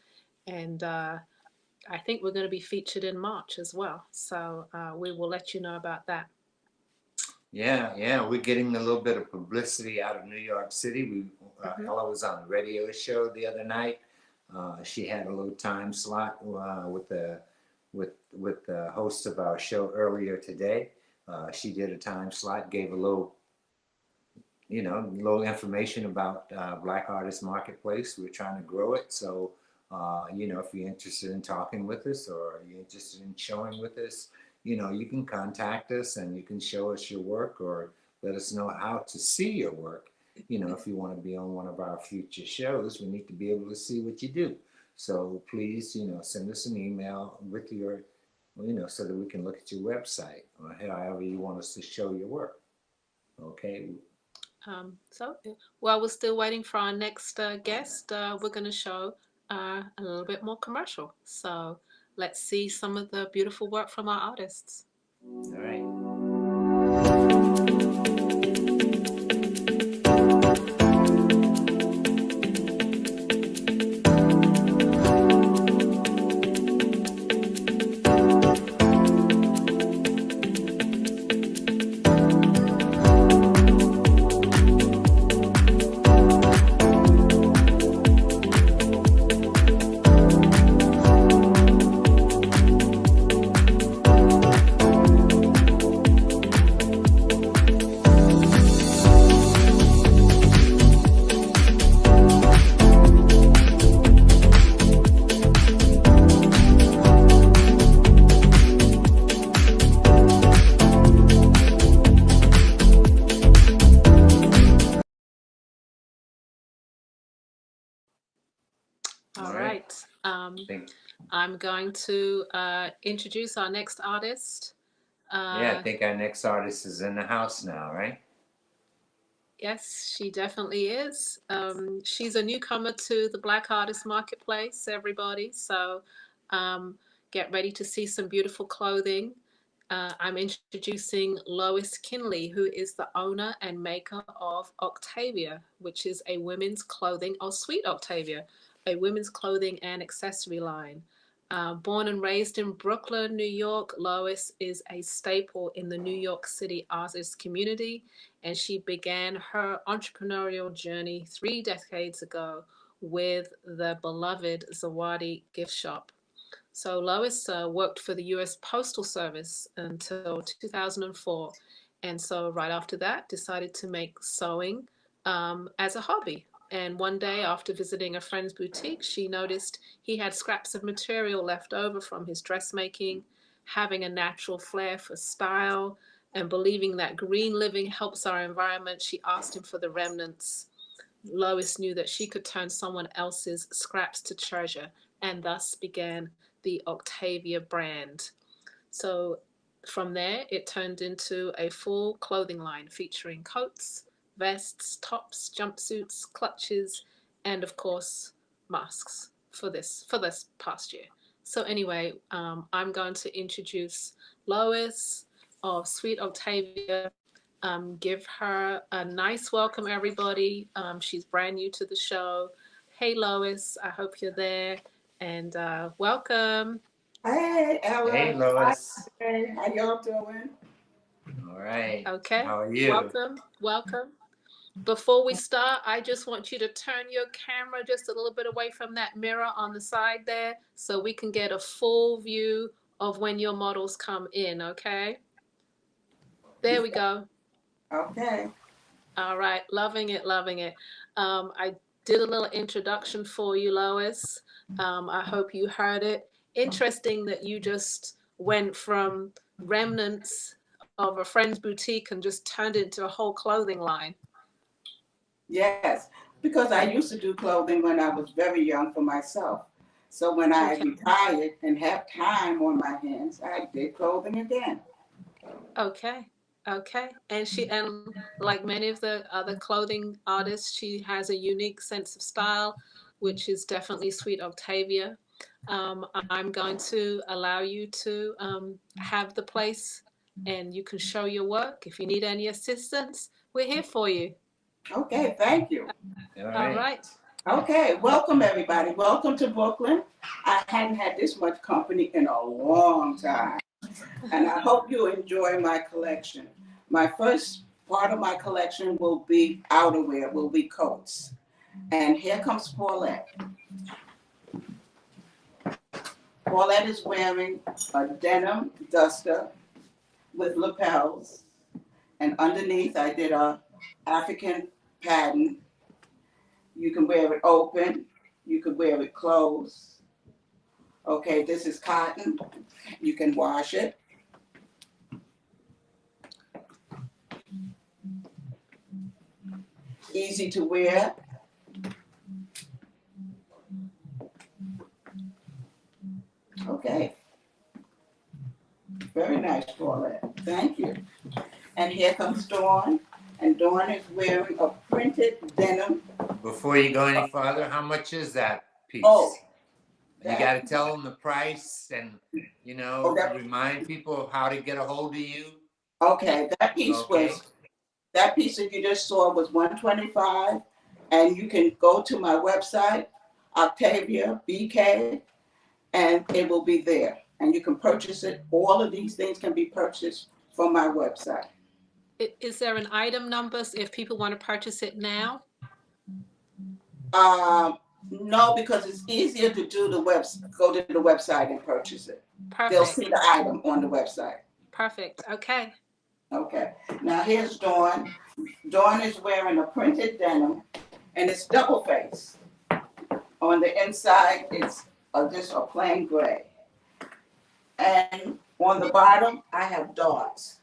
And I think we're going to be featured in March as well. So we will let you know about that. Yeah, yeah, we're getting a little bit of publicity out of New York City. Ella was on the radio show the other night. She had a little time slot with the host of our show earlier today. She did a time slot, gave a little, little information about Black Artist Marketplace. We're trying to grow it. So, if you're interested in talking with us, or you're interested in showing with us, you can contact us and you can show us your work, or let us know how to see your work. If you want to be on one of our future shows, we need to be able to see what you do. So please, send us an email with your, so that we can look at your website, or however you want us to show your work. Okay. While we're still waiting for our next guest, we're going to show a little bit more commercial. So let's see some of the beautiful work from our artists. All right. All right. I'm going to introduce our next artist. Yeah, I think our next artist is in the house now, right? Yes, she definitely is. She's a newcomer to the Black Artist Marketplace, everybody. So get ready to see some beautiful clothing. I'm introducing Lois Kinley, who is the owner and maker of Octavia, which is a women's clothing, Sweet Octavia, a women's clothing and accessory line. Born and raised in Brooklyn, New York, Lois is a staple in the New York City artist community, and she began her entrepreneurial journey 3 decades ago with the beloved Zawadi gift shop. So Lois worked for the U.S. Postal Service until 2004, and so right after that, decided to make sewing as a hobby. And one day, after visiting a friend's boutique, she noticed he had scraps of material left over from his dressmaking. Having a natural flair for style and believing that green living helps our environment, she asked him for the remnants. Lois knew that she could turn someone else's scraps to treasure, and thus began the Octavia brand. So from there, it turned into a full clothing line featuring coats, vests, tops, jumpsuits, clutches, and of course, masks for this past year. So anyway, I'm going to introduce Lois of Sweet Octavia. Give her a nice welcome, everybody. She's brand new to the show. Hey, Lois, I hope you're there, and welcome. Hey, Ella. Hey, Lois. Hey, how y'all doing? All right. Okay, How are you? welcome, welcome. Before we start, I just want you to turn your camera just a little bit away from that mirror on the side there so we can get a full view of when your models come in, okay? There we go. Okay. All right, loving it, loving it. I did a little introduction for you, Lois. I hope you heard it. Interesting that you just went from remnants of a friend's boutique and just turned it into a whole clothing line. Yes, because I used to do clothing when I was very young for myself. So when I retired and have time on my hands, I did clothing again. Okay. Okay. And like many of the other clothing artists, she has a unique sense of style, which is definitely Sweet Octavia. I'm going to allow you to have the place and you can show your work. If you need any assistance, we're here for you. Okay, thank you. All right. Okay, welcome everybody. Welcome to Brooklyn. I hadn't had this much company in a long time. And I hope you enjoy my collection. My first part of my collection will be outerwear, will be coats. And here comes Paulette. Paulette is wearing a denim duster with lapels. And underneath I did a African pattern. You can wear it open. You can wear it closed. Okay, this is cotton. You can wash it. Easy to wear. Okay. Very nice, Paulette. Thank you. And here comes Dawn. And Dawn is wearing a printed denim. Before you go any farther, how much is that piece? Oh, you got to tell them the price and, remind people how to get a hold of you. Okay, that piece that piece that you just saw was $125. And you can go to my website, Octavia BK, and it will be there. And you can purchase it. All of these things can be purchased from my website. Is there an item number if people want to purchase it now? No, because it's easier to do go to the website and purchase it. Perfect. They'll see the item on the website. Perfect. Okay. Okay. Now here's Dawn. Dawn is wearing a printed denim, and it's double face. On the inside, it's just a plain gray. And on the bottom, I have dots.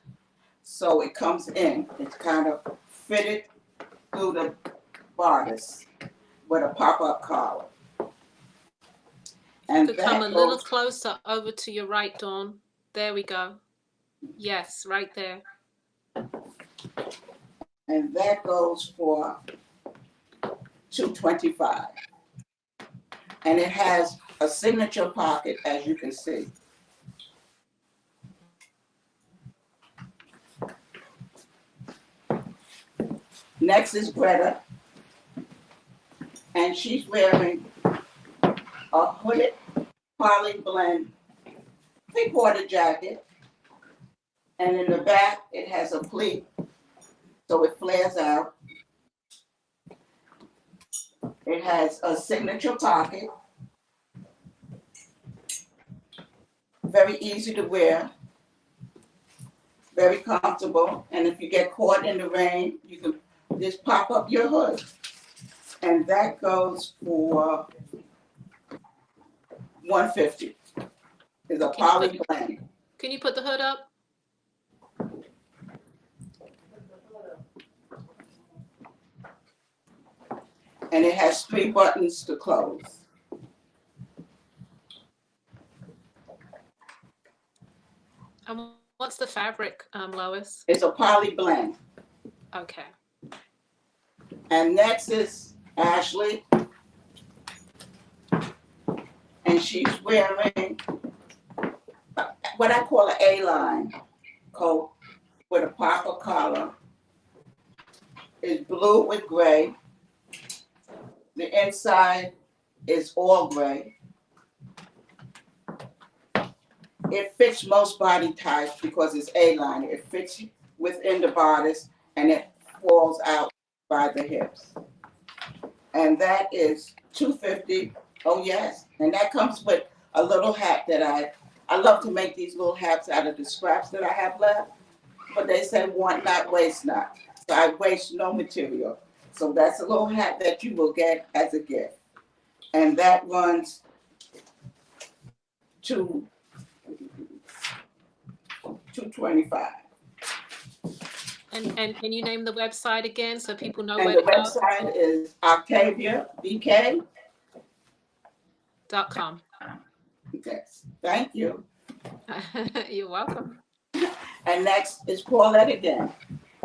So it comes in. It's kind of fitted through the bodice with a pop-up collar. And you could come a little closer over to your right, Dawn. There we go. Yes, right there. And that goes for $225. And it has a signature pocket, as you can see. Next is Greta, and she's wearing a hooded poly blend 3/4 jacket, and in the back it has a pleat, so it flares out. It has a signature pocket, very easy to wear, very comfortable, and if you get caught in the rain, you can just pop up your hood. And that goes for $150. It's a poly blend. Can you put the hood up? And it has 3 buttons to close. What's the fabric, Lois? It's a poly blend. Okay. And next is Ashley. And and she's wearing what I call an A-line coat with a pop collar. It's blue with gray. The inside is all gray. It fits most body types because it's A-line. It fits within the bodice and it falls out by the hips. And that is $250. Oh yes, and that comes with a little hat that I love to make these little hats out of the scraps that I have left. But they say want not, waste not. So I waste no material. So that's a little hat that you will get as a gift. And that runs to $225. And can you name the website again so people know And where the to go? website is OctaviaBK.com. Yes, thank you. You're welcome. And next is Paulette again.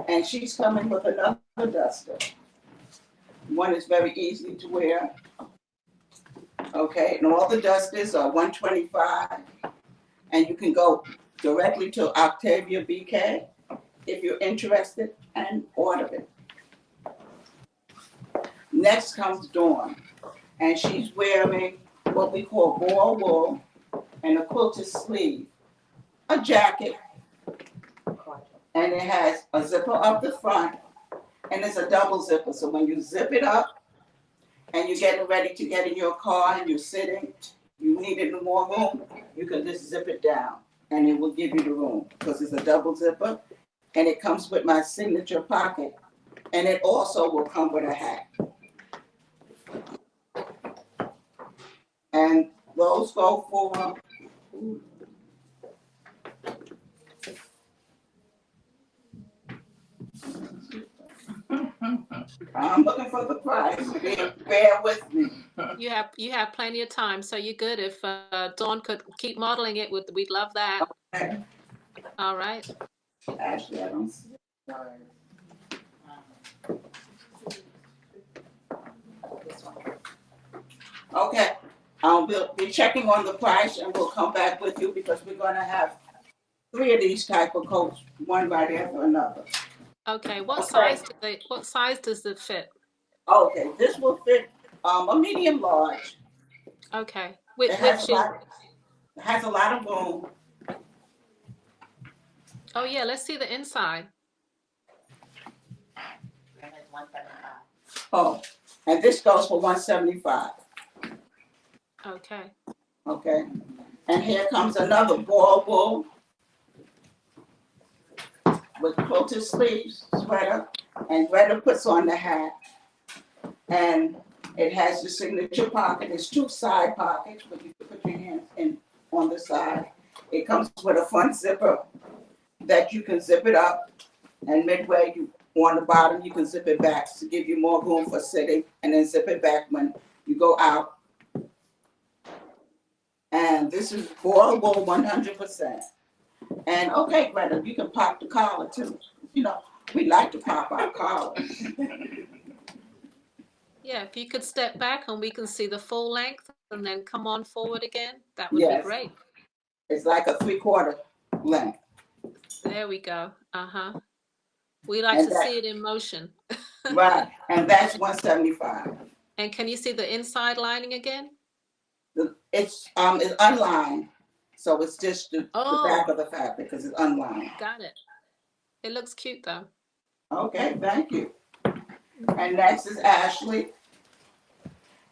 And she's coming with another duster. One is very easy to wear. Okay, and all the dusters are $125. And you can go directly to Octavia BK if you're interested and order it. Next comes Dawn, and she's wearing what we call ball wool and a quilted sleeve, a jacket, and it has a zipper up the front, and it's a double zipper. So when you zip it up and you're getting ready to get in your car and you're sitting, you needed more room, you can just zip it down and it will give you the room because it's a double zipper and it comes with my signature pocket and it also will come with a hat. And those go for I'm looking for the price. Bear with me. You have plenty of time, so you're good. If Dawn could keep modeling it, we'd love that. Okay. All right. Actually, I don't see it. Okay, we'll be checking on the price and we'll come back with you because we're gonna have 3 of these type of coats, one right after another. Okay. What Okay. size does it fit? Okay, this will fit a medium large. Okay. It has a lot of room. Oh yeah, let's see the inside. Oh, and this goes for $175. Okay. Okay, and here comes another ball wool with quilted sleeves, sweater, and Greta puts on the hat. And it has the signature pocket. There's 2 side pockets, but you can put your hands in on the side. It comes with a front zipper that you can zip it up, and midway on the bottom you can zip it back to give you more room for sitting, and then zip it back when you go out. And this is boilable 100%. And okay, Greta, you can pop the collar too. You know, we like to pop our collars. Yeah, if you could step back and we can see the full length and then come on forward again, that would be Yes, great. it's like a 3/4 length. There we go. Uh-huh. We like And to see it in motion. right, and that's $175. And can you see the inside lining again? It's unlined, so it's just the back Oh, of the fabric because it's unlined. got it. It looks cute though. Okay, thank you. And next is Ashley,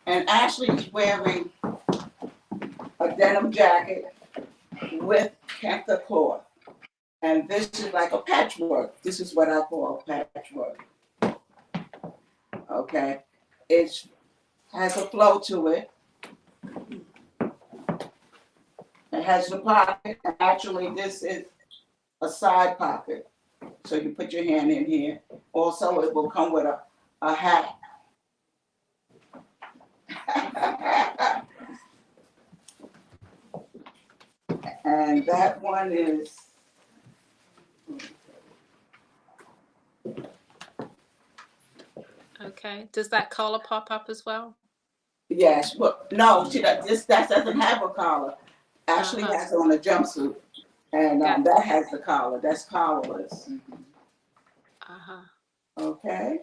and Ashley is wearing a denim jacket with kente cloth, and this is like a patchwork. This is what I call patchwork. Okay, it has a flow to it. It has the pocket, and actually this is a side pocket. So you put your hand in here. Also, it will come with a hat. And that one is Okay. Does that collar pop up as well? Yes, but no, that doesn't have a collar. Ashley Uh-huh. has on a jumpsuit, and Got that has the collar. That's collarless. uh-huh. Okay,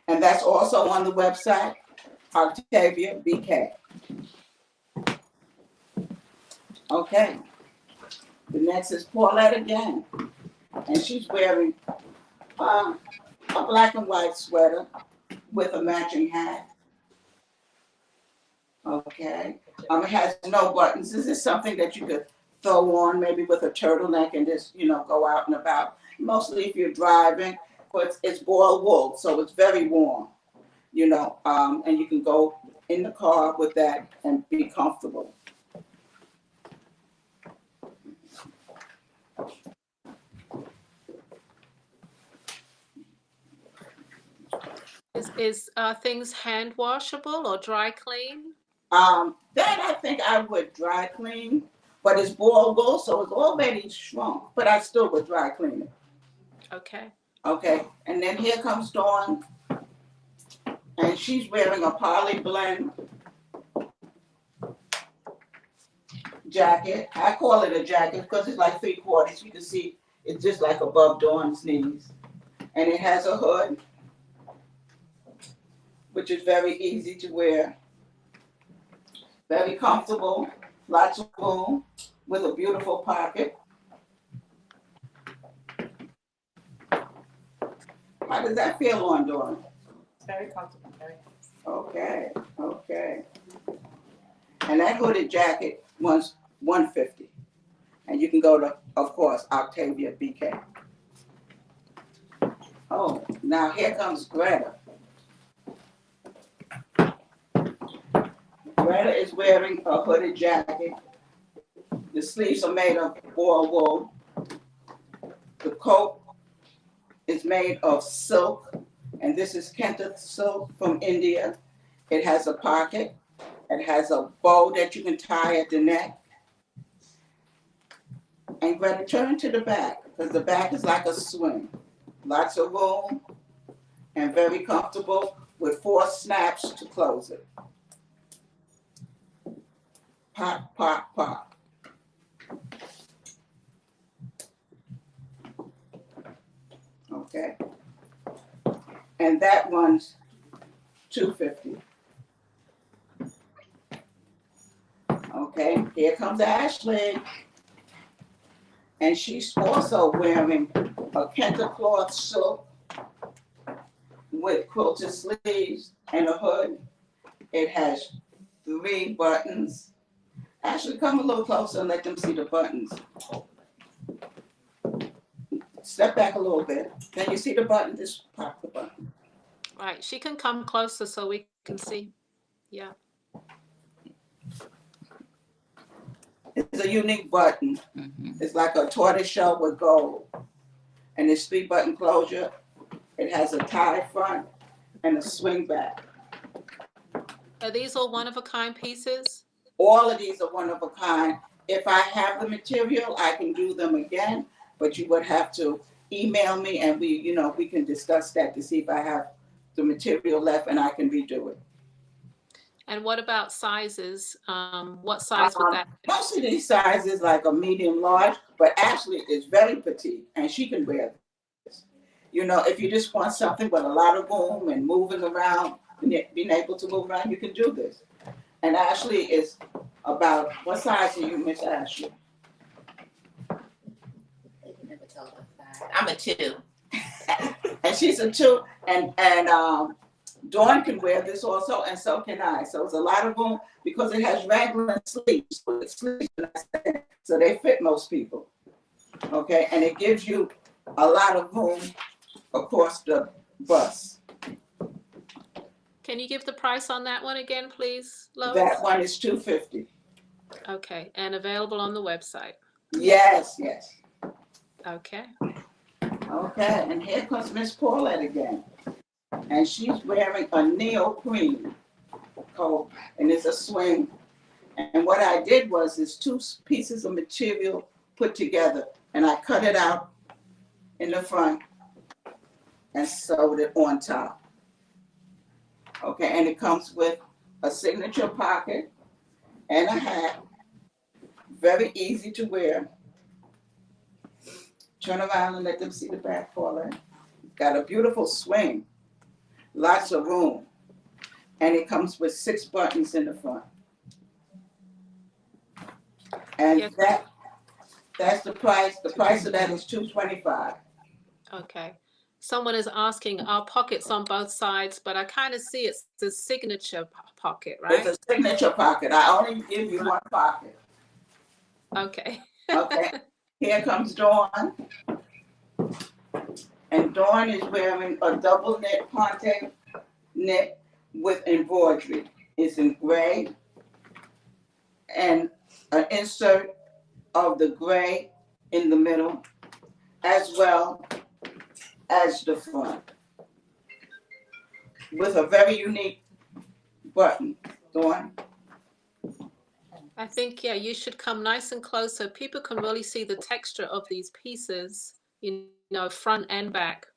and that's also on the website, Octavia BK. Okay, the next is Paulette again, and she's wearing a black and white sweater with a matching hat. Okay, it has no buttons. This is something that you could throw on maybe with a turtleneck and just go out and about. Mostly if you're driving, but it's boiled wool, so it's very warm. And you can go in the car with that and be comfortable. Is things hand washable or dry clean? That I think I would dry clean, but it's boiled wool, so it's already shrunk, but I still would dry clean it. Okay. Okay, and then here comes Dawn, and she's wearing a poly blend jacket. I call it a jacket because it's like 3/4. You can see it's just like above Dawn's knees. And it has a hood, which is very easy to wear. Very comfortable, lots of room, with a beautiful pocket. How does that feel on Dawn? Very comfortable, very Okay, okay. And that hooded jacket was $150. And you can go to, of course, Octavia BK. Oh, now here comes Greta. Greta is wearing a hooded jacket. The sleeves are made of boiled wool. The coat is made of silk, and this is Kenta silk from India. It has a pocket. It has a bow that you can tie at the neck. And Greta, turn to the back, because the back is like a swing. Lots of room and very comfortable with 4 snaps to close it. Pop, pop, pop. Okay. And that one's $250. Okay, here comes Ashley. And she's also wearing a Kenta cloth silk with quilted sleeves and a hood. It has 3 buttons. Ashley, come a little closer and let them see the buttons. Step back a little bit. Can you see the button? Just pop the button. Right. She can come closer so we can see. Yeah. It's a unique button. It's like a tortoise shell with gold. And it's 3-button closure. It has a tie front and a swing back. Are these all one-of-a-kind pieces? All of these are one of a kind. If I have the material, I can do them again, but you would have to email me and we can discuss that to see if I have the material left and I can redo it. And what about sizes? What size would that be? Most of these sizes like a medium large, but Ashley is very petite and she can wear this. If you just want something with a lot of room and moving around, being able to move around, you can do this. And Ashley is about, what size are you, Miss Ashley? They can never tell the size. I'm a 2. And she's a 2, and Dawn can wear this also, and so can I. So it's a lot of room because it has raglan sleeves. So they fit most people. Okay, and it gives you a lot of room across the bus. Can you give the price on that one again, please, Lois? That one is $250. Okay, and available on the website. Yes, yes. Okay. Okay, and here comes Miss Paulette again. And she's wearing a neoprene coat, and it's a swing. And what I did was, it's 2 pieces of material put together, and I cut it out in the front and sewed it on top. Okay, and it comes with a signature pocket and a hat. Very easy to wear. Turn around and let them see the back, Paula. Got a beautiful swing, lots of room, and it comes with 6 buttons in the front. And Yeah. that's the price. The price of that is $225. Okay. Someone is asking, are pockets on both sides? But I kind of see it's the signature pocket, right? It's a signature pocket. I only give you one pocket. Okay. Okay. Here comes Dawn. And Dawn is wearing a double knit ponte knit with embroidery. It's in gray and an insert of the gray in the middle as well as the front with a very unique button. Dawn. I think, yeah, you should come nice and close so people can really see the texture of these pieces, you know, front and back.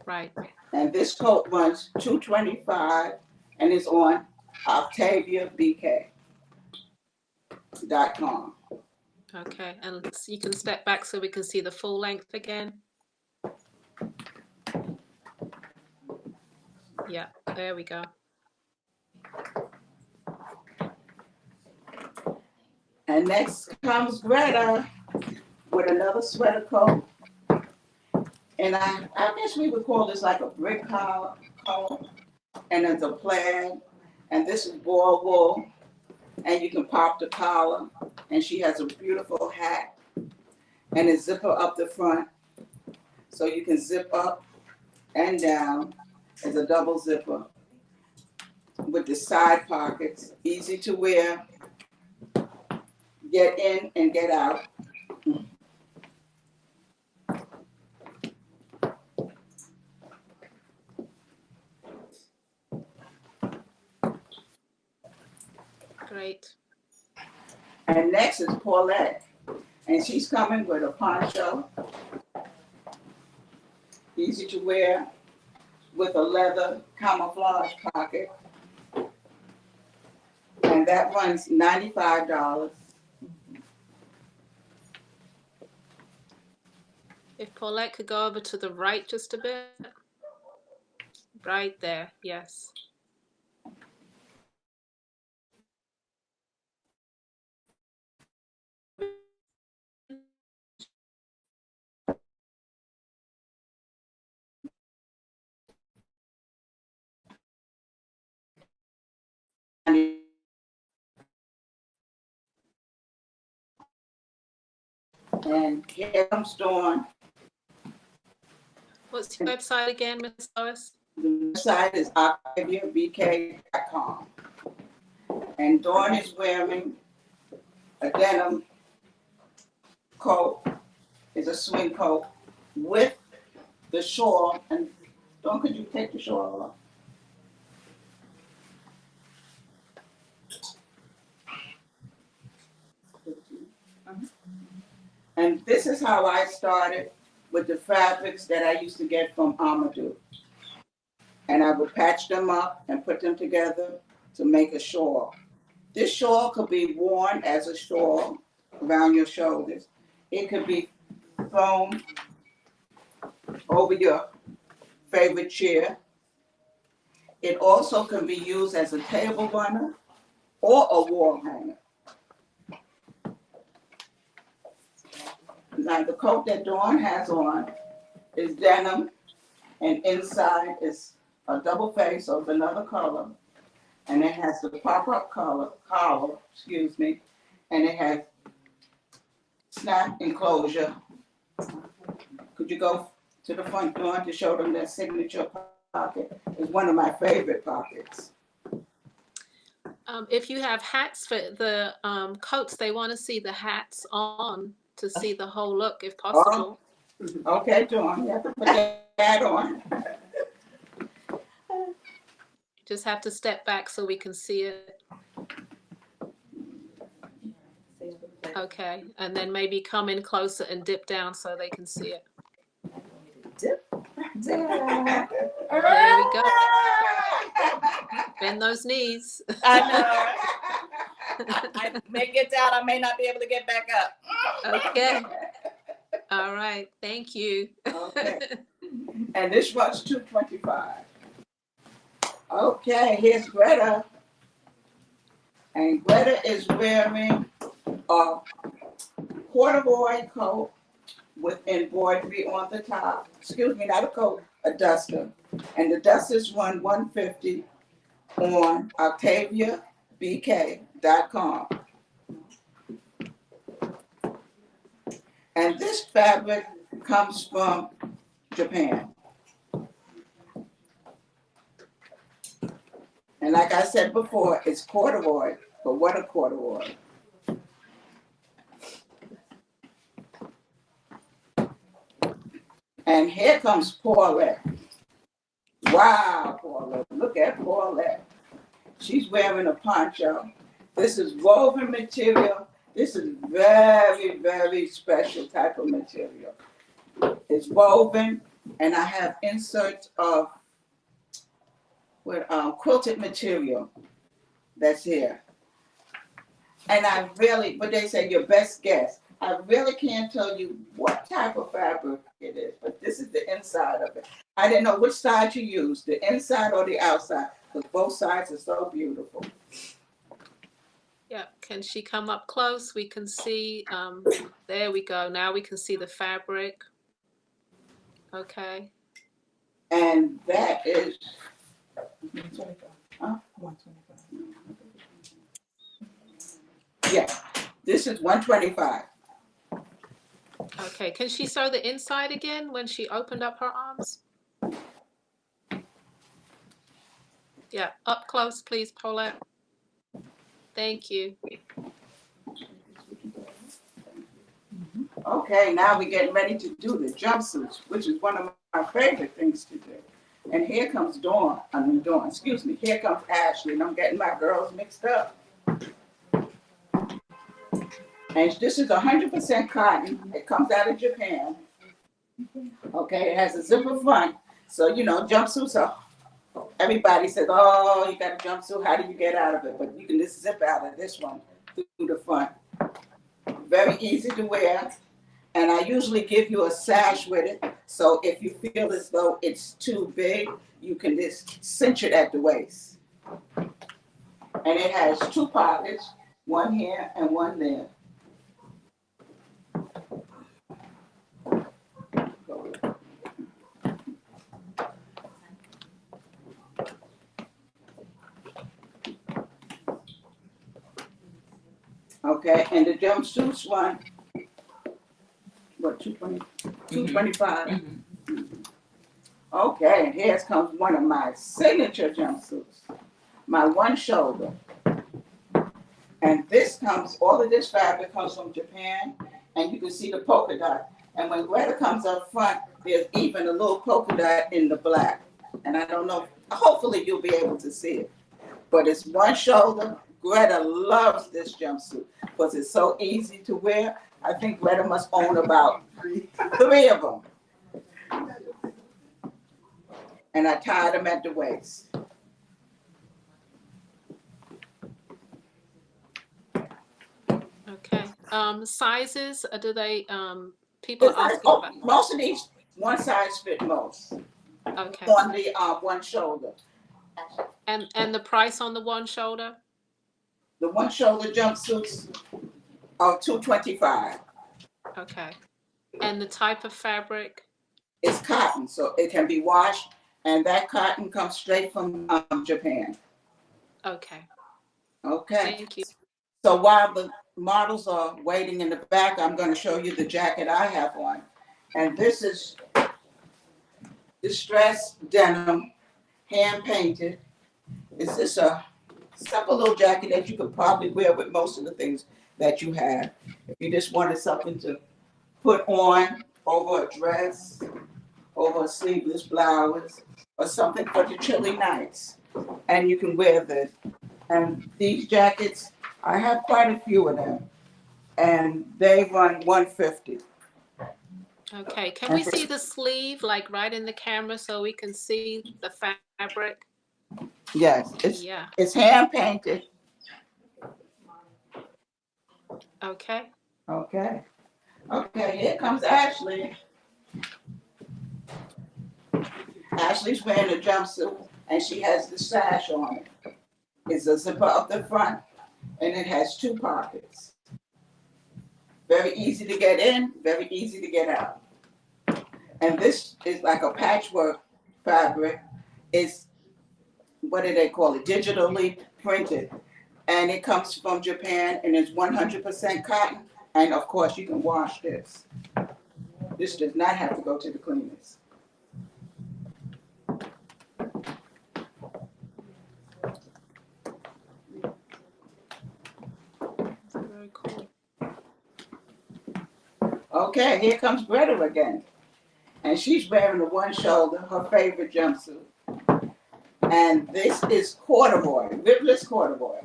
Right. And this coat runs $225 and it's on OctaviaBK.com. Okay, and you can step back so we can see the full length again. Yeah, there we go. And next comes Greta with another sweater coat. And I guess we would call this like a brick collar coat. And it's a plaid. And this is boar wool. And you can pop the collar. And she has a beautiful hat. And a zipper up the front. So you can zip up and down. It's a double zipper with the side pockets. Easy to wear. Get in and get out. Great. And next is Paulette. And she's coming with a poncho. Easy to wear with a leather camouflage pocket. And that runs $95. If Paulette could go over to the right just a bit. Right there, yes. And here comes Dawn. What's your website again, Miss Lois? The website is OctaviaBK.com. And Dawn is wearing a denim coat. It's a swing coat with the shawl. And Dawn, could you take the shawl off? And this is how I started with the fabrics that I used to get from Amadou. And I would patch them up and put them together to make a shawl. This shawl could be worn as a shawl around your shoulders. It could be thrown over your favorite chair. It also can be used as a table runner or a wall hanger. Now the coat that Dawn has on is denim, and inside is a double face of another color, and it has the pop-up collar, and it has snap enclosure. Could you go to the front door to show them that signature pocket? It's one of my favorite pockets. If you have hats for the coats, they want to see the hats on to see the whole look, if possible. Oh, okay, Dawn, you have to put that on. Just have to step back so we can see it. Okay, and then maybe come in closer and dip down so they can see it. Dip? There we go. Bend those knees. I know. I may get down. I may not be able to get back up. Okay. All right. Thank you. Okay. And this one's $2.25. Okay, here's Greta. And Greta is wearing a corduroy coat with embroidery on the top. Excuse me, not a coat, a duster. And the dusters run $150 on OctaviaBK.com. And this fabric comes from Japan. And like I said before, it's corduroy, but what a corduroy. And here comes Paulette. Wow, Paulette, look at Paulette. She's wearing a poncho. This is woven material. This is very, very special type of material. It's woven, and I have inserts of quilted material that's here. And I really, but they say your best guess. I really can't tell you what type of fabric it is, but this is the inside of it. I didn't know which side you use, the inside or the outside, because both sides are so beautiful. Yeah. Can she come up close? We can see. There we go. Now we can see the fabric. Okay. And that is, yeah, this is $125. Okay. Can she sew the inside again when she opened up her arms? Yeah. Up close, please, Paulette. Thank you. Okay, now we're getting ready to do the jumpsuits, which is one of my favorite things to do. And here comes Dawn, excuse me, here comes Ashley, and I'm getting my girls mixed up. And this is 100% cotton. It comes out of Japan. Okay, it has a zipper front. So, you know, jumpsuits are, everybody says, oh, you got a jumpsuit, how do you get out of it? But you can just zip out of this one through the front. Very easy to wear. And I usually give you a sash with it. So if you feel as though it's too big, you can just cinch it at the waist. And it has two pockets, one here and one there. Okay, and the jumpsuits one, what, 225? Mm-hmm. Okay, and here comes one of my signature jumpsuits, my one shoulder. And this comes, all of this fabric comes from Japan, and you can see the polka dot. And when Greta comes up front, there's even a little polka dot in the black. And I don't know, hopefully you'll be able to see it. But it's one shoulder. Greta loves this jumpsuit because it's so easy to wear. I think Greta must own about 3 of them. And I tied them at the waist. Okay. Sizes, do they, people are asking about? Most of these, one size fit most. Okay. On the one shoulder. And the price on the one shoulder? The one shoulder jumpsuits are $225. Okay. And the type of fabric? It's cotton, so it can be washed, and that cotton comes straight from Japan. Okay. Okay. Thank you. So while the models are waiting in the back, I'm going to show you the jacket I have on. And this is distressed denim, hand painted. It's just a simple little jacket that you could probably wear with most of the things that you have. If you just wanted something to put on over a dress, over a sleeveless blouse, or something for the chilly nights. And you can wear this. And these jackets, I have quite a few of them. And they run $150. Okay, can And we see the sleeve like right in the camera so we can see the fabric? yes, Yeah, it's hand painted. okay. Okay. Okay, here comes Ashley. Ashley's wearing a jumpsuit and she has the sash on it. It's a zipper up the front and it has two pockets. Very easy to get in, very easy to get out. And this is like a patchwork fabric. It's, what do they call it? Digitally printed. And it comes from Japan and it's 100% cotton. And of course, you can wash this. This does not have to go to the cleaners. Very cool. Okay, here comes Greta again. And she's wearing the one shoulder, her favorite jumpsuit. And this is corduroy, ribless corduroy.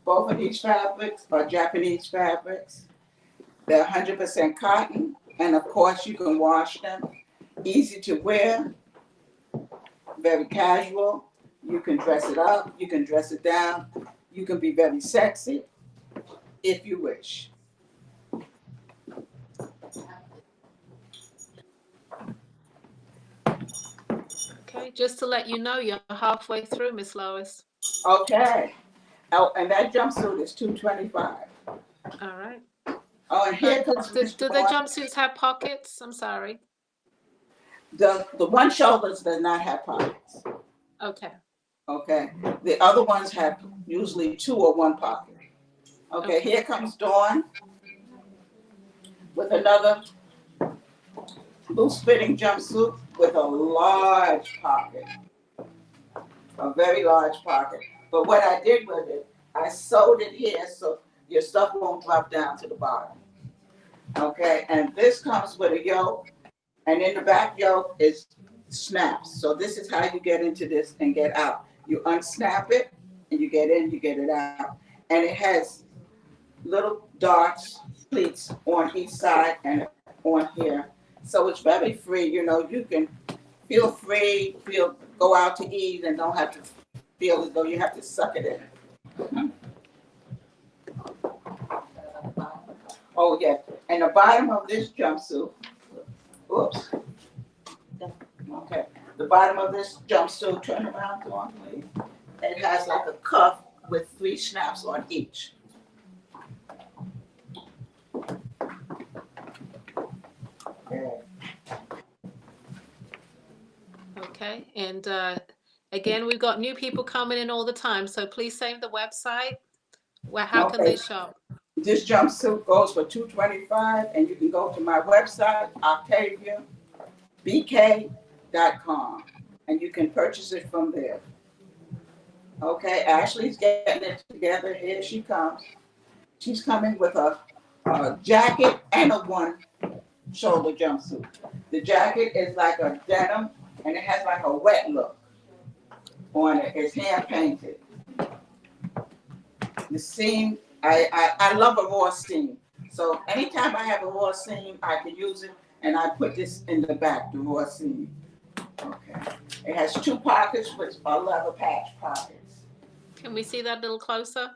Both of these fabrics are Japanese fabrics. They're 100% cotton, and of course you can wash them. Easy to wear, very casual. You can dress it up, you can dress it down. You can be very sexy if you wish. Okay, just to let you know, you're halfway through, Miss Lois. Okay. Oh, and that jumpsuit is $225. All right. Oh, and here comes Do Miss the Dawn. jumpsuits have pockets? I'm sorry. The one shoulders does not have pockets. Okay. Okay. The other ones have usually two or one pocket. Okay, Okay. here comes Dawn with another loose fitting jumpsuit with a large pocket, a very large pocket. But what I did with it, I sewed it here so your stuff won't drop down to the bottom. Okay, and this comes with a yoke, and in the back yoke is snaps. So this is how you get into this and get out. You unsnap it, and you get in, you get it out. And it has little darts, pleats on each side and on here. So it's very free, you know, you can feel free, go out to eat and don't have to feel as though you have to suck it in. Oh yeah, and the bottom of this jumpsuit, oops. Okay, the bottom of this jumpsuit, turn around on please. It has like a cuff with 3 snaps on each. Okay. Okay. And again, we've got new people coming in all the time, so please save the website. How can they shop? This jumpsuit goes for $225, and you can go to my website, OctaviaBK.com, and you can purchase it from there. Okay, Ashley's getting it together. Here she comes. She's coming with a jacket and a one shoulder jumpsuit. The jacket is like a denim, and it has like a wet look on it. It's hand painted. The seam, I love a raw seam. So anytime I have a raw seam, I can use it, and I put this in the back, the raw seam. Okay. It has 2 pockets, which are leather patch pockets. Can we see that a little closer?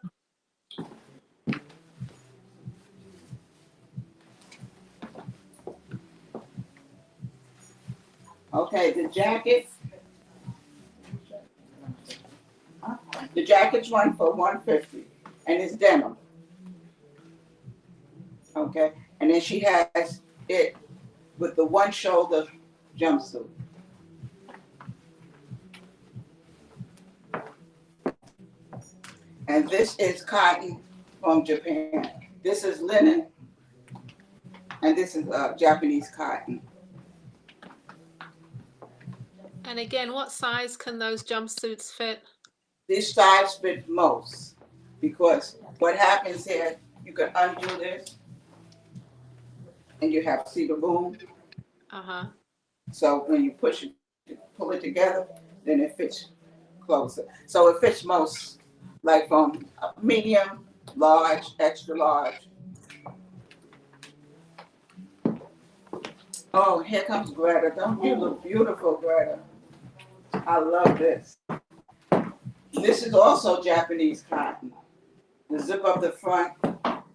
Okay, the jackets run for $150, and it's denim. Okay, and then she has it with the one shoulder jumpsuit. And this is cotton from Japan. This is linen, and this is Japanese cotton. And again, what size can those jumpsuits fit? These size fit most, because what happens here, you can undo this, and you have, see the boom? Uh-huh. So when you push it, pull it together, then it fits closer. So it fits most, like from medium, large, extra large. Oh, here comes Greta. Don't you look beautiful, Greta? I love this. This is also Japanese cotton. The zip up the front,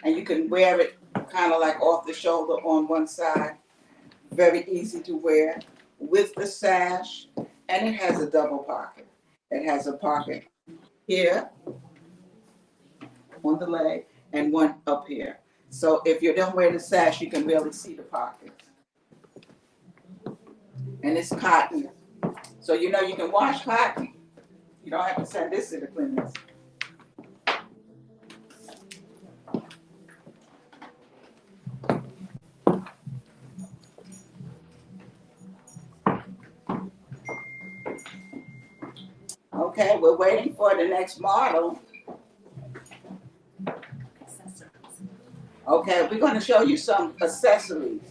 and you can wear it kind of like off the shoulder on one side. Very easy to wear with the sash, and it has a double pocket. It has a pocket here on the leg and one up here. So if you don't wear the sash, you can really see the pockets. And it's cotton. So you know you can wash cotton. You don't have to send this to the cleaners. Okay, we're waiting for the next model. Okay, we're going to show you some accessories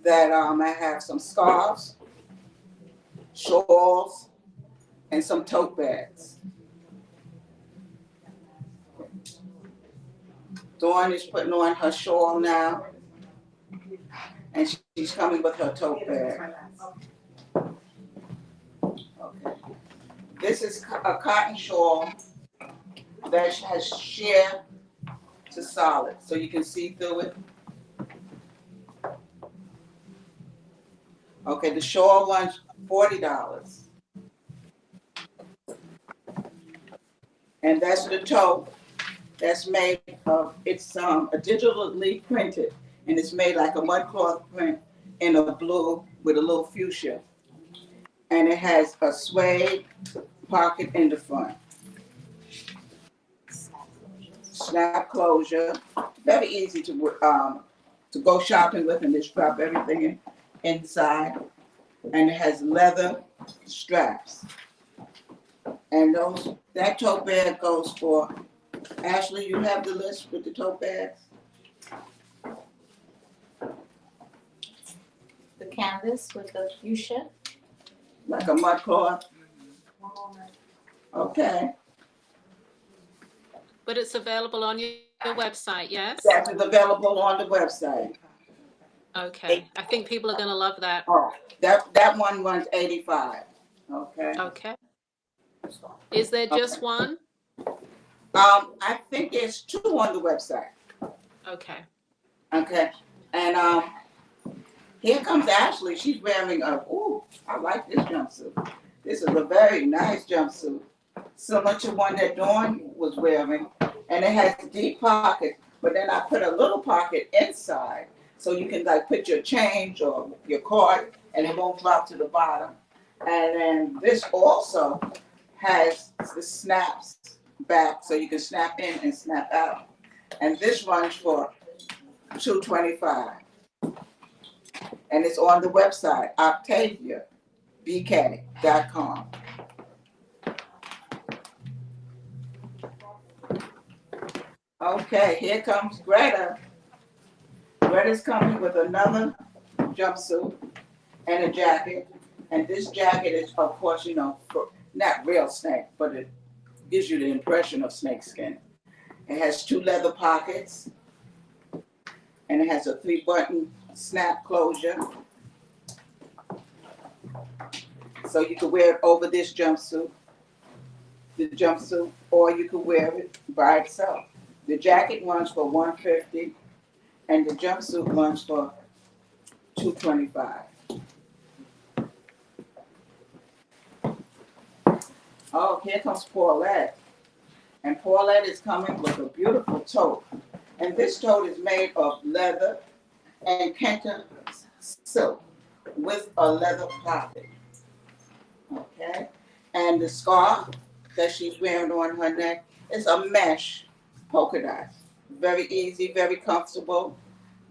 that I have some scarves, shawls, and some tote bags. Dawn is putting on her shawl now, and she's coming with her tote bag. Okay. This is a cotton shawl that has sheer to solid, so you can see through it. Okay, the shawl runs $40. And that's the tote that's made of, it's a digitally printed, and it's made like a mud cloth print in a blue with a little fuchsia. And it has a suede pocket in the front. Snap closure, very easy to go shopping with, and just drop everything inside. And it has leather straps. And that tote bag goes for, Ashley, you have the list with the tote bags? The canvas with the fuchsia. Like a mud cloth? Okay. But it's available on your website, yes? That is available on the website. Okay. I think people are going to love that. Oh, that one runs $85. Okay. Okay. Is there just one? I think there's two on the website. Okay. Okay. And here comes Ashley. She's wearing I like this jumpsuit. This is a very nice jumpsuit. Similar to one that Dawn was wearing. And it has deep pockets, but then I put a little pocket inside so you can like put your change or your card and it won't drop to the bottom. And then this also has the snaps back so you can snap in and snap out. And this runs for $225. And it's on the website, OctaviaBK.com. Okay, here comes Greta. Greta's coming with another jumpsuit and a jacket. And this jacket is, of course, not real snake, but it gives you the impression of snake skin. It has two leather pockets, and it has a 3-button snap closure. So you can wear it over this jumpsuit, or you can wear it by itself. The jacket runs for $150, and the jumpsuit runs for $225. Oh, here comes Paulette. And Paulette is coming with a beautiful tote. And this tote is made of leather and kente silk with a leather pocket. Okay? And the scarf that she's wearing on her neck is a mesh polka dot. Very easy, very comfortable,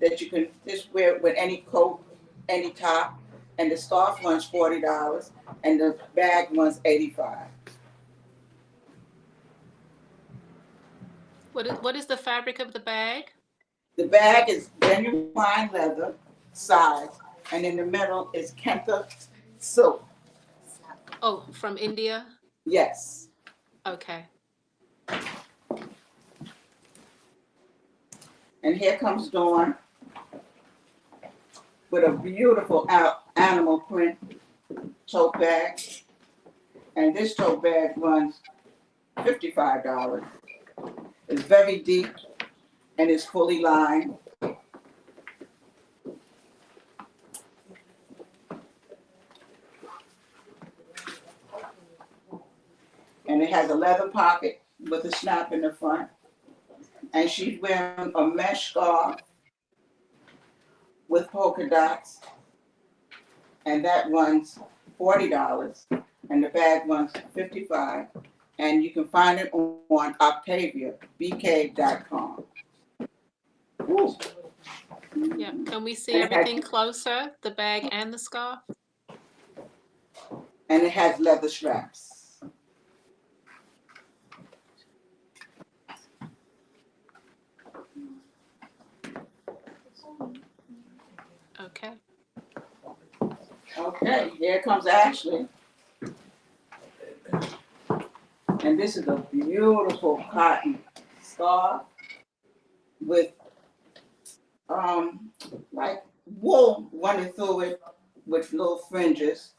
that you can just wear it with any coat, any top. And the scarf runs $40, and the bag runs $85. What is the fabric of the bag? The bag is genuine fine leather size, and in the middle is kente silk. Oh, from India? Yes. Okay. And here comes Dawn. with a beautiful animal print tote bag. And this tote bag runs $55. It's very deep and it's fully lined. And it has a leather pocket with a snap in the front. And she's wearing a mesh scarf with polka dots. And that runs $40. And the bag runs $55. And you can find it on OctaviaBK.com. Ooh. Yeah. Can we see everything closer? The bag and the scarf? And it has leather straps. Okay. Okay, here comes Ashley. And this is a beautiful cotton scarf with like wool running through it with little fringes.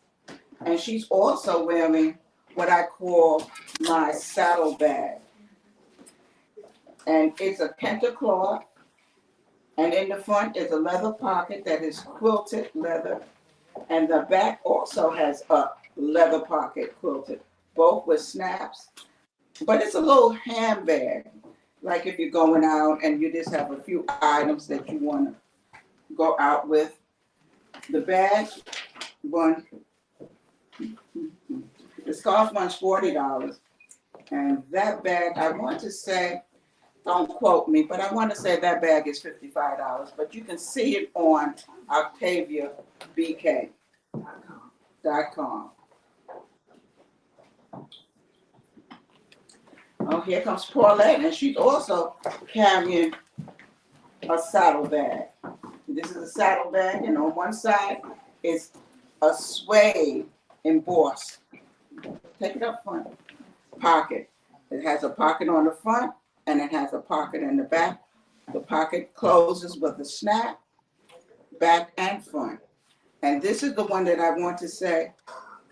And she's also wearing what I call my saddle bag. And it's a kente cloth. And in the front is a leather pocket that is quilted leather. And the back also has a leather pocket quilted, both with snaps. But it's a little handbag, like if you're going out and you just have a few items that you want to go out with. The bag the scarf runs $40. And that bag, I want to say, don't quote me, but I want to say that bag is $55. But you can see it on OctaviaBK.com. Oh, here comes Paulette, and she's also carrying a saddle bag. This is a saddle bag, and on one side is a suede embossed. Take it up front. Pocket. It has a pocket on the front, and it has a pocket in the back. The pocket closes with a snap, back and front. And this is the one that I want to say,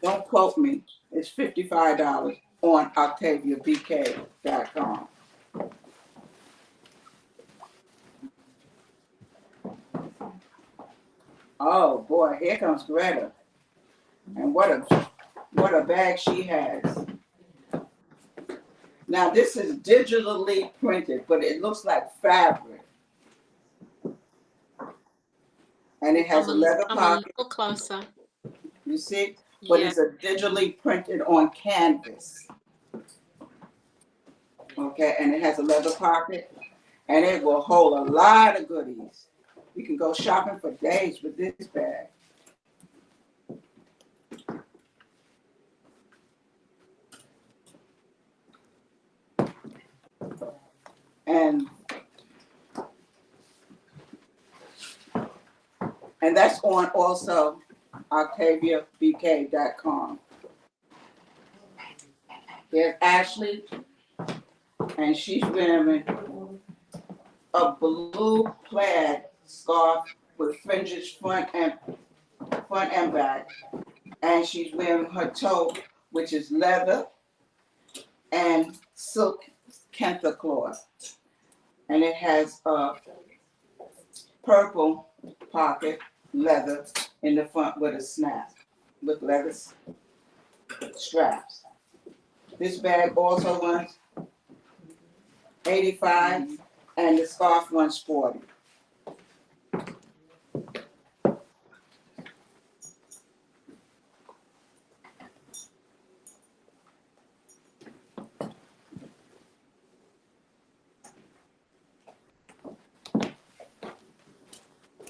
don't quote me, it's $55 on OctaviaBK.com. Oh boy, here comes Greta. And what a bag she has. Now this is digitally printed, but it looks like fabric. And it has a leather I'm pocket. a little closer. You see? But Yeah. it's a digitally printed on canvas. Okay, and it has a leather pocket. And it will hold a lot of goodies. You can go shopping for days with this bag. And that's on also OctaviaBK.com. There's Ashley, and she's wearing a blue plaid scarf with fringes front and back. And she's wearing her tote, which is leather and silk kente cloth. And it has a purple pocket leather in the front with a snap, with leather straps. This bag also runs $85 and the scarf runs $40.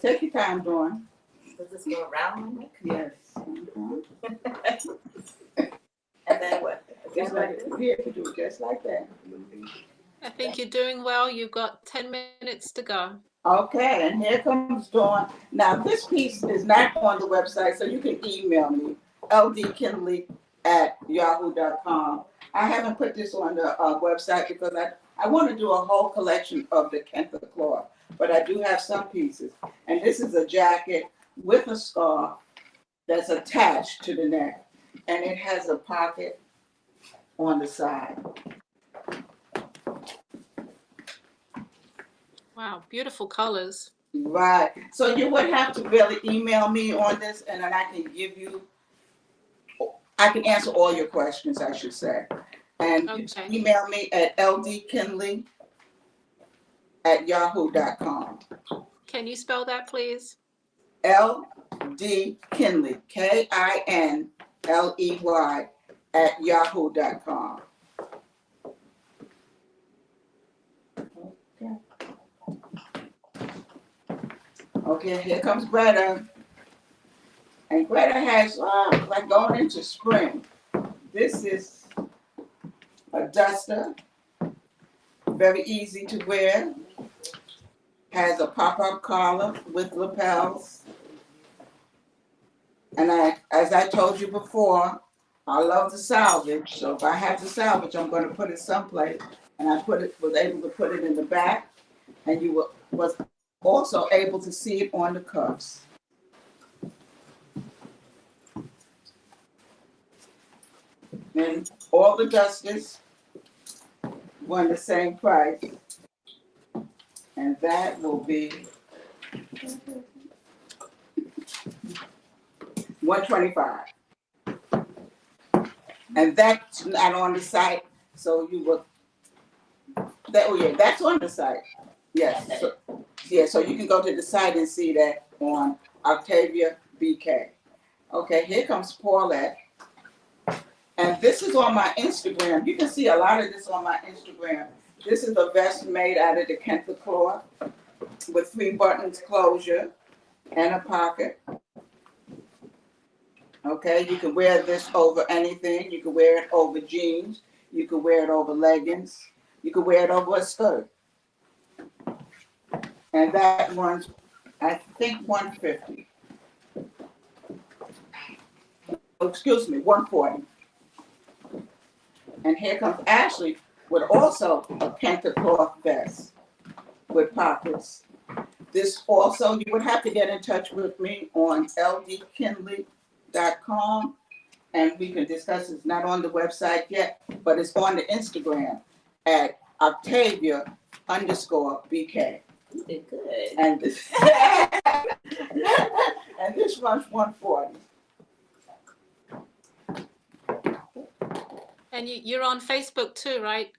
Take your time, Dawn. Does this go around my neck? Yes. And then what? Just like here, you do it just like that. I think you're doing well. You've got 10 minutes to go. Okay, and here comes Dawn. Now, this piece is not on the website, so you can email me, ldkinley@yahoo.com. I haven't put this on the website because I want to do a whole collection of the kente cloth, but I do have some pieces. And this is a jacket with a scarf that's attached to the neck, and it has a pocket on the side. Wow, beautiful colors. Right. So you would have to really email me on this, and then I can answer all your questions, I should say. And you Okay. email me at ldkinley@yahoo.com. Can you spell that, please? LD Kinley, KINLEY @yahoo.com. Okay, here comes Greta. And Greta has, like going into spring. This is a duster, very easy to wear. Has a pop-up collar with lapels. And as I told you before, I love to salvage. So if I have to salvage, I'm going to put it someplace. And I was able to put it in the back, and you was also able to see it on the cuffs. And all the dusters were the same price, and that will be $125. And that's not on the site, so you will. That's on the site. Yes. So you can go to the site and see that on Octavia BK. Okay, here comes Paulette. And this is on my Instagram. You can see a lot of this on my Instagram. This is a vest made out of the Kenta cloth with 3 buttons closure and a pocket. Okay, you can wear this over anything. You can wear it over jeans. You can wear it over leggings. You can wear it over a skirt. And that runs, I think, $150. Oh, excuse me, $140. And here comes Ashley with also a Kenta cloth vest with pockets. This also, you would have to get in touch with me on ldkinley.com, and we can discuss. It's not on the website yet, but it's on the Instagram at Octavia_BK. You did good. And this, and this runs $140. And you're on Facebook too, right,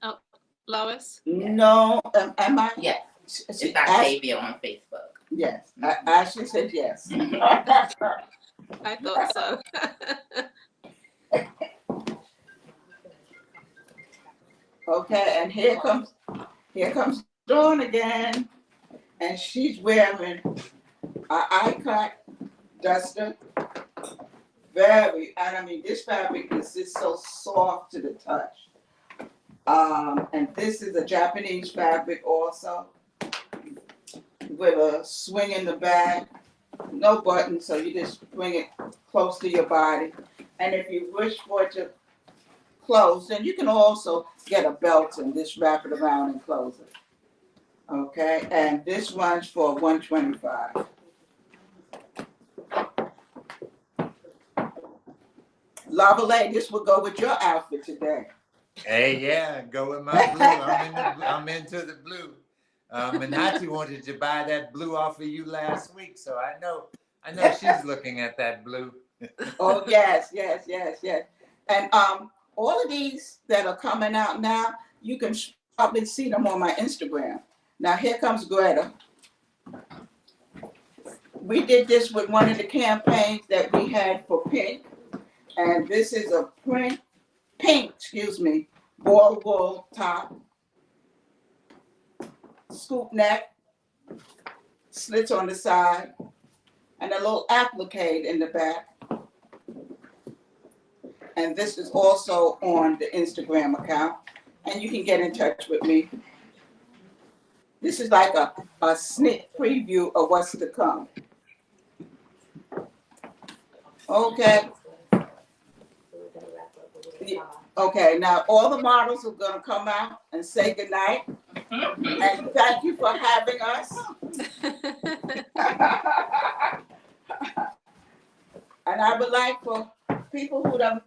Lois? No, am I? Yes. It's Octavia on Facebook. Yes, Ashley said yes. I thought so. Okay, and here comes Dawn again, and she's wearing an eye-cut duster. This fabric is just so soft to the touch. And this is a Japanese fabric also, with a swing in the back, no button, so you just bring it close to your body. And if you wish for it to close, then you can also get a belt and just wrap it around and close it. Okay, and this runs for $125. Lavalais, this will go with your outfit today. Hey, yeah, go with my blue. I'm into the blue. Manati wanted to buy that blue off of you last week, so I know she's looking at that blue. Oh yes. And all of these that are coming out now, you can probably see them on my Instagram. Now here comes Greta. We did this with one of the campaigns that we had for pink, and this is a pink, ball wool top, scoop neck, slits on the side, and a little applique in the back. And this is also on the Instagram account, and you can get in touch with me. This is like a sneak preview of what's to come. Okay. Okay, now all the models are gonna come out and say goodnight. And thank you for having us. I would like for people who don't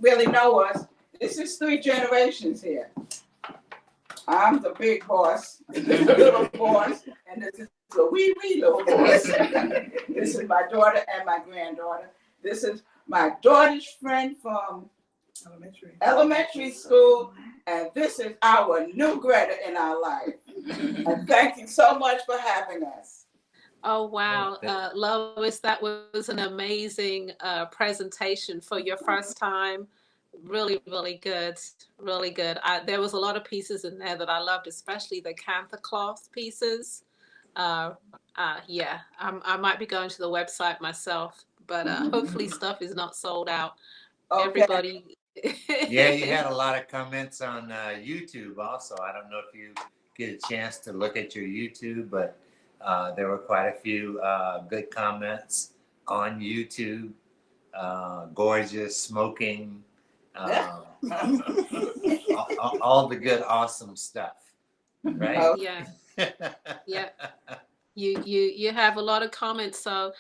really know us, this is 3 generations here. I'm the big boss, this is the little boss, and this is the wee little boss. This is my daughter and my granddaughter. This is my daughter's friend from elementary school, and this is our new Greta in our life. And thank you so much for having us. Oh, wow. Lois, that was an amazing presentation for your first time. Really, really good. Really good. There was a lot of pieces in there that I loved, especially the Cantha cloth pieces. Yeah, I might be going to the website myself, but hopefully stuff is not sold out. Okay. Everybody. Yeah, you had a lot of comments on YouTube also. I don't know if you get a chance to look at your YouTube, but there were quite a few good comments on YouTube. Gorgeous, smoking, all the good, awesome stuff, right? Yeah. Yeah. You have a lot of comments, so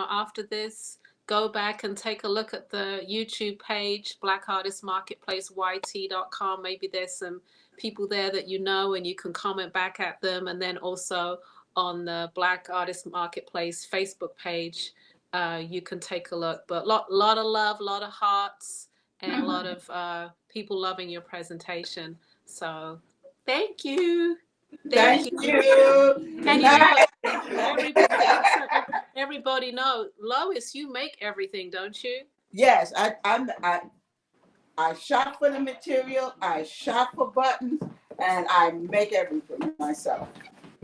after this, go back and take a look at the YouTube page, Black Artist Marketplace YT.com. Maybe there's some people there that and you can comment back at them. And then also on the Black Artist Marketplace Facebook page, you can take a look. But lot of love, lot of hearts, and a lot of people loving your presentation. So thank you. Thank you. And everybody know, Lois, you make everything, don't you? Yes, I shop for the material, I shop for buttons, and I make everything myself.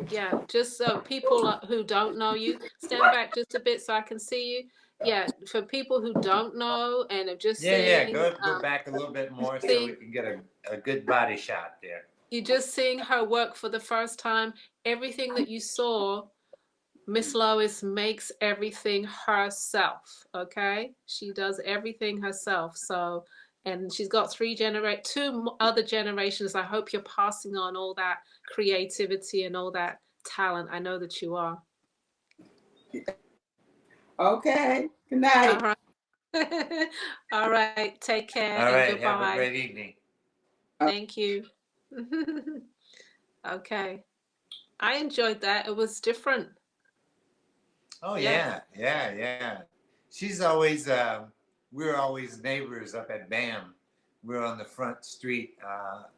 Yeah, just so people who don't know you, stand back just a bit so I can see you. Yeah, for people who don't know and have just seen, go back a little bit more so we can get a good body shot there. You're just seeing her work for the first time. Everything that you saw, Miss Lois makes everything herself, okay? She does everything herself. So, and she's got two other generations. I hope you're passing on all that creativity and all that talent. I know that you are. Okay, good night. All right. All right, take care. All right, goodbye. have a great evening. Thank you. Okay. I enjoyed that. It was different. Oh yeah. She's always we're always neighbors up at B.A.M. We're on the front street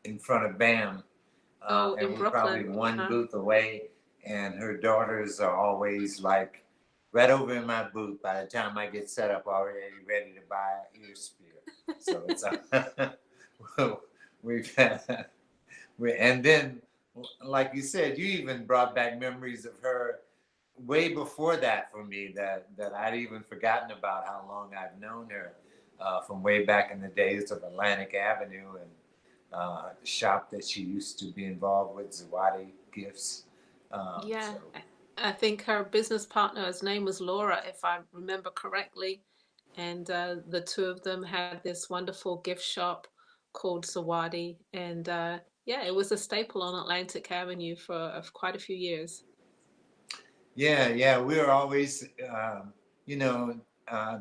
in front of B.A.M. And we're probably one booth away, and her daughters are always like right over in my booth by the time I get set up already ready to buy an ear spear. So it's and then like you said, you even brought back memories of her way before that for me that I'd even forgotten about how long I've known her from way back in the days of Atlantic Avenue and the shop that she used to be involved with, Zawadi Gifts. Yeah, so. I think her business partner's name was Laura, if I remember correctly. And the two of them had this wonderful gift shop called Zawadi. And yeah, it was a staple on Atlantic Avenue for quite a few years. Yeah, we were always, the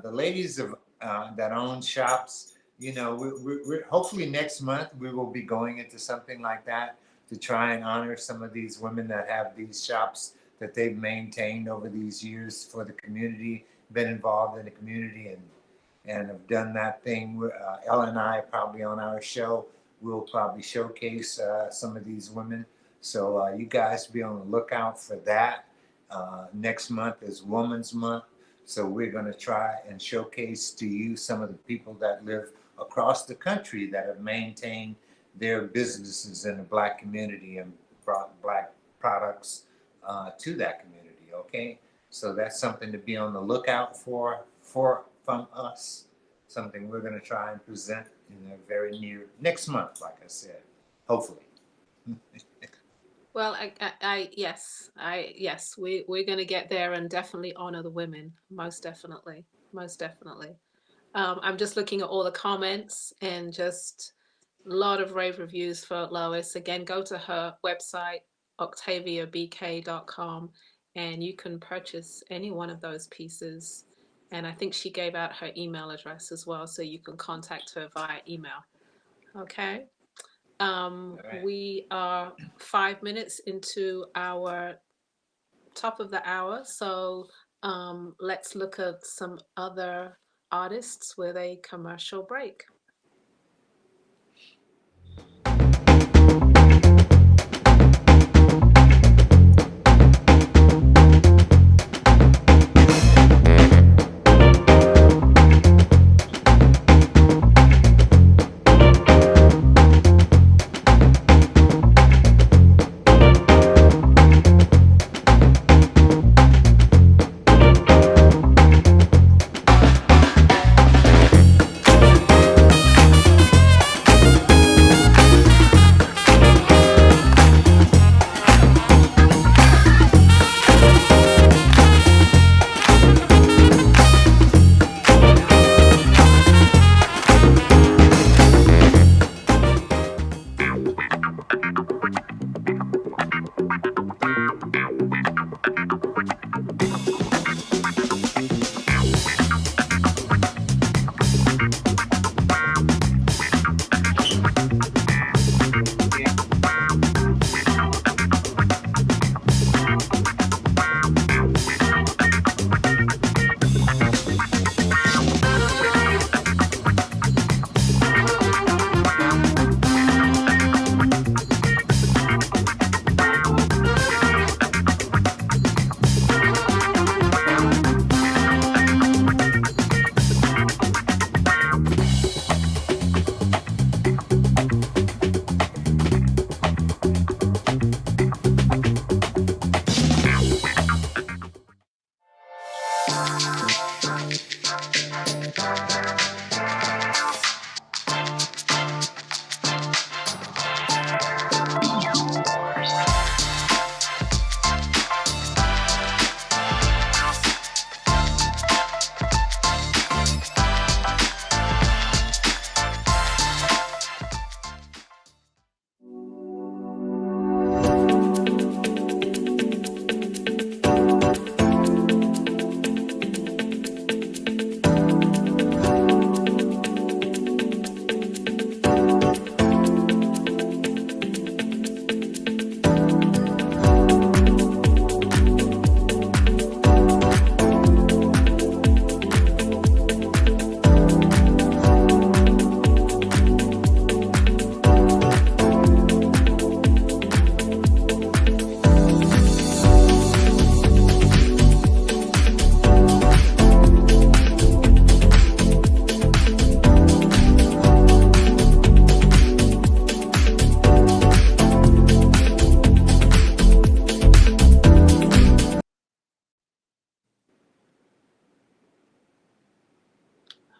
ladies of that own shops, we're hopefully next month we will be going into something like that to try and honor some of these women that have these shops that they've maintained over these years for the community, been involved in the community and have done that thing. Ella and I probably on our show, we'll probably showcase some of these women. So you guys be on the lookout for that. Next month is Women's Month. So we're going to try and showcase to you some of the people that live across the country that have maintained their businesses in the Black community and brought Black products to that community, okay? So that's something to be on the lookout for from us, something we're going to try and present in the very near next month, like I said, hopefully. Well, yes, we're going to get there and definitely honor the women, most definitely. I'm just looking at all the comments and just a lot of rave reviews for Lois. Again, go to her website, octaviabk.com, and you can purchase any one of those pieces. And I think she gave out her email address as well, so you can contact her via email. Okay. right. We are 5 minutes into our top of the hour, so let's look at some other artists with a commercial break.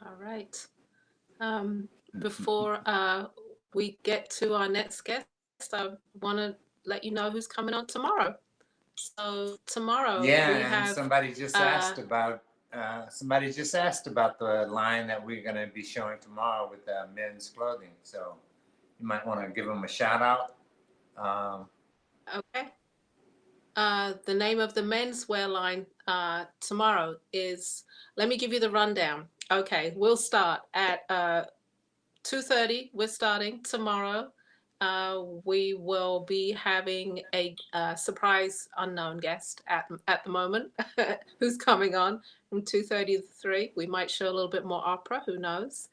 All right. Before we get to our next guest, I want to let you know who's coming on tomorrow. So tomorrow we Yeah, and have somebody just asked about the line that we're going to be showing tomorrow with men's clothing. So you might want to give them a shout out. okay. The name of the menswear line tomorrow is, let me give you the rundown. Okay, we'll start at 2:30. We're starting tomorrow. We will be having a surprise unknown guest at the moment who's coming on from 2:30 to 3. We might show a little bit more opera, who knows.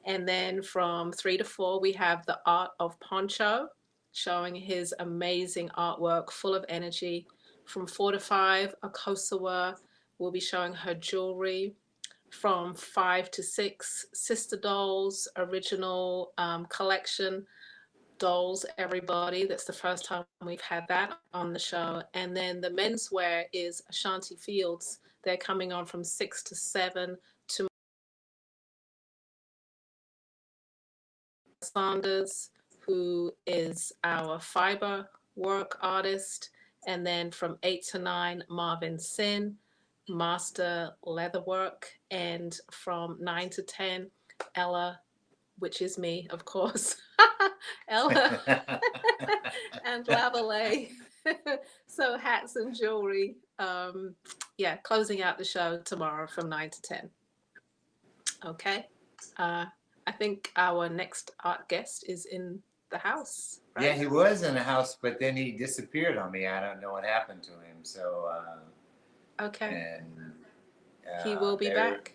And then from 3 to 4, we have the Art of Poncho, showing his amazing artwork full of energy. From 4 to 5, Akosawa will be showing her jewelry. From 5 to 6, Sister Dolls original collection. Dolls, everybody. That's the first time we've had that on the show. And then the menswear is Ashanti Fields. They're coming on from 6 to 7. To Sanders, who is our fiber work artist. And then from 8 to 9, Marvin Sin, master leatherwork. And from 9 to 10, Ella, which is me, of course. Ella and Lavalais. So hats and jewelry. Yeah, closing out the show tomorrow from 9 to 10. Okay. I think our next art guest is in the house, right? Yeah, he was in the house, but then he disappeared on me. I don't know what happened to him. So, Okay. and He will be back.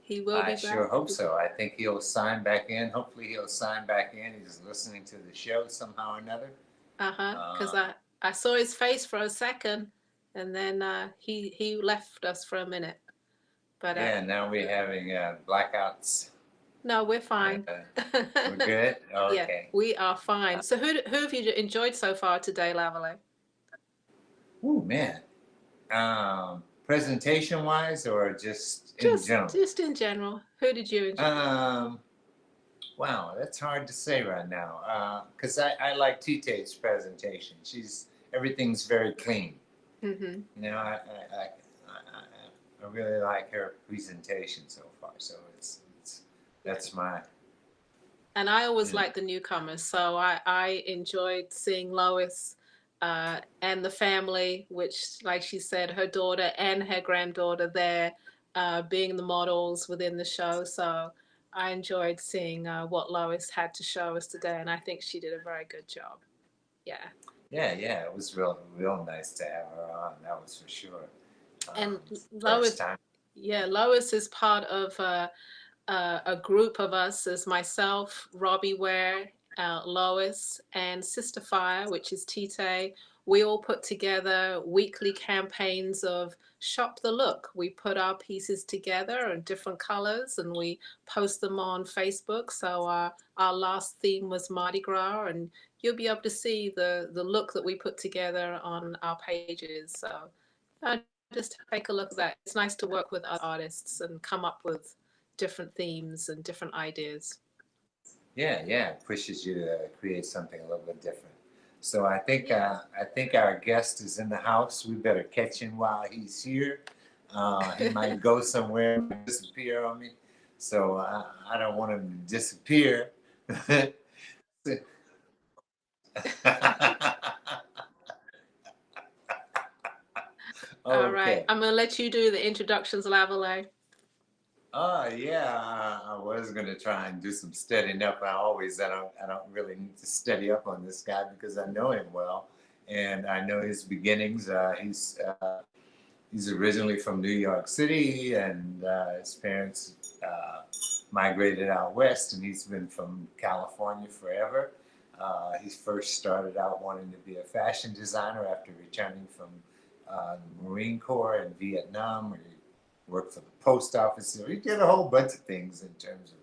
He will be I back. sure hope so. I think he'll sign back in. Hopefully, he'll sign back in. He's listening to the show somehow or another. Because I saw his face for a second, and then he left us for a minute. But yeah, now we're having blackouts. no, we're fine. We're good? Oh, Yeah, okay. we are fine. So who have you enjoyed so far today, Lavalais? Oh, man. Presentation-wise or just in general? Just in general. Who did you enjoy? Wow, that's hard to say right now. Because I like Tite's presentation. Everything's very clean. Mm-hmm. You know, I really like her presentation so far. So that's my. And I always like the newcomers, so I enjoyed seeing Lois and the family, which, like she said, her daughter and her granddaughter there being the models within the show. So I enjoyed seeing what Lois had to show us today, and I think she did a very good job. Yeah. Yeah, it was real nice to have her on. That was for sure. And Lois, Lois is part of a group of us as myself, Robbie Ware, Lois, and Sister Fire, which is Tite. We all put together weekly campaigns of Shop the Look. We put our pieces together in different colors and we post them on Facebook. So our last theme was Mardi Gras, and you'll be able to see the look that we put together on our pages. So just take a look at that. It's nice to work with other artists and come up with different themes and different ideas. Yeah, it pushes you to create something a little bit different. So I think our guest is in the house. We better catch him while he's here. He might go somewhere and disappear on me. So I don't want him to disappear. Okay. All right, I'm gonna let you do the introductions, Lavalais. Yeah, I was gonna try and do some studying up. I don't really need to study up on this guy because I know him well, and I know his beginnings. He's originally from New York City, and his parents migrated out west, and he's been from California forever. He first started out wanting to be a fashion designer after returning from the Marine Corps in Vietnam, where he worked for the post office. He did a whole bunch of things in terms of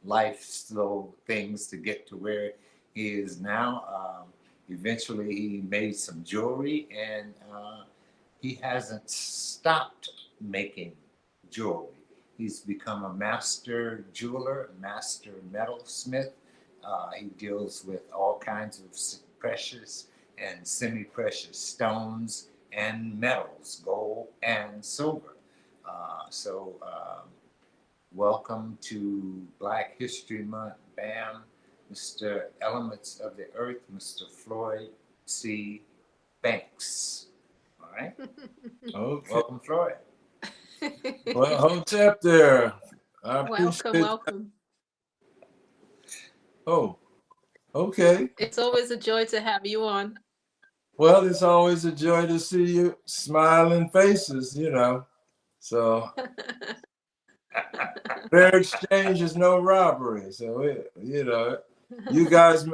life, slow things to get to where he is now. Eventually, he made some jewelry, and he hasn't stopped making jewelry. He's become a master jeweler, master metalsmith. He deals with all kinds of precious and semi-precious stones and metals, gold and silver. Welcome to Black History Month, B.A.M, Mr. Elements of the Earth, Mr. Floyd C. Banks. All right? Okay. Welcome, Floyd. Well, Hotep there. I appreciate Welcome. Oh, okay. It's always a joy to have you on. Well, it's always a joy to see you smiling faces, So fair exchange is no robbery. So you guys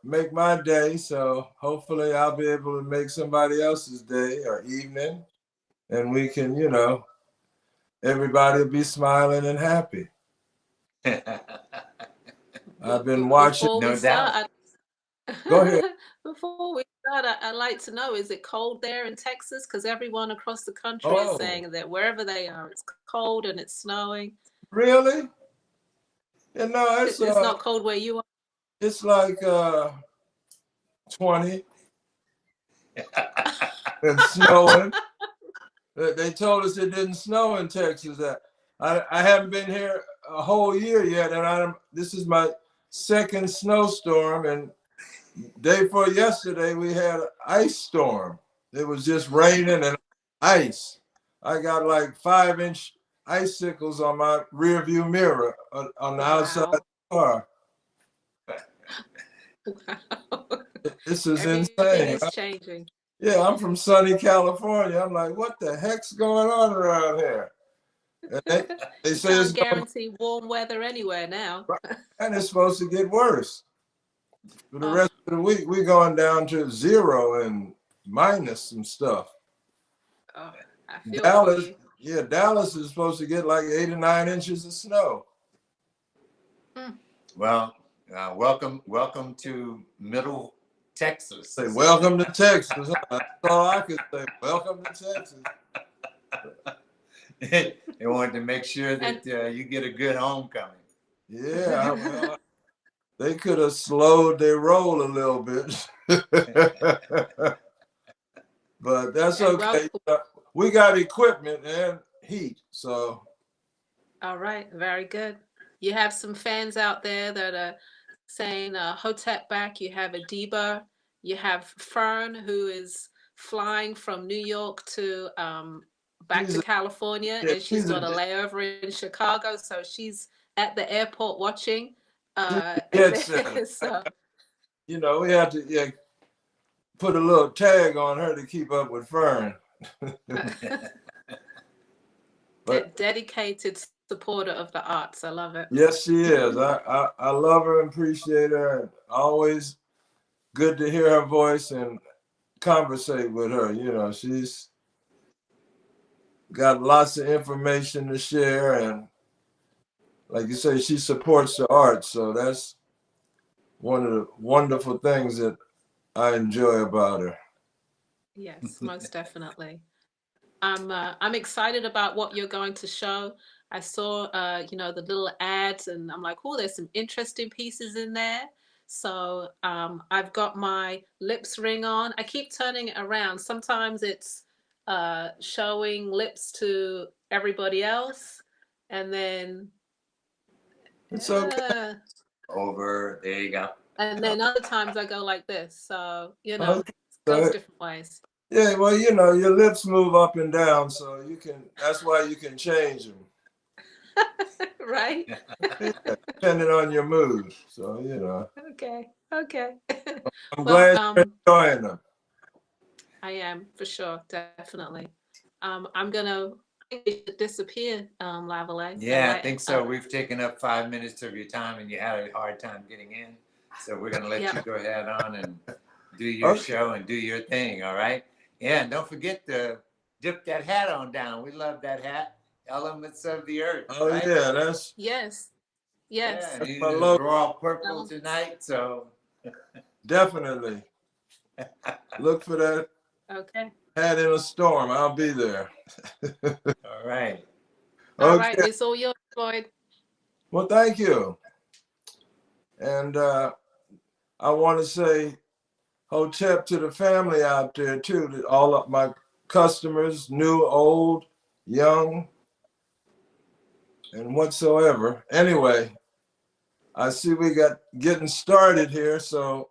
make my day. So hopefully I'll be able to make somebody else's day or evening, and we can, everybody will be smiling and happy. I've been watching. No doubt. Go ahead. Before we start, I'd like to know, is it cold there in Texas? Because everyone across the country is saying that wherever they are, it's cold and it's snowing. Really? No, it's not cold where you are. It's like 20 and snowing. They told us it didn't snow in Texas. I haven't been here a whole year yet, and this is my second snowstorm, and day before yesterday, we had an ice storm. It was just raining and ice. I got like 5-inch icicles on my rear view mirror on the outside of the car. Wow. This is Everything insane. is changing. Yeah, I'm from sunny California. I'm like, what the heck's going on around here? And they You say it's can't going, guarantee warm weather anywhere now. and it's supposed to get worse. For the Oh, rest of the week, we're going down to 0 and minus some stuff. oh, I feel for Dallas, you. yeah, Dallas is supposed to get like 8 or 9 inches of snow. Well, welcome to Middle Texas. Say, welcome to Texas. That's all I could say. Welcome to Texas. They wanted to make sure that you get a good homecoming. Yeah, well, they could have slowed their roll a little bit. But that's okay. We got equipment and heat, so. All right, very good. You have some fans out there that are saying Hotep back. You have Adiba. You have Fern, who is flying from New York to back to California, and she's got a layover in Chicago, so she's at the airport watching. So, you know, we have to put a little tag on her to keep up with Fern. But dedicated supporter of the arts. I love it. Yes, she is. I love her and appreciate her. And always good to hear her voice and conversate with her. You know, she's got lots of information to share, and like you say, she supports the arts. So that's one of the wonderful things that I enjoy about her. Yes, most definitely. I'm excited about what you're going to show. I saw the little ads, and I'm like, oh, there's some interesting pieces in there. So I've got my lips ring on. I keep turning it around. Sometimes it's showing lips to everybody else, and then it's okay. Over there you go. And then other times I go like this. So it Okay. goes different ways. Yeah, well, you know, your lips move up and down, so you can. That's why you can change them. Right? Yeah, depending on your mood. So, you know. Okay. I'm glad you're enjoying them. I am, for sure, definitely. I'm gonna disappear, Lavalais. Yeah, I think so. We've taken up 5 minutes of your time, and you had a hard time getting in. So we're gonna let you go ahead on and do your show and do your thing. All right. Yeah, and don't forget to dip that hat on down. We love that hat. Elements of the earth. Oh, right? yeah, that's. Yes. Yeah, and you just draw all purple tonight, so. Definitely. Look for that. Okay. Hat in a storm. I'll be there. All right. All right. It's all yours, Floyd. Well, thank you. And I want to say Hotep to the family out there, too. To all of my customers, new, old, young, and whatsoever. Anyway, I see we got getting started here. So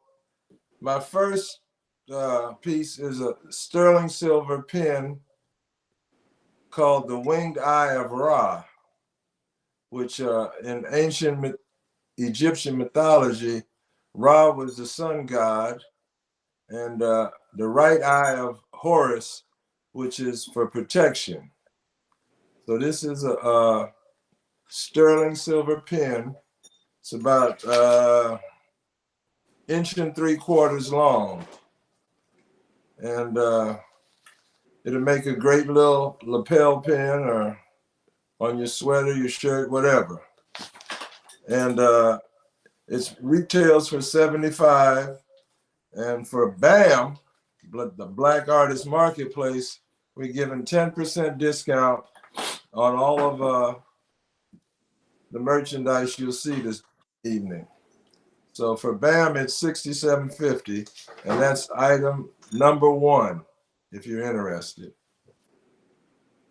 my first piece is a sterling silver pen called the Winged Eye of Ra, which in ancient Egyptian mythology, Ra was the sun god, and the right eye of Horus, which is for protection. So this is a sterling silver pen. It's about 1 3/4 inches long. And it'll make a great little lapel pin or on your sweater, your shirt, whatever. And it retails for $75. And for B.A.M, the Black Artist Marketplace, we're giving 10% discount on all of the merchandise you'll see this evening. So for B.A.M, it's $67.50, and that's item number 1, if you're interested.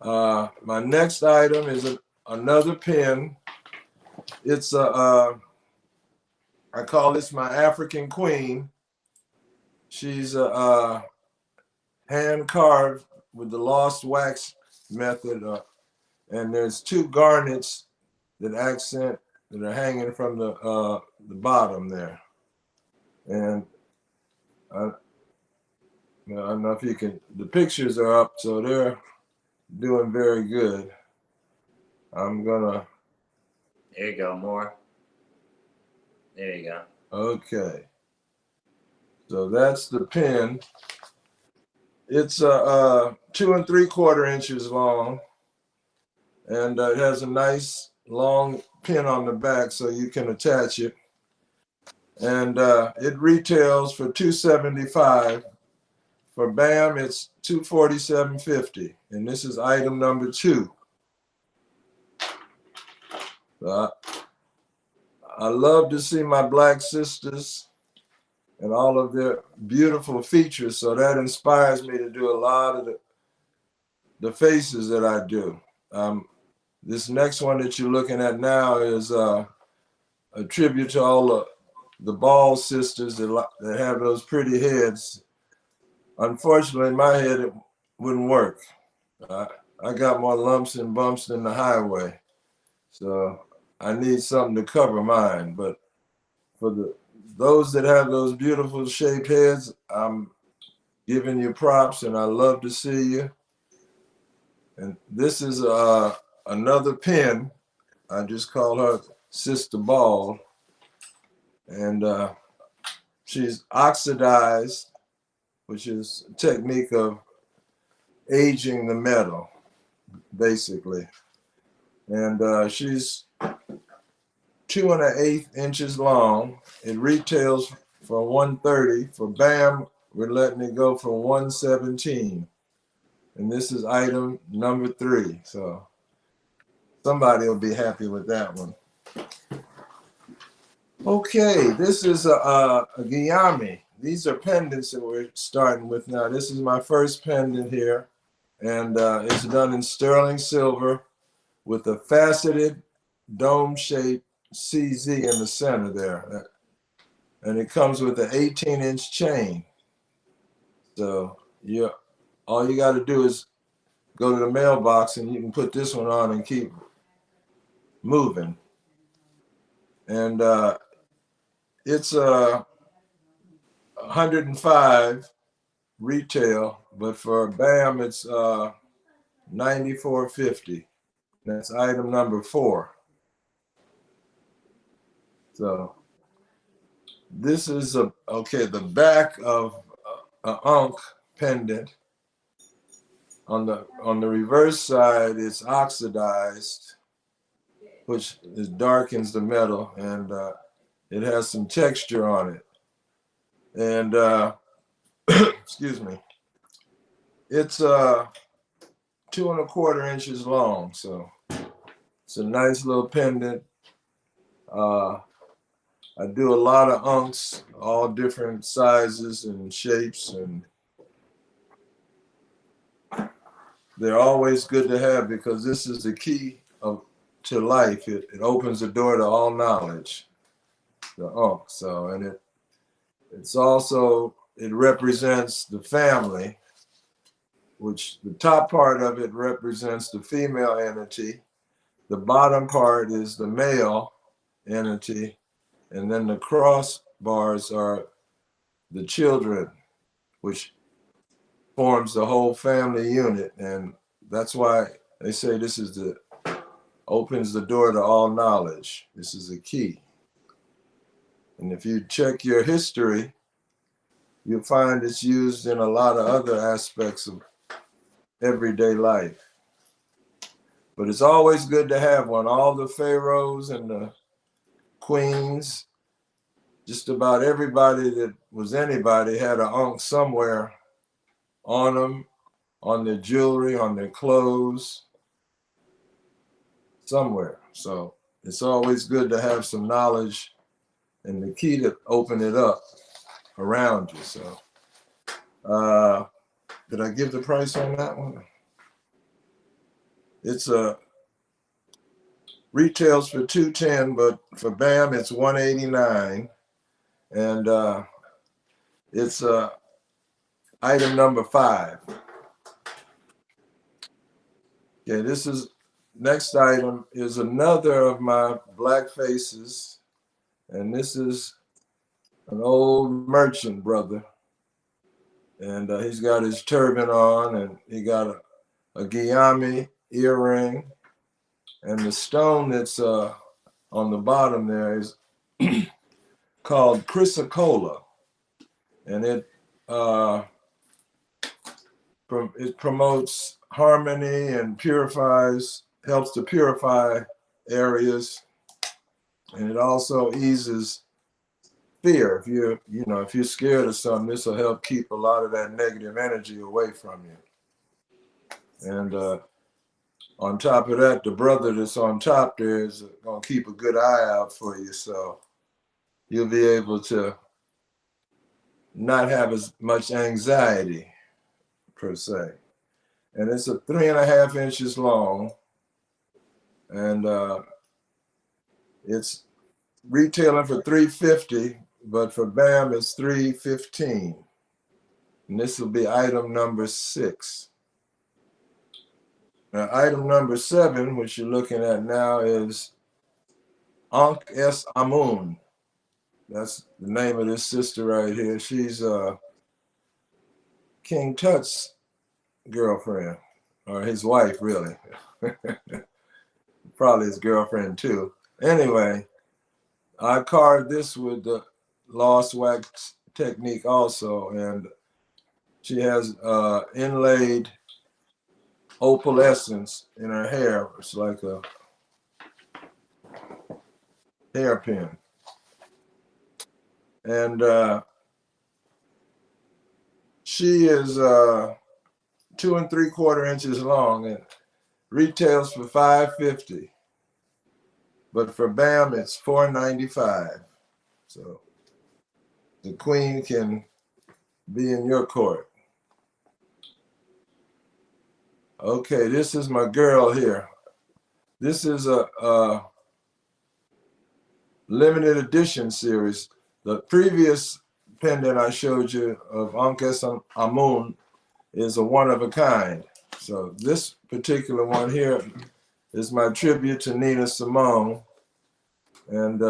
My next item is another pen. It's I call this my African Queen. She's hand carved with the lost wax method, and there's 2 garnets that accent that are hanging from the bottom there. And I don't know if you can. The pictures are up, so they're doing very good. I'm gonna. There you go, more. There you go. Okay. So that's the pin. It's 2 3/4 inches long, and it has a nice long pin on the back, so you can attach it. And it retails for $275. For B.A.M, it's $247.50, and this is item number 2. I love to see my Black sisters and all of their beautiful features, so that inspires me to do a lot of the faces that I do. This next one that you're looking at now is a tribute to all the bald sisters that have those pretty heads. Unfortunately, my head, it wouldn't work. I got more lumps and bumps than the highway, so I need something to cover mine. But for those that have those beautiful shaped heads, I'm giving you props, and I love to see you. And this is another pin. I just call her Sister Ball, and she's oxidized, which is a technique of aging the metal, basically. And she's 2 1/8 inches long. It retails for $130. For B.A.M, we're letting it go for $117. And this is item number 3. So somebody will be happy with that one. Okay, this is a Guillaume. These are pendants that we're starting with now. This is my first pendant here, and it's done in sterling silver with a faceted dome-shaped CZ in the center there. And it comes with an 18-inch chain. So all you got to do is go to the mailbox, and you can put this one on and keep moving. And it's 105 retail, but for B.A.M it's $94.50. That's item number 4. So this is the back of an Ankh pendant. On the reverse side, it's oxidized, which darkens the metal, and it has some texture on it. And excuse me, it's 2 1/4 inches long, so it's a nice little pendant. I do a lot of Ankhs, all different sizes and shapes, and they're always good to have because this is the key to life. It opens the door to all knowledge, the Ankh. So, and it's also, it represents the family, which the top part of it represents the female entity. The bottom part is the male entity. And then the cross bars are the children, which forms the whole family unit. And that's why they say this is opens the door to all knowledge. This is a key. And if you check your history, you'll find it's used in a lot of other aspects of everyday life. But it's always good to have one. All the pharaohs and the queens, just about everybody that was anybody had an Ankh somewhere on them, on their jewelry, on their clothes, somewhere. So it's always good to have some knowledge and the key to open it up around you. So did I give the price on that one? It's retails for $210, but for B.A.M it's $189. And It's item number 5. Okay, this is, next item is another of my black faces. And this is an old merchant brother. And he's got his turban on, and he got a Guillaume earring. And the stone that's on the bottom there is called chrysocolla. And it promotes harmony and purifies, helps to purify areas. And it also eases fear. If if you're scared of something, this will help keep a lot of that negative energy away from you. And on top of that, the brother that's on top there is gonna keep a good eye out for you, so you'll be able to not have as much anxiety per se. And it's a 3.5 inches long, and it's retailing for $350, but for B.A.M it's $315. And this will be item number 6. Now, item number 7, which you're looking at now, is Ankh S. Amun. That's the name of this sister right here. She's King Tut's girlfriend, or his wife, really. Probably his girlfriend too. Anyway, I carved this with the lost wax technique also, and she has inlaid opalescence in her hair. It's like a hairpin. And she is 2 3/4 inches long and retails for $550. But for B.A.M it's $495. So the queen can be in your court. Okay, this is my girl here. This is a limited edition series. The previous pendant I showed you of Ankh S. Amun is a one of a kind. So this particular one here is my tribute to Nina Simone. And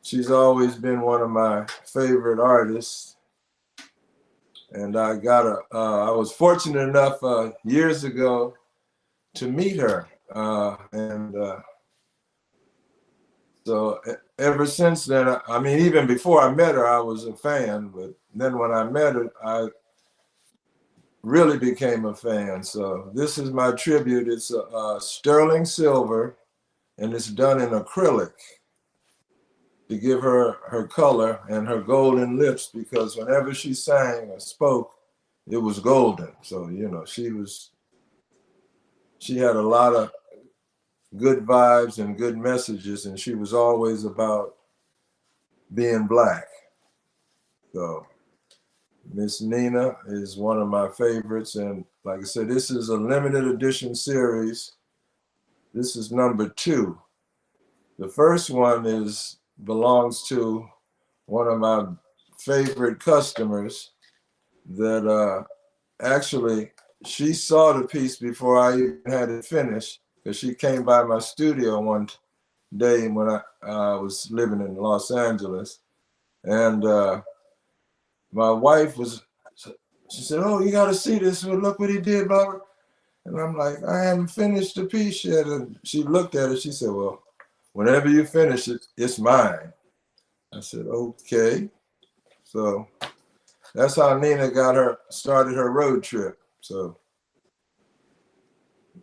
she's always been one of my favorite artists. And I was fortunate enough years ago to meet her. So ever since then, I mean, even before I met her, I was a fan. But then when I met her, I really became a fan. So this is my tribute. It's a sterling silver, and it's done in acrylic to give her her color and her golden lips, because whenever she sang or spoke, it was golden. So, she had a lot of good vibes and good messages, and she was always about being black. So Miss Nina is one of my favorites, and like I said, this is a limited edition series. This is number 2. The first one belongs to one of my favorite customers that actually, she saw the piece before I even had it finished, because she came by my studio one day when I was living in Los Angeles. And my wife she said, "Oh, you got to see this. Well, look what he did, blah, blah." And I'm like, "I haven't finished the piece yet." And she looked at it. She said, "Well, whenever you finish it, it's mine." I said, "Okay." So that's how Nina started her road trip. So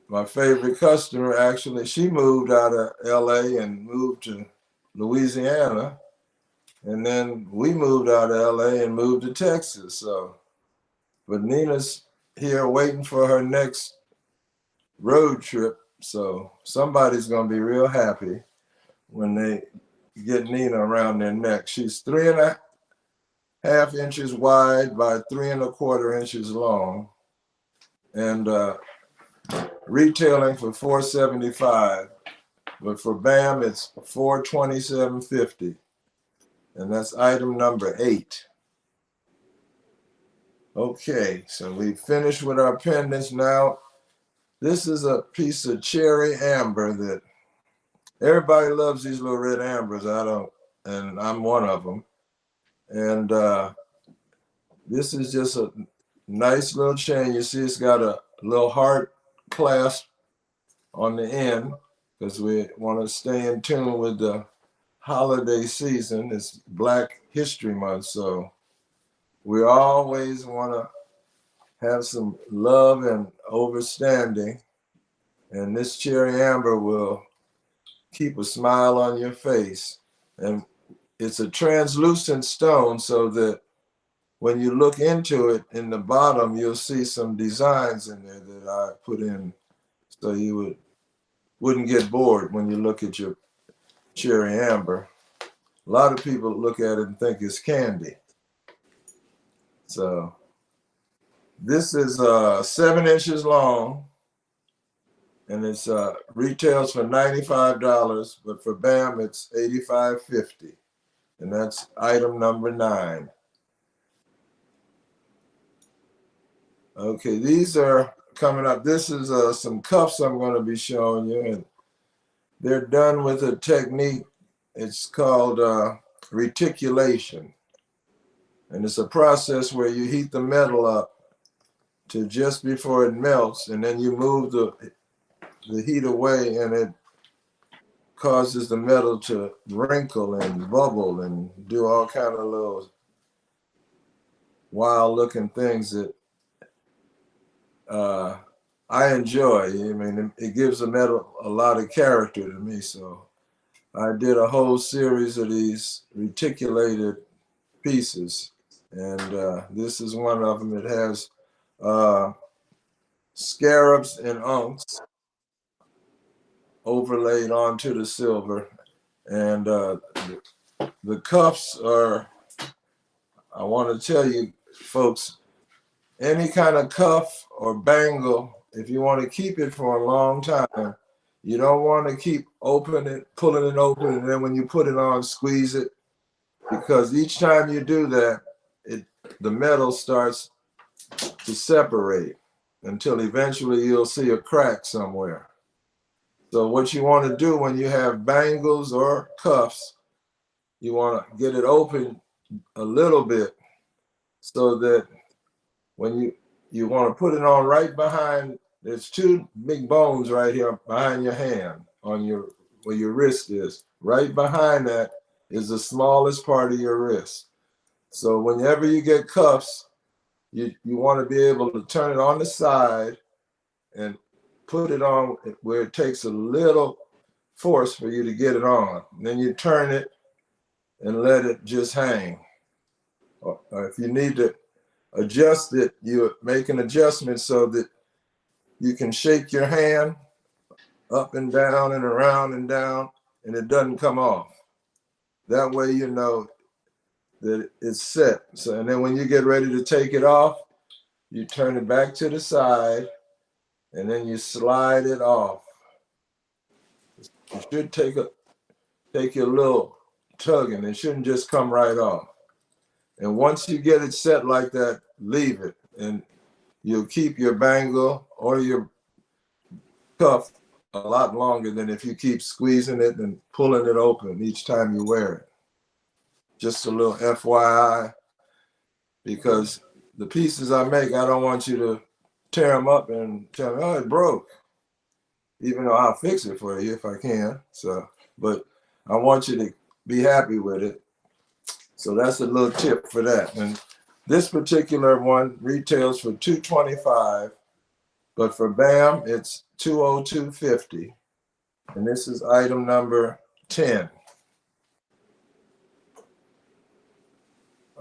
my favorite customer, actually, she moved out of LA and moved to Louisiana. And then we moved out of LA and moved to Texas. So, but Nina's here waiting for her next road trip. So somebody's gonna be real happy when they get Nina around their neck. She's 3.5 inches wide by 3 1/4 inches long, and retailing for $475. But for B.A.M it's $427.50, and that's item number 8. Okay, so we finished with our pendants. Now, this is a piece of cherry amber that everybody loves, these little red ambers. I don't, and I'm one of them. And this is just a nice little chain. You see it's got a little heart clasp on the end because we want to stay in tune with the holiday season. It's Black History Month, so we always want to have some love and overstanding. And this cherry amber will keep a smile on your face. And it's a translucent stone so that when you look into it in the bottom, you'll see some designs in there that I put in so you wouldn't get bored when you look at your cherry amber. A lot of people look at it and think it's candy. So this is 7 inches long, and it's retails for $95, but for B.A.M it's $85.50, and that's item number 9. Okay, these are coming up. This is some cuffs I'm going to be showing you, and they're done with a technique. It's called reticulation, and it's a process where you heat the metal up to just before it melts, and then you move the heat away, and it causes the metal to wrinkle and bubble and do all kind of little wild looking things that I enjoy. I mean, it gives the metal a lot of character to me. So I did a whole series of these reticulated pieces, and this is one of them. It has scarabs and unks overlaid onto the silver, and the cuffs are, I want to tell you folks, any kind of cuff or bangle, if you want to keep it for a long time, you don't want to keep pulling it open, and then when you put it on, squeeze it, because each time you do that, the metal starts to separate until eventually you'll see a crack somewhere. So what you want to do when you have bangles or cuffs, you want to get it open a little bit so that when you want to put it on right behind, there's 2 big bones right here behind your hand, on where your wrist is. Right behind that is the smallest part of your wrist. So whenever you get cuffs, you want to be able to turn it on the side and put it on where it takes a little force for you to get it on. And then you turn it and let it just hang. Or if you need to adjust it, you make an adjustment so that you can shake your hand up and down and around and down, and it doesn't come off. That way you know that it's set. So, and then when you get ready to take it off, you turn it back to the side, and then you slide it off. You should take your little tugging. It shouldn't just come right off. And once you get it set like that, leave it, and you'll keep your bangle or your cuff a lot longer than if you keep squeezing it and pulling it open each time you wear it. Just a little FYI, because the pieces I make, I don't want you to tear them up and tell me, oh, it broke. Even though I'll fix it for you if I can. So, but I want you to be happy with it. So that's a little tip for that. And this particular one retails for $225, but for B.A.M it's $202.50. And this is item number 10.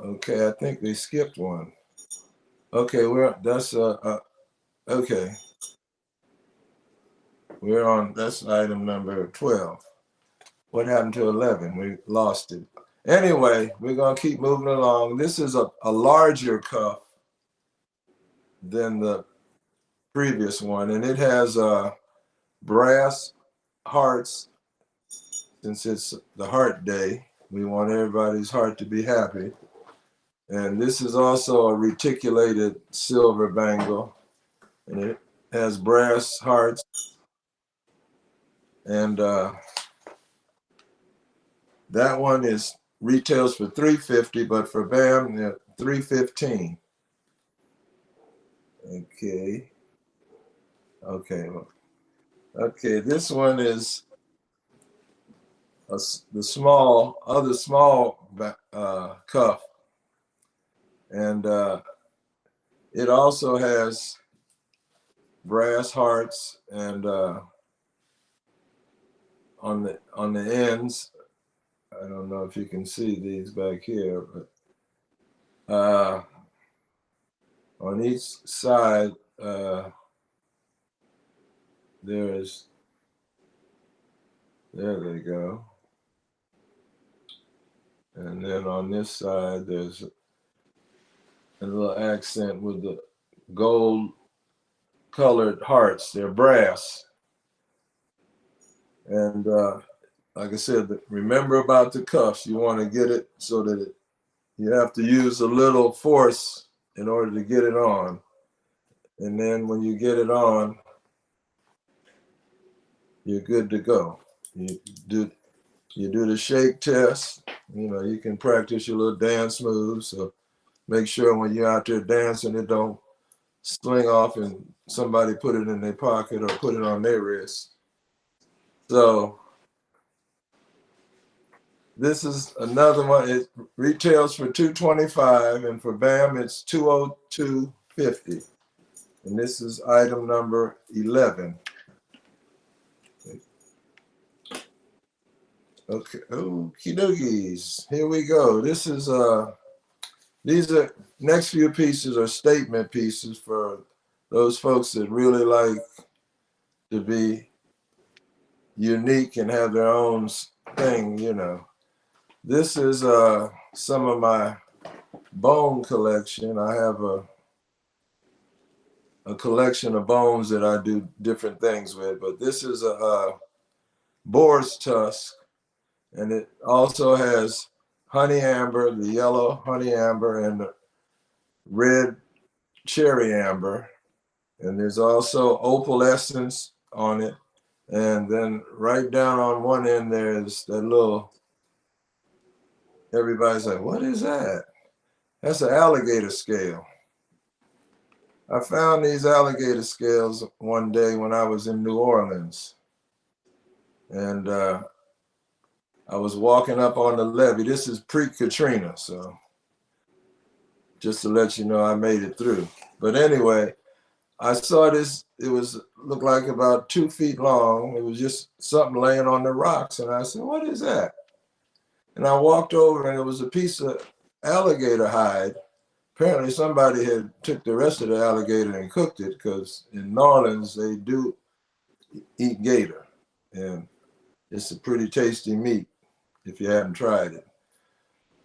Okay, I think they skipped one. Okay, okay. We're on, that's item number 12. What happened to 11? We lost it. Anyway, we're gonna keep moving along. This is a larger cuff than the previous one, and it has brass hearts. Since it's the heart day, we want everybody's heart to be happy. And this is also a reticulated silver bangle, and it has brass hearts. And that one retails for $350, but for B.A.M, they're $315. Okay. Okay. This one is the other small cuff, and it also has brass hearts, and on the ends, I don't know if you can see these back here, but on each side there they go, and then on this side there's a little accent with the gold colored hearts. They're brass, and like I said, remember about the cuffs. You want to get it so that you have to use a little force in order to get it on. And then when you get it on, you're good to go. You do the shake test. You can practice your little dance moves. So make sure when you're out there dancing, it don't sling off and somebody put it in their pocket or put it on their wrist. So this is another one. It retails for $225, and for B.A.M it's $202.50. And this is item number 11. Okay, okie dokies. Here we go. This is these are next few pieces are statement pieces for those folks that really like to be unique and have their own thing, This is some of my bone collection. I have a collection of bones that I do different things with, but this is a boar's tusk, and it also has honey amber, the yellow honey amber, and the red cherry amber, and there's also opal essence on it. And then right down on one end there's that little, everybody's like, what is that? That's an alligator scale. I found these alligator scales one day when I was in New Orleans, and I was walking up on the levee. This is pre-Katrina, so just to let you know I made it through. But anyway, I saw this. It looked like about 2 feet long. It was just something laying on the rocks, and I said, what is that? And I walked over, and it was a piece of alligator hide. Apparently somebody had took the rest of the alligator and cooked it, because in New Orleans they do eat gator, and it's a pretty tasty meat if you haven't tried it.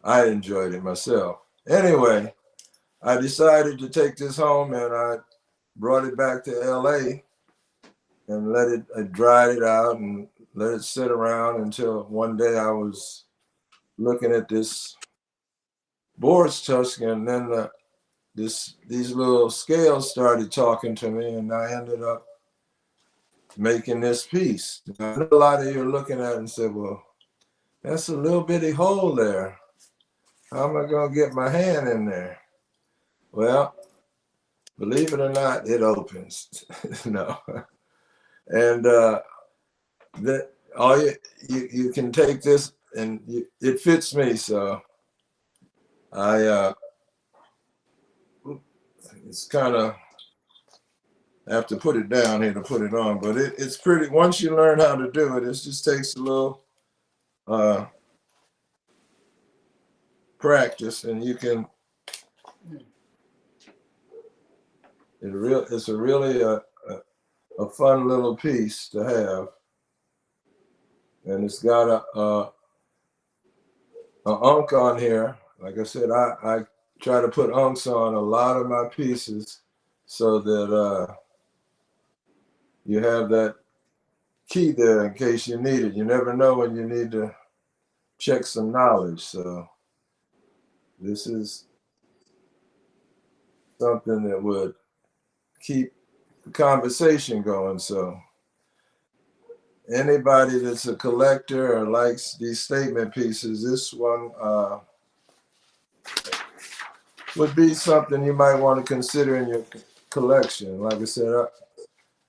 I enjoyed it myself. Anyway, I decided to take this home, and I brought it back to LA and I dried it out and let it sit around until one day I was looking at this boar's tusk, and then these little scales started talking to me, and I ended up making this piece. I know a lot of you are looking at it and said, well, that's a little bitty hole there. How am I going to get my hand in there? Well, believe it or not, it opens. No. And that all you can take this, and it fits me, so I it's kind of, I have to put it down here to put it on, but it's pretty. Once you learn how to do it, it just takes a little practice, and you can. It's a really a fun little piece to have, and it's got a unk on here. Like I said, I try to put unks on a lot of my pieces so that you have that key there in case you need it. You never know when you need to check some knowledge. So this is something that would keep the conversation going. So anybody that's a collector or likes these statement pieces, this one would be something you might want to consider in your collection. Like I said,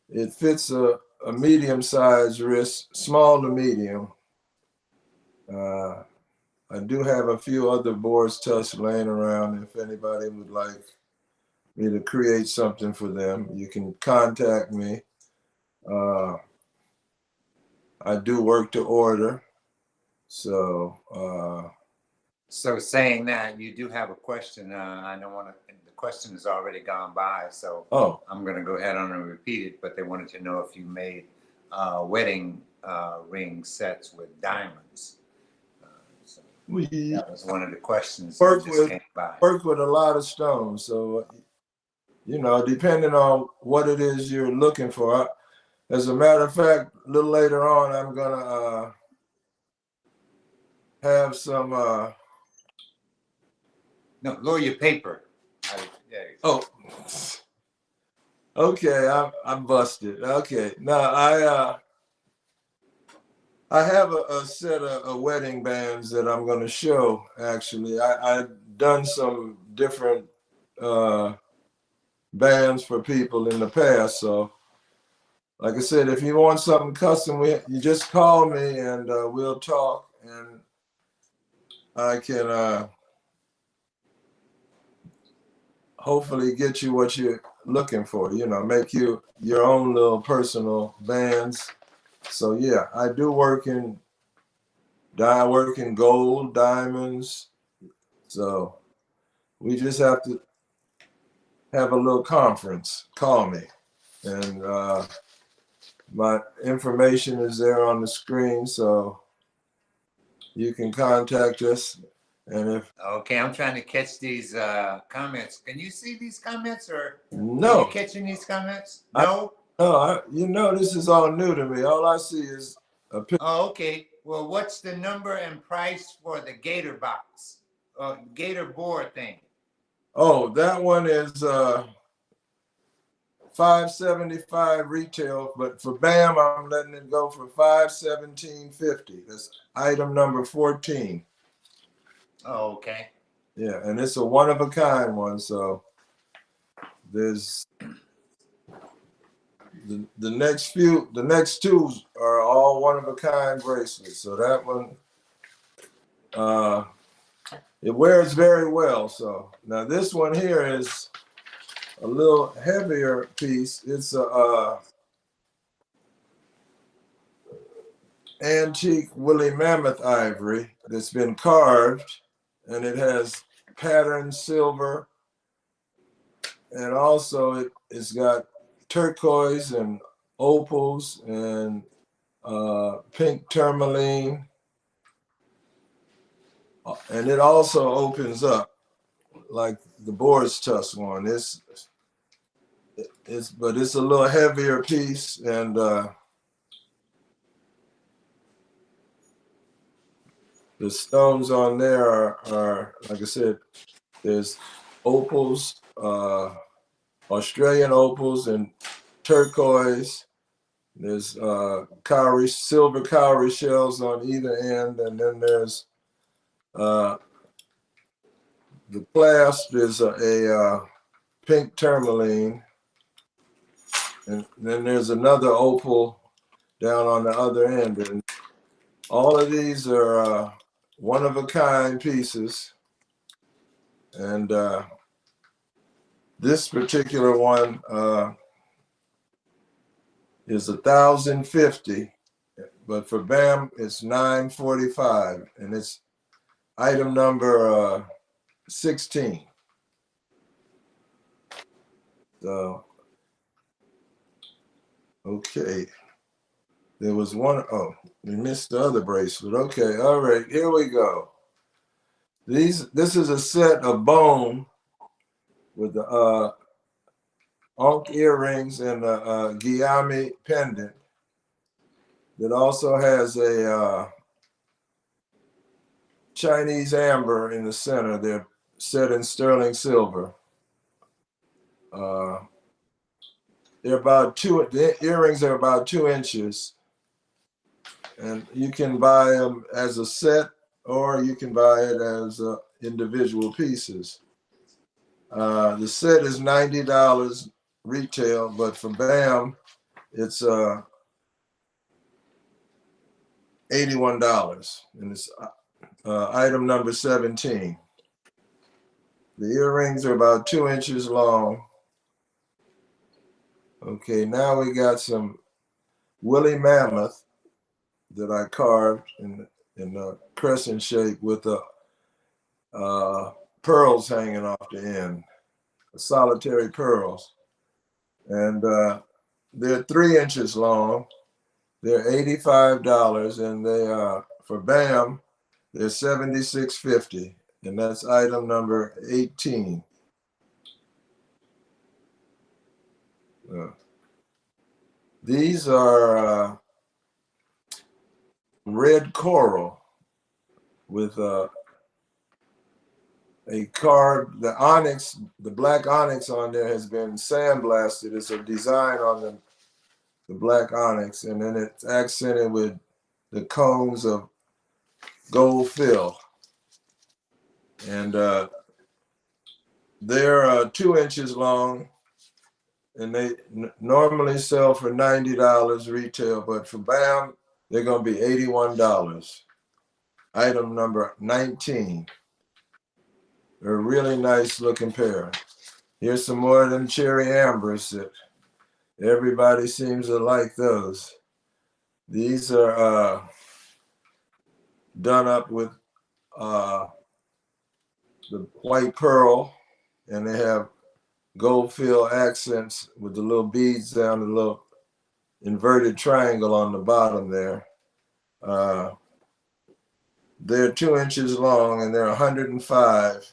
it fits a medium-sized wrist, small to medium. I do have a few other boards tusk laying around. If anybody would like me to create something for them, you can contact me. I do work to order. So saying that, you do have a question. I don't want to, the question has already gone by, so I'm going to go ahead on and repeat it, but they wanted to know if you made wedding ring sets with diamonds. So that was one of the questions that just came by. Work with a lot of stones. So, you know, depending on what it is you're looking for. As a matter of fact, a little later on, I'm going to have some... No, lower your paper. Okay, I'm busted. Okay, now I have a set of wedding bands that I'm going to show. Actually, I've done some different bands for people in the past. So, like I said, if you want something custom, you just call me and we'll talk, and I can hopefully get you what you're looking for. You know, make you your own little personal bands. So yeah, I do work in gold, diamonds. So we just have to have a little conference. Call me, and my information is there on the screen, so you can contact us. And if okay, I'm trying to catch these comments. Can you see these comments, or no, are you catching these comments? No. You know, this is all new to me. All I see is a picture. Oh, okay. Well, what's the number and price for the Gator box, Gator board thing? Oh, that one is $575 retail, but for B.A.M, I'm letting it go for $517.50. That's item number 14. Oh, okay. Yeah, and it's a one of a kind one. So there's the next two are all one of a kind bracelets. So that one, it wears very well. So now this one here is a little heavier piece. It's a antique woolly mammoth ivory that's been carved, and it has patterned silver, and also it's got turquoise and opals and pink tourmaline, and it also opens up like the boar's tusk one. But it's a little heavier piece, and the stones on there are like I said, there's opals, Australian opals and turquoise. There's silver cowrie shells on either end, and then there's the clasp is a pink tourmaline, and then there's another opal down on the other end, and all of these are one of a kind pieces, and this particular one is $1,050, but for B.A.M it's $945, and it's item number 16. So okay, there was one. Oh, we missed the other bracelet. Okay, all right, here we go. This is a set of bone with the ankh earrings and a Guillaume pendant that also has a Chinese amber in the center. They're set in sterling silver. They're about the earrings are about 2 inches, and you can buy them as a set or you can buy it as individual pieces. The set is $90 retail, but for B.A.M, it's $81, and it's item number 17. The earrings are about 2 inches long. Okay, now we got some woolly mammoth that I carved in a crescent shape with the pearls hanging off the end, solitary pearls. And they're 3 inches long. They're $85, and they are for B.A.M, they're $76.50, and that's item number 18. These are red coral with a carved, the onyx, the black onyx on there has been sandblasted. It's a design on the black onyx, and then it's accented with the cones of gold fill. And they're 2 inches long, and they normally sell for $90 retail, but for B.A.M, they're going to be $81. Item number 19. They're a really nice looking pair. Here's some more of them cherry ambers that everybody seems to like those. These are done up with the white pearl, and they have gold fill accents with the little beads down the little inverted triangle on the bottom there. They're 2 inches long, and they're $105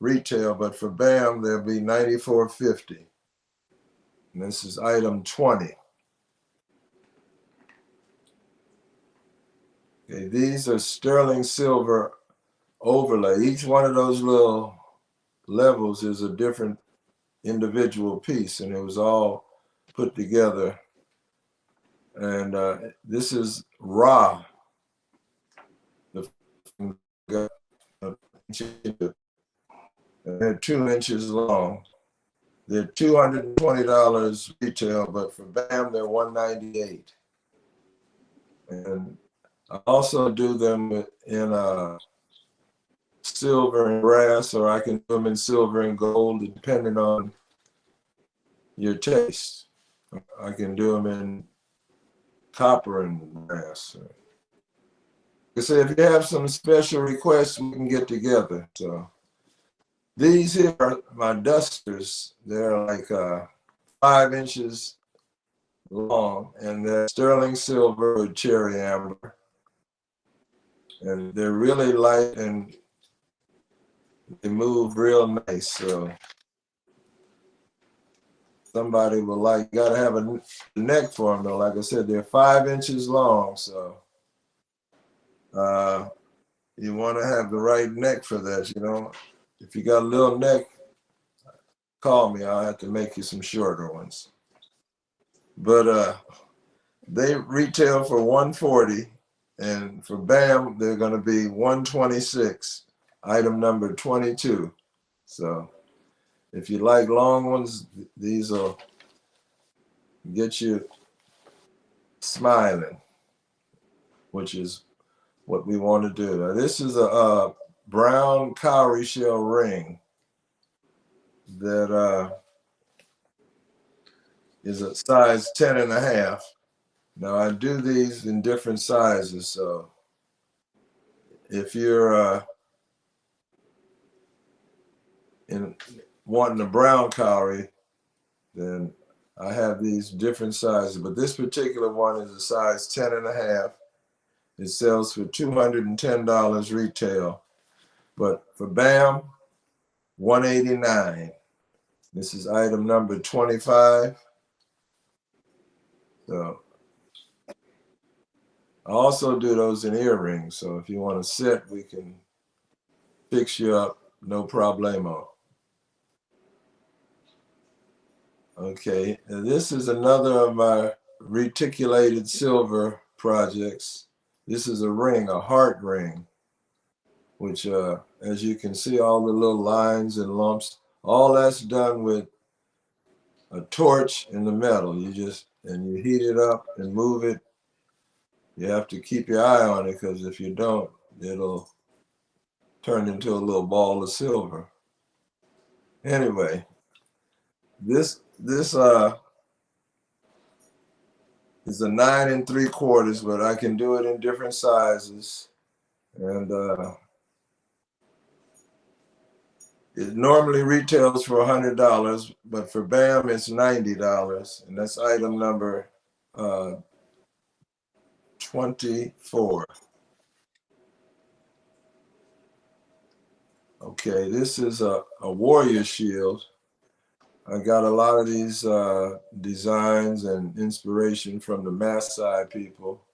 retail, but for B.A.M they'll be $94.50. And this is item 20. Okay, these are sterling silver overlay. Each one of those little levels is a different individual piece, and it was all put together. And this is Ra. They're 2 inches long. They're $220 retail, but for B.A.M they're $198. And I also do them in silver and brass, or I can do them in silver and gold, depending on your taste. I can do them in copper and brass. Like I said, if you have some special requests, we can get together. So these here are my dusters. They're like 5 inches long, and they're sterling silver with cherry amber. And they're really light, and they move real nice. So somebody will like, gotta have a neck for them though. Like I said, they're 5 inches long. So you want to have the right neck for that, you know. If you got a little neck, call me. I'll have to make you some shorter ones. But they retail for $140, and for B.A.M they're going to be $126. Item number 22. So if you like long ones, these will get you smiling, which is what we want to do. Now, this is a brown cowrie shell ring that is a size 10.5. Now I do these in different sizes, so if you're wanting a brown cowrie, then I have these different sizes, but this particular one is a size 10.5. It sells for $210 retail, but for B.A.M, $189. This is item number 25. So I also do those in earrings, so if you want a set, we can fix you up, no problemo. Okay, and this is another of my reticulated silver projects. This is a ring, a heart ring, which, as you can see, all the little lines and lumps, all that's done with a torch in the metal. You heat it up and move it. You have to keep your eye on it, because if you don't, it'll turn into a little ball of silver. Anyway, this is a 9 3/4, but I can do it in different sizes. And it normally retails for $100, but for B.A.M it's $90, and that's item number 24. Okay, this is a warrior shield. I got a lot of these designs and inspiration from the Maasai people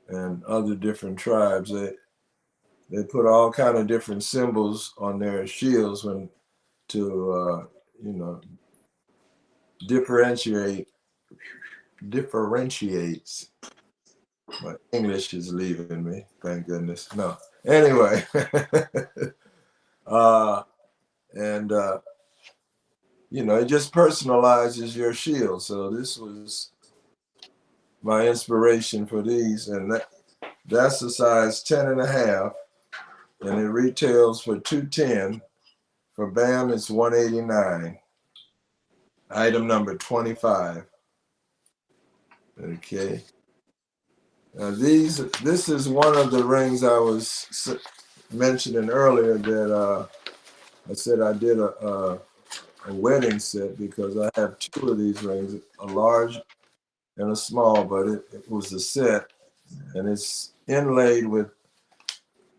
and other different tribes. They put all kind of different symbols on their shields to differentiates. My English is leaving me, thank goodness. No, anyway, and it just personalizes your shield. So this was my inspiration for these, and that's the size 10.5, and it retails for $210. For B.A.M it's $189. Item number 25. Okay. Now this is one of the rings I was mentioning earlier that I said I did a wedding set, because I have two of these rings, a large and a small, but it was a set, and it's inlaid with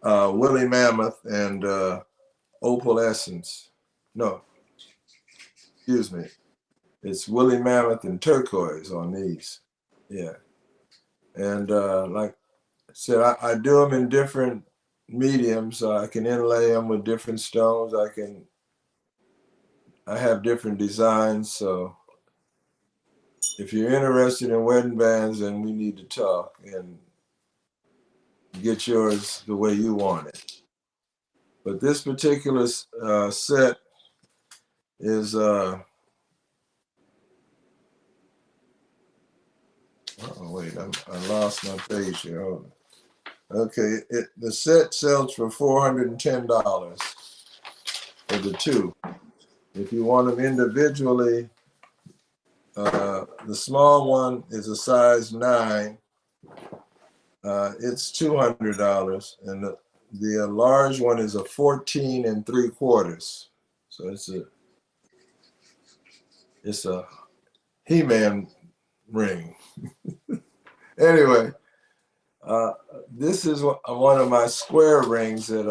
woolly mammoth and opalescence. No, excuse me. It's woolly mammoth and turquoise on these. Yeah. And like I said, I do them in different mediums. I can inlay them with different stones. I have different designs. So if you're interested in wedding bands, then we need to talk and get yours the way you want it. But this particular set is oh wait, I lost my page here. Hold on. Okay, the set sells for $410 for the two. If you want them individually, the small one is a size 9. It's $200, and the large one is a 14 3/4. So it's a He-Man ring. Anyway, this is one of my square rings that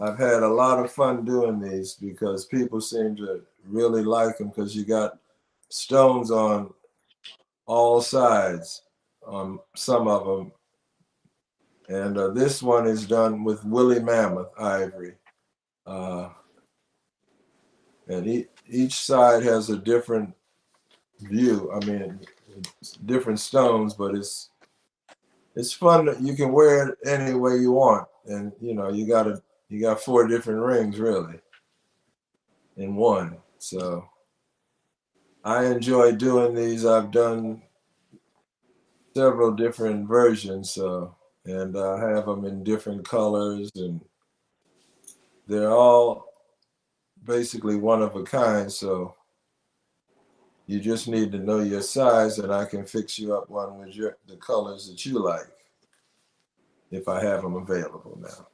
I've had a lot of fun doing these, because people seem to really like them, because you got stones on all sides on some of them. And this one is done with woolly mammoth ivory. And each side has a different view. I mean, different stones, but it's fun. You can wear it any way you want. And you got 4 different rings really in one. So I enjoy doing these. I've done several different versions, and I have them in different colors, and they're all basically one of a kind. So you just need to know your size, and I can fix you up one with the colors that you like, if I have them available now.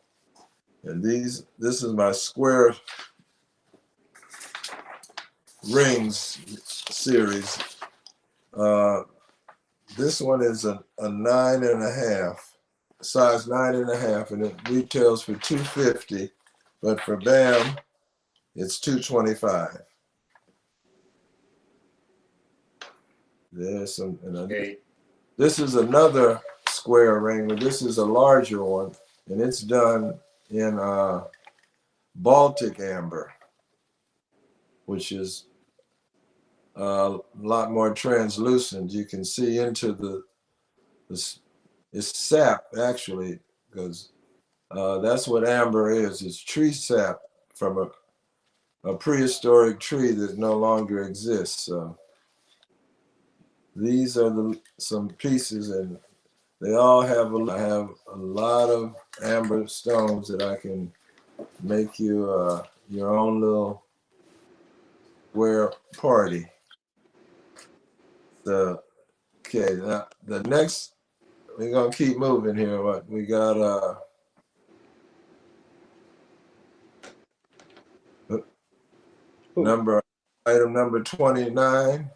And this is my square rings series. This one is a 9.5, size 9.5, and it retails for $250, but for B.A.M it's $225. There's some. Okay. This is another square ring, but this is a larger one, and it's done in Baltic amber, which is a lot more translucent. You can see into the it's sap actually, because that's what amber is. It's tree sap from a prehistoric tree that no longer exists. So these are some pieces, and they all have I have a lot of amber stones that I can make you your own little square party. So okay, now the next we're gonna keep moving here. What we got? Item number 29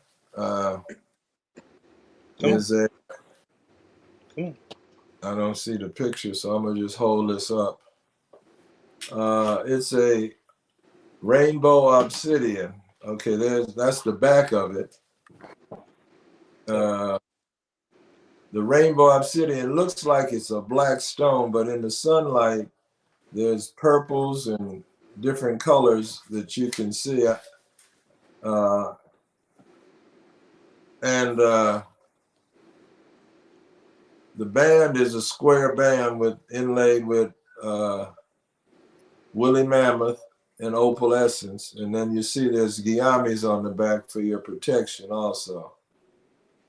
is a. I don't see the picture, so I'm gonna just hold this up. It's a rainbow obsidian. Okay, that's the back of it. The rainbow obsidian looks like it's a black stone, but in the sunlight, there's purples and different colors that you can see. The band is a square band inlaid with woolly mammoth and opalescence, and then you see there's guyamis on the back for your protection also.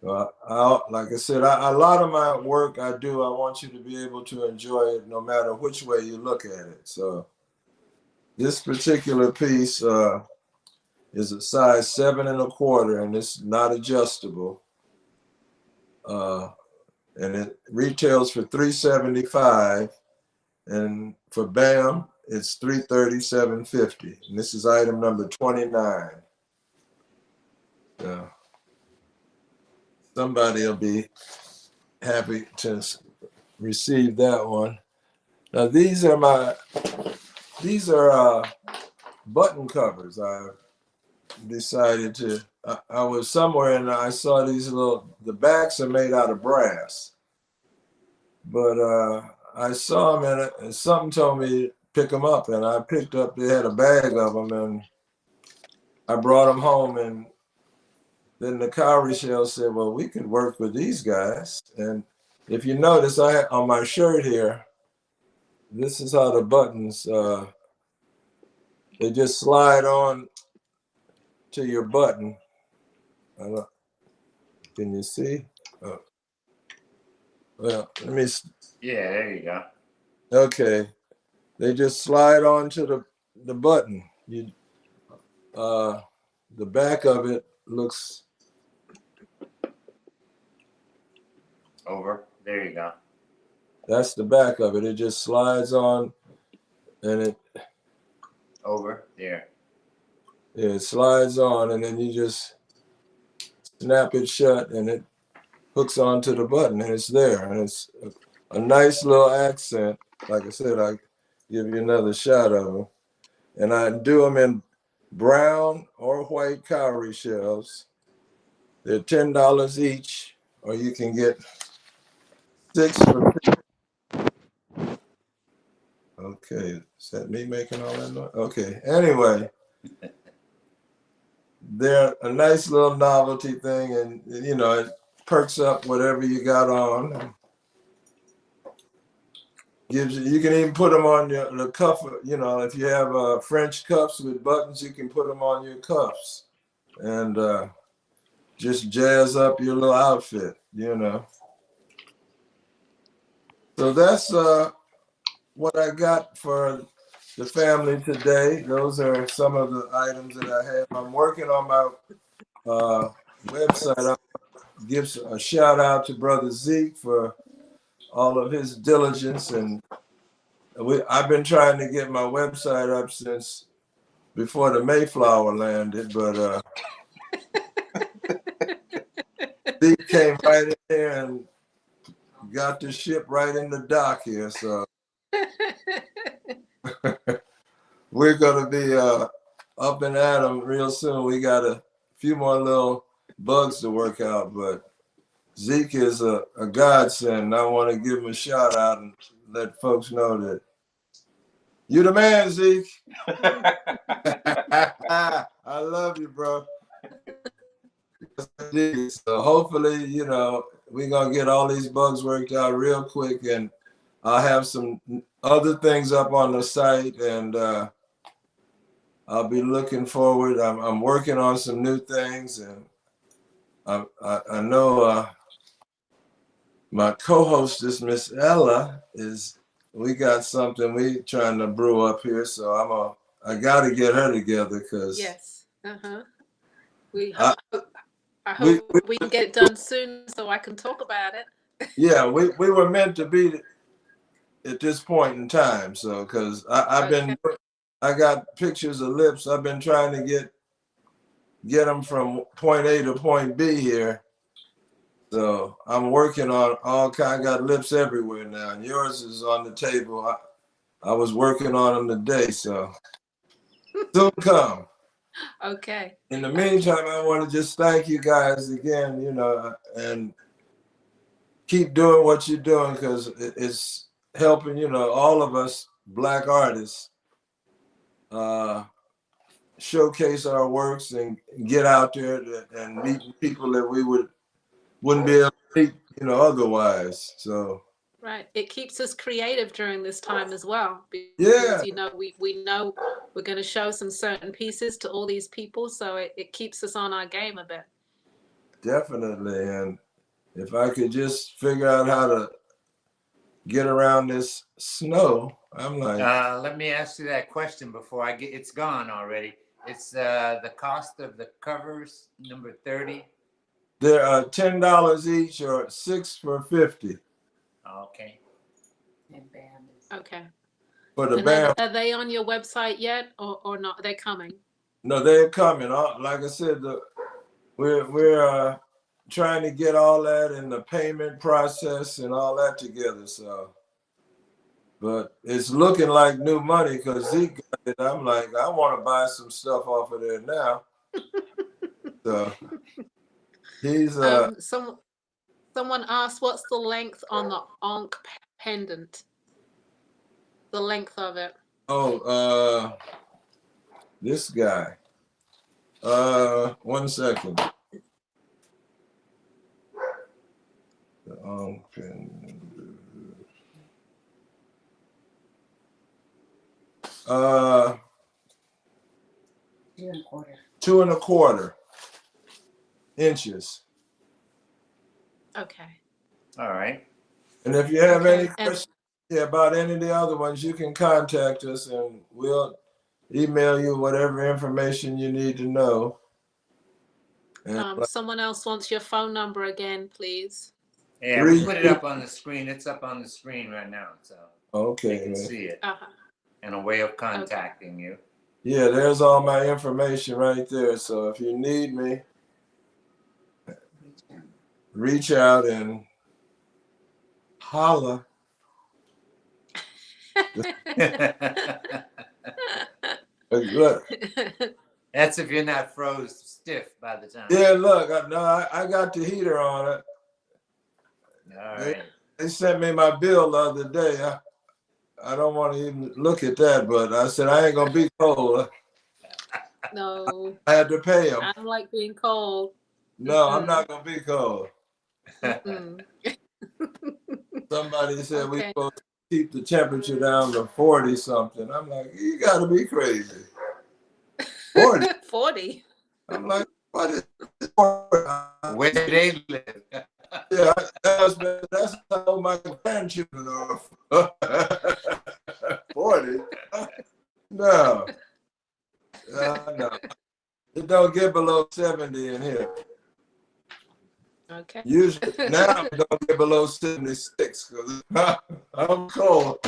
Like I said, a lot of my work I want you to be able to enjoy it no matter which way you look at it. So this particular piece is a size 7 1/4, and it's not adjustable. And it retails for $375, and for B.A.M, it's $337.50. And this is item number 29. Somebody will be happy to receive that one. Now these are button covers. I decided to. I was somewhere and I saw these the backs are made out of brass, but I saw them and something told me to pick them up, and I picked up. They had a bag of them, and I brought them home. And then the cowrie shell said, "Well, we could work with these guys." And if you notice, I had on my shirt here. This is how the buttons. They just slide on to your button. Can you see? Well, let me. Yeah, there you go. Okay, they just slide onto the button. The back of it looks over. There you go. That's the back of it. It just slides on, and it over there. Yeah, it slides on, and then you just snap it shut, and it hooks onto the button, and it's there, and it's a nice little accent. Like I said, I give you another shot of them, and I do them in brown or white cowrie shells. They're $10 each, or you can get 6 for. Okay, is that me making all that noise? Okay, anyway, they're a nice little novelty thing, and it perks up whatever you got on. You can even put them on the cuff. If you have French cuffs with buttons, you can put them on your cuffs, and just jazz up your little outfit. So that's what I got for the family today. Those are some of the items that I have. I'm working on my website. I'll give a shout out to Brother Zeke for all of his diligence, and I've been trying to get my website up since before the Mayflower landed, but Zeke came right in there and got the ship right in the dock here. So we're gonna be up and at 'em real soon. We got a few more little bugs to work out, but Zeke is a godsend. I want to give him a shout out and let folks know that you the man, Zeke. I love you, bro. Yes, indeed. So hopefully, you know, we're gonna get all these bugs worked out real quick, and I'll have some other things up on the site, and I'll be looking forward. I'm working on some new things, and I know my co-hostess, Miss Ella, we got something we trying to brew up here, so I got to get her together because Yes. I hope we can get it done soon so I can talk about it. Yeah, we were meant to be at this point in time. So, because I got pictures of lips. I've been trying to get them from point A to point B here. So I'm working on all kind. I got lips everywhere now, and yours is on the table. I was working on them today, so soon come. Okay. In the meantime, I want to just thank you guys again, you know, and keep doing what you're doing because it's helping, you know, all of us Black artists showcase our works and get out there and meet people that we wouldn't be able to meet, you know, otherwise. So Right. It keeps us creative during this time as well. Because, yeah, you know, we know we're going to show some certain pieces to all these people. So it keeps us on our game a bit. definitely. And if I could just figure out how to get around this snow, I'm like. Let me ask you that question before it's gone already. It's the cost of the covers, number 30. They're $10 each or 6 for $50. Okay. Okay. For the And B.A.M. are they on your website yet or not? Are they coming? No, they're coming. Like I said, we're trying to get all that in the payment process and all that together. So, but it's looking like new money because Zeke got it. I'm like, I want to buy some stuff off of there now. So he's someone asked, what's the length on the Ankh pendant? The length of it. Oh, this guy. 1 second. The Ankh pendant. 2 1/4 inches. Okay. All right. And if you have any questions about any of the other ones, you can contact us and we'll email you whatever information you need to know. And someone else wants your phone number again, please. Yeah, we put it up on the screen. It's up on the screen right now, so okay, you can see it. And a way of contacting you. Yeah, there's all my information right there. So if you need me, reach out and holla. Look, that's if you're not froze stiff by the time. Yeah, look, I got the heater on it. All right. They sent me my bill the other day. I don't want to even look at that, but I said I ain't gonna be cold. No. I had to pay them. I don't like being cold. No, I'm not gonna be cold. Somebody said we supposed to keep the temperature down to 40 something. I'm like, you gotta be crazy. 40. 40. I'm like, what is 40? Where do they live? Yeah, that's how my grandchildren are. 40? No. No. It don't get below 70 in here. Okay. Usually now it don't get below 76 because I'm cold.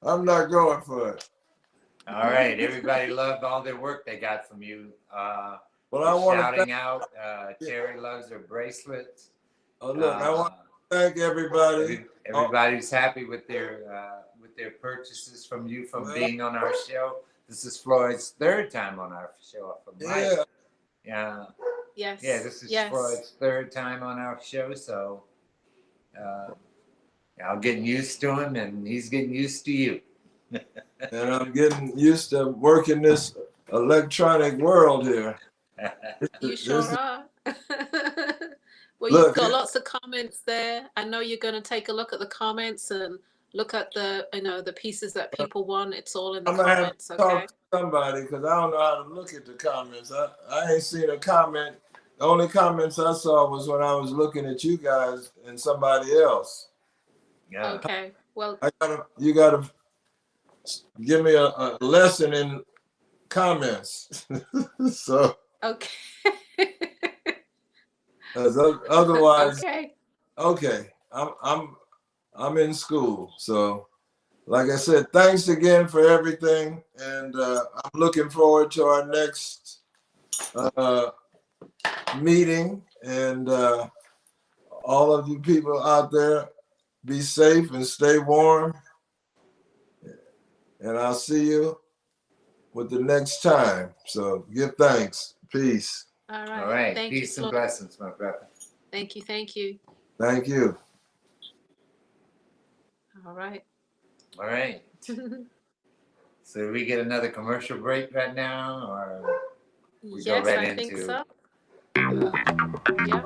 I'm not going for it. All right. Everybody loved all their work they got from you. Well, I want shouting out. Terry loves her bracelets. Oh, look, I want to thank everybody. Everybody's happy with their purchases from you from being on our show. This is Floyd's 3rd time on our show. Yeah. Yes. Yeah, this is Floyd's 3rd time on our show, so I'm getting used to him, and he's getting used to you. And I'm getting used to working this electronic world here. You sure are. Well, you've Look, got lots of comments there. I know you're going to take a look at the comments and look at the, the pieces that people want. It's all in the I'm gonna have comments, to okay? talk to somebody because I don't know how to look at the comments. I ain't seen a comment. The only comments I saw was when I was looking at you guys and somebody else. Yeah. Okay. Well, You gotta give me a lesson in comments. So, okay. 'cause otherwise, Okay. okay, I'm in school. So, like I said, thanks again for everything, and I'm looking forward to our next meeting. And all of you people out there, be safe and stay warm. And I'll see you with the next time. So give thanks. Peace. All All right. right. Thank you, Peace and Floyd. blessings, my brother. Thank you. Thank you. Thank you. All right. All right. So do we get another commercial break right now, or we go Yes, right I into? think so. Yeah.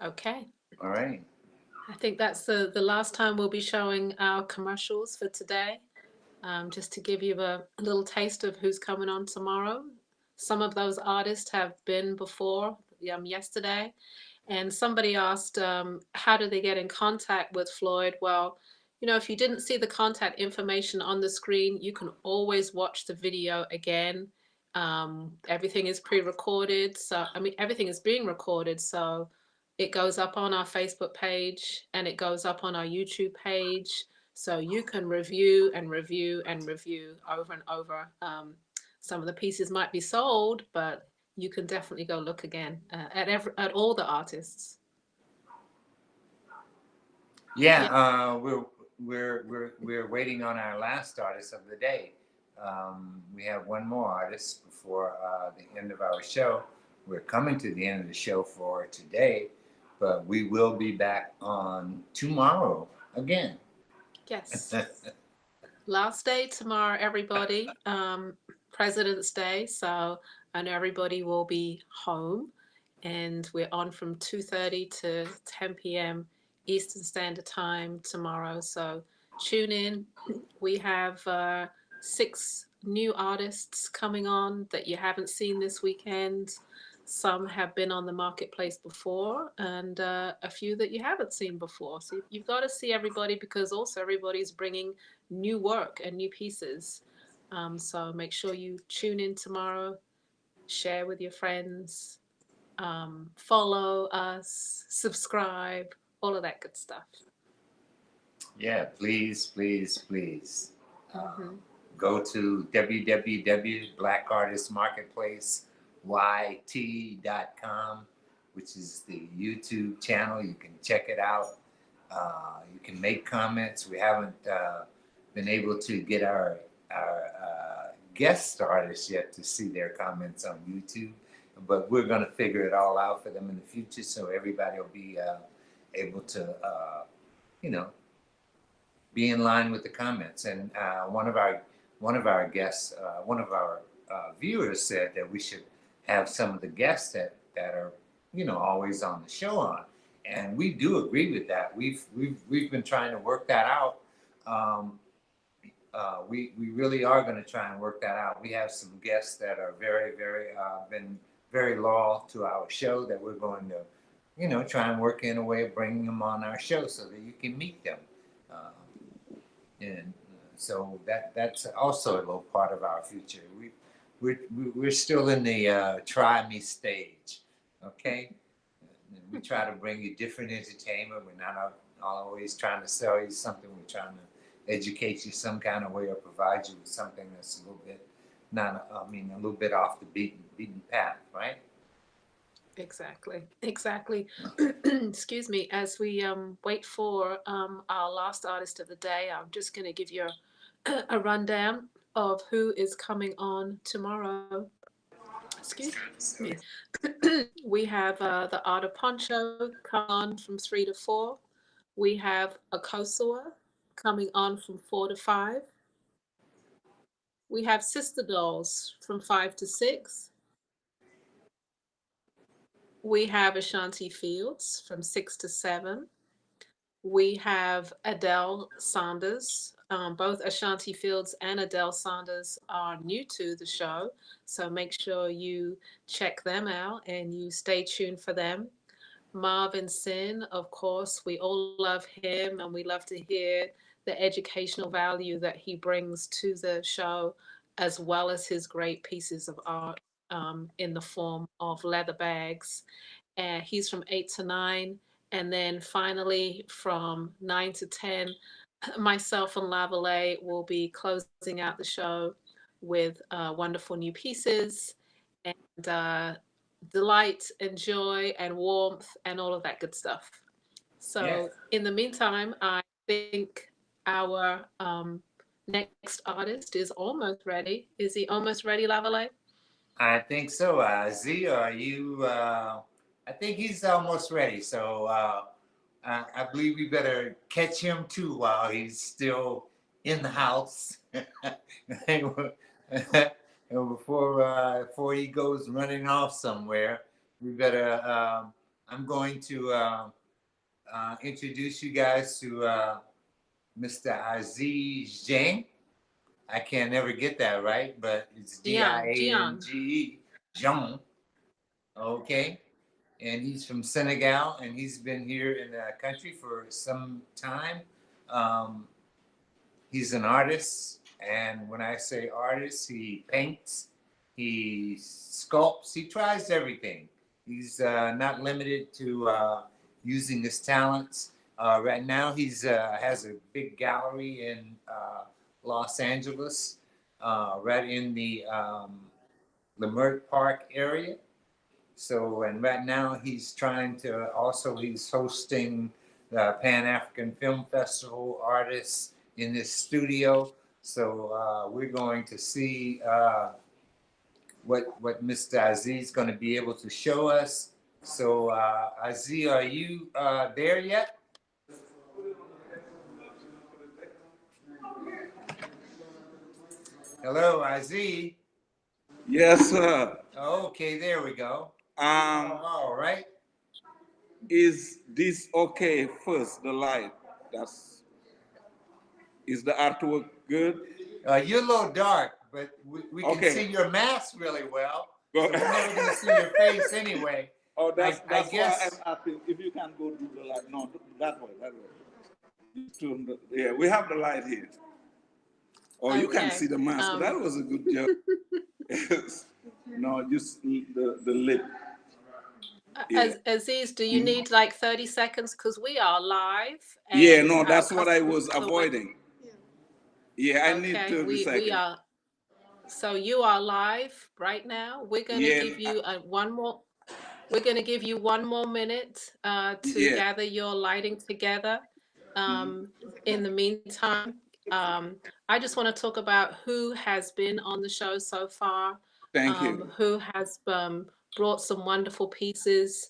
Okay. All right. I think that's the last time we'll be showing our commercials for today. Just to give you a little taste of who's coming on tomorrow. Some of those artists have been before yesterday. And somebody asked, how do they get in contact with Floyd? Well, if you didn't see the contact information on the screen, you can always watch the video again. Everything is pre-recorded. So, everything is being recorded. So it goes up on our Facebook page and it goes up on our YouTube page. So you can review and review and review over and over. Some of the pieces might be sold, but you can definitely go look again at all the artists. Yeah, we're waiting on our last artist of the day. We have one more artist before the end of our show. We're coming to the end of the show for today, but we will be back on tomorrow again. Yes. Last day tomorrow, everybody. President's Day, so I know everybody will be home, and we're on from 2:30 to 10 p.m. Eastern Standard Time tomorrow. So tune in. We have 6 new artists coming on that you haven't seen this weekend. Some have been on the marketplace before, and a few that you haven't seen before. So you've got to see everybody, because also everybody's bringing new work and new pieces. So make sure you tune in tomorrow, share with your friends, follow us, subscribe, all of that good stuff. Yeah, please, please, please. Mm-hmm. Go to www.blackartistmarketplaceyt.com, which is the YouTube channel. You can check it out. You can make comments. We haven't been able to get our guest artists yet to see their comments on YouTube, but we're going to figure it all out for them in the future, so everybody will be able to, you know, be in line with the comments. And one of our guests, one of our viewers said that we should have some of the guests that are, you know, always on the show on, and we do agree with that. We've been trying to work that out. We really are going to try and work that out. We have some guests that are very been very loyal to our show that we're going to, you know, try and work in a way of bringing them on our show so that you can meet them. And so that's also a little part of our future. We're still in the try me stage, okay? And we try to bring you different entertainment. We're not always trying to sell you something. We're trying to educate you some kind of way or provide you with something that's a little bit a little bit off the beaten path, right? Exactly. Excuse me. As we wait for our last artist of the day, I'm just going to give you a rundown of who is coming on tomorrow. Excuse me. We have the Art of Poncho coming on from 3 to 4. We have Akosua coming on from 4 to 5. We have Sister Dolls from 5 to 6. We have Ashanti Fields from 6 to 7. We have Adele Saunders. Both Ashanti Fields and Adele Saunders are new to the show, so make sure you check them out and you stay tuned for them. Marvin Sin, of course, we all love him and we love to hear the educational value that he brings to the show, as well as his great pieces of art in the form of leather bags. And he's from 8 to 9. And then finally, from 9 to 10, myself and Lavalais will be closing out the show with wonderful new pieces and delight and joy and warmth and all of that good stuff. So Yes. in the meantime, I think our next artist is almost ready. Is he almost ready, Lavalais? I think so. Z, are you? I think he's almost ready. So I believe we better catch him too while he's still in the house, and before he goes running off somewhere, we better. I'm going to introduce you guys to Mr. Aziz Jang. I can't never get that right, but it's Diange, Jean. Okay. And he's from Senegal, and he's been here in the country for some time. Um, he's an artist, and when I say artist, he paints, he sculpts, he tries everything. He's not limited to using his talents. Right now, he's has a big gallery in Los Angeles, right in the Leimert Park area. So, and right now he's trying to he's hosting the Pan African Film Festival artists in his studio. So we're going to see what Mr. Aziz is going to be able to show us. So Aziz, are you there yet? Hello, Aziz. Yes, sir. Okay, there we go. All right. Is this okay first, the light? Is the artwork good? You're a little dark, but we can Okay. see your mask really well. So we're never going to see your face anyway. Oh, that's I why guess. I'm asking if you can go to the light. No, that way, that way. Yeah, we have the light here. Oh, you can Okay. see the mask. That was a good job. No, just the lip. Yeah. Aziz, do you need like 30 seconds? Because we are live. Yeah, And no, our that's what I customers was are waiting. avoiding. Yeah, I need Okay, 30 we seconds. are. So you are live right now. We're going to Yeah, give you one more. We're going to give you one more minute to yeah. gather your lighting together. In the meantime, I just want to talk about who has been on the show so far, Thank you. who has brought some wonderful pieces.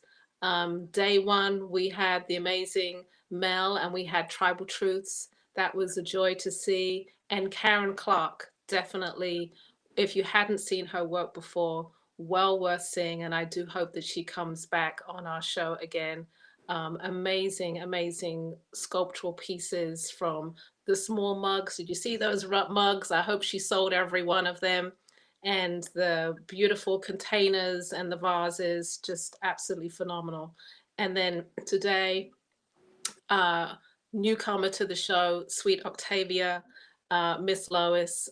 Day one, we had the amazing Mel and we had Tribal Truths. That was a joy to see. And Karen Clark, definitely, if you hadn't seen her work before, well worth seeing. And I do hope that she comes back on our show again. Amazing, amazing sculptural pieces from the small mugs. Did you see those mugs? I hope she sold every one of them. And the beautiful containers and the vases, just absolutely phenomenal. And then today, newcomer to the show, Sweet Octavia, Miss Lois.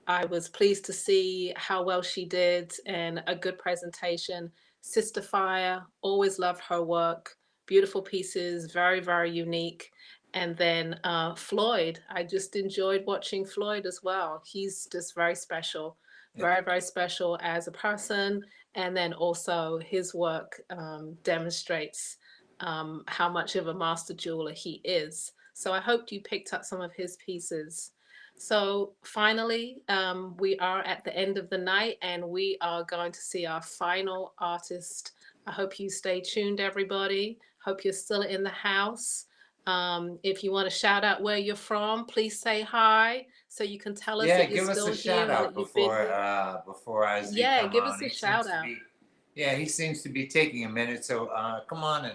I was pleased to see how well she did and a good presentation. Sister Fire, always love her work. Beautiful pieces, very, very unique. And then Floyd, I just enjoyed watching Floyd as well. He's just very special, very, very special as a person. And then also his work demonstrates how much of a master jeweler he is. So I hoped you picked up some of his pieces. So finally, we are at the end of the night and we are going to see our final artist. I hope you stay tuned, everybody. Hope you're still in the house. If you want to shout out where you're from, please say hi so you can tell us Yeah, that you're give us still a shout here and out that you've been here. before Isaac Yeah, come give on. us a He seems shout to out. be, yeah, he seems to be taking a minute. So come on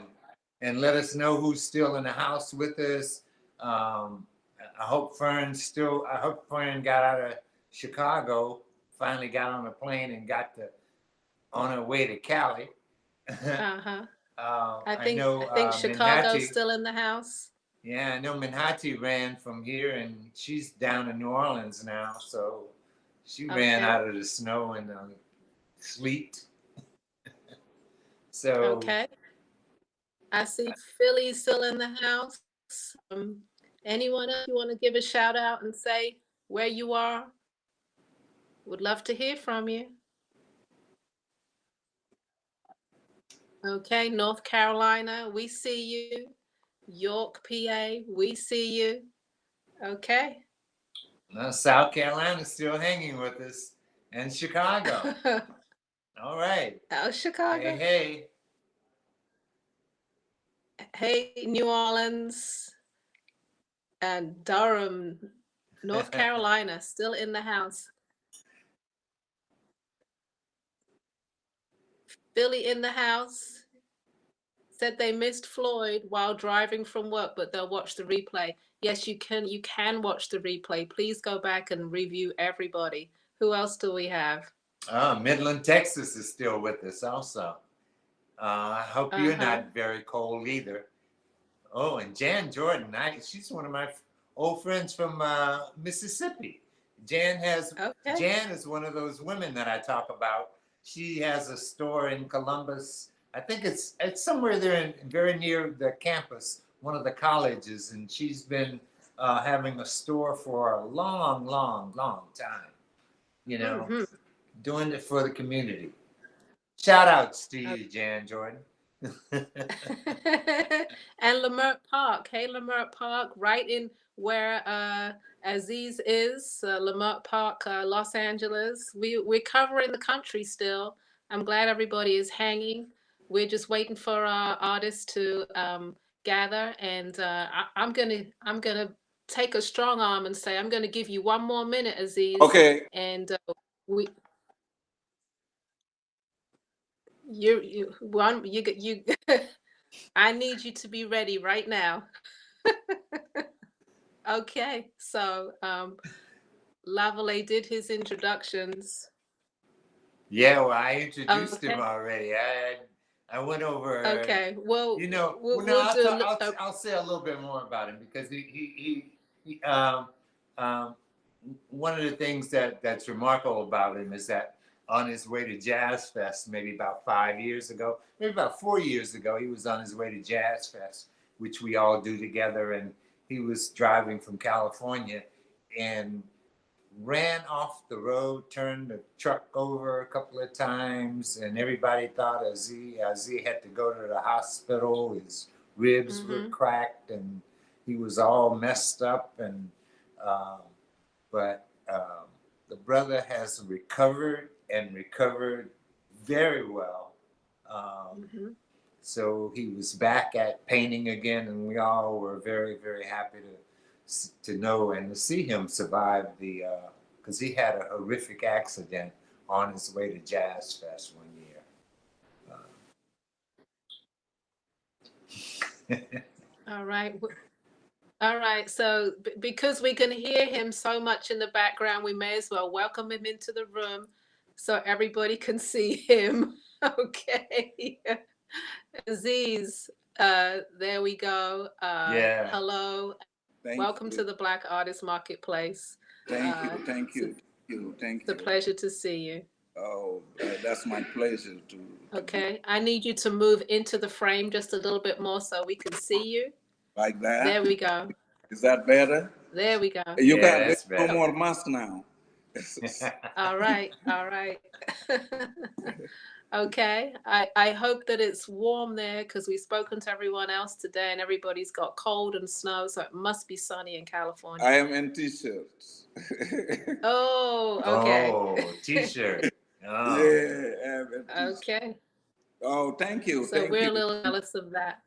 and let us know who's still in the house with us. I hope Fern got out of Chicago, finally got on a plane and got on her way to Cali. Uh-huh. I I think know I think Chicago's Minhati. still in the house. Yeah, I know Minhati ran from here and she's down in New Orleans now. So she ran Okay. out of the snow and the sleet. So Okay. I see Philly's still in the house. Anyone else you want to give a shout out and say where you are? Would love to hear from you. Okay, North Carolina, we see you. York, PA, we see you. Okay. South Carolina's still hanging with us, and Chicago. All right. Oh, Chicago. Hey. Hey, New Orleans and Durham, North Carolina, still in the house. Philly in the house. Said they missed Floyd while driving from work, but they'll watch the replay. Yes, you can watch the replay. Please go back and review everybody. Who else do we have? Midland, Texas is still with us also. I hope you're not very cold either. Oh, and Jan Jordan, she's one of my old friends from Mississippi. Jan is one of those women that I talk about. She has a store in Columbus. I think it's somewhere there very near the campus, one of the colleges, and she's been having a store for a long, long, long time. You know, doing it for the community. Shout outs to you, Jan Jordan. And Leimert Park. Hey, Leimert Park, right in where Aziz is, Leimert Park, Los Angeles. We're covering the country still. I'm glad everybody is hanging. We're just waiting for our artists to gather, and I'm gonna take a strong arm and say I'm gonna give you one more minute, Aziz. Okay. And we. You I need you to be ready right now. Okay, so Lavalais did his introductions. Yeah, well, I introduced him Okay. already. I went over. Okay. Well, You know, we'll, well, no, we'll do I'll say a little bit more about him because he um, one of the things that's remarkable about him is that on his way to Jazz Fest, maybe about 5 years ago, maybe about 4 years ago, he was on his way to Jazz Fest, which we all do together, and he was driving from California and ran off the road, turned the truck over a couple of times, and everybody thought Aziz had to go to the hospital. His ribs were cracked, and he was all messed up. And but the brother has recovered and recovered very well. So he was back at painting again, and we all were very, very happy to know and to see him survive the because he had a horrific accident on his way to Jazz Fest one year. All right. All right. So because we can hear him so much in the background, we may as well welcome him into the room so everybody can see him. Okay. Aziz, there we go. Yeah. Hello. Thank Welcome you. to the Black Artist Marketplace. Thank you. It's a pleasure to see you. Oh, that's my pleasure to. Okay. I need you to move into the frame just a little bit more so we can see you. Like that? There we go. Is that better? There we go. You Yeah, got that's no better. more mask now. All right. All right. Okay. I hope that it's warm there because we've spoken to everyone else today and everybody's got cold and snow, so it must be sunny in California. I am in t-shirts. Oh, okay. Oh, t-shirt. Oh. Yeah, I am in t-shirts. Okay. Oh, thank you. So Thank we're you. a little jealous of that.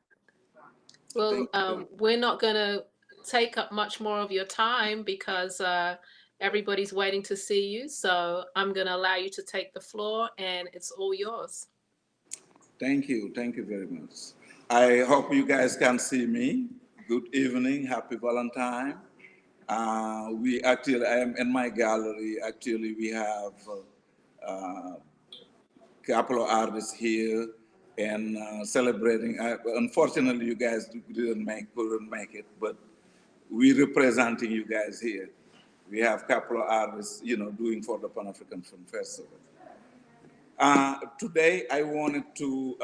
Well, Thank you. we're not going to take up much more of your time because everybody's waiting to see you. So I'm going to allow you to take the floor and it's all yours. Thank you. Thank you very much. I hope you guys can see me. Good evening. Happy Valentine. I am in my gallery. Actually, we have a couple of artists here and celebrating. Unfortunately, you guys couldn't make it, but we're representing you guys here. We have a couple of artists, doing for the Pan-African Film Festival. Today, I wanted to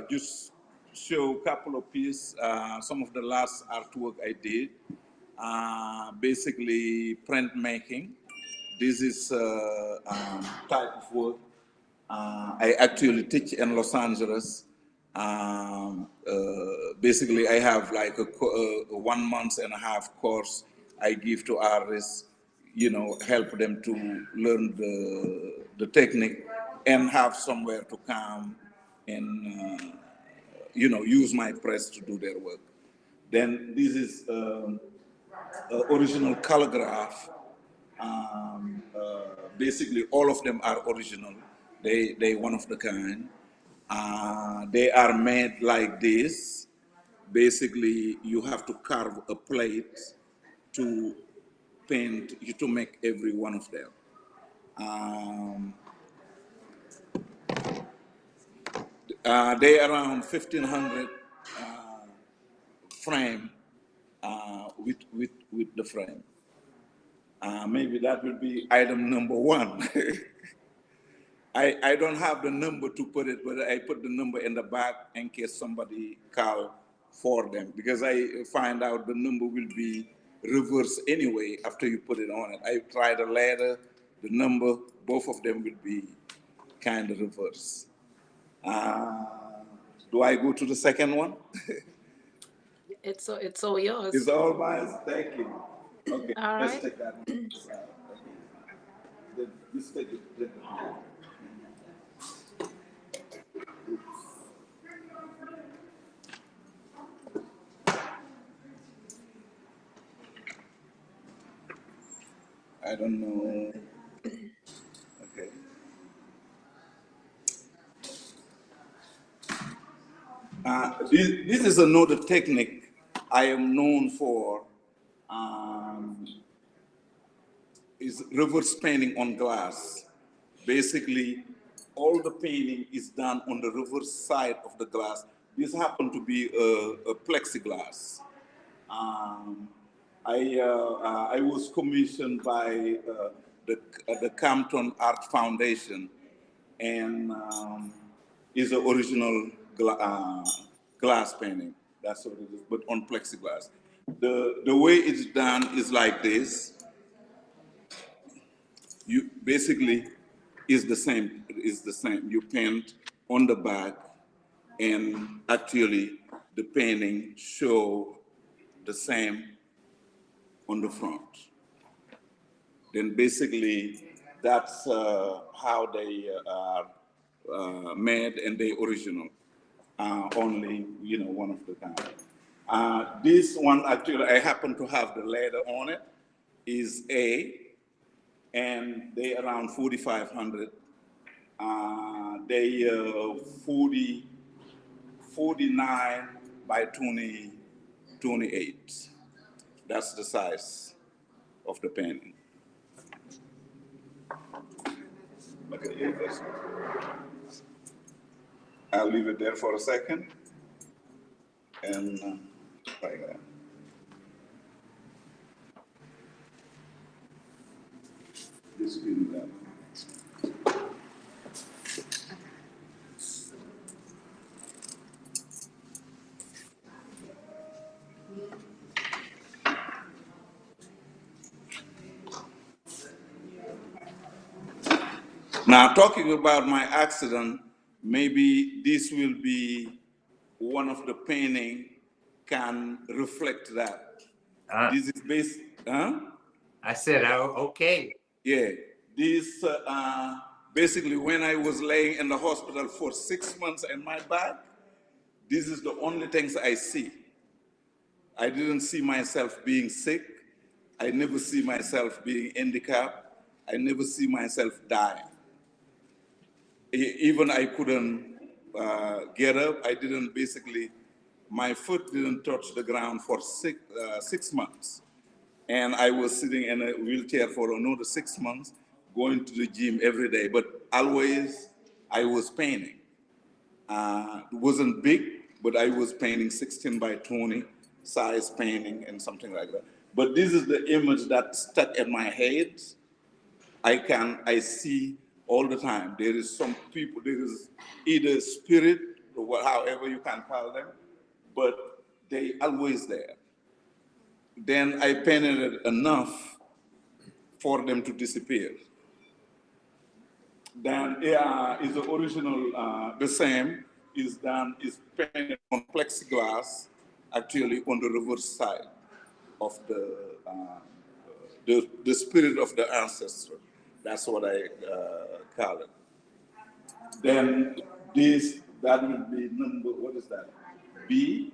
just show a couple of pieces, some of the last artwork I did, basically printmaking. This is type of work. I actually teach in Los Angeles. Basically, I have like a 1 month and a half course I give to artists, help them to learn the technique and have somewhere to come and, use my press to do their work. Then this is original calligraph. Basically, all of them are original. They one of the kind. They are made like this. Basically, you have to carve a plate to paint, to make every one of them. They around 1,500 frame with the frame. Maybe that will be item number one. I don't have the number to put it, but I put the number in the back in case somebody call for them, because I find out the number will be reversed anyway after you put it on it. I tried the letter, the number, both of them will be kind of reversed. Do I go to the second one? It's all yours. It's all mine. Thank you. Okay, all let's right. take that one. Let's take it. I don't know. Okay. This is another technique I am known for. Is reverse painting on glass. Basically, all the painting is done on the reverse side of the glass. This happened to be a plexiglass. Um, I was commissioned by the Campton Art Foundation, and is an original glass painting. That's what it is, but on plexiglass. The way it's done is like this. You basically is the same. Is the same. You paint on the back, and actually the painting show the same on the front. Then basically that's how they are made, and they original. Only one of the time. This one actually I happen to have the letter on it. Is A, and they around 4,500. They 49 by 28. That's the size of the painting. Okay, yeah, I'll leave it there for a second. And like that. This will be that. Now, talking about my accident, maybe this will be one of the painting can reflect that. This is based, huh? I said, oh, okay. Yeah, this basically when I was laying in the hospital for 6 months in my back, this is the only things I see. I didn't see myself being sick. I never see myself being handicapped. I never see myself dying. Even I couldn't get up. I didn't basically, my foot didn't touch the ground for 6 months. And I was sitting in a wheelchair for another 6 months, going to the gym every day. But always I was painting. It wasn't big, but I was painting 16 by 20 size painting and something like that. But this is the image that stuck in my head. I see all the time. There is some people, there is either spirit or however you can call them, but they always there. Then I painted it enough for them to disappear. Then is the original the same, is painted on plexiglass, actually on the reverse side of the spirit of the ancestor. That's what I call it. Then that will be number, what is that? B,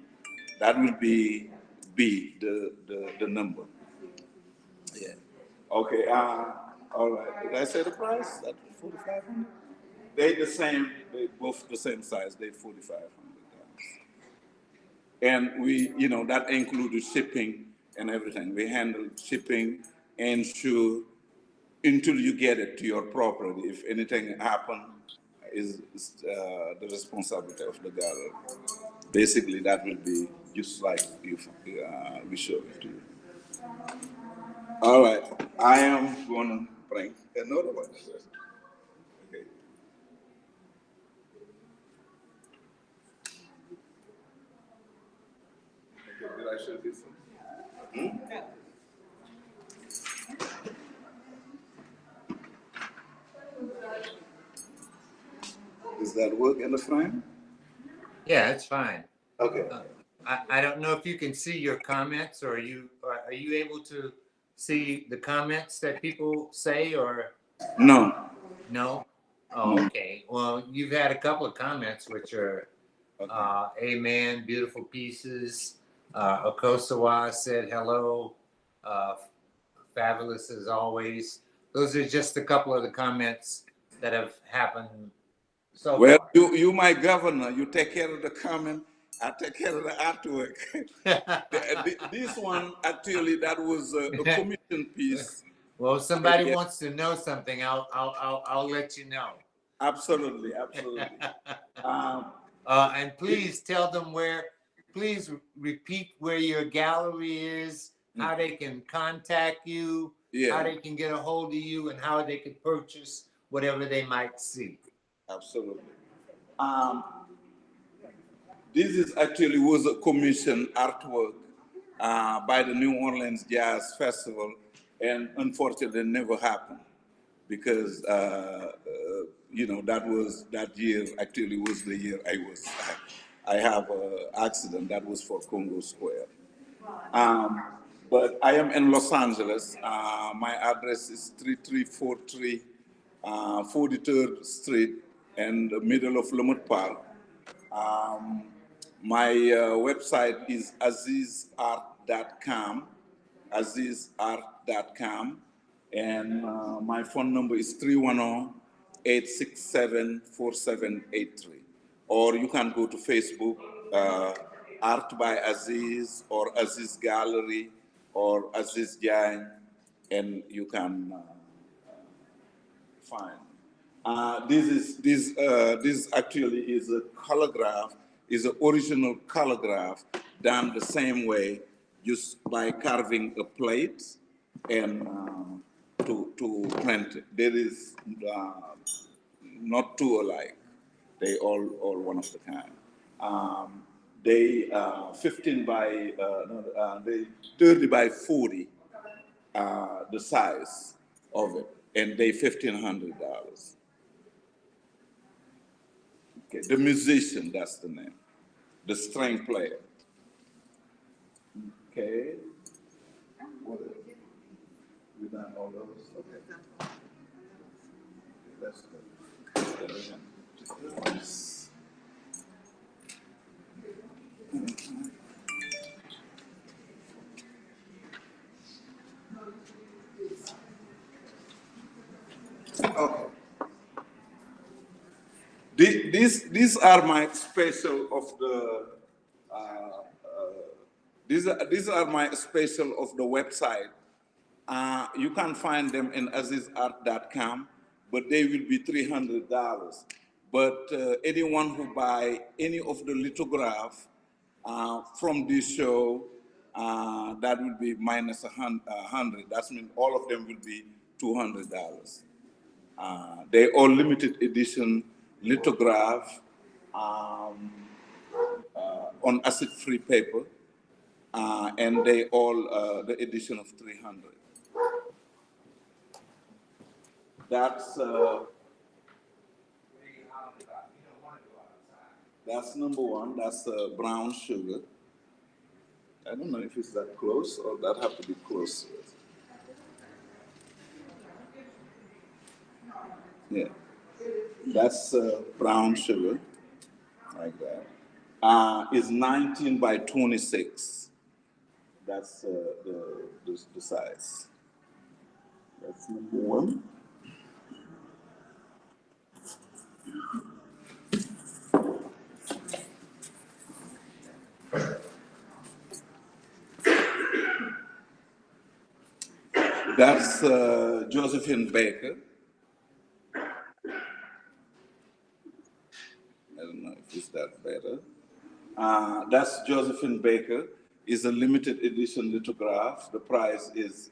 that will be B, the number. Yeah. Okay, all right. Did I say the price? That 4,500? They the same, they both the same size, they 4,500. And we, that included shipping and everything. We handle shipping, insure, until you get it to your property. If anything happens, is the responsibility of the gallery. Basically, that will be just like we showed it to you. All right, I am going to bring another one. Okay. Okay, did I show this one? Does that work in the frame? Yeah, it's fine. Okay. I don't know if you can see your comments, or are you able to see the comments that people say, or? No. No? Oh, okay. Well, you've had a couple of comments, which are, amen, beautiful pieces. Okosawa said hello, fabulous as always. Those are just a couple of the comments that have happened so Well, far. you my governor, you take care of the comment, I take care of the artwork. This one, actually, that was a commission piece. Well, if somebody wants to know something, I'll let you know. Absolutely, absolutely. And please tell them please repeat where your gallery is, how they can contact you, how they can get a hold of you, and how they can purchase whatever they might see. Absolutely. This is actually was a commissioned artwork by the New Orleans Jazz Festival, and unfortunately, it never happened because that year actually was the year I have an accident that was for Congo Square. But I am in Los Angeles. My address is 3343 43rd Street in the middle of Lamont Park. My website is azizart.com, azizart.com, and my phone number is 310-867-4783. Or you can go to Facebook, Art by Aziz, or Aziz Gallery, or Aziz Jain, and you can find. This actually is a calligraph, is an original calligraph done the same way, just by carving a plate and to print it. There is not two alike. They all one of the kind. They 15 by they 30 by 40, the size of it, and they $1,500. Okay, the musician, that's the name. The string player. Okay. What is it? We done all those? Okay. That's good. Okay. These are my special of the these are my special of the website. You can find them in azizart.com, but they will be $300. But anyone who buy any of the lithograph from this show, that will be minus 100. That means all of them will be $200. They all limited edition lithograph on acid-free paper, and they all the edition of 300. That's number one. That's brown sugar. I don't know if it's that close or that have to be close. Yeah, that's brown sugar, like that. It's 19 by 26. That's the size. That's number one. That's Josephine Baker. I don't know if it's that better. That's Josephine Baker. Is a limited edition lithograph. The price is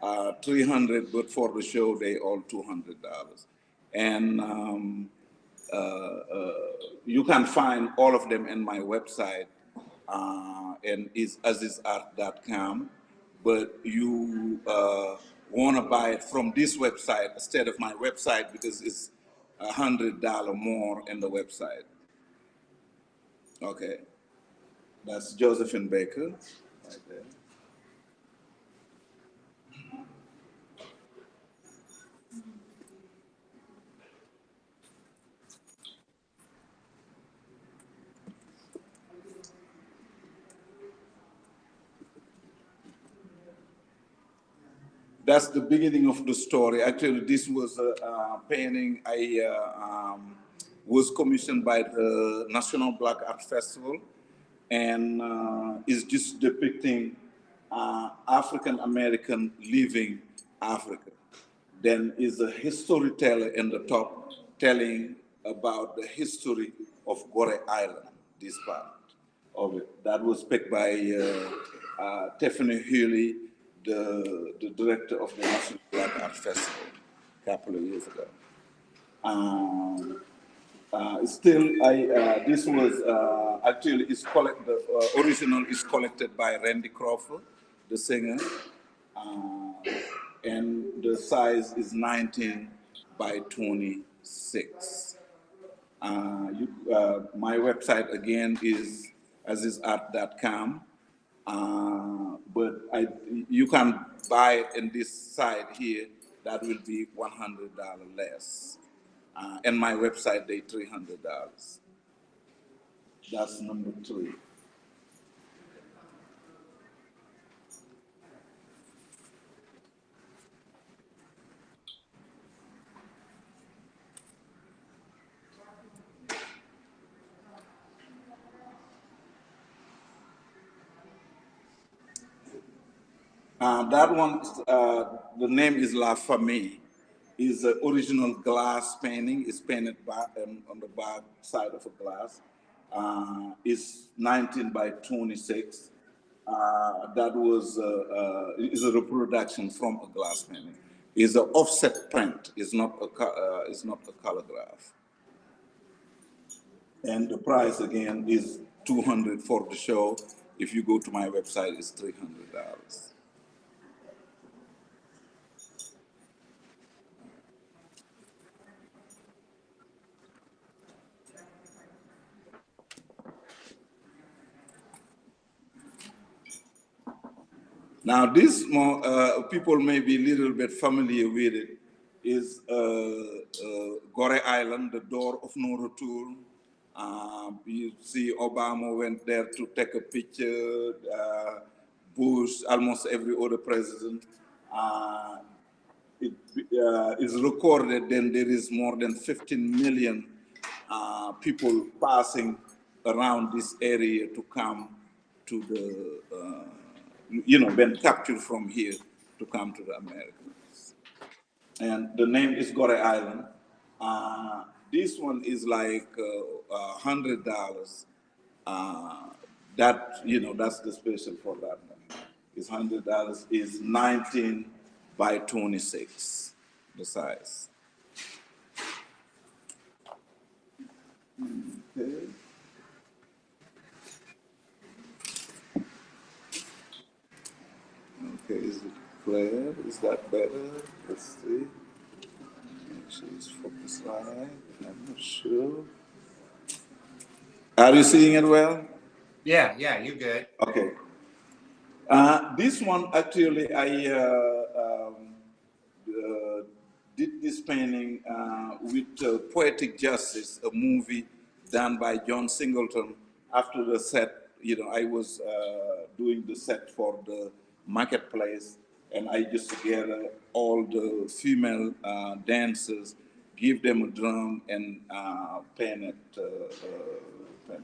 $300, but for the show they all $200. And you can find all of them in my website, and it's azizart.com. But you want to buy it from this website instead of my website because it's $100 more in the website. Okay. That's Josephine Baker, right there. That's the beginning of the story. Actually, this was a painting I was commissioned by the National Black Art Festival, and is just depicting African American living Africa. Then is a storyteller in the top telling about the history of Gore Island, this part of it. That was picked by Tiffany Hewley, the director of the National Black Art Festival a couple of years ago. This was actually the original is collected by Randy Crawford, the singer, and the size is 19 by 26. My website again is azizart.com, but you can buy in this side here. That will be $100 less. And my website, they $300. That's number 3. That one, the name is La Famille. Is the original glass painting. It's painted on the back side of a glass. It's 19 by 26. That was is a reproduction from a glass painting. It's an offset print. It's not a color graph. And the price again is $200 for the show. If you go to my website, it's $300. Now, this people may be a little bit familiar with it. Is Gore Island, the door of no return. You see, Obama went there to take a picture. Bush, almost every other president. It is recorded. Then there is more than 15 million people passing around this area to come to the, been captured from here to come to the Americas. And the name is Gore Island. This one is like $100. That's the special for that one. It's $100. Is 19 by 26, the size. Okay. Okay, is it clear? Is that better? Let's see. Make sure it's focused right. I'm not sure. Are you seeing it well? Yeah, you're good. Okay. This one, actually, I did this painting with Poetic Justice, a movie done by John Singleton. After the set, I was doing the set for the marketplace, and I just gather all the female dancers, give them a drum, and paint it.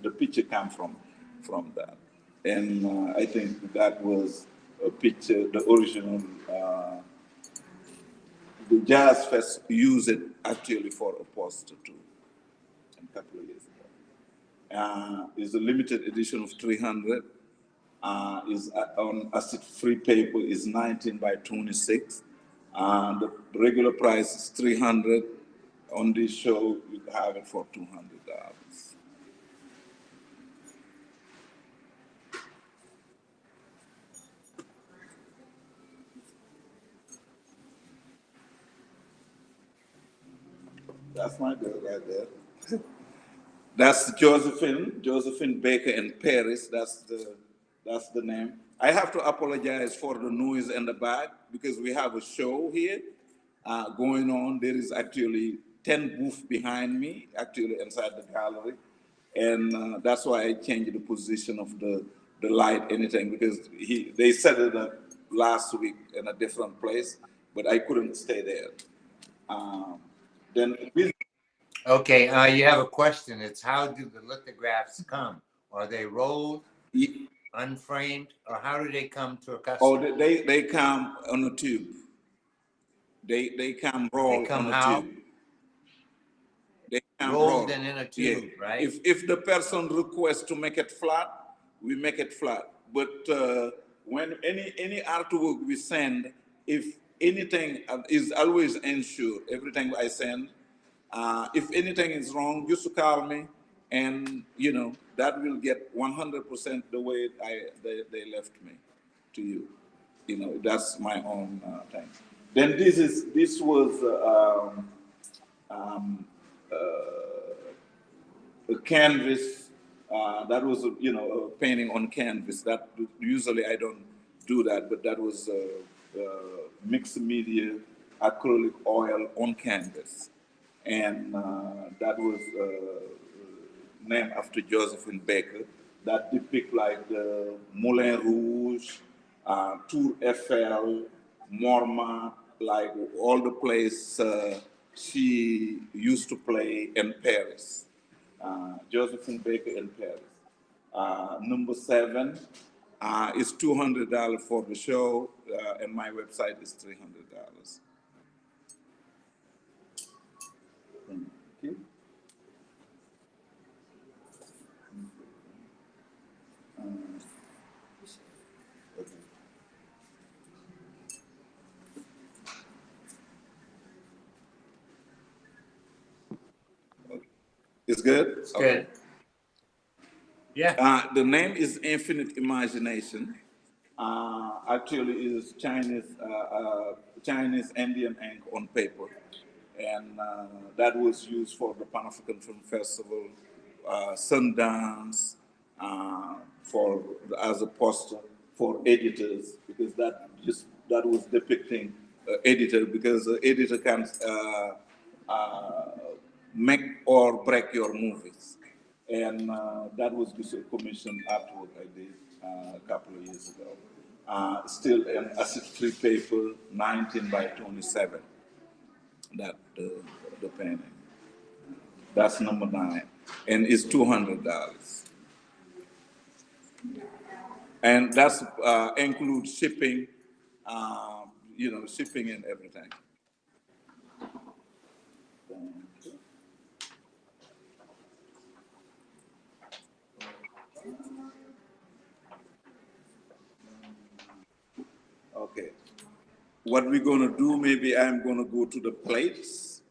The picture came from that. And I think that was a picture, the original. The Jazz Fest used it actually for a poster too, a couple of years ago. It's a limited edition of 300. Is on acid-free paper is 19 by 26. The regular price is 300. On this show, you have it for $200. That's my girl right there. That's Josephine Baker in Paris. That's the name. I have to apologize for the noise in the back because we have a show here going on. There is actually 10 booths behind me, actually inside the gallery. And that's why I changed the position of the light, anything, because they set it up last week in a different place, but I couldn't stay there. Okay, you have a question. It's how do the lithographs come? Are they rolled, unframed, or how do they come to a customer? Oh, they come on a tube. They come rolled on a tube. rolled and in a tube, Yeah. right? If the person requests to make it flat, we make it flat. But when any artwork we send, if anything is always ensured, everything I send, if anything is wrong, just call me, and that will get 100% the way they left me to you. That's my own thing. Then this was um, a canvas that was a painting on canvas. That usually I don't do that, but that was mixed media acrylic oil on canvas, and that was named after Josephine Baker. That depict like the Moulin Rouge, Tour Eiffel, Montmartre, like all the place she used to play in Paris. Josephine Baker in Paris. Number 7 is $200 for the show, and my website is $300. Thank you. Okay. It's good? It's Okay. good. Yeah. The name is Infinite Imagination. Actually, is Chinese Indian ink on paper, and that was used for the Pan African Film Festival, Sundance, for as a poster for editors, because that was depicting editor, because the editor can make or break your movies. And that was just a commission artwork I did a couple of years ago. Still an acid-free paper, 19 by 27, that the painting. That's number 9, and it's $200. And that's includes shipping, shipping and everything. Okay. What we're gonna do, maybe I'm gonna go to the plates.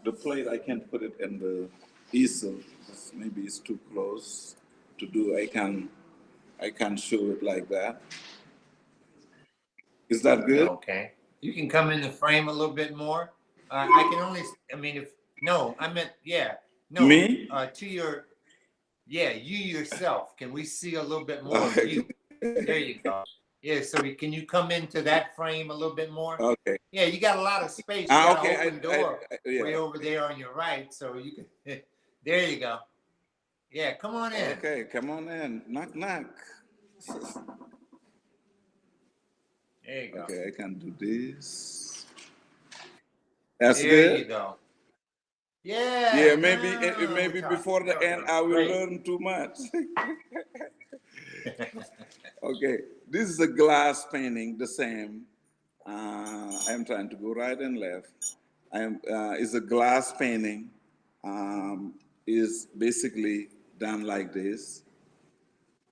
The plate, I can't put it in the easel. Maybe it's too close to do. I can show it like that. Is that good? Okay. You can come in the frame a little bit more. I can only, I mean, if, no, I meant, yeah. No, Me? To your, yeah, you yourself. Can we see a little bit more of you? There you go. Yeah, so can you come into that frame a little bit more? Okay. Yeah, you got a lot of space. You got Okay. an open door Yeah. way over there on your right, so you can, there you go. Yeah, come on in. Okay, come on in. Knock, knock. There you go. Okay, I can do this. That's There good? you go. Yeah. Yeah, now maybe we're before the talking. end, I will Great. learn too much. Okay, this is a glass painting, the same. I'm trying to go right and left. It's a glass painting. Is basically done like this.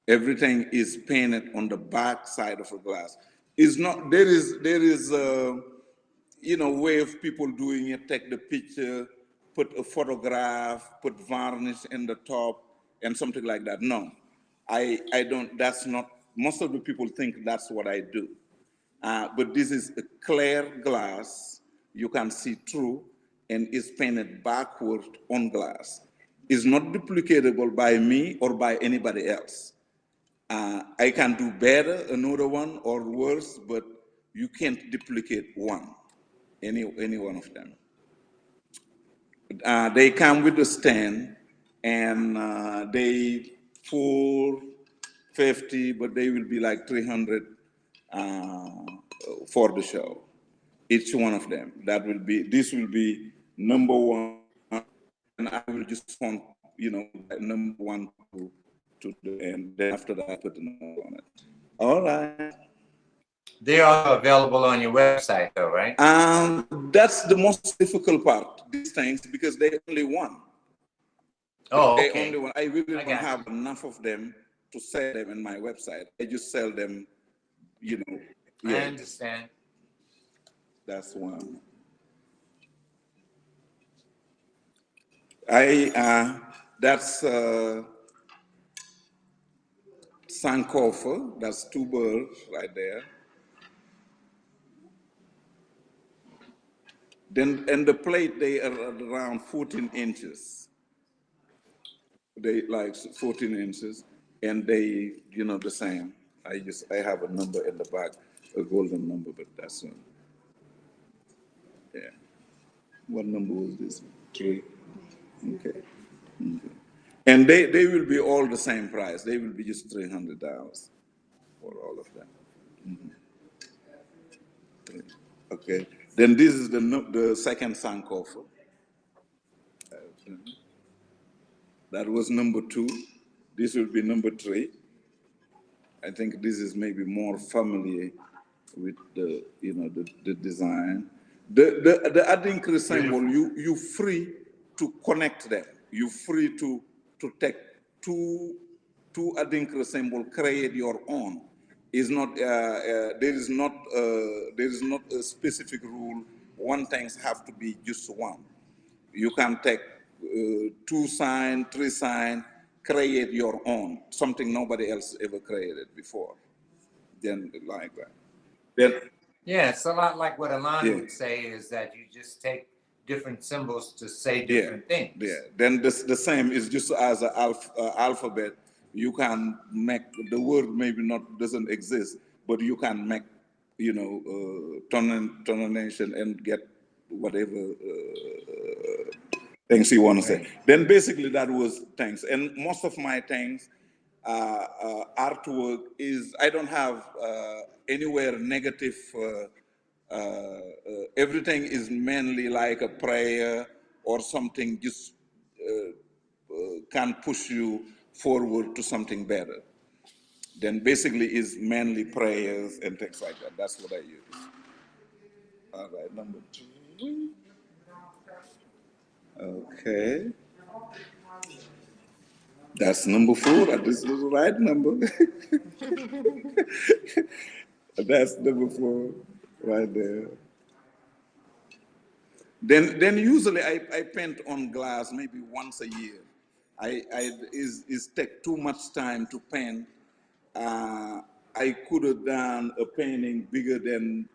Everything is painted on the back side of a glass. It's not, there is way of people doing it, take the picture, put a photograph, put varnish in the top, and something like that. No, I don't, that's not, most of the people think that's what I do. But this is a clear glass, you can see through, and it's painted backward on glass. It's not duplicatable by me or by anybody else. I can do better, another one, or worse, but you can't duplicate one, any one of them. They come with a stand, and they 450, but they will be like 300 for the show. Each one of them. This will be number 1, and I will just want, number 1 to the end. Then after that, I put the number on it. All right. They're also available on your website, though, right? That's the most difficult part, these things, because they only one. Oh, They only okay. one. I really I don't got have you. enough of them to sell them in my website. I just sell them, you know. I Yeah, understand. that's one. That's Sankofa. That's two birds right there. Then, and the plate, they are around 14 inches. They like 14 inches, and they, the same. I have a number in the back, a golden number, but that's one. Yeah. What number was this? 3. Okay. Okay. And they will be all the same price. They will be just $300 for all of them. Mhm. Okay. Then this is the second Sankofa. That was number 2. This will be number 3. I think this is maybe more familiar with the design. The Adinkra symbol, you free to connect them. You free to take two Adinkra symbol, create your own. Is not there is not a specific rule. One things have to be just one. You can take 2 sign, 3 sign, create your own, something nobody else ever created before. Then like that. Then Yeah, it's a lot like what Alon yeah, would say is that you just take different symbols to say yeah, different things. yeah. Then the same is just as an alphabet. You can make the word maybe not doesn't exist, but you can make tonation and get whatever things you want to say. Right. Then basically that was things, and most of my things, artwork is I don't have anywhere negative. Everything is mainly like a prayer or something just can push you forward to something better. Then basically is mainly prayers and things like that. That's what I use. All right, number 2. Okay. That's number 4. This is the right number. That's number 4 right there. Then usually I paint on glass maybe once a year. I is take too much time to paint. I could have done a painting bigger than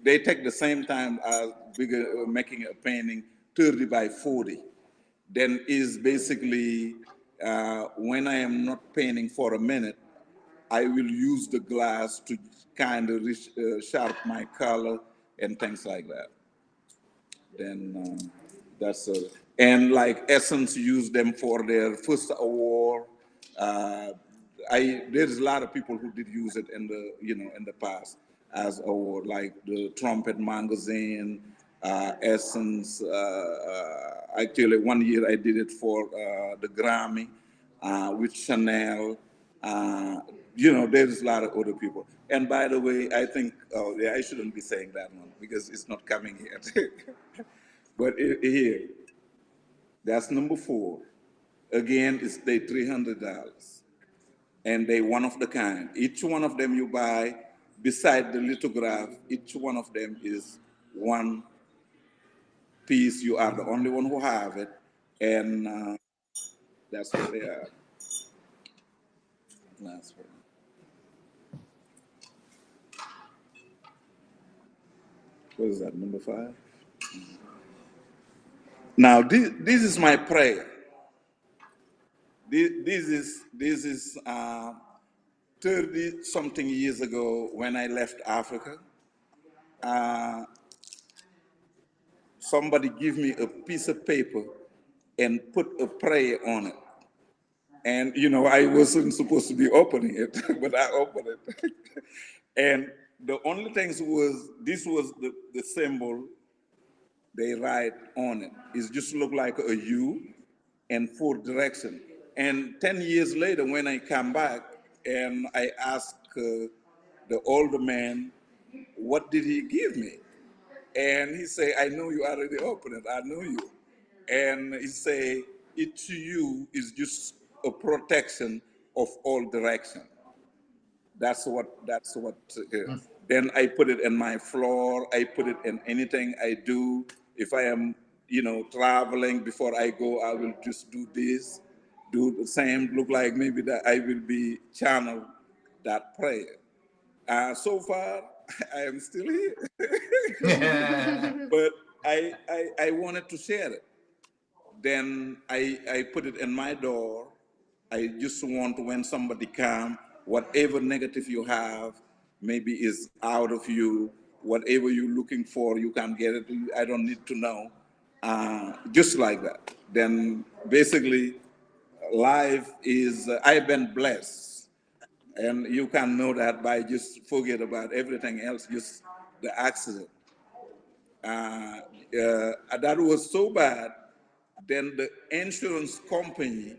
they take the same time as bigger making a painting 30 by 40. Then is basically when I am not painting for a minute, I will use the glass to kind of sharp my color and things like that. Then that's and like Essence used them for their first award. Uh, there's a lot of people who did use it in the past as award, like the Trumpet magazine, Essence. Actually, one year I did it for the Grammy with Chanel. Uh, there's a lot of other people. And by the way, I think, oh yeah, I shouldn't be saying that one because it's not coming yet. But here, that's number 4. Again, it's they $300, and they one of the kind. Each one of them you buy, beside the lithograph, each one of them is one piece. You are the only one who have it, and that's what they are. Last one. What is that? Number 5. Now this is my prayer. This is 30 something years ago when I left Africa. Uh, somebody give me a piece of paper and put a prayer on it. And I wasn't supposed to be opening it, but I opened it. And the only things was this was the symbol they write on it. It just looked like a U and 4 direction. And 10 years later, when I come back and I ask the older man what did he give me? And he say, I know you already opened it. I know you. And he say, it to you is just a protection of all direction. That's what. Then I put it in my floor. I put it in anything I do. If I am, traveling, before I go, I will just do this, do the same. Look like maybe that I will be channel that prayer. So far, I am still here, but I wanted to share it. Then I put it in my door. I just want when somebody come, whatever negative you have, maybe is out of you, whatever you're looking for, you can get it. I don't need to know. Just like that. Then basically, life is, I've been blessed. And you can know that by just forget about everything else, just the accident. That was so bad. Then the insurance company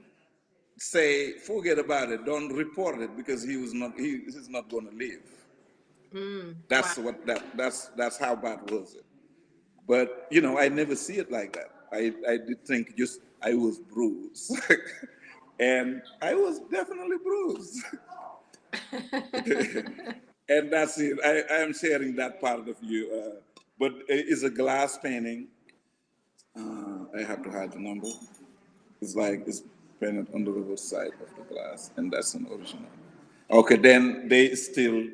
say, forget about it, don't report it because he's not going to live. That's Wow. that's how bad was it. But I never see it like that. I did think just I was bruised, and I was definitely bruised. And that's it. I am sharing that part of you. But it's a glass painting. I have to hide the number. It's painted on the reverse side of the glass, and that's an original. Okay, then they still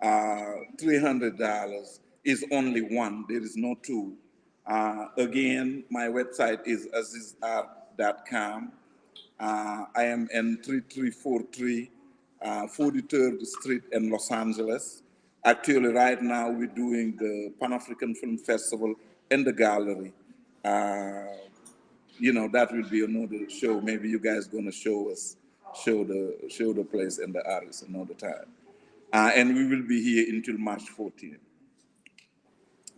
$300 is only one. There is no two. Again, my website is azizart.com. I am in 3343 43rd Street in Los Angeles. Actually, right now we're doing the Pan African Film Festival in the gallery. That will be another show. Maybe you guys gonna show the place and the artist another time. And we will be here until March 14th.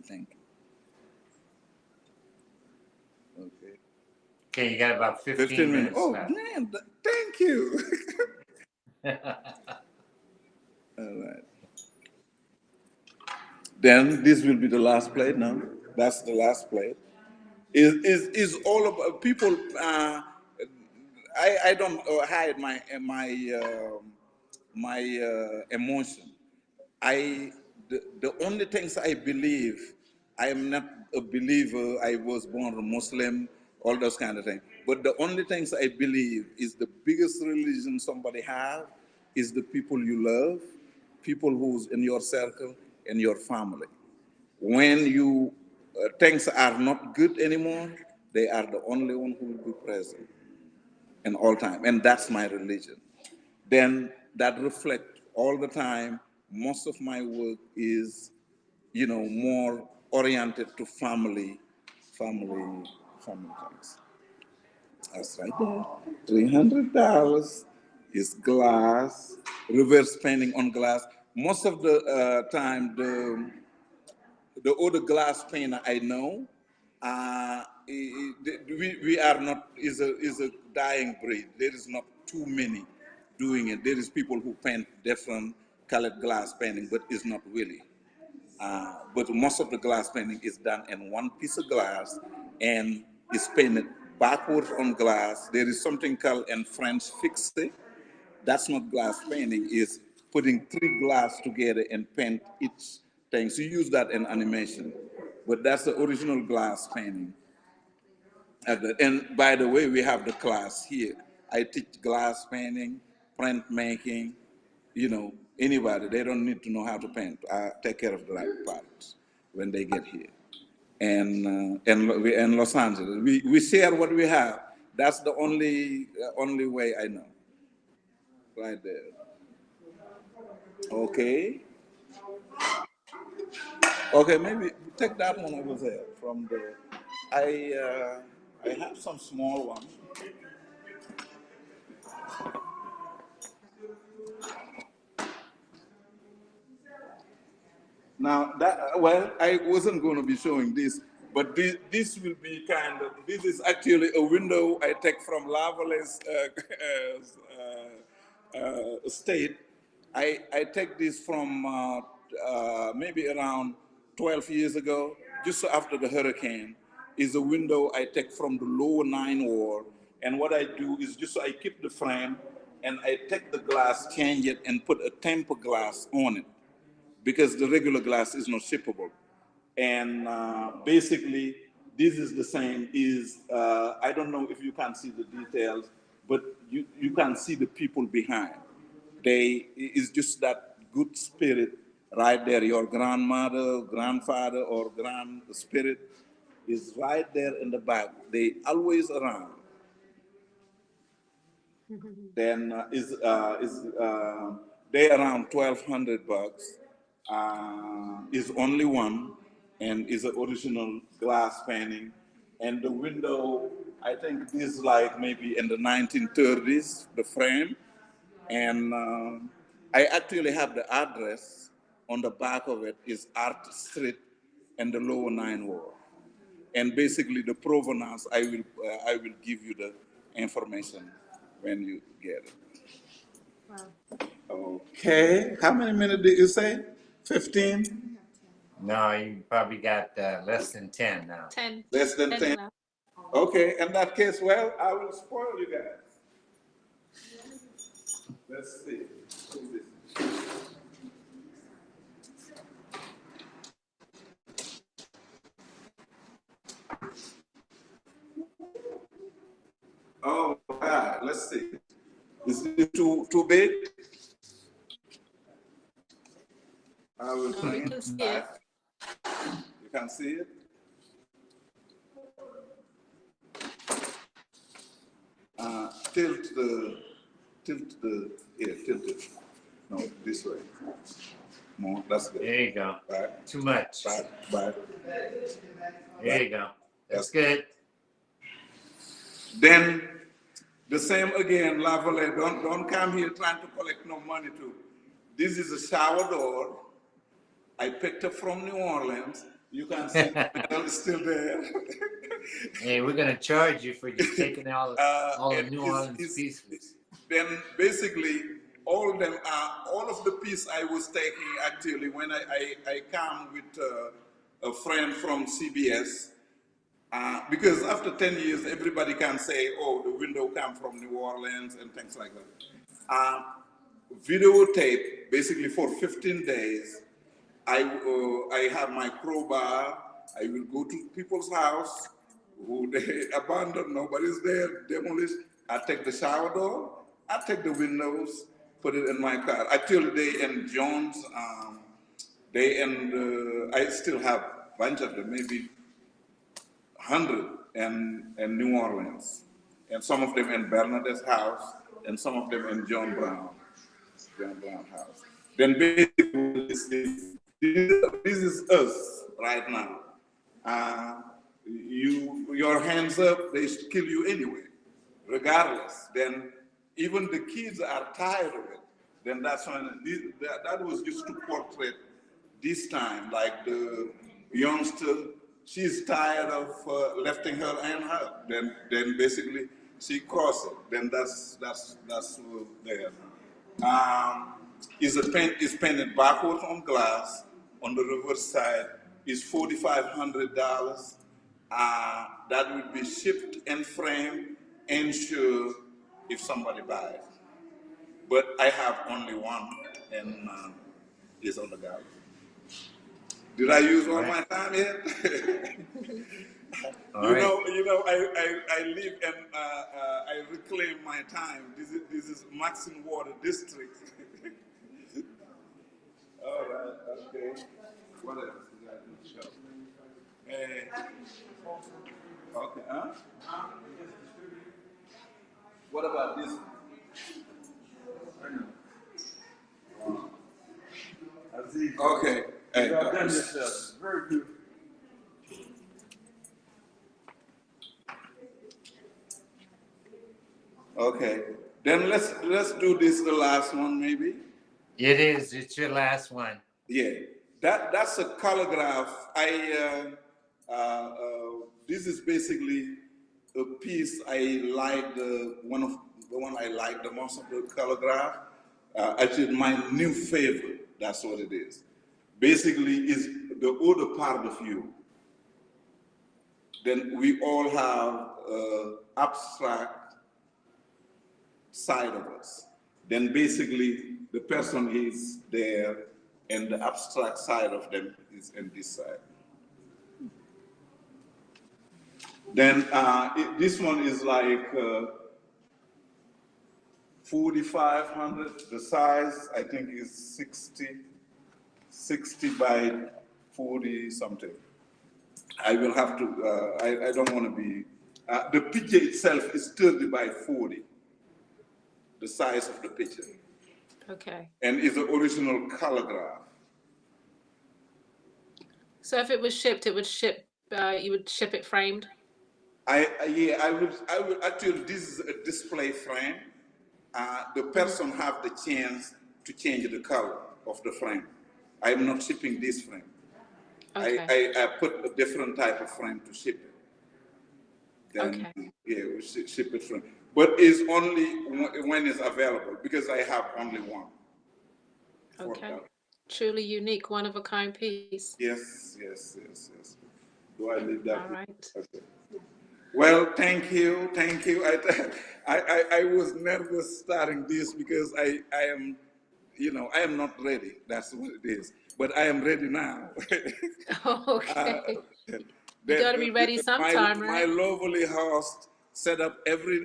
Thank you. Okay. Okay, you got about 15 minutes Oh left. man, thank you. All right. Then this will be the last plate now. That's the last plate. Is all about people. I don't hide my emotion. The only things I believe, I am not a believer. I was born a Muslim, all those kind of things. But the only things I believe is the biggest religion somebody have is the people you love, people who's in your circle, and your family. When you things are not good anymore, they are the only one who will be present in all time, and that's my religion. Then that reflect all the time. Most of my work is, more oriented to family things. That's right there. $300 is glass, reverse painting on glass. Most of the time, the other glass painter I know, we are not is a dying breed. There is not too many doing it. There is people who paint different colored glass painting, but it's not really. But most of the glass painting is done in one piece of glass and is painted backwards on glass. There is something called in French fixe. That's not glass painting, is putting three glass together and paint each thing. So you use that in animation. But that's the original glass painting. And by the way, we have the class here. I teach glass painting, print making, anybody. They don't need to know how to paint. I take care of the right parts when they get here. And we in Los Angeles, we share what we have. That's the only way I know. Right there. Okay. Okay, maybe take that one over there from the. I have some small ones. Now I wasn't going to be showing this, but this will be this is actually a window I take from Lavalais state. I take this from maybe around 12 years ago, just after the hurricane, is a window I take from the lower 9 wall. And what I do is just I keep the frame and I take the glass, change it, and put a temper glass on it because the regular glass is not shippable. And basically, this is the same. I don't know if you can see the details, but you can see the people behind. It's just that good spirit right there. Your grandmother, grandfather, or grand spirit is right there in the back. They always around. Then they around $1,200. Is only one, and is an original glass painting. And the window, I think, is like maybe in the 1930s. The frame, and I actually have the address on the back of it. Is Art Street, and the lower 9 wall. And basically, the provenance, I will give you the information when you get it. Wow. Okay, how many minutes did you say? 15? No, you probably got less than 10 now. 10. Less than 10? Left. Okay, in that case, well, I will spoil you guys. Let's see. Oh, wow, let's see. Is it too big? I will No, bring we can it see it. back. You can see it? Tilt it. No, this way. More, that's good. There you go. Back. Too much. Back. There you go. That's good. Then the same again, Lavalais. Don't come here trying to collect no money too. This is a shower door. I picked up from New Orleans. You can see the metal is still there. Hey, we're gonna charge you for just taking all the New Orleans pieces. Then basically all of them are all of the piece I was taking actually when I come with a friend from CBS. Because after 10 years, everybody can say, oh, the window come from New Orleans and things like that. Videotape, basically for 15 days, I have my crowbar. I will go to people's house who they abandoned, nobody's there, demolished. I take the shower door, I take the windows, put it in my car. Actually, they in Jones, I still have a bunch of them, maybe 100 in New Orleans, and some of them in Bernadette's house, and some of them in John Brown's house. Then basically, this is us right now. Your hands up, they kill you anyway, regardless. Then even the kids are tired of it. Then that's when that was just to portray this time, like the youngster, she's tired of lifting her hand up. Then basically she crosses it. Then that's there. Is painted backwards on glass. On the reverse side is $4,500. That will be shipped and framed, insured if somebody buys. But I have only one, and it's on the gallery. Did I use all my time yet? You know, I live and I reclaim my time. This is Maxine Water District. All right, okay. What else did I show? Okay, huh? What about this? Okay. Hey, I've done this very good. Okay. Then let's do this the last one maybe. It is. It's your last one. Yeah. That's a colorgraph. This is basically a piece I like the one I like the most of the colorgraph. Actually, my new favorite. That's what it is. basically is the other part of you. Then we all have abstract side of us. Then basically the person is there and the abstract side of them is in this side. Then this one is like 4,500. The size I think is 60 by 40 something. I will have to, I don't want to be, the picture itself is 30 by 40, the size of the picture. Okay. And it's the original color graph. So if it was shipped, it would ship, you would ship it framed? Yeah, I would actually, this is a display frame. The person have the chance to change the color of the frame. I'm not shipping this frame. Okay. I put a different type of frame to ship it. Then, Okay. yeah, we ship it from. But it's only when it's available because I have only one. Okay. Truly unique, one of a kind piece. Yes. Do I leave that? All right. Okay. Well, thank you. I was nervous starting this because I am, I am not ready. That's what it is. But I am ready now. Okay. You got to be ready sometime, my right? lovely host set up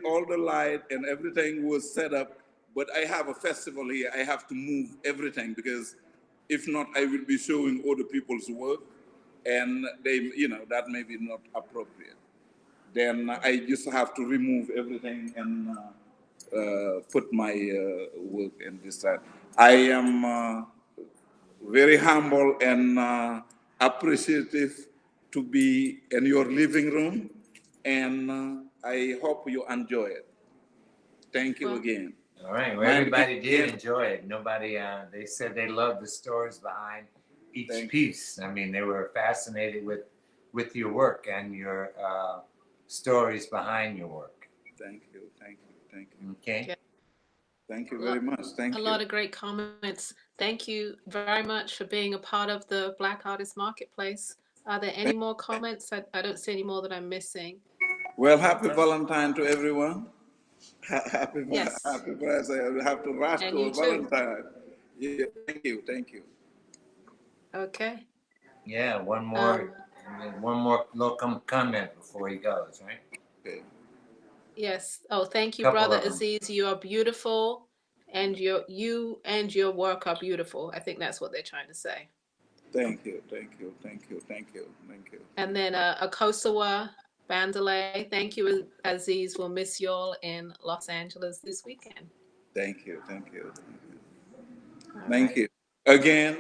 all the light and everything was set up. But I have a festival here. I have to move everything because if not, I will be showing other people's work, and that may be not appropriate. Then I just have to remove everything and put my work in this side. I am very humble and appreciative to be in your living room, and I hope you enjoy it. Thank you again. All right. Well, everybody did enjoy it. Nobody, they said they loved the stories behind each piece. I mean, they were fascinated with your work and your stories behind your work. Thank you. Okay. Yeah. Thank you very much. Thank you. A lot of great comments. Thank you very much for being a part of the Black Artist Marketplace. Are there any more comments? I don't see any more that I'm missing. Well, happy Valentine to everyone. Happy Yes. birthday. I have to rush And to you a too. Valentine. Yeah, thank you. Okay. Yeah, one more little comment before he goes, right? Okay. Yes. Oh, thank you, Couple Brother of them. Aziz. You are beautiful, and you and your work are beautiful. I think that's what they're trying to say. Thank you. And then Akosawa Bandalay, thank you, Aziz. We'll miss you all in Los Angeles this weekend. Thank you. All Thank right. you. Again,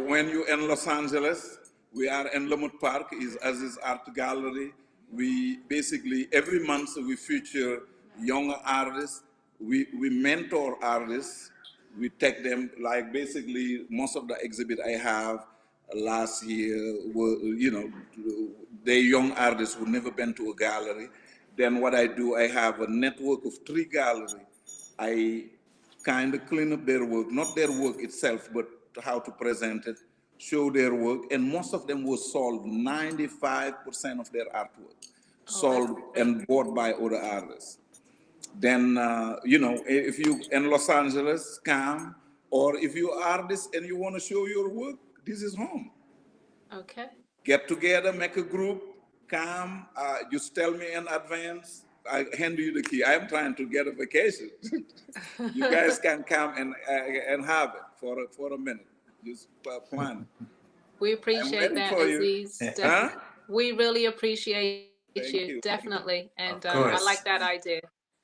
when you're in Los Angeles, we are in Lamont Park, is Aziz Art Gallery. We basically, every month we feature young artists. We mentor artists. We take them, like basically most of the exhibit I have last year were, they young artists who never been to a gallery. Then what I do, I have a network of 3 galleries. I kind of clean up their work, not their work itself, but how to present it, show their work, and most of them was sold. 95% of their artwork sold and bought by other artists. Then, if you in Los Angeles, come, or if you're an artist and you want to show your work, this is home. Okay. Get together, make a group, come, just tell me in advance. I hand you the key. I'm trying to get a vacation. You guys can come and have it for a minute. Just plan. We appreciate that, Aziz. Huh? We really appreciate Thank you, you. definitely. And Of I course. like that idea.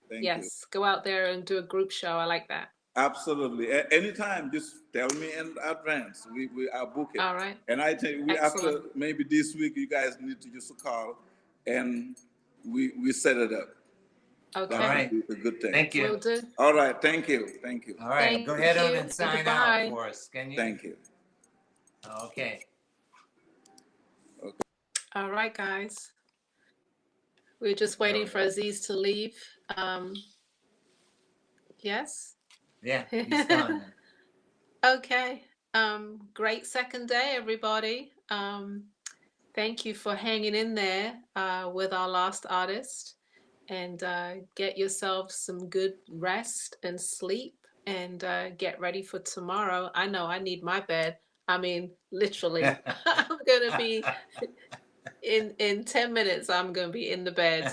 Thank Yes, go out there and do a group show. I like that. Absolutely. Anytime, just tell me in advance. I'll book it. All right. And I tell you, after Excellent. maybe this week, you guys need to just call, and we set it up. Okay. All right. It's a good thing. Thank you. Will do. All right. Thank you. All right. Thank Go ahead on you. and sign Goodbye. out for us, can you? Thank you. Okay. All right, guys. We're just waiting for Aziz to leave. Yes? Yeah, he's gone. Okay. Great second day, everybody. Thank you for hanging in there with our last artist, and get yourself some good rest and sleep, and get ready for tomorrow. I know I need my bed. I mean, literally, I'm gonna be in 10 minutes. I'm gonna be in the bed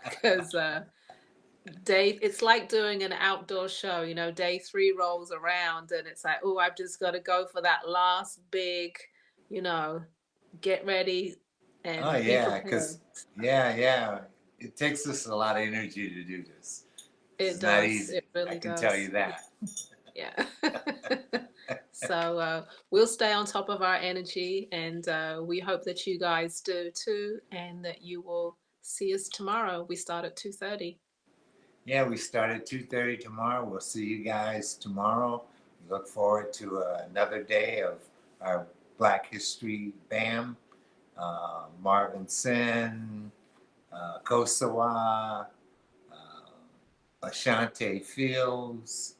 because day it's like doing an outdoor show. You know, day 3 rolls around and it's like, oh, I've just got to go for that last big, you know, get ready Oh and be yeah, prepared. because yeah, it takes us a lot of energy to do this. It It's not does. easy. It I really can tell does. you that. Yeah. So we'll stay on top of our energy, and we hope that you guys do too, and that you will see us tomorrow. We start at 2:30. Yeah, we start at 2:30 tomorrow. We'll see you guys tomorrow. We look forward to another day of our Black History BAM. Marvin Sen, Kosawa, Ashante Fields.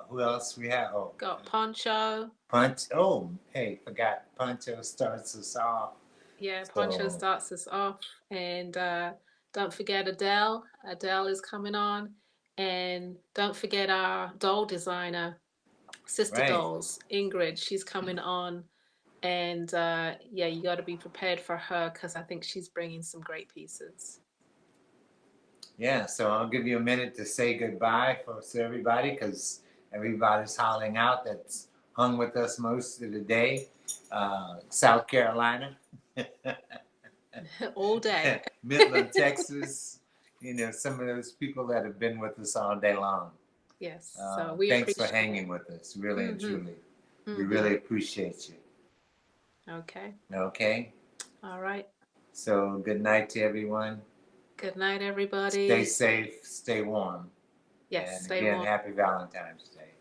Who else we have? Oh, Got Poncho. Punch. Oh, hey, forgot Poncho starts us off. Yeah, Poncho So, starts us off. And don't forget Adele. Adele is coming on. And don't forget our doll designer, Sister right. Dolls, Ingrid. She's coming on. And yeah, you got to be prepared for her because I think she's bringing some great pieces. Yeah, so I'll give you a minute to say goodbye to everybody because everybody's hollering out that's hung with us most of the day. South Carolina, All day. Midland, Texas, you know, some of those people that have been with us all day long. Yes, so we Thanks for appreciate hanging it. with us, really and Mm-hmm. truly. We Mm-hmm. really appreciate you. Okay. Okay, All right. so good night to everyone. Good night, Stay everybody. safe, stay warm. Yes, And stay again, warm. happy Valentine's Day.